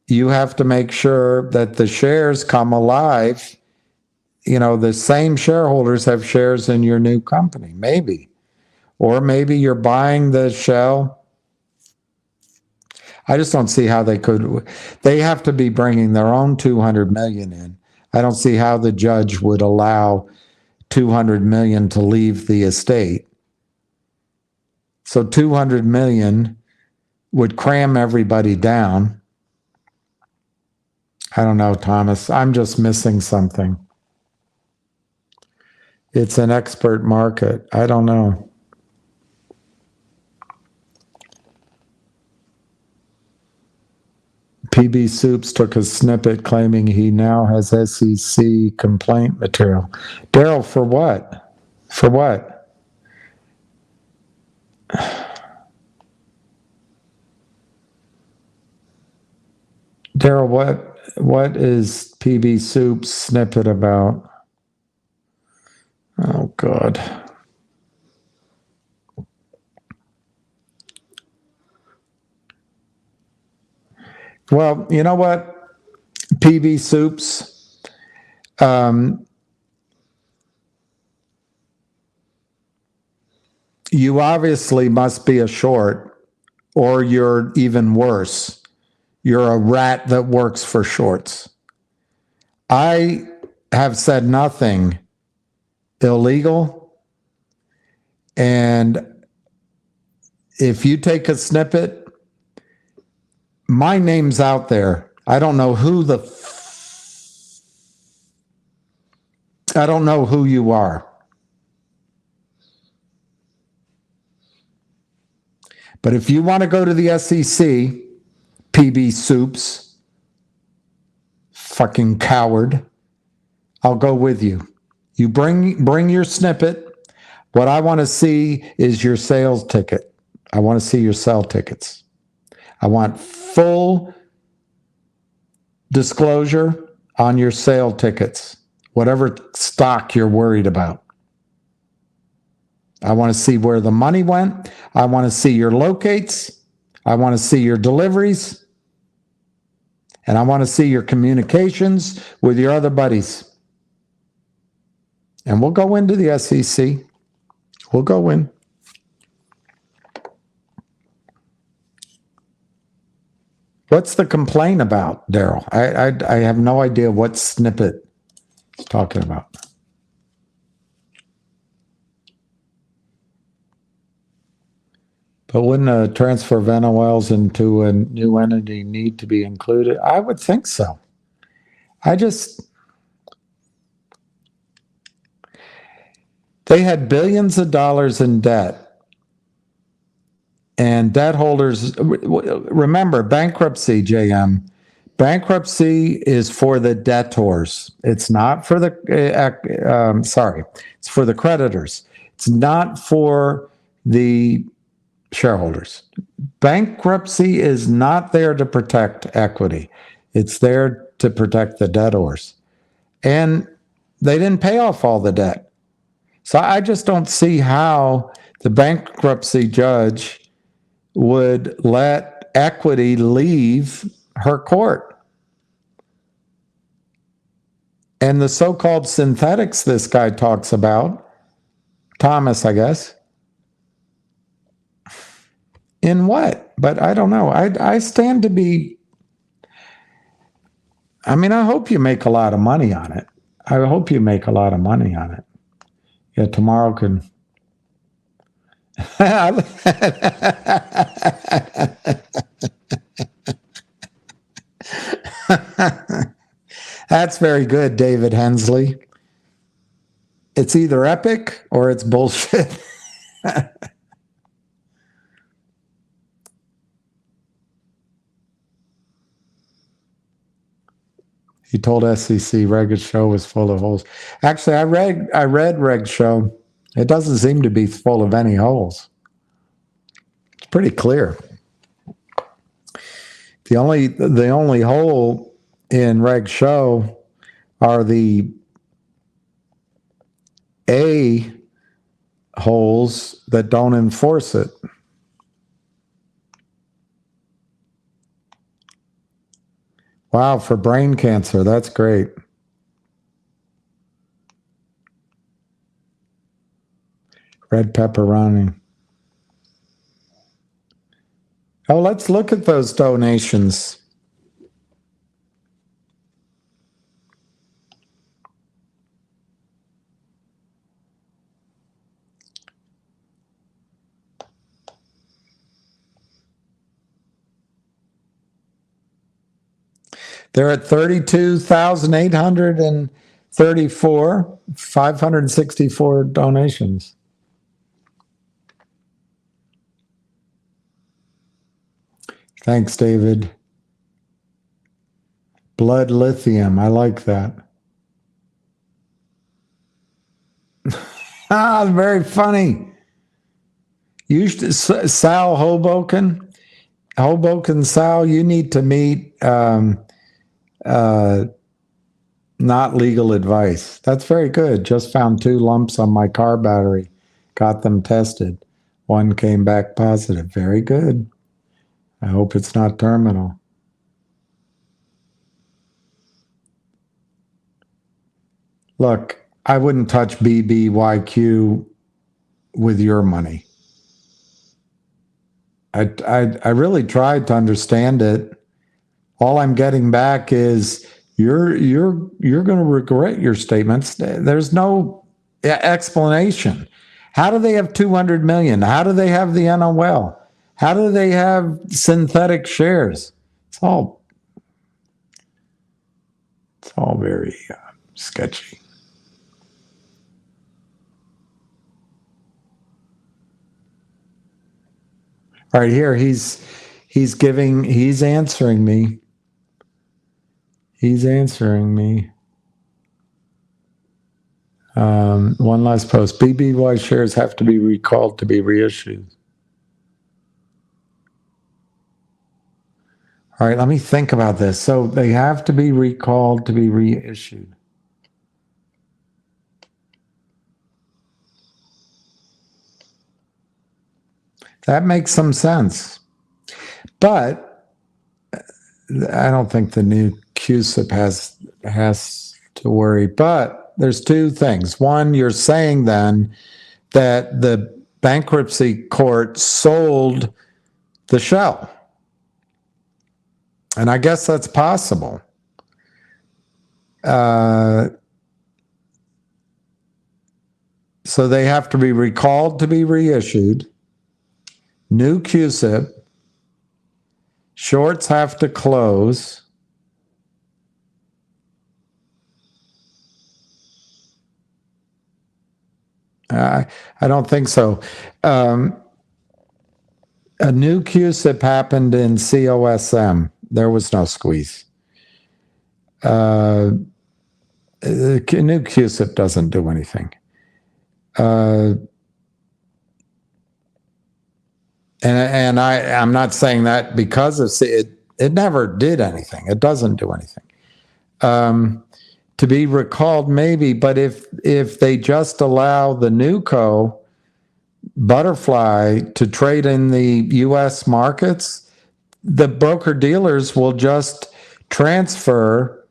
you have to make sure that the shares come alive. The same shareholders have shares in your new company, maybe. Or maybe you're buying the shell. I just don't see how they could. They have to be bringing their own 200 million in. I don't see how the judge would allow 200 million to leave the estate. So 200 million would cram everybody down. I don't know, Thomas. I'm just missing something. It's an expert market. I don't know. PB Soups took a snippet claiming he now has SEC complaint material. Daryl, for what? For what? Daryl, what is PB Soups snippet about? Oh, God. Well, you know what, PB Soups? You obviously must be a short, or you're even worse. You're a rat that works for shorts. I have said nothing illegal, and if you take a snippet, my name's out there. I don't know who I don't know who you are. But if you want to go to the SEC, PB Soups, fucking coward, I'll go with you. You bring your snippet. What I want to see is your sales ticket. I want to see your sell tickets. I want full disclosure on your sale tickets, whatever stock you're worried about. I want to see where the money went. I want to see your locates. I want to see your deliveries. And I want to see your communications with your other buddies. And we'll go into the SEC. We'll go in. What's the complaint about, Daryl? I have no idea what snippet he's talking about. But wouldn't a transfer of NOLs into a new entity need to be included? I would think so. They had billions of dollars in debt. And debt holders, remember, bankruptcy, JM, Bankruptcy is for the debtors. It's not for the, it's for the creditors. It's not for the shareholders. Bankruptcy is not there to protect equity. It's there to protect the debtors. And they didn't pay off all the debt. So I just don't see how the bankruptcy judge would let equity leave her court. And the so-called synthetics this guy talks about, Thomas, I guess, in what? But I don't know. I stand to be, I mean, I hope you make a lot of money on it. I hope you make a lot of money on it. Yeah, tomorrow can. That's very good, David Hensley. It's either epic or it's bullshit. He told SEC Reg's show was full of holes. Actually, I read Reg's show. It doesn't seem to be full of any holes. It's pretty clear. The only hole in Reg's show are the A holes that don't enforce it. Wow, for brain cancer, that's great. Red pepperoni. Oh, let's look at those donations. They're at 32,834, 564 donations. Thanks, David. Blood lithium. I like that. Very funny. Sal Hoboken. Hoboken Sal, you need to meet not legal advice. That's very good. Just found 2 lumps on my car battery. Got them tested. 1 came back positive. Very good. I hope it's not terminal. Look, I wouldn't touch BBYQ with your money. I really tried to understand it. All I'm getting back is you're going to regret your statements. There's no explanation. How do they have 200 million? How do they have the NOL? How do they have synthetic shares? It's all very sketchy. All right, here he's answering me. He's answering me. One last post. BBY shares have to be recalled to be reissued. All right, let me think about this. So they have to be recalled to be reissued. That makes some sense. But I don't think the new CUSIP has to worry. But there's 2 things. One, you're saying then that the bankruptcy court sold the shell. And I guess that's possible. So they have to be recalled to be reissued. New CUSIP. Shorts have to close. I don't think so. A new CUSIP happened in COSM. There was no squeeze. The new CUSIP doesn't do anything. And I'm not saying that because of it never did anything. It doesn't do anything. To be recalled, maybe, but if they just allow the NewCo Butterfly to trade in the U.S. markets, the broker dealers will just transfer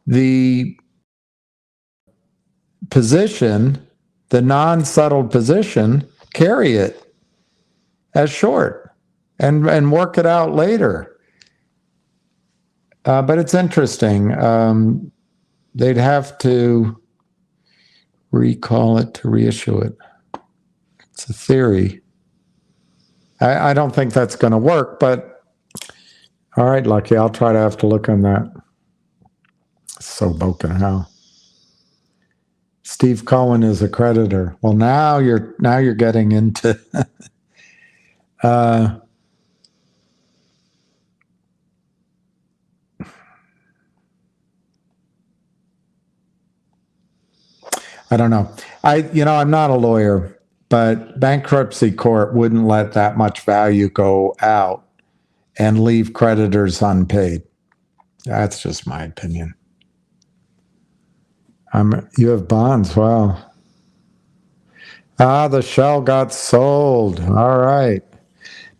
the position, the non-settled position, carry it as short and work it out later. But it's interesting. They'd have to recall it to reissue it. It's a theory. I don't think that's going to work, but all right, Lucky, I'll try to have to look on that. So broken how. Steve Cohen is a creditor. Well, now you're getting into I don't know. I'm not a lawyer, but bankruptcy court wouldn't let that much value go out and leave creditors unpaid. That's just my opinion. You have bonds. Wow. The shell got sold. All right.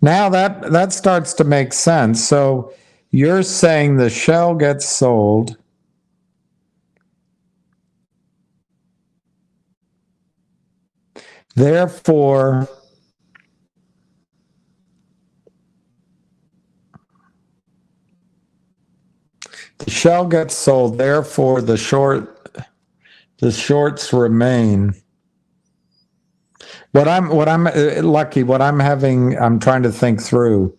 Now that starts to make sense. So you're saying the shell gets sold. Therefore, the shell gets sold. Therefore, the shorts remain. I'm trying to think through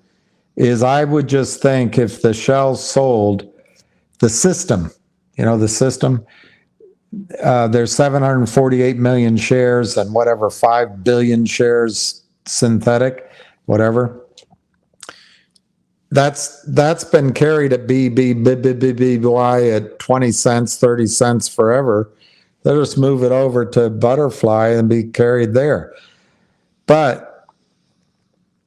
is I would just think if the shell sold the system, there's 748 million shares and whatever, 5 billion shares synthetic, whatever. That's been carried at BBY at 20 cents, 30 cents forever. They'll just move it over to Butterfly and be carried there. But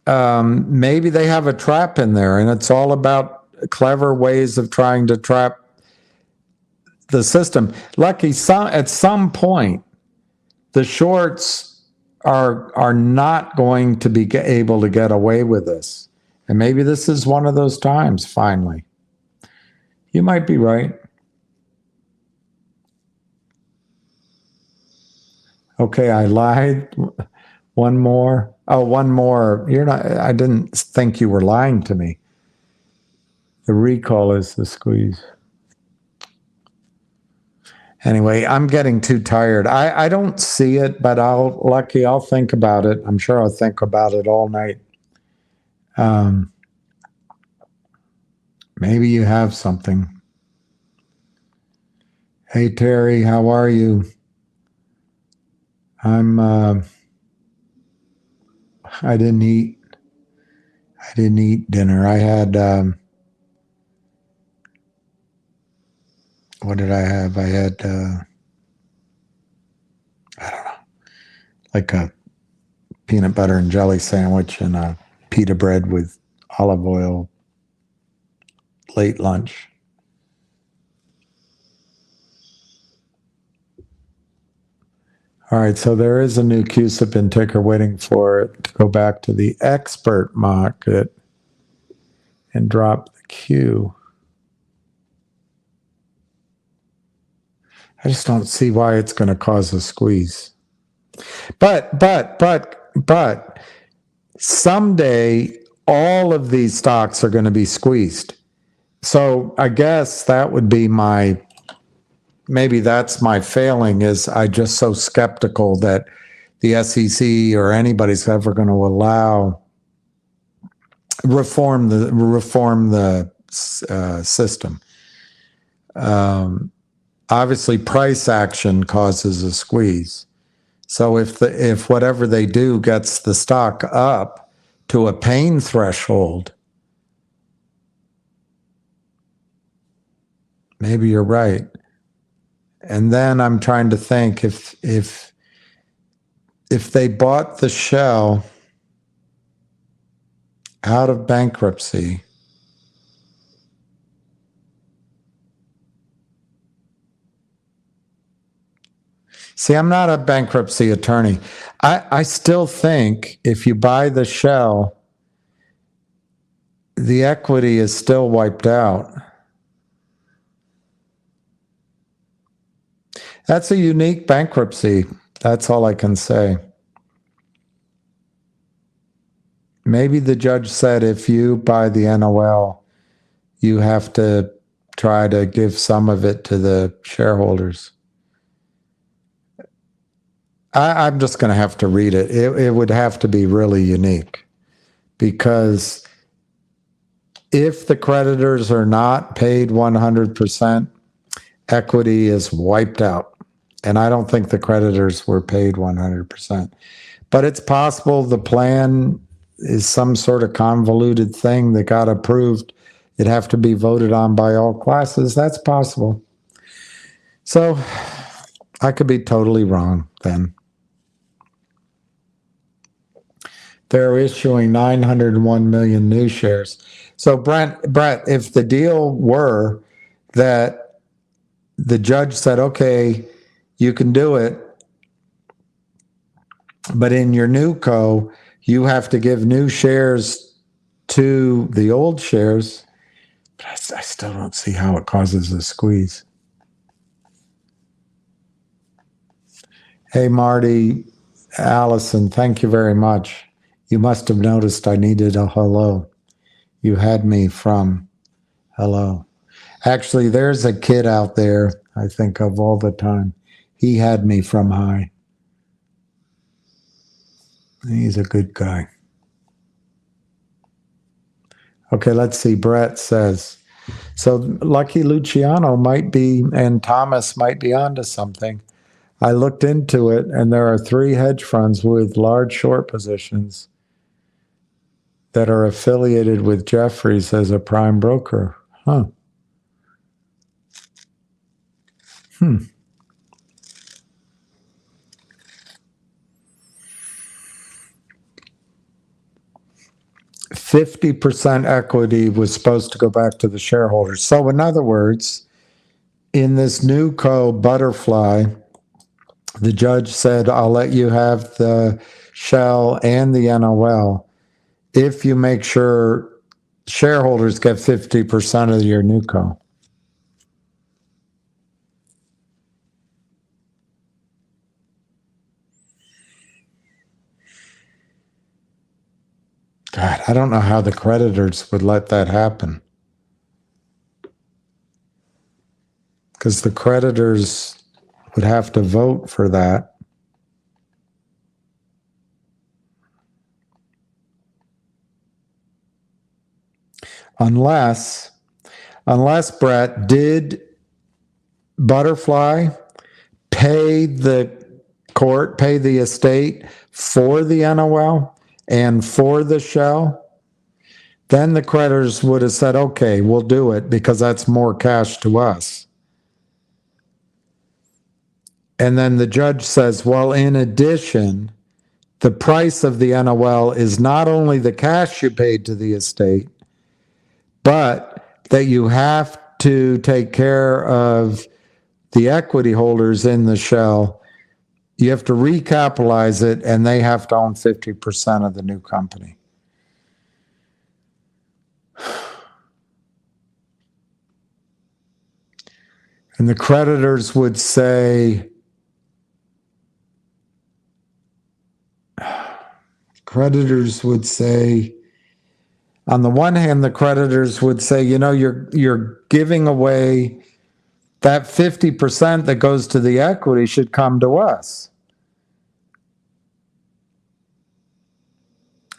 maybe they have a trap in there, and it's all about clever ways of trying to trap the system. Lucky, at some point, the shorts are not going to be able to get away with this. And maybe this is one of those times, finally. You might be right. Okay, I lied. One more. Oh, one more. I didn't think you were lying to me. The recall is the squeeze. Anyway, I'm getting too tired. I don't see it, but I'll think about it. I'm sure I'll think about it all night. Maybe you have something. Hey, Terry, how are you? I didn't eat dinner. I had, what did I have? I had, I don't know, like a peanut butter and jelly sandwich and a pita bread with olive oil, late lunch. All right, so there is a new CUSIP in ticker waiting for it to go back to the expert market and drop the Q. I just don't see why it's going to cause a squeeze. But someday all of these stocks are going to be squeezed. So I guess that would be maybe that's my failing, is I just so skeptical that the SEC or anybody's ever going to allow reform the system. Obviously, price action causes a squeeze. So if whatever they do gets the stock up to a pain threshold, Maybe you're right. And then I'm trying to think if they bought the shell out of bankruptcy, see, I'm not a bankruptcy attorney. I still think if you buy the shell, the equity is still wiped out. That's a unique bankruptcy. That's all I can say. Maybe the judge said if you buy the NOL, you have to try to give some of it to the shareholders. I'm just going to have to read it. It would have to be really unique, because if the creditors are not paid 100%, equity is wiped out. And I don't think the creditors were paid 100%. But it's possible the plan is some sort of convoluted thing that got approved. It'd have to be voted on by all classes. That's possible. So I could be totally wrong then. They're issuing 901 million new shares. So Brett, if the deal were that the judge said, okay, you can do it, but in your new co, you have to give new shares to the old shares, but I still don't see how it causes a squeeze. Hey, Marty, Allison, thank you very much. You must have noticed I needed a hello. You had me from hello. Actually, there's a kid out there I think of all the time. He had me from hi. He's a good guy. Okay, let's see. Brett says, so Lucky Luciano might be, and Thomas might be onto something. I looked into it, and there are 3 hedge funds with large short positions that are affiliated with Jefferies as a prime broker. Huh. 50% equity was supposed to go back to the shareholders. So in other words, in this new Butterfly, the judge said, I'll let you have the shell and the NOL if you make sure shareholders get 50% of your new co. God, I don't know how the creditors would let that happen. Because the creditors would have to vote for that. Unless, Brett, did Butterfly pay the court, pay the estate for the NOL and for the shell? Then the creditors would have said, okay, we'll do it because that's more cash to us. And then the judge says, well, in addition, the price of the NOL is not only the cash you paid to the estate, but that you have to take care of the equity holders in the shell. You have to recapitalize it, and they have to own 50% of the new company. And the creditors would say, on the one hand, the creditors would say, you know, you're giving away that 50% that goes to the equity should come to us.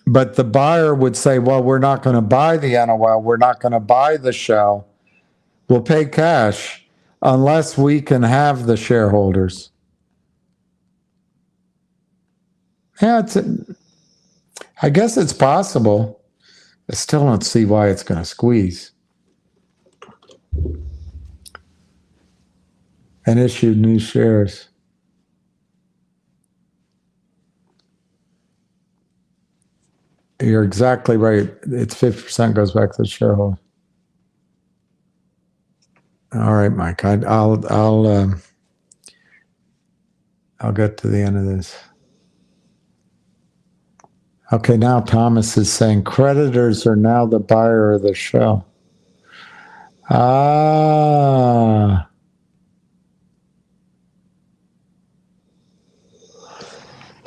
But the buyer would say, well, we're not going to buy the NOL. We're not going to buy the shell. We'll pay cash unless we can have the shareholders. Yeah, I guess it's possible. I still don't see why it's going to squeeze. and issued new shares. You're exactly right. It's 50% goes back to the shareholder. All right, Mike. I'll get to the end of this. Okay, now Thomas is saying creditors are now the buyer of the shell. Ah.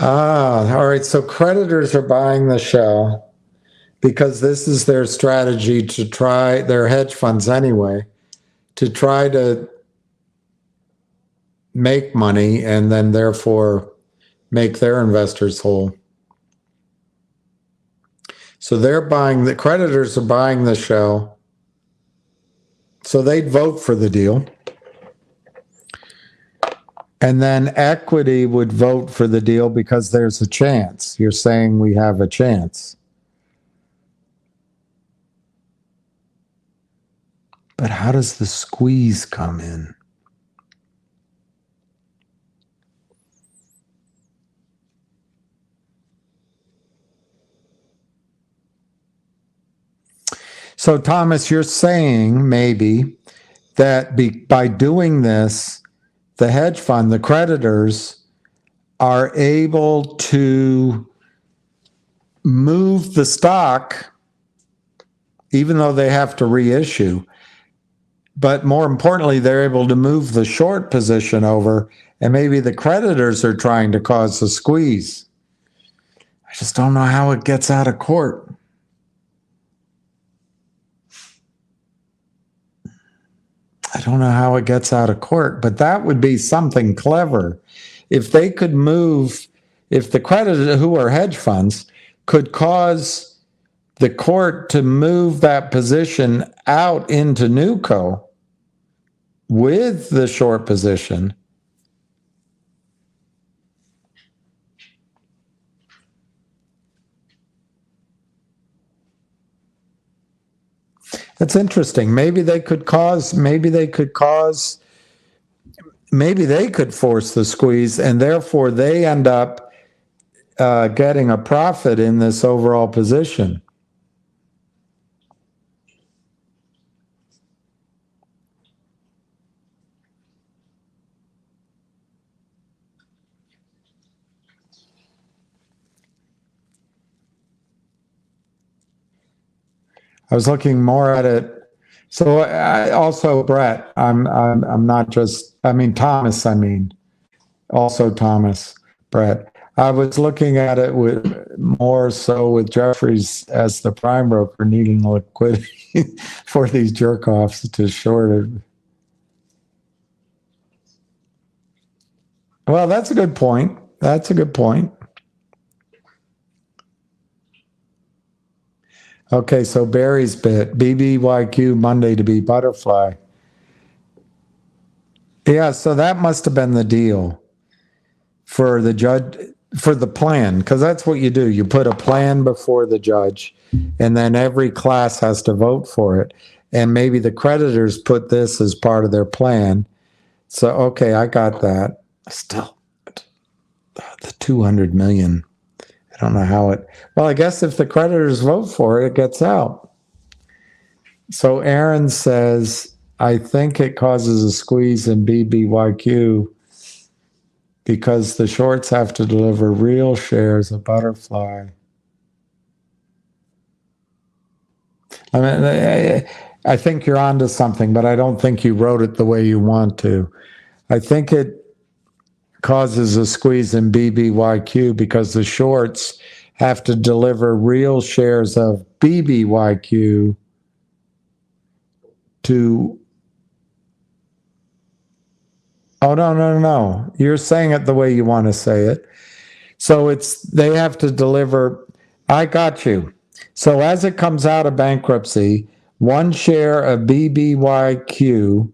All right. So creditors are buying the shell because this is their strategy to try, their hedge funds anyway, to try to make money and then therefore make their investors whole. So they're buying, the creditors are buying the shell. So they'd vote for the deal. And then equity would vote for the deal because there's a chance. You're saying we have a chance. But how does the squeeze come in? So, Thomas, you're saying maybe that by doing this, the hedge fund, the creditors, are able to move the stock, even though they have to reissue. But more importantly, they're able to move the short position over, and maybe the creditors are trying to cause a squeeze. I just don't know how it gets out of court. I don't know how it gets out of court, but that would be something clever. If they could move, if the creditors, who are hedge funds, could cause the court to move that position out into Newco with the short position, that's interesting. Maybe they could force the squeeze, and therefore they end up getting a profit in this overall position. I was looking more at it. So also, Brett, I'm not just, Thomas, also Thomas, Brett. I was looking at it with more so with Jeffries as the prime broker needing liquidity for these jerk-offs to short it. Well, that's a good point. Okay, so Barry's bit, BBYQ Monday to be butterfly. Yeah, so that must have been the deal for the judge, for the plan, because that's what you do. You put a plan before the judge, and then every class has to vote for it. And maybe the creditors put this as part of their plan. So, okay, I got that. Still, the 200 million. I don't know how it, well, I guess if the creditors vote for it, it gets out. So Aaron says, I think it causes a squeeze in BBYQ because the shorts have to deliver real shares of butterfly. I think you're onto something, but I don't think you wrote it the way you want to. I think it causes a squeeze in BBYQ because the shorts have to deliver real shares of BBYQ to... Oh, no. You're saying it the way you want to say it. So they have to deliver... I got you. So as it comes out of bankruptcy, one share of BBYQ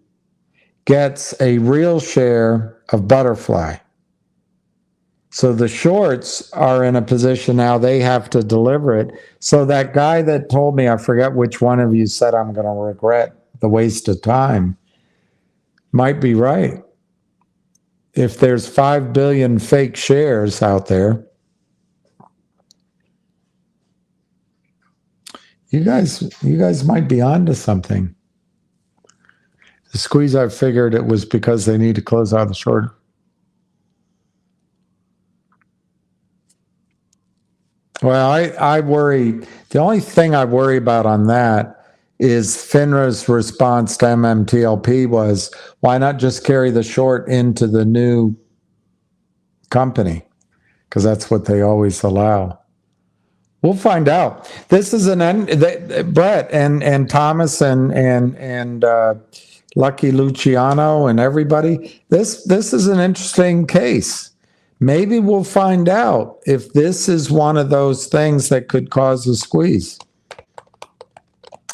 gets a real share of butterfly. So the shorts are in a position now they have to deliver it. So that guy that told me, I forget which one of you said I'm going to regret the waste of time, might be right. if there's 5 billion fake shares out there, you guys might be onto something. The squeeze, I figured it was because they need to close out the short. Well, I worry. The only thing I worry about on that is FINRA's response to MMTLP was, why not just carry the short into the new company? Because that's what they always allow. We'll find out. This is an end. Brett and Thomas and Lucky Luciano and everybody. This is an interesting case. Maybe we'll find out if this is one of those things that could cause a squeeze.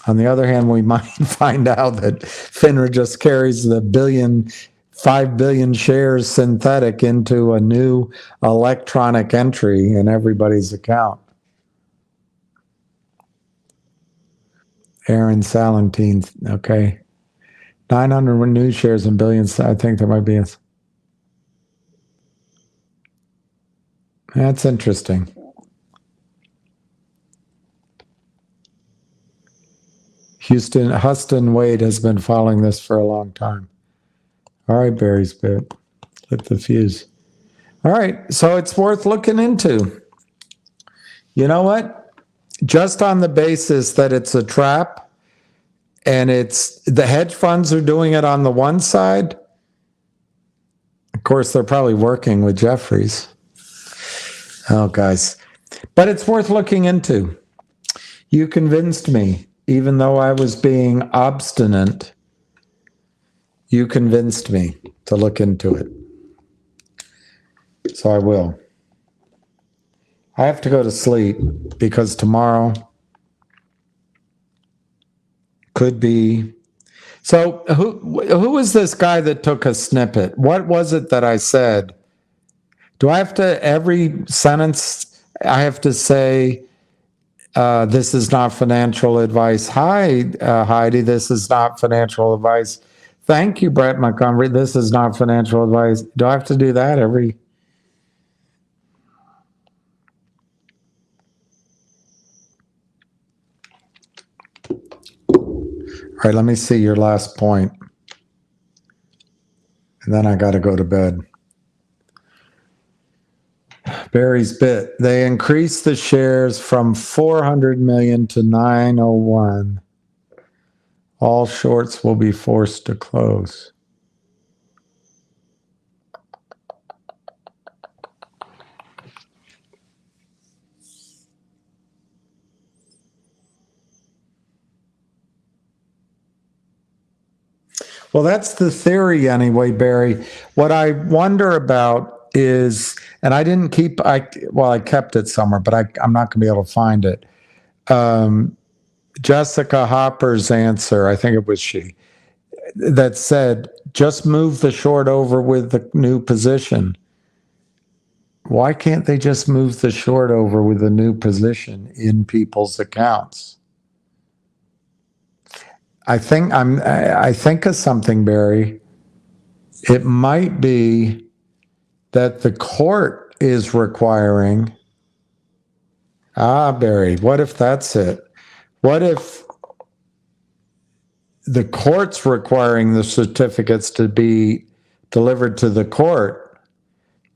On the other hand, we might find out that FINRA just carries the 5 billion shares synthetic into a new electronic entry in everybody's account. Aaron Salentine, okay. 900 new shares and billions. I think there might be a... That's interesting. Huston Wade has been following this for a long time. All right, Barry's bit. Lit the fuse. All right, so it's worth looking into. You know what? Just on the basis that it's a trap and it's the hedge funds are doing it on the one side. Of course, they're probably working with Jeffries. Oh, guys. But it's worth looking into. You convinced me, even though I was being obstinate. You convinced me to look into it. So I will. I have to go to sleep because tomorrow could be. So who is this guy that took a snippet? What was it that I said? Do I have to, every sentence, I have to say, this is not financial advice. Hi, Heidi, this is not financial advice. Thank you, Brett Montgomery. This is not financial advice. Do I have to do that every? All right, let me see your last point. And then I got to go to bed. Barry's bit. They increased the shares from 400 million to 901. All shorts will be forced to close. Well, that's the theory anyway, Barry. What I wonder about is, and I didn't keep, I kept it somewhere, but I'm not going to be able to find it. Jessica Hopper's answer, I think it was she, that said, just move the short over with the new position. Why can't they just move the short over with the new position in people's accounts? I think of something, Barry. It might be that the court is requiring. Barry, what if that's it? What if the court's requiring the certificates to be delivered to the court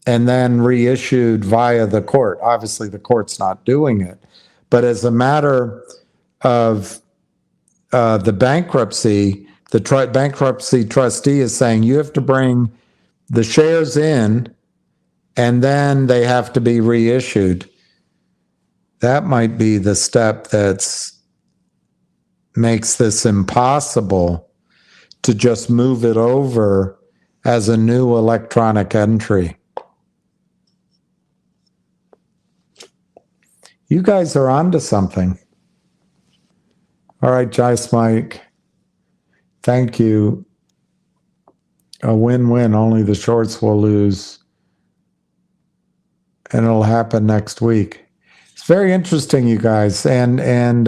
and then reissued via the court? Obviously, the court's not doing it. But as a matter of the bankruptcy, bankruptcy trustee is saying you have to bring the shares in and then they have to be reissued. That might be the step that makes this impossible to just move it over as a new electronic entry. You guys are onto something. All right, Jice Mike. Thank you. A win-win. Only the shorts will lose. And it'll happen next week. It's very interesting, you guys. And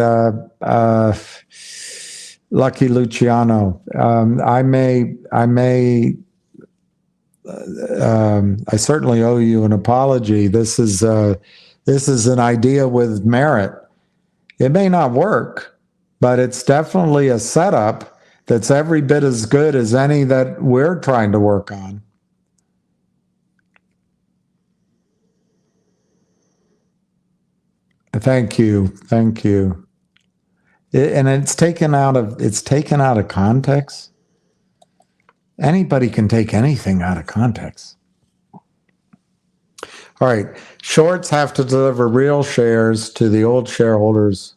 Lucky Luciano. I may I certainly owe you an apology. This is an idea with merit. It may not work, but it's definitely a setup that's every bit as good as any that we're trying to work on. Thank you. And it's taken out of context. Anybody can take anything out of context. All right, shorts have to deliver real shares to the old shareholders.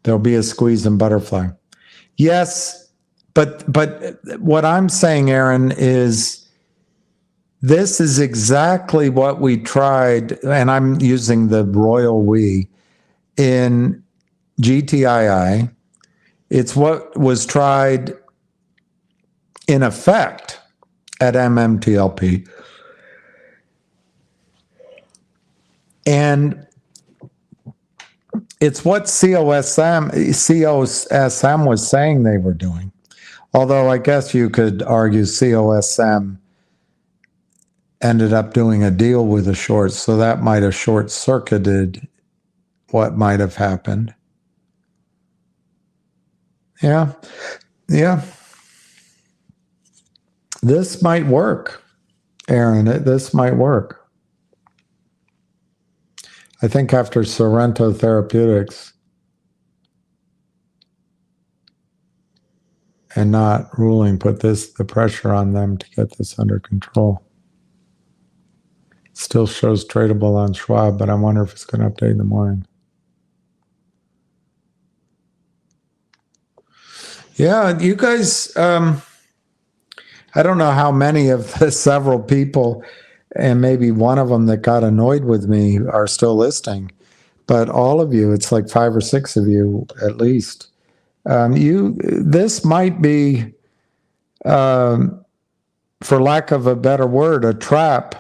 There'll be a squeeze and butterfly. Yes, but what I'm saying, Aaron, is this is exactly what we tried, and I'm using the royal we, in GTII. It's what was tried in effect at MMTLP. And it's what COSM was saying they were doing. Although I guess you could argue COSM ended up doing a deal with the shorts, so that might have short-circuited what might have happened. Yeah. This might work, Aaron. This might work. I think after Sorrento Therapeutics and not ruling put the pressure on them to get this under control. Still shows tradable on Schwab, but I wonder if it's going to update in the morning. Yeah, you guys, I don't know how many of the several people, and maybe one of them that got annoyed with me, are still listening, but all of you, it's like 5 or 6 of you at least. This might be, for lack of a better word, a trap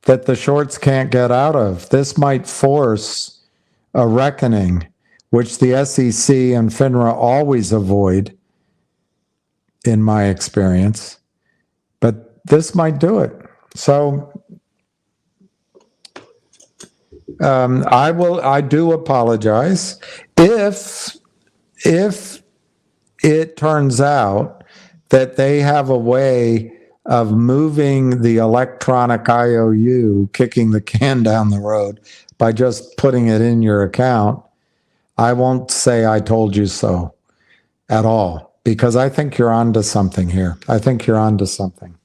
that the shorts can't get out of. This might force a reckoning, which the SEC and FINRA always avoid, in my experience. But this might do it. So I do apologize if it turns out that they have a way of moving the electronic IOU, kicking the can down the road by just putting it in your account. I won't say I told you so at all, because I think you're onto something here. I think you're onto something.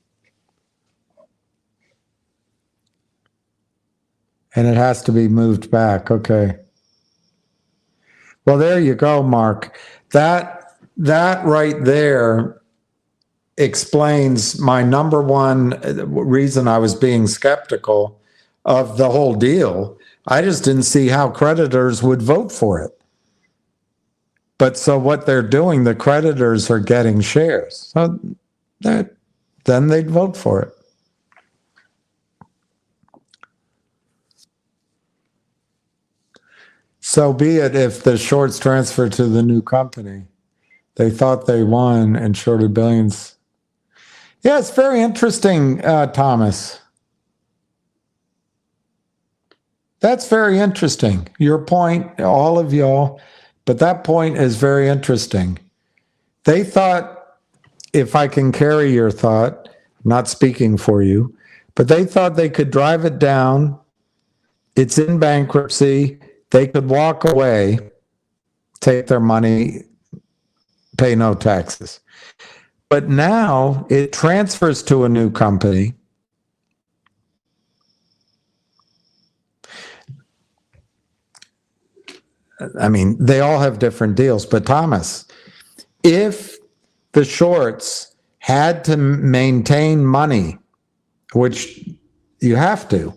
And it has to be moved back. Okay. Well, there you go, Mark. That right there explains my number one reason I was being skeptical of the whole deal. I just didn't see how creditors would vote for it. But so what they're doing, the creditors are getting shares. So then they'd vote for it. So be it if the shorts transfer to the new company. They thought they won and shorted billions. Yeah, it's very interesting, Thomas. That's very interesting. Your point, all of y'all, but that point is very interesting. They thought, if I can carry your thought, I'm not speaking for you, but they thought they could drive it down. It's in bankruptcy. They could walk away, take their money, pay no taxes. But now it transfers to a new company. I mean, they all have different deals, but Thomas, if the shorts had to maintain money, which you have to,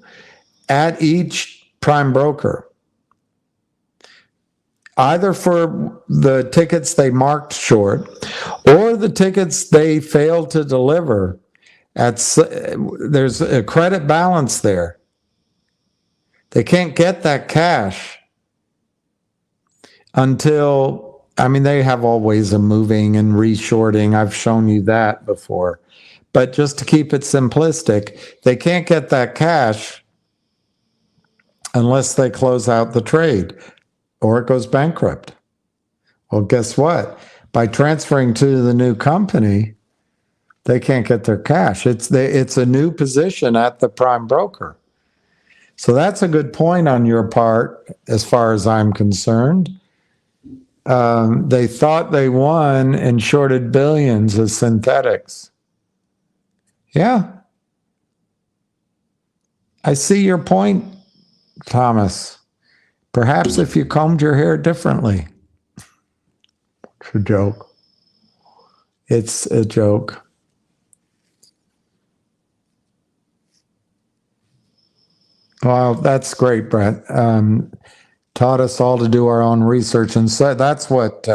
at each prime broker, either for the tickets they marked short or the tickets they failed to deliver, there's a credit balance there. They can't get that cash until, I mean, they have all ways of moving and reshorting. I've shown you that before. But just to keep it simplistic, they can't get that cash unless they close out the trade or it goes bankrupt. Well, guess what? By transferring to the new company, they can't get their cash. It's a new position at the prime broker. So that's a good point on your part, as far as I'm concerned. They thought they won and shorted billions of synthetics. Yeah. I see your point, Thomas. Perhaps if you combed your hair differently. It's a joke. It's a joke. Well, that's great, Brett. Taught us all to do our own research, and so that's what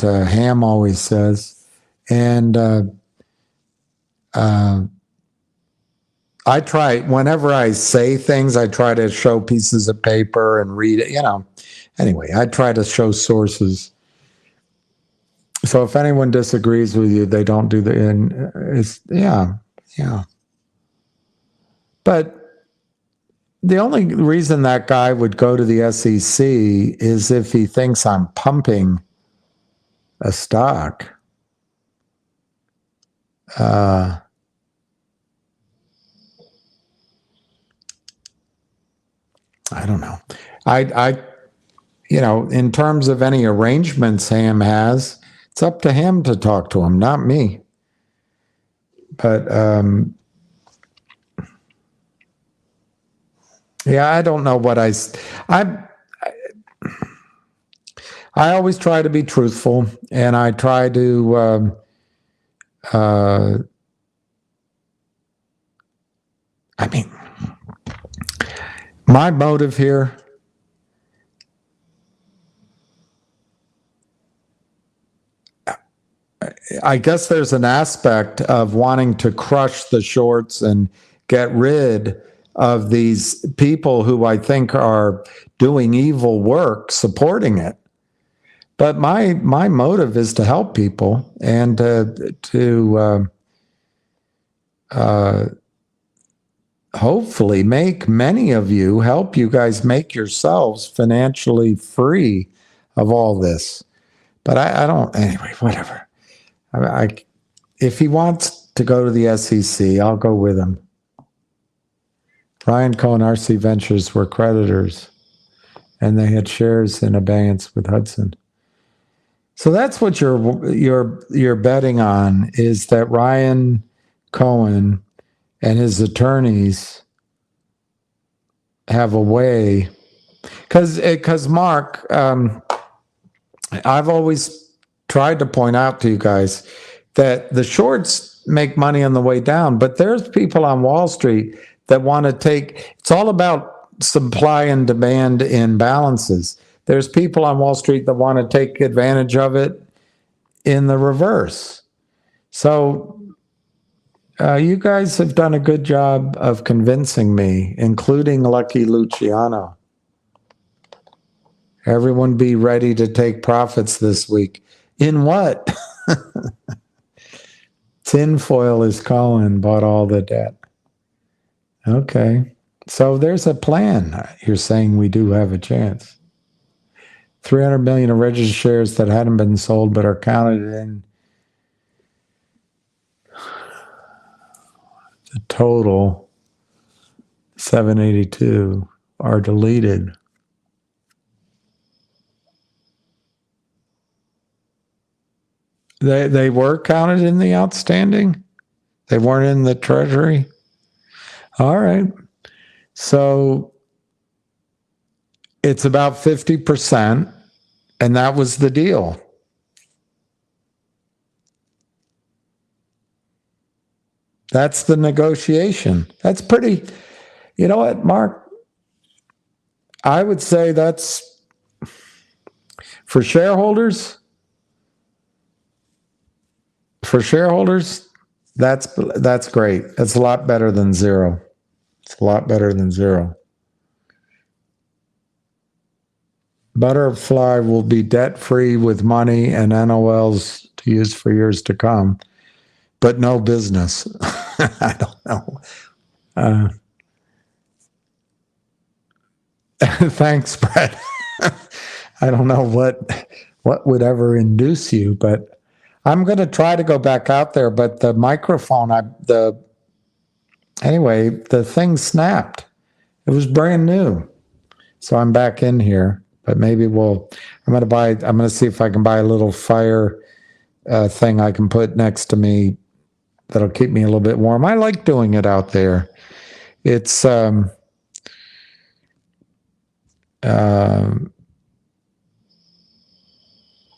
Ham always says. And I try, whenever I say things, I try to show pieces of paper and read it. Anyway, I try to show sources. So if anyone disagrees with you, they don't do yeah. But the only reason that guy would go to the SEC is if he thinks I'm pumping a stock. I don't know. In terms of any arrangements Ham has, it's up to him to talk to him, not me. But yeah, I don't know what I always try to be truthful, and I try to my motive here, I guess there's an aspect of wanting to crush the shorts and get rid of these people who I think are doing evil work, supporting it. But my motive is to help people and to hopefully make many of you, help you guys make yourselves financially free of all this. But I don't, anyway, whatever. If he wants to go to the SEC, I'll go with him. Ryan Cohen, RC Ventures were creditors, and they had shares in abeyance with Hudson. So that's what you're betting on, is that Ryan Cohen and his attorneys have a way, because Mark, I've always tried to point out to you guys that the shorts make money on the way down, but there's people on Wall Street that want to take, it's all about supply and demand imbalances. There's people on Wall Street that want to take advantage of it in the reverse. So you guys have done a good job of convincing me, including Lucky Luciano. Everyone be ready to take profits this week. In what? Tinfoil is calling, bought all the debt. Okay. So there's a plan. You're saying we do have a chance. 300 million of registered shares that hadn't been sold but are counted in the total 782 are deleted. They were counted in the outstanding? They weren't in the treasury? All right. So it's about 50%, and that was the deal. That's the negotiation. That's pretty, you know what, Mark? I would say that's, for shareholders, that's great. That's a lot better than zero. It's a lot better than zero. Butterfly will be debt-free with money and NOLs to use for years to come. but no business. I don't know. Thanks, Brett. I don't know what would ever induce you, but I'm going to try to go back out there. But the microphone, anyway, the thing snapped. It was brand new, so I'm back in here. But maybe I'm going to see if I can buy a little fire thing I can put next to me that'll keep me a little bit warm. I like doing it out there. It's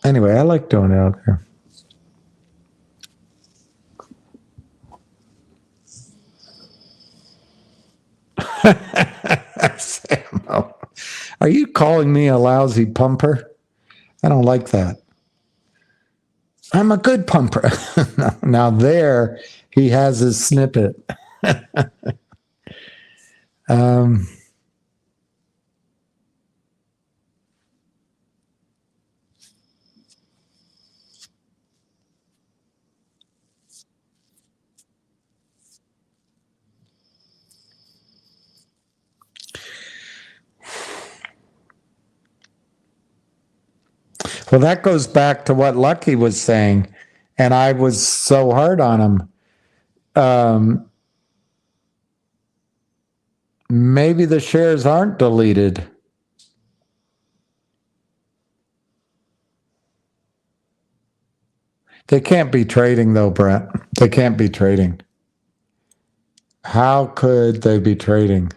anyway, I like doing it out there. Sam, are you calling me a lousy pumper? I don't like that. I'm a good pumper. Now there, he has his snippet. Well, that goes back to what Lucky was saying, and I was so hard on him. Maybe the shares aren't deleted. They can't be trading, though, Brent. They can't be trading. How could they be trading?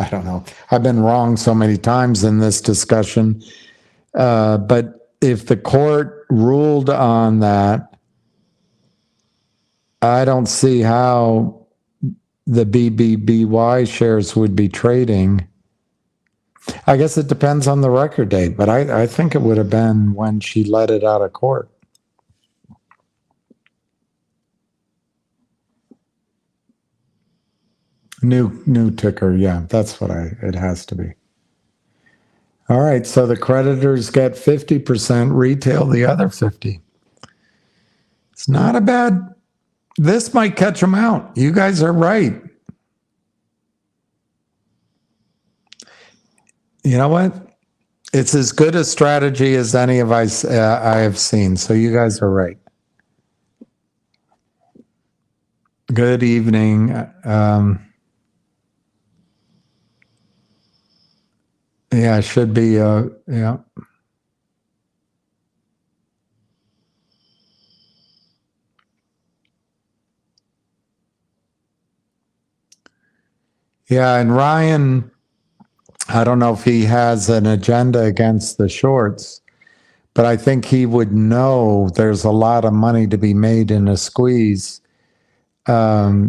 I don't know. I've been wrong so many times in this discussion. But if the court ruled on that, I don't see how the BBBY shares would be trading. I guess it depends on the record date, but I think it would have been when she let it out of court. New ticker, yeah, that's what it has to be. All right, so the creditors get 50%, retail the other 50. It's not a bad. This might catch them out. You guys are right. You know what? It's as good a strategy as any of I have seen. So you guys are right. Good evening. Yeah, it should be. Yeah. Yeah, and Ryan, I don't know if he has an agenda against the shorts, but I think he would know there's a lot of money to be made in a squeeze. I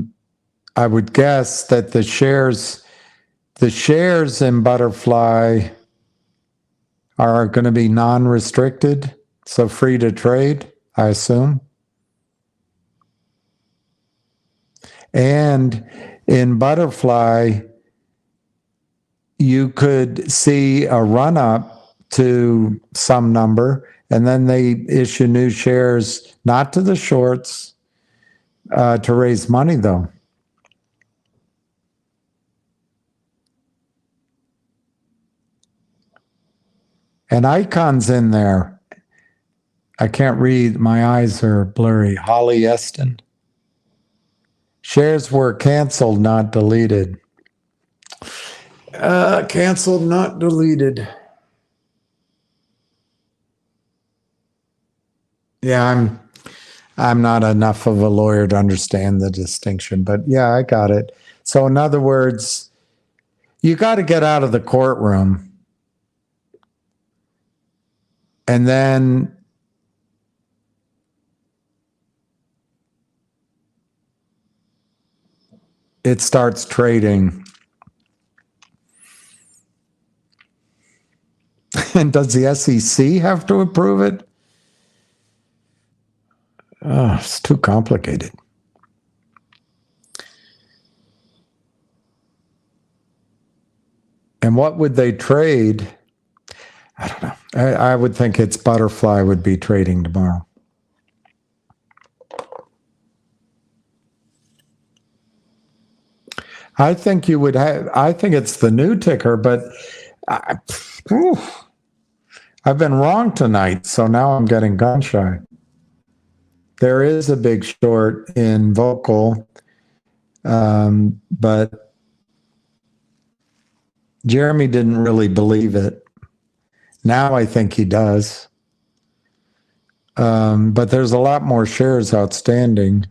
would guess that the shares in Butterfly are going to be non-restricted, so free to trade, I assume. And in Butterfly, you could see a run-up to some number, and then they issue new shares, not to the shorts, to raise money, though. And Icon's in there. I can't read. My eyes are blurry. Holly Eston. Shares were canceled, not deleted. Canceled, not deleted. Yeah, I'm not enough of a lawyer to understand the distinction, but yeah, I got it. So in other words, you got to get out of the courtroom. And then it starts trading. And does the SEC have to approve it? Oh, it's too complicated. And what would they trade? I don't know. I would think it's Butterfly would be trading tomorrow. I think you would have, I think it's the new ticker, but whew, I've been wrong tonight, so now I'm getting gun shy. There is a big short in Vocal, but Jeremy didn't really believe it. Now I think he does. But there's a lot more shares outstanding.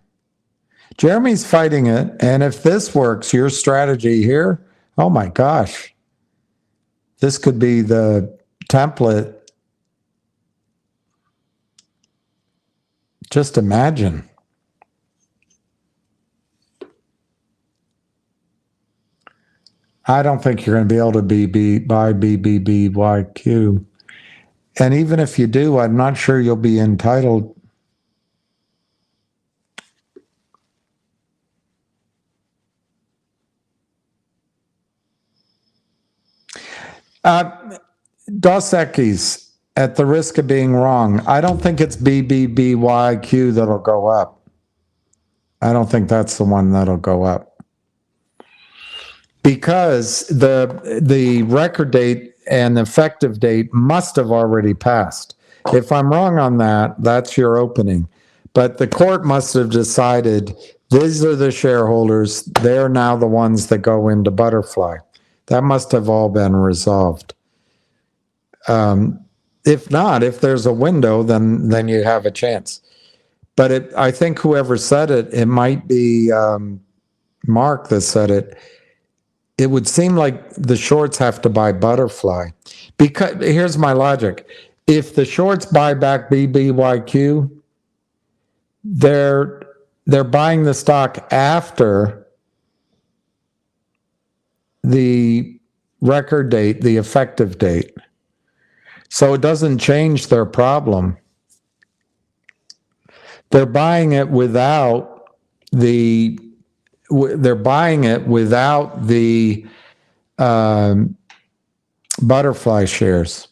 Jeremy's fighting it, and if this works, your strategy here, oh my gosh, this could be the template. Just imagine. I don't think you're going to be able to buy BBBYQ. And even if you do, I'm not sure you'll be entitled. Dos Equis, at the risk of being wrong, I don't think it's BBBYQ that'll go up. I don't think that's the one that'll go up. Because the record date and the effective date must have already passed. If I'm wrong on that, that's your opening. But the court must have decided these are the shareholders. They're now the ones that go into Butterfly. That must have all been resolved. If not, if there's a window, then you have a chance. But I think whoever said it, it might be Mark that said it. It would seem like the shorts have to buy Butterfly. Because here's my logic. If the shorts buy back BBYQ, they're buying the stock after the record date, the effective date. So it doesn't change their problem. They're buying it without the Butterfly shares.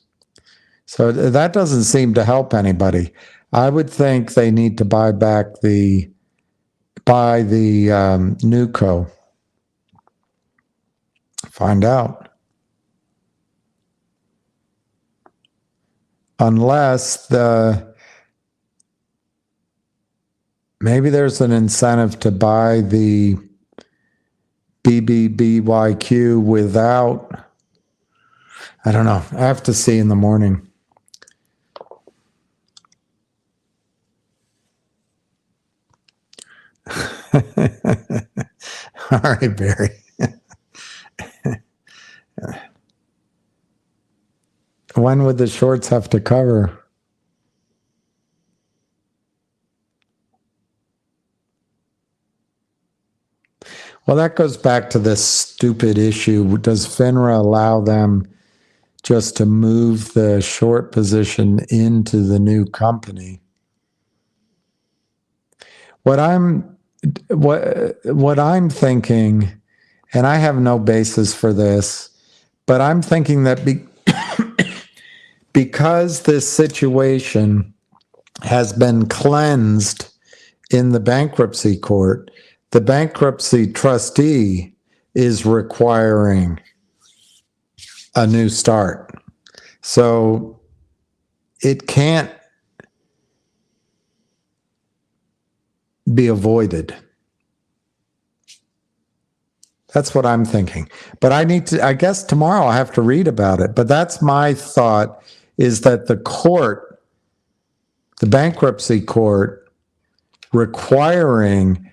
So that doesn't seem to help anybody. I would think they need to buy the Nuco. Find out. Unless maybe there's an incentive to buy the BBBYQ without, I don't know. I have to see in the morning. All right, Barry. When would the shorts have to cover? Well, that goes back to this stupid issue. Does FINRA allow them just to move the short position into the new company? What I'm thinking, and I have no basis for this, but I'm thinking that because this situation has been cleansed in the bankruptcy court, the bankruptcy trustee is requiring a new start. So it can't be avoided. That's what I'm thinking. But I guess tomorrow I have to read about it. But that's my thought, is that the court, the bankruptcy court, requiring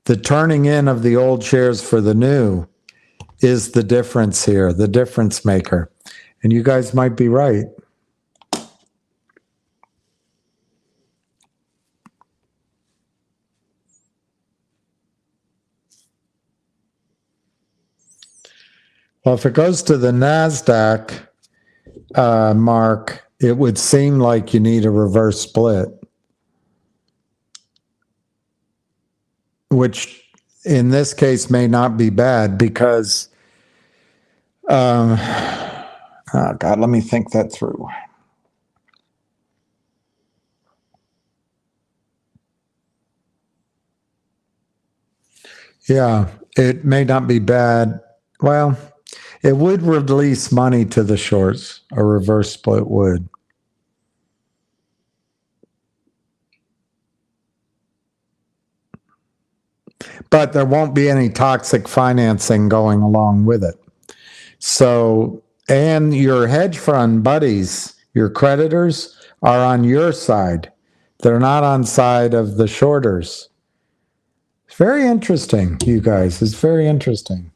the turning in of the old shares for the new is the difference here, the difference maker. And you guys might be right. Well, if it goes to the NASDAQ, Mark, it would seem like you need a reverse split, which in this case may not be bad because, oh God, let me think that through. Yeah, it may not be bad. Well, it would release money to the shorts. A reverse split would. But there won't be any toxic financing going along with it. So, and your hedge fund buddies, your creditors are on your side. They're not on side of the shorters. It's very interesting, you guys. It's very interesting.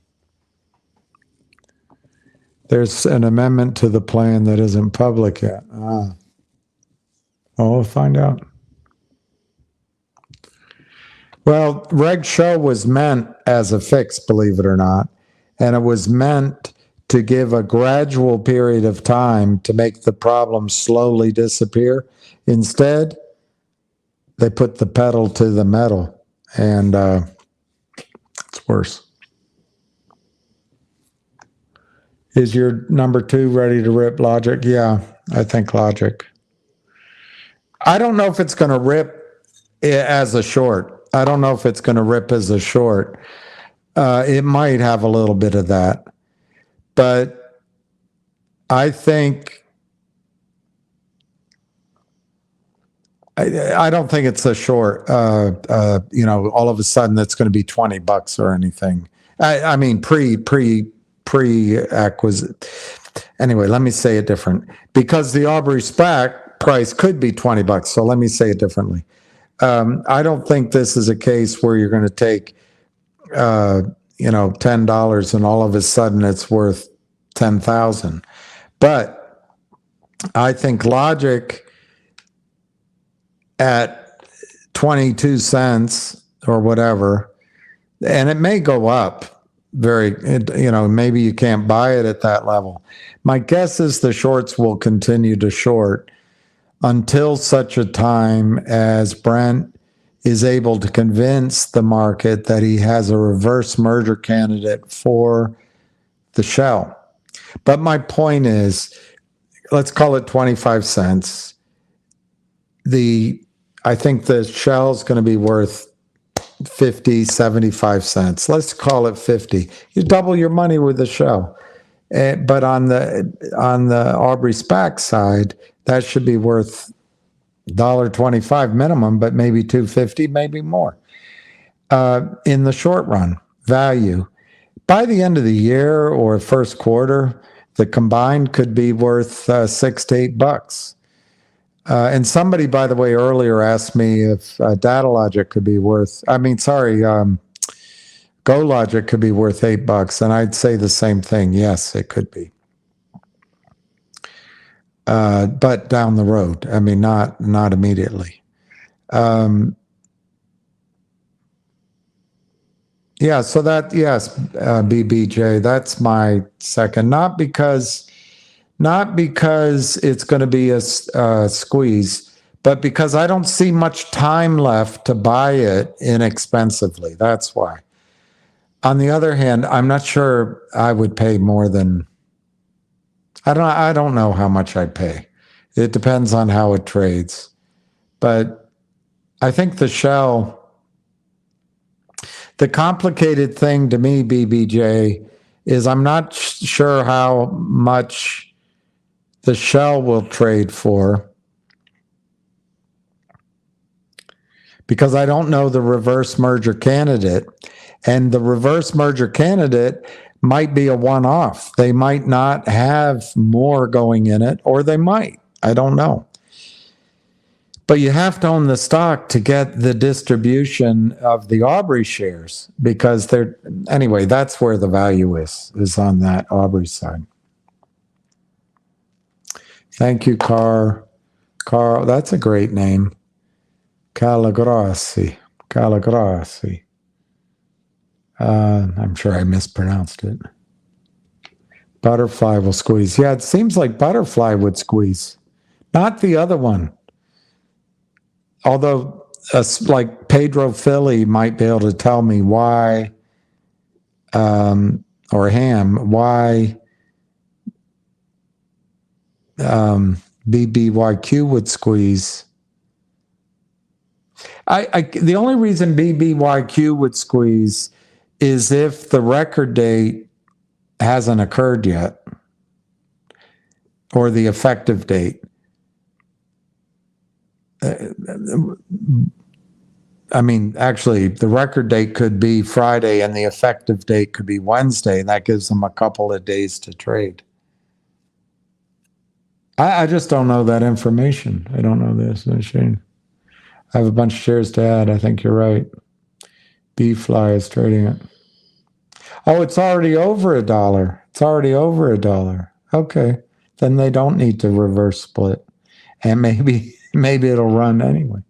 There's an amendment to the plan that isn't public yet. Oh, we'll find out. Well, Reg Show was meant as a fix, believe it or not. And it was meant to give a gradual period of time to make the problem slowly disappear. Instead, they put the pedal to the metal, and it's worse. Is your number 2 ready to rip Logic? Yeah, I think Logic. I don't know if it's going to rip as a short. I don't know if it's going to rip as a short. It might have a little bit of that. But I think, I don't think it's a short, all of a sudden it's going to be $20 or anything. I mean, pre-acquisition. Anyway, let me say it different. Because the Aubrey SPAC price could be $20. So let me say it differently. I don't think this is a case where you're going to take, $10 and all of a sudden it's worth 10,000. But I think Logic at 22 cents or whatever, and it may go up maybe you can't buy it at that level. My guess is the shorts will continue to short until such a time as Brent is able to convince the market that he has a reverse merger candidate for the shell. But my point is, let's call it 25 cents. I think the shell is going to be worth 50, 75 cents. Let's call it 50. You double your money with the shell. But on the Aubrey SPAC side, that should be worth $1.25 minimum, but maybe $2.50, maybe more. In the short run, value. By the end of the year or first quarter, the combined could be worth $6 to $8. And somebody, by the way, earlier asked me if GoLogic could be worth $8, and I'd say the same thing. Yes, it could be. But down the road. I mean, not immediately. Yeah, so BBJ, that's my second. Not because it's going to be a squeeze, but because I don't see much time left to buy it inexpensively. That's why. On the other hand, I'm not sure I would pay more than, I don't know how much I'd pay. It depends on how it trades. But I think the shell, the complicated thing to me, BBJ, is I'm not sure how much the shell will trade for, because I don't know the reverse merger candidate. And the reverse merger candidate might be a one-off. They might not have more going in it, or they might. I don't know. But you have to own the stock to get the distribution of the Aubrey shares, because anyway, that's where the value is on that Aubrey side. Thank you, Carl. That's a great name. Calagrassi. I'm sure I mispronounced it. Butterfly will squeeze. Yeah, it seems like Butterfly would squeeze. Not the other one. Although, like Pedro Philly might be able to tell me why, or Ham, why BBYQ would squeeze. The only reason BBYQ would squeeze is if the record date hasn't occurred yet, or the effective date. I mean, actually, the record date could be Friday and the effective date could be Wednesday, and that gives them a couple of days to trade. I just don't know that information. I don't know this machine. I have a bunch of shares to add. I think you're right. B-Fly is trading it. Oh, it's already over $1. It's already over $1. Okay. Then they don't need to reverse split. And maybe it'll run anyway.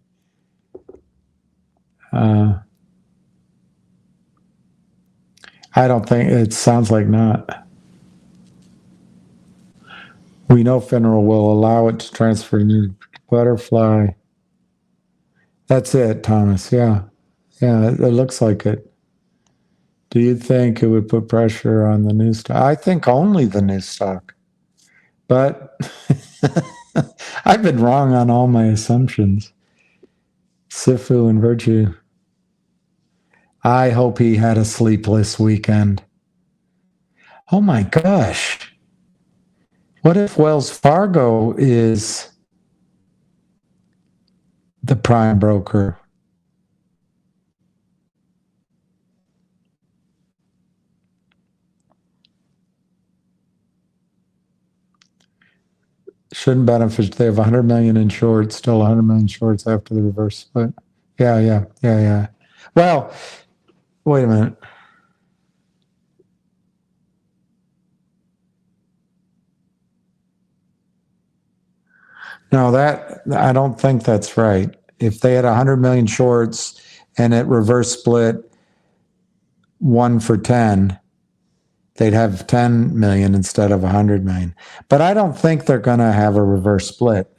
I don't think, it sounds like not. We know FINRA will allow it to transfer new Butterfly. That's it, Thomas. Yeah. Yeah, it looks like it. Do you think it would put pressure on the new stock? I think only the new stock. But I've been wrong on all my assumptions. Sifu and Virtue. I hope he had a sleepless weekend. Oh my gosh. What if Wells Fargo is the prime broker? Shouldn't benefit. They have 100 million in shorts, still 100 million shorts after the reverse split. Yeah. Well, wait a minute. No, I don't think that's right. If they had 100 million shorts and it reverse split 1 for 10, they'd have 10 million instead of 100 million. But I don't think they're going to have a reverse split.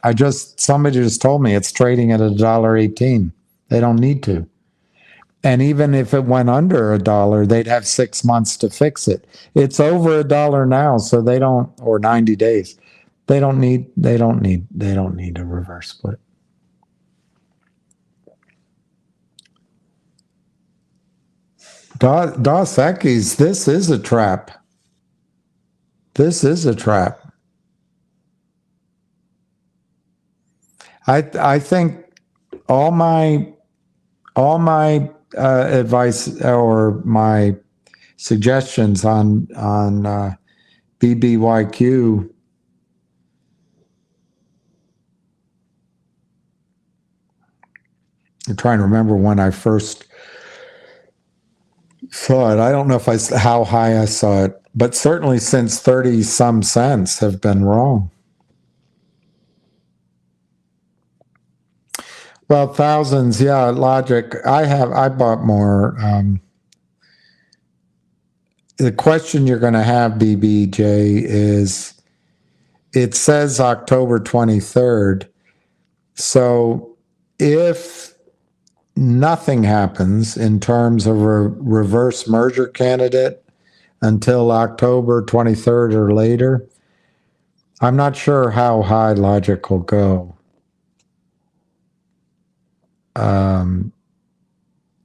Somebody just told me it's trading at $1.18. They don't need to. And even if it went under $1, they'd have 6 months to fix it. It's over $1 now, so they don't, or 90 days. They don't need a reverse split. Dos Equis, this is a trap. This is a trap. I think all my advice or my suggestions on BBYQ I'm trying to remember when I first saw it. I don't know how high I saw it, but certainly since 30 some cents have been wrong. Well, thousands, yeah, Logic. I bought more. The question you're going to have, BBJ, is it says October 23rd. So if nothing happens in terms of a reverse merger candidate until October 23rd or later, I'm not sure how high Logic will go.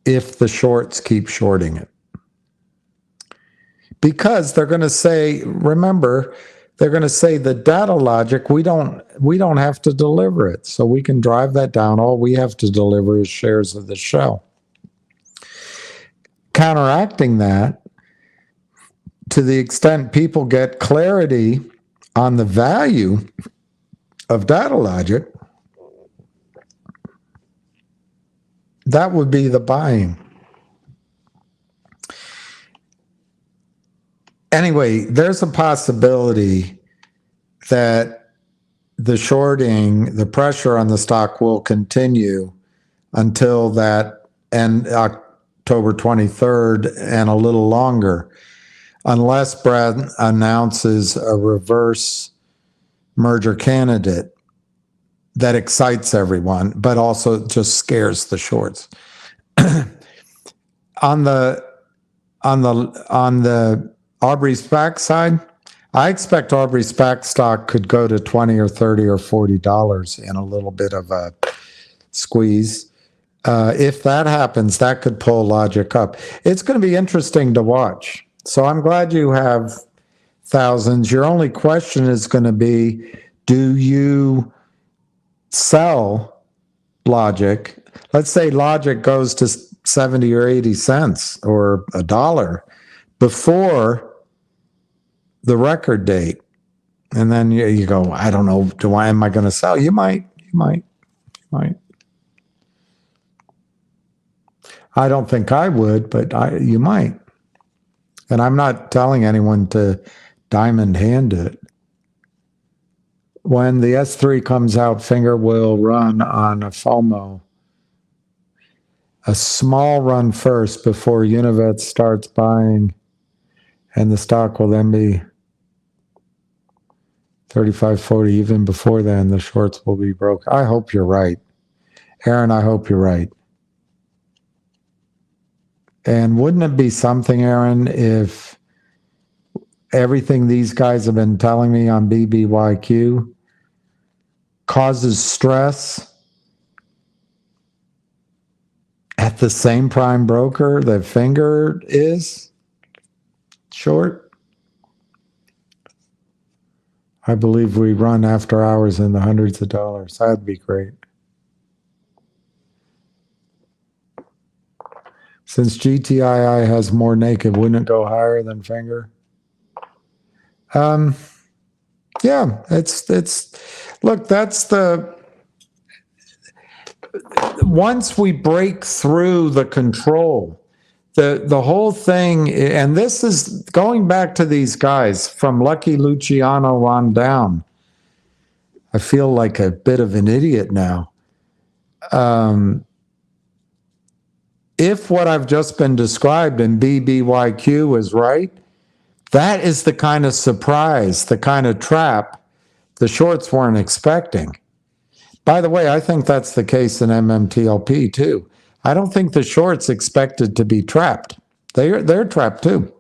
If the shorts keep shorting it. Because they're going to say, remember, they're going to say the data logic, we don't have to deliver it. So we can drive that down. All we have to deliver is shares of the shell. Counteracting that, to the extent people get clarity on the value of data logic, that would be the buying. Anyway, there's a possibility that the shorting, the pressure on the stock will continue until that end October 23rd and a little longer, unless Brad announces a reverse merger candidate that excites everyone, but also just scares the shorts. On the Aubrey SPAC side, I expect Aubrey SPAC stock could go to $20 or $30 or $40 in a little bit of a squeeze. If that happens, that could pull logic up. It's going to be interesting to watch. So I'm glad you have thousands. Your only question is going to be, do you sell logic? Let's say logic goes to 70 or 80 cents or $1 before the record date. And then you go, I don't know, am I going to sell? You might. I don't think I would, but you might. And I'm not telling anyone to diamond hand it. When the S3 comes out, Finger will run on a FOMO. A small run first before Univet starts buying, and the stock will then be 35.40. Even before then, the shorts will be broke. I hope you're right. Aaron, I hope you're right. And wouldn't it be something, Aaron, if everything these guys have been telling me on BBYQ causes stress at the same prime broker that Finger is short? I believe we run after hours in the hundreds of dollars. That'd be great. Since GTII has more naked, wouldn't it go higher than Finger? Yeah, look, that's once we break through the control, the whole thing, and this is going back to these guys from Lucky Luciano on down. I feel like a bit of an idiot now. If what I've just been described in BBYQ is right, that is the kind of surprise, the kind of trap the shorts weren't expecting. By the way, I think that's the case in MMTLP too. I don't think the shorts expected to be trapped. They're trapped too.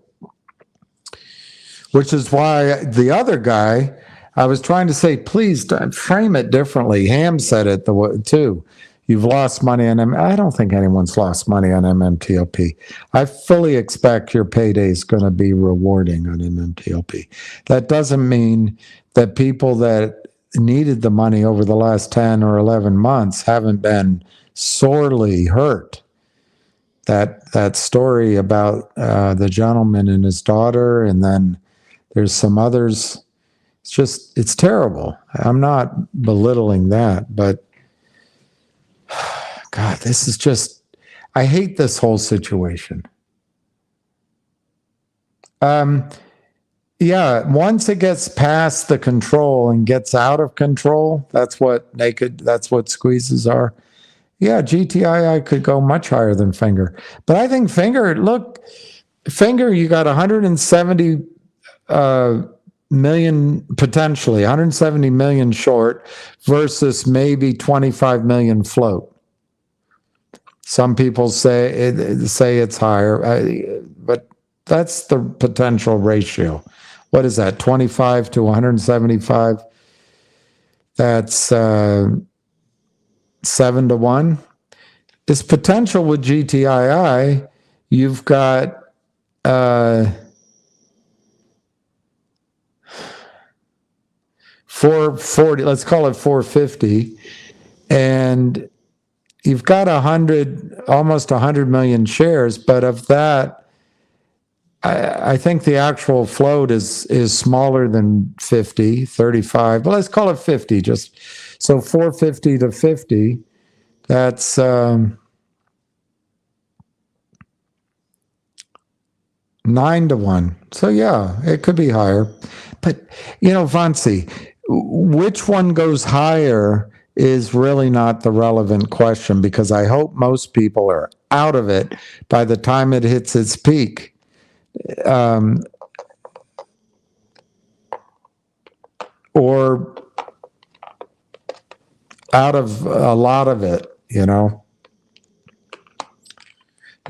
Which is why the other guy, I was trying to say, please frame it differently. Ham said it too. You've lost money on M. I don't think anyone's lost money on MMTLP. I fully expect your payday is going to be rewarding on MMTLP. That doesn't mean that people that needed the money over the last 10 or 11 months haven't been sorely hurt. That story about the gentleman and his daughter, and then there's some others. It's terrible. I'm not belittling that, but God, this is just, I hate this whole situation. Yeah, once it gets past the control and gets out of control, that's what squeezes are. Yeah, GTII could go much higher than Finger. But I think Finger, you got 170 million, potentially 170 million short versus maybe 25 million float. Some people say it's higher, but that's the potential ratio. What is that, 25 to 175? That's 7 to 1. This potential with GTII, you've got 440, let's call it 450, and you've got almost 100 million shares, but of that, I think the actual float is smaller than 50, 35, but let's call it 50, just so 450 to 50, that's 9 to 1. So yeah, it could be higher. But, Vansi, which one goes higher is really not the relevant question, because I hope most people are out of it by the time it hits its peak. Or out of a lot of it, You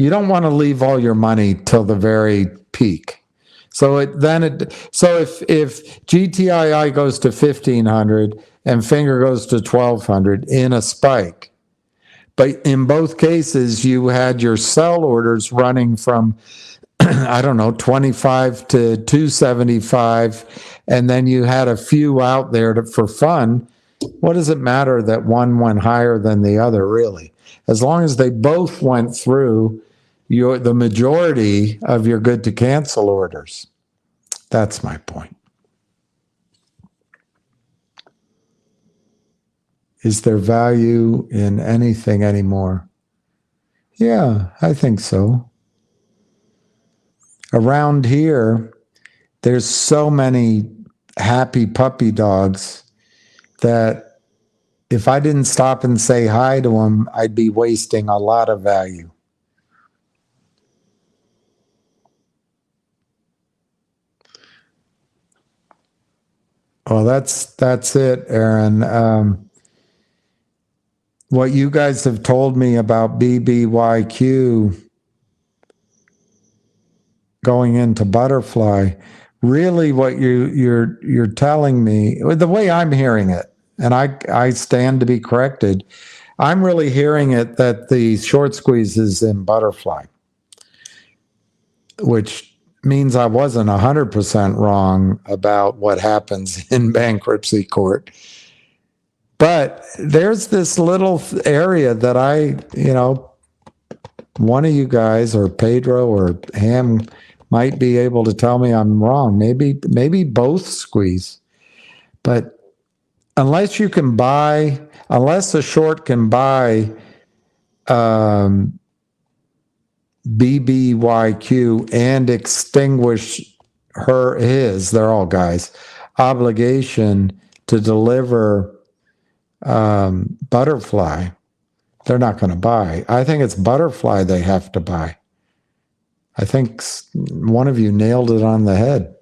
don't want to leave all your money till the very peak. So if GTII goes to 1,500 and Finger goes to 1,200 in a spike, But in both cases, you had your sell orders running from, I don't know, 25 to 275, and then you had a few out there for fun. What does it matter that one went higher than the other, really? As long as they both went through the majority of your good to cancel orders. That's my point. Is there value in anything anymore? Yeah, I think so. Around here, there's so many happy puppy dogs that if I didn't stop and say hi to them, I'd be wasting a lot of value. Well, that's it, Aaron. What you guys have told me about BBYQ going into butterfly, really what you're telling me, the way I'm hearing it, and I stand to be corrected, I'm really hearing it that the short squeeze is in butterfly, which means I wasn't 100% wrong about what happens in bankruptcy court. But there's this little area that one of you guys or Pedro or Ham might be able to tell me I'm wrong. Maybe both squeeze. But unless a short can buy BBYQ and extinguish they're all guys, obligation to deliver butterfly, they're not going to buy. I think it's butterfly they have to buy. I think one of you nailed it on the head.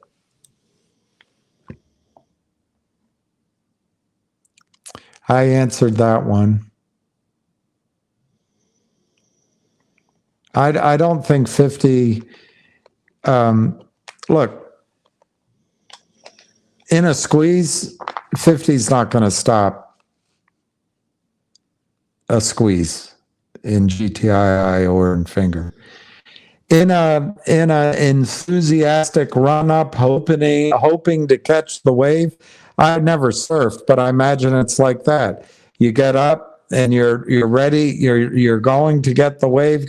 I answered that one. I don't think 50. Look, in a squeeze, 50 is not going to stop a squeeze in GTII or in finger. In a enthusiastic run up, hoping to catch the wave. I've never surfed, but I imagine it's like that. You get up and you're ready. You're going to get the wave,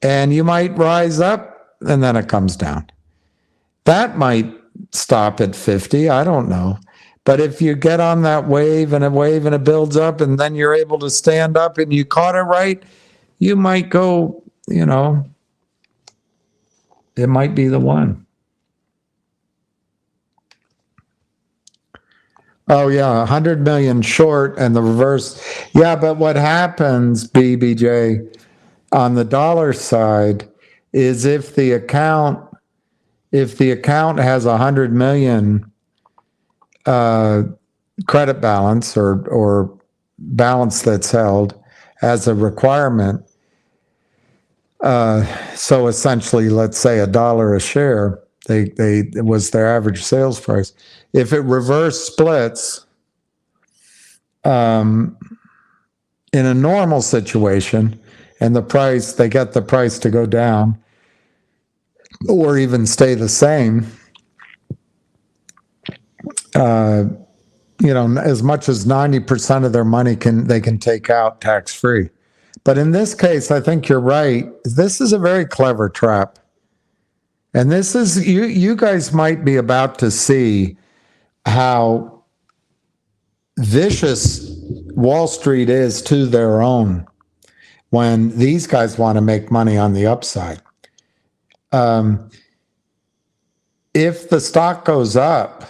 and you might rise up, and then it comes down. That might stop at 50. I don't know. But if you get on that wave and it builds up, and then you're able to stand up and you caught it right, you might go, it might be the one. Oh, yeah, 100 million short and the reverse. Yeah, but what happens, BBJ, on the dollar side is if the account has 100 million credit balance or balance that's held as a requirement, so essentially, let's say $1 a share, it was their average sales price. If it reverse splits, in a normal situation, and they get the price to go down or even stay the same, as much as 90% of their money they can take out tax free. But in this case, I think you're right. This is a very clever trap. And this is, you guys might be about to see how vicious Wall Street is to their own when these guys want to make money on the upside. If the stock goes up,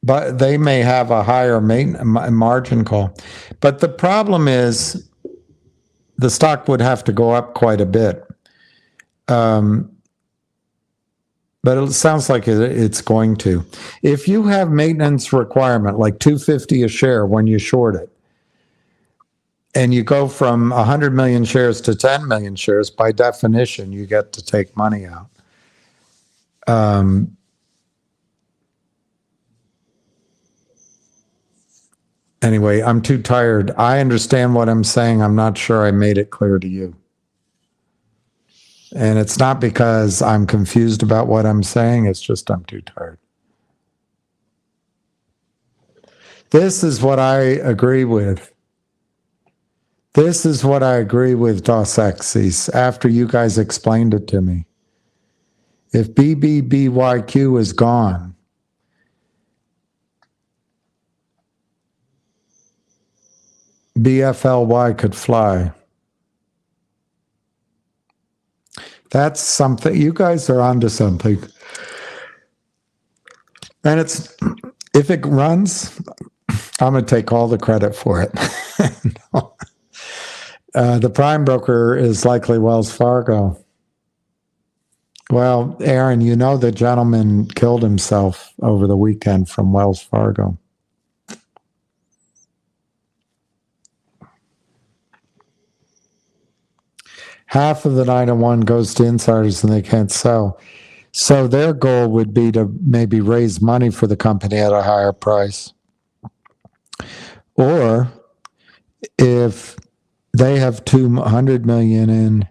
but they may have a higher margin call. But the problem is the stock would have to go up quite a bit. But it sounds like it's going to. If you have maintenance requirement, like $250 a share when you short it, and you go from 100 million shares to 10 million shares, by definition, you get to take money out. Anyway, I'm too tired. I understand what I'm saying. I'm not sure I made it clear to you. And it's not because I'm confused about what I'm saying. It's just I'm too tired. This is what I agree with. This is what I agree with Dos Equis after you guys explained it to me. If BBBYQ is gone, BFLY could fly. That's something. You guys are onto something. And it's, if it runs, I'm going to take all the credit for it. No. The prime broker is likely Wells Fargo. Well, Aaron, you know the gentleman killed himself over the weekend from Wells Fargo. Half of the 901 goes to insiders and they can't sell. So their goal would be to maybe raise money for the company at a higher price. Or if they have $200 million in,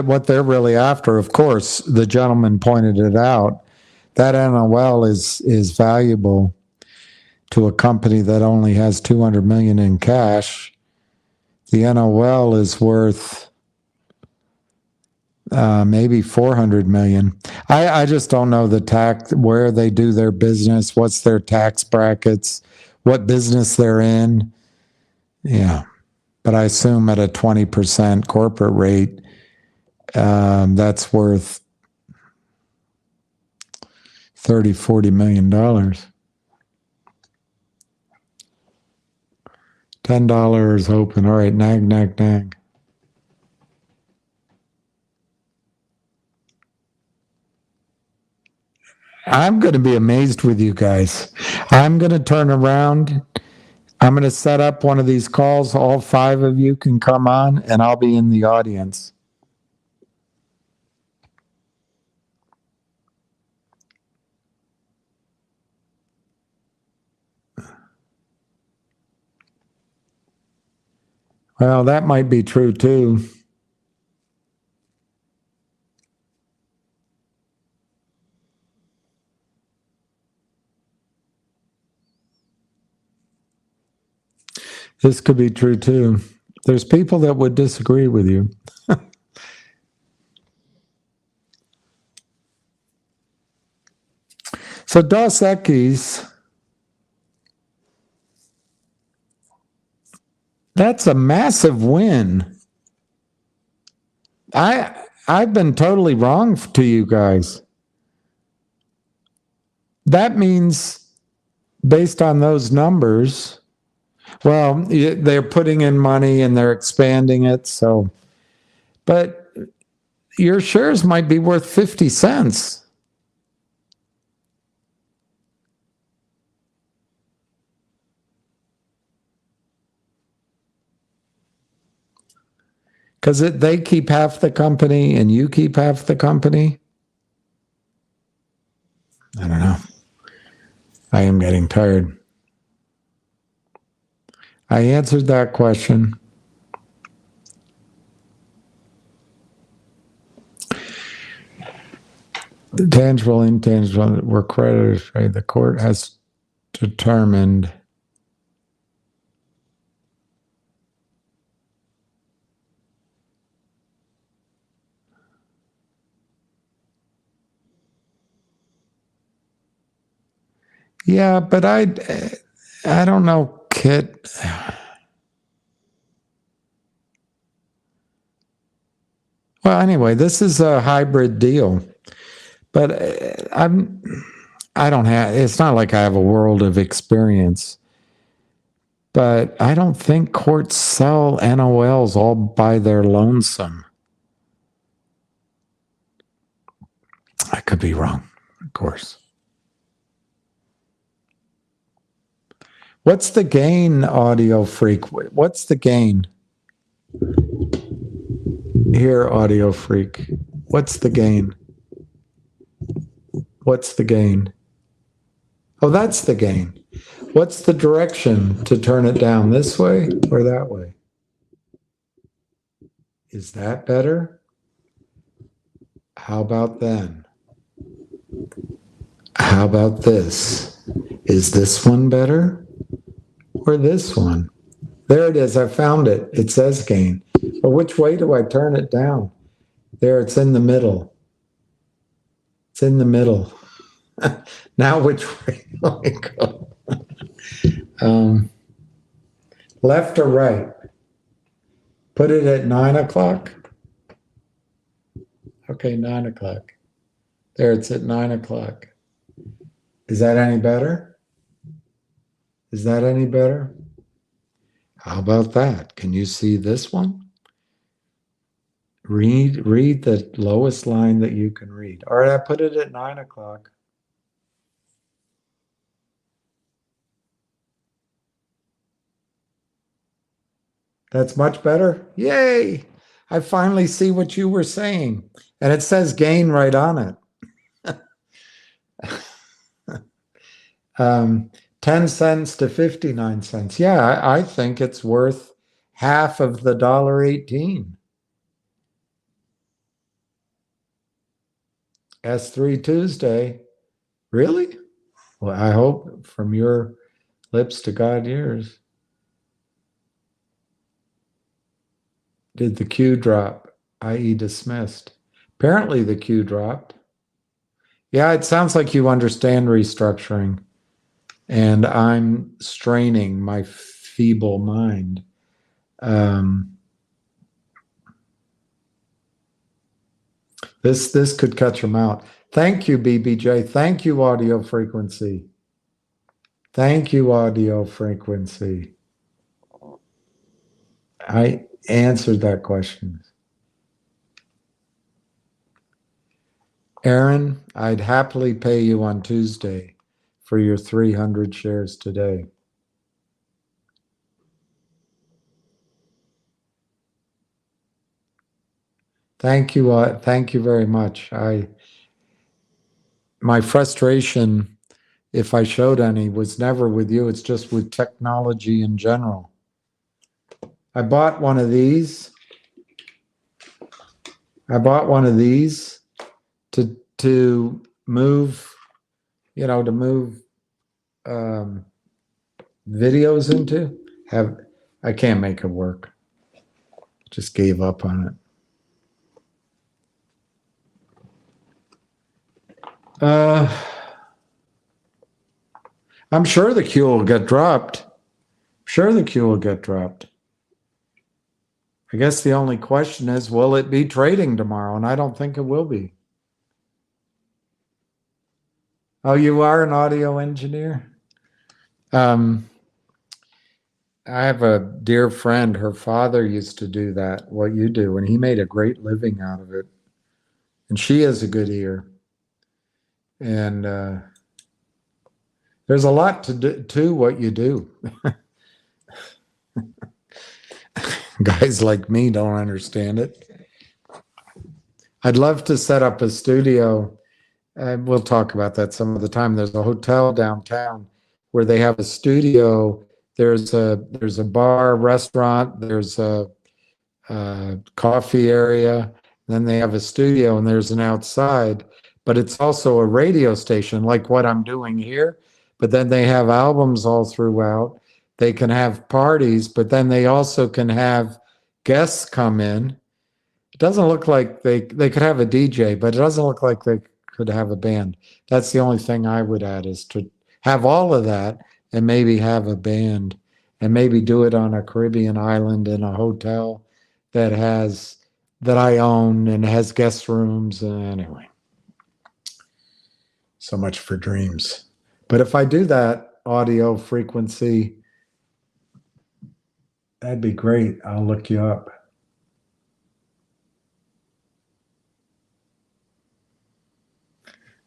what they're really after, of course, the gentleman pointed it out, that NOL is valuable to a company that only has $200 million in cash. The NOL is worth maybe $400 million. I just don't know the tax, where they do their business, what's their tax brackets, what business they're in. Yeah, but I assume at a 20% corporate rate, that's worth $30-40 million. $10 open. All right, nag. I'm going to be amazed with you guys. I'm going to turn around. I'm going to set up one of these calls. All 5 of you can come on, and I'll be in the audience. Well, that might be true too. This could be true too. There's people that would disagree with you. So Dos Equis, that's a massive win. I've been totally wrong to you guys. That means, based on those numbers, well, they're putting in money and they're expanding it. So, but your shares might be worth 50 cents. Because they keep half the company and you keep half the company. I don't know. I am getting tired. I answered that question. The tangible, intangible were creditors, right? The court has determined yeah, but I don't know, Kit. Well, anyway, this is a hybrid deal, but I don't have. It's not like I have a world of experience, but I don't think courts sell NOLs all by their lonesome. I could be wrong, of course. What's the gain, Audio Freak? What's the gain? Here, Audio Freak. What's the gain? What's the gain? Oh, that's the gain. What's the direction to turn it down, this way or that way? Is that better? How about then? How about this? Is this one better or this one? There it is. I found it. It says gain. But which way do I turn it down? There, it's in the middle. It's in the middle. Now which way do I go? Left or right? Put it at 9 o'clock. Okay, 9 o'clock. There, it's at 9 o'clock. Is that any better? Is that any better? How about that? Can you see this one? Read the lowest line that you can read. All right, I put it at 9 o'clock. That's much better. Yay! I finally see what you were saying. And it says gain right on it. 10 cents to 59 cents. Yeah, I think it's worth half of the $1.18. S3 Tuesday. Really? Well, I hope from your lips to God's ears. Did the Q drop, i.e. dismissed? Apparently the Q dropped. Yeah, it sounds like you understand restructuring. And I'm straining my feeble mind. This could cut your mouth. Thank you, BBJ. Thank you, audio frequency. Thank you, audio frequency. I answered that question. Aaron, I'd happily pay you on Tuesday for your 300 shares today. Thank you very much. My frustration, if I showed any, was never with you. It's just with technology in general. I bought one of these. To move, to move videos into. I can't make it work. Just gave up on it. I'm sure the Q will get dropped. I guess the only question is, will it be trading tomorrow? And I don't think it will be. Oh, you are an audio engineer? I have a dear friend, her father used to do that, what you do, and he made a great living out of it. And she has a good ear. And there's a lot to what you do. Guys like me don't understand it. I'd love to set up a studio. We'll talk about that some of the time. There's a hotel downtown where they have a studio. There's a bar, restaurant. There's a coffee area. Then they have a studio, and there's an outside. But it's also a radio station, like what I'm doing here. But then they have albums all throughout. They can have parties, but then they also can have guests come in. It doesn't look like they could have a DJ, but it doesn't look like they could have a band. That's the only thing I would add, is to have all of that and maybe have a band and maybe do it on a Caribbean island in a hotel that I own and has guest rooms. Anyway, so much for dreams. But if I do that audio frequency, that'd be great. I'll look you up.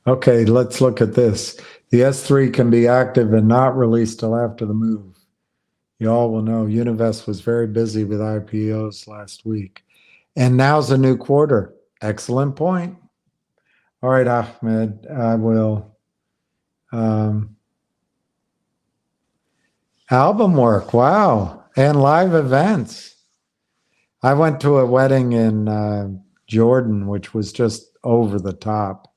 Okay, let's look at this. The S3 can be active and not released till after the move. You all will know Univest was very busy with IPOs last week. And now's a new quarter. Excellent point. All right, Ahmed, I will. Album work, wow. And live events. I went to a wedding in Jordan, which was just over the top.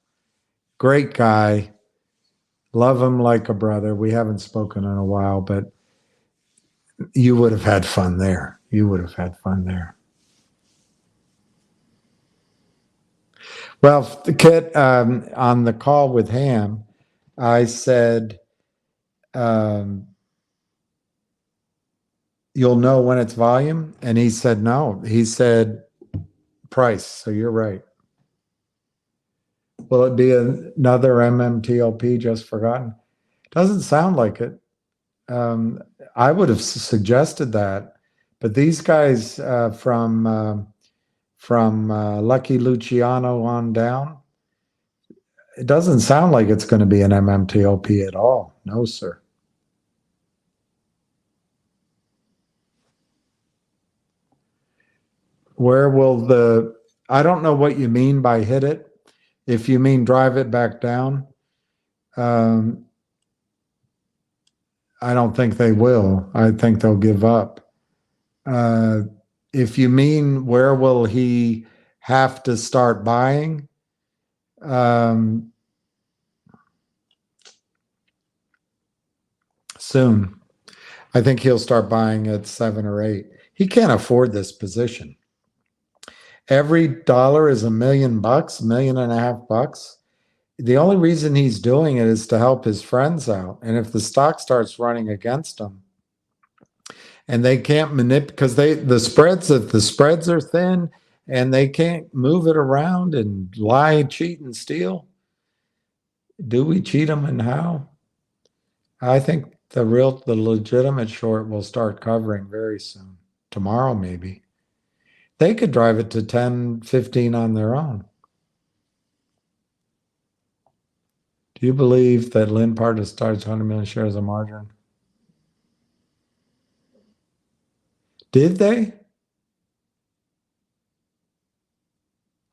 Great guy. Love him like a brother. We haven't spoken in a while, but you would have had fun there. You would have had fun there. Well, Kit, on the call with Ham, I said, you'll know when it's volume. And he said, no. He said, price. So you're right. Will it be another MMTLP just forgotten? Doesn't sound like it. I would have suggested that, but these guys from Lucky Luciano on down, it doesn't sound like it's going to be an MMTLP at all. No, sir. Where will I don't know what you mean by hit it. If you mean drive it back down, I don't think they will. I think they'll give up. If you mean where will he have to start buying, soon. I think he'll start buying at 7 or 8. He can't afford this position. Every dollar is $1 million, $1.5 million. The only reason he's doing it is to help his friends out. And if the stock starts running against him, and they can't manipulate because if the spreads are thin and they can't move it around and lie, cheat, and steal. Do we cheat them and how? I think the legitimate short will start covering very soon. Tomorrow, maybe. They could drive it to 10, 15 on their own. Do you believe that Linpart has started 100 million shares of margin? Did they?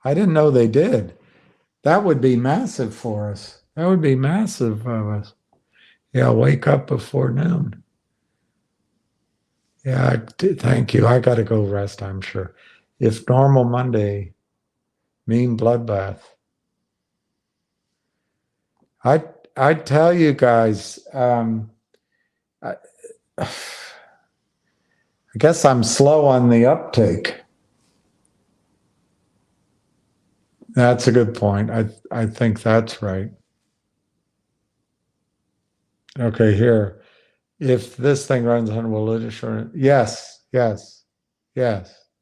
I didn't know they did. That would be massive for us. That would be massive of us. Yeah, wake up before noon. Yeah, thank you. I got to go rest, I'm sure. If normal Monday, mean bloodbath. I tell you guys, I guess I'm slow on the uptake. That's a good point. I think that's right. Okay, here. If this thing runs on, will it assure? Yes.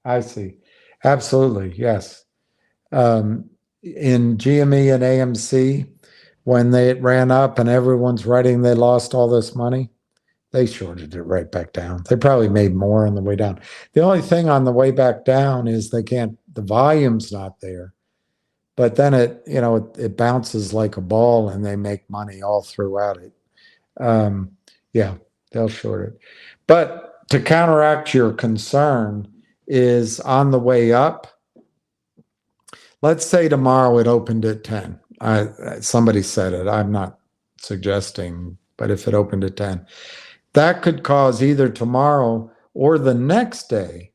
I see. Absolutely, yes. In GME and AMC, when it ran up and everyone's writing they lost all this money, they shorted it right back down. They probably made more on the way down. The only thing on the way back down is the volume's not there. But then it bounces like a ball and they make money all throughout it. Yeah, they'll short it. But to counteract your concern is on the way up. Let's say tomorrow it opened at 10. Somebody said it. I'm not suggesting, but if it opened at 10, that could cause either tomorrow or the next day,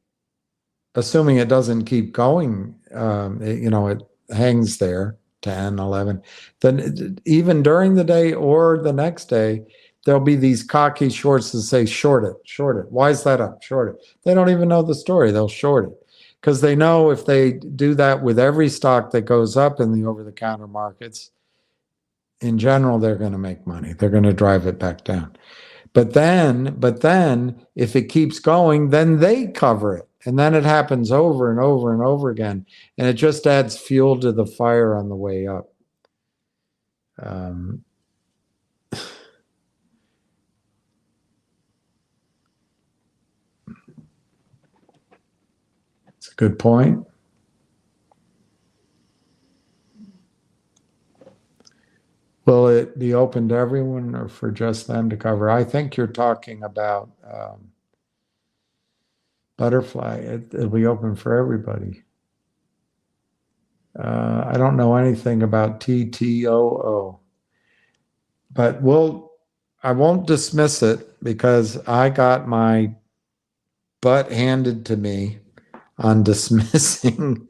assuming it doesn't keep going, it hangs there, 10, 11, then even during the day or the next day, there'll be these cocky shorts that say, short it. Why is that up? Short it. They don't even know the story. They'll short it because they know if they do that with every stock that goes up in the over-the-counter markets, in general, they're going to make money. They're going to drive it back down. But then if it keeps going, then they cover it. And then it happens over and over and over again. And it just adds fuel to the fire on the way up. It's a good point. Will it be open to everyone or for just them to cover? I think you're talking about Butterfly. It'll be open for everybody. I don't know anything about TTOO, but I won't dismiss it because I got my butt handed to me on dismissing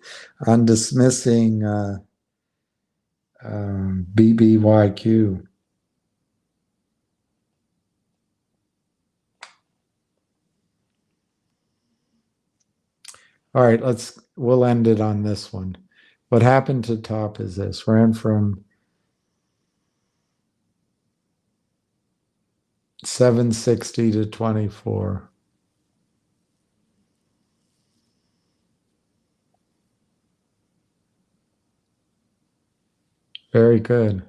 BBYQ. All right, we'll end it on this one. What happened to top is this: ran from 760 to 24. Very good.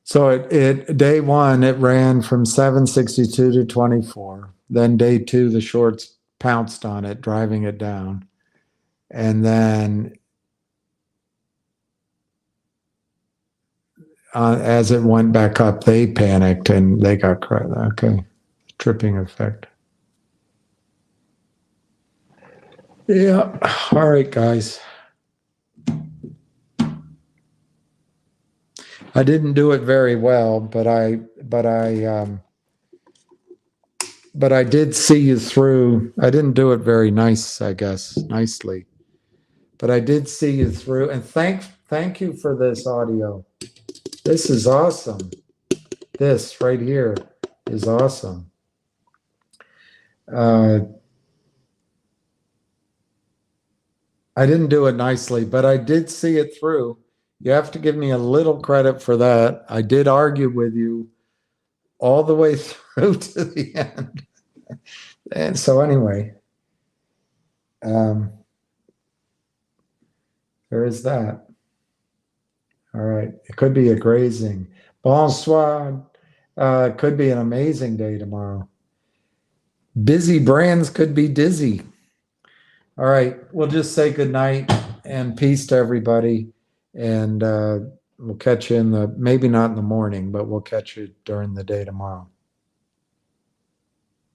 So it day one, it ran from 762 to 24. Then day two, the shorts pounced on it, driving it down. And then as it went back up, they panicked and they got credit. Okay, tripping effect. Yeah. All right, guys. I didn't do it very well, but I did see you through. I didn't do it very nicely, but I did see you through. And thank you for this audio. This is awesome. This right here is awesome. I didn't do it nicely, but I did see it through. You have to give me a little credit for that. I did argue with you all the way through to the end. And so anyway, there is that. All right. It could be a grazing. Bonsoir. It could be an amazing day tomorrow. Busy brands could be dizzy. All right. We'll just say good night and peace to everybody. And we'll catch you maybe not in the morning, but we'll catch you during the day tomorrow.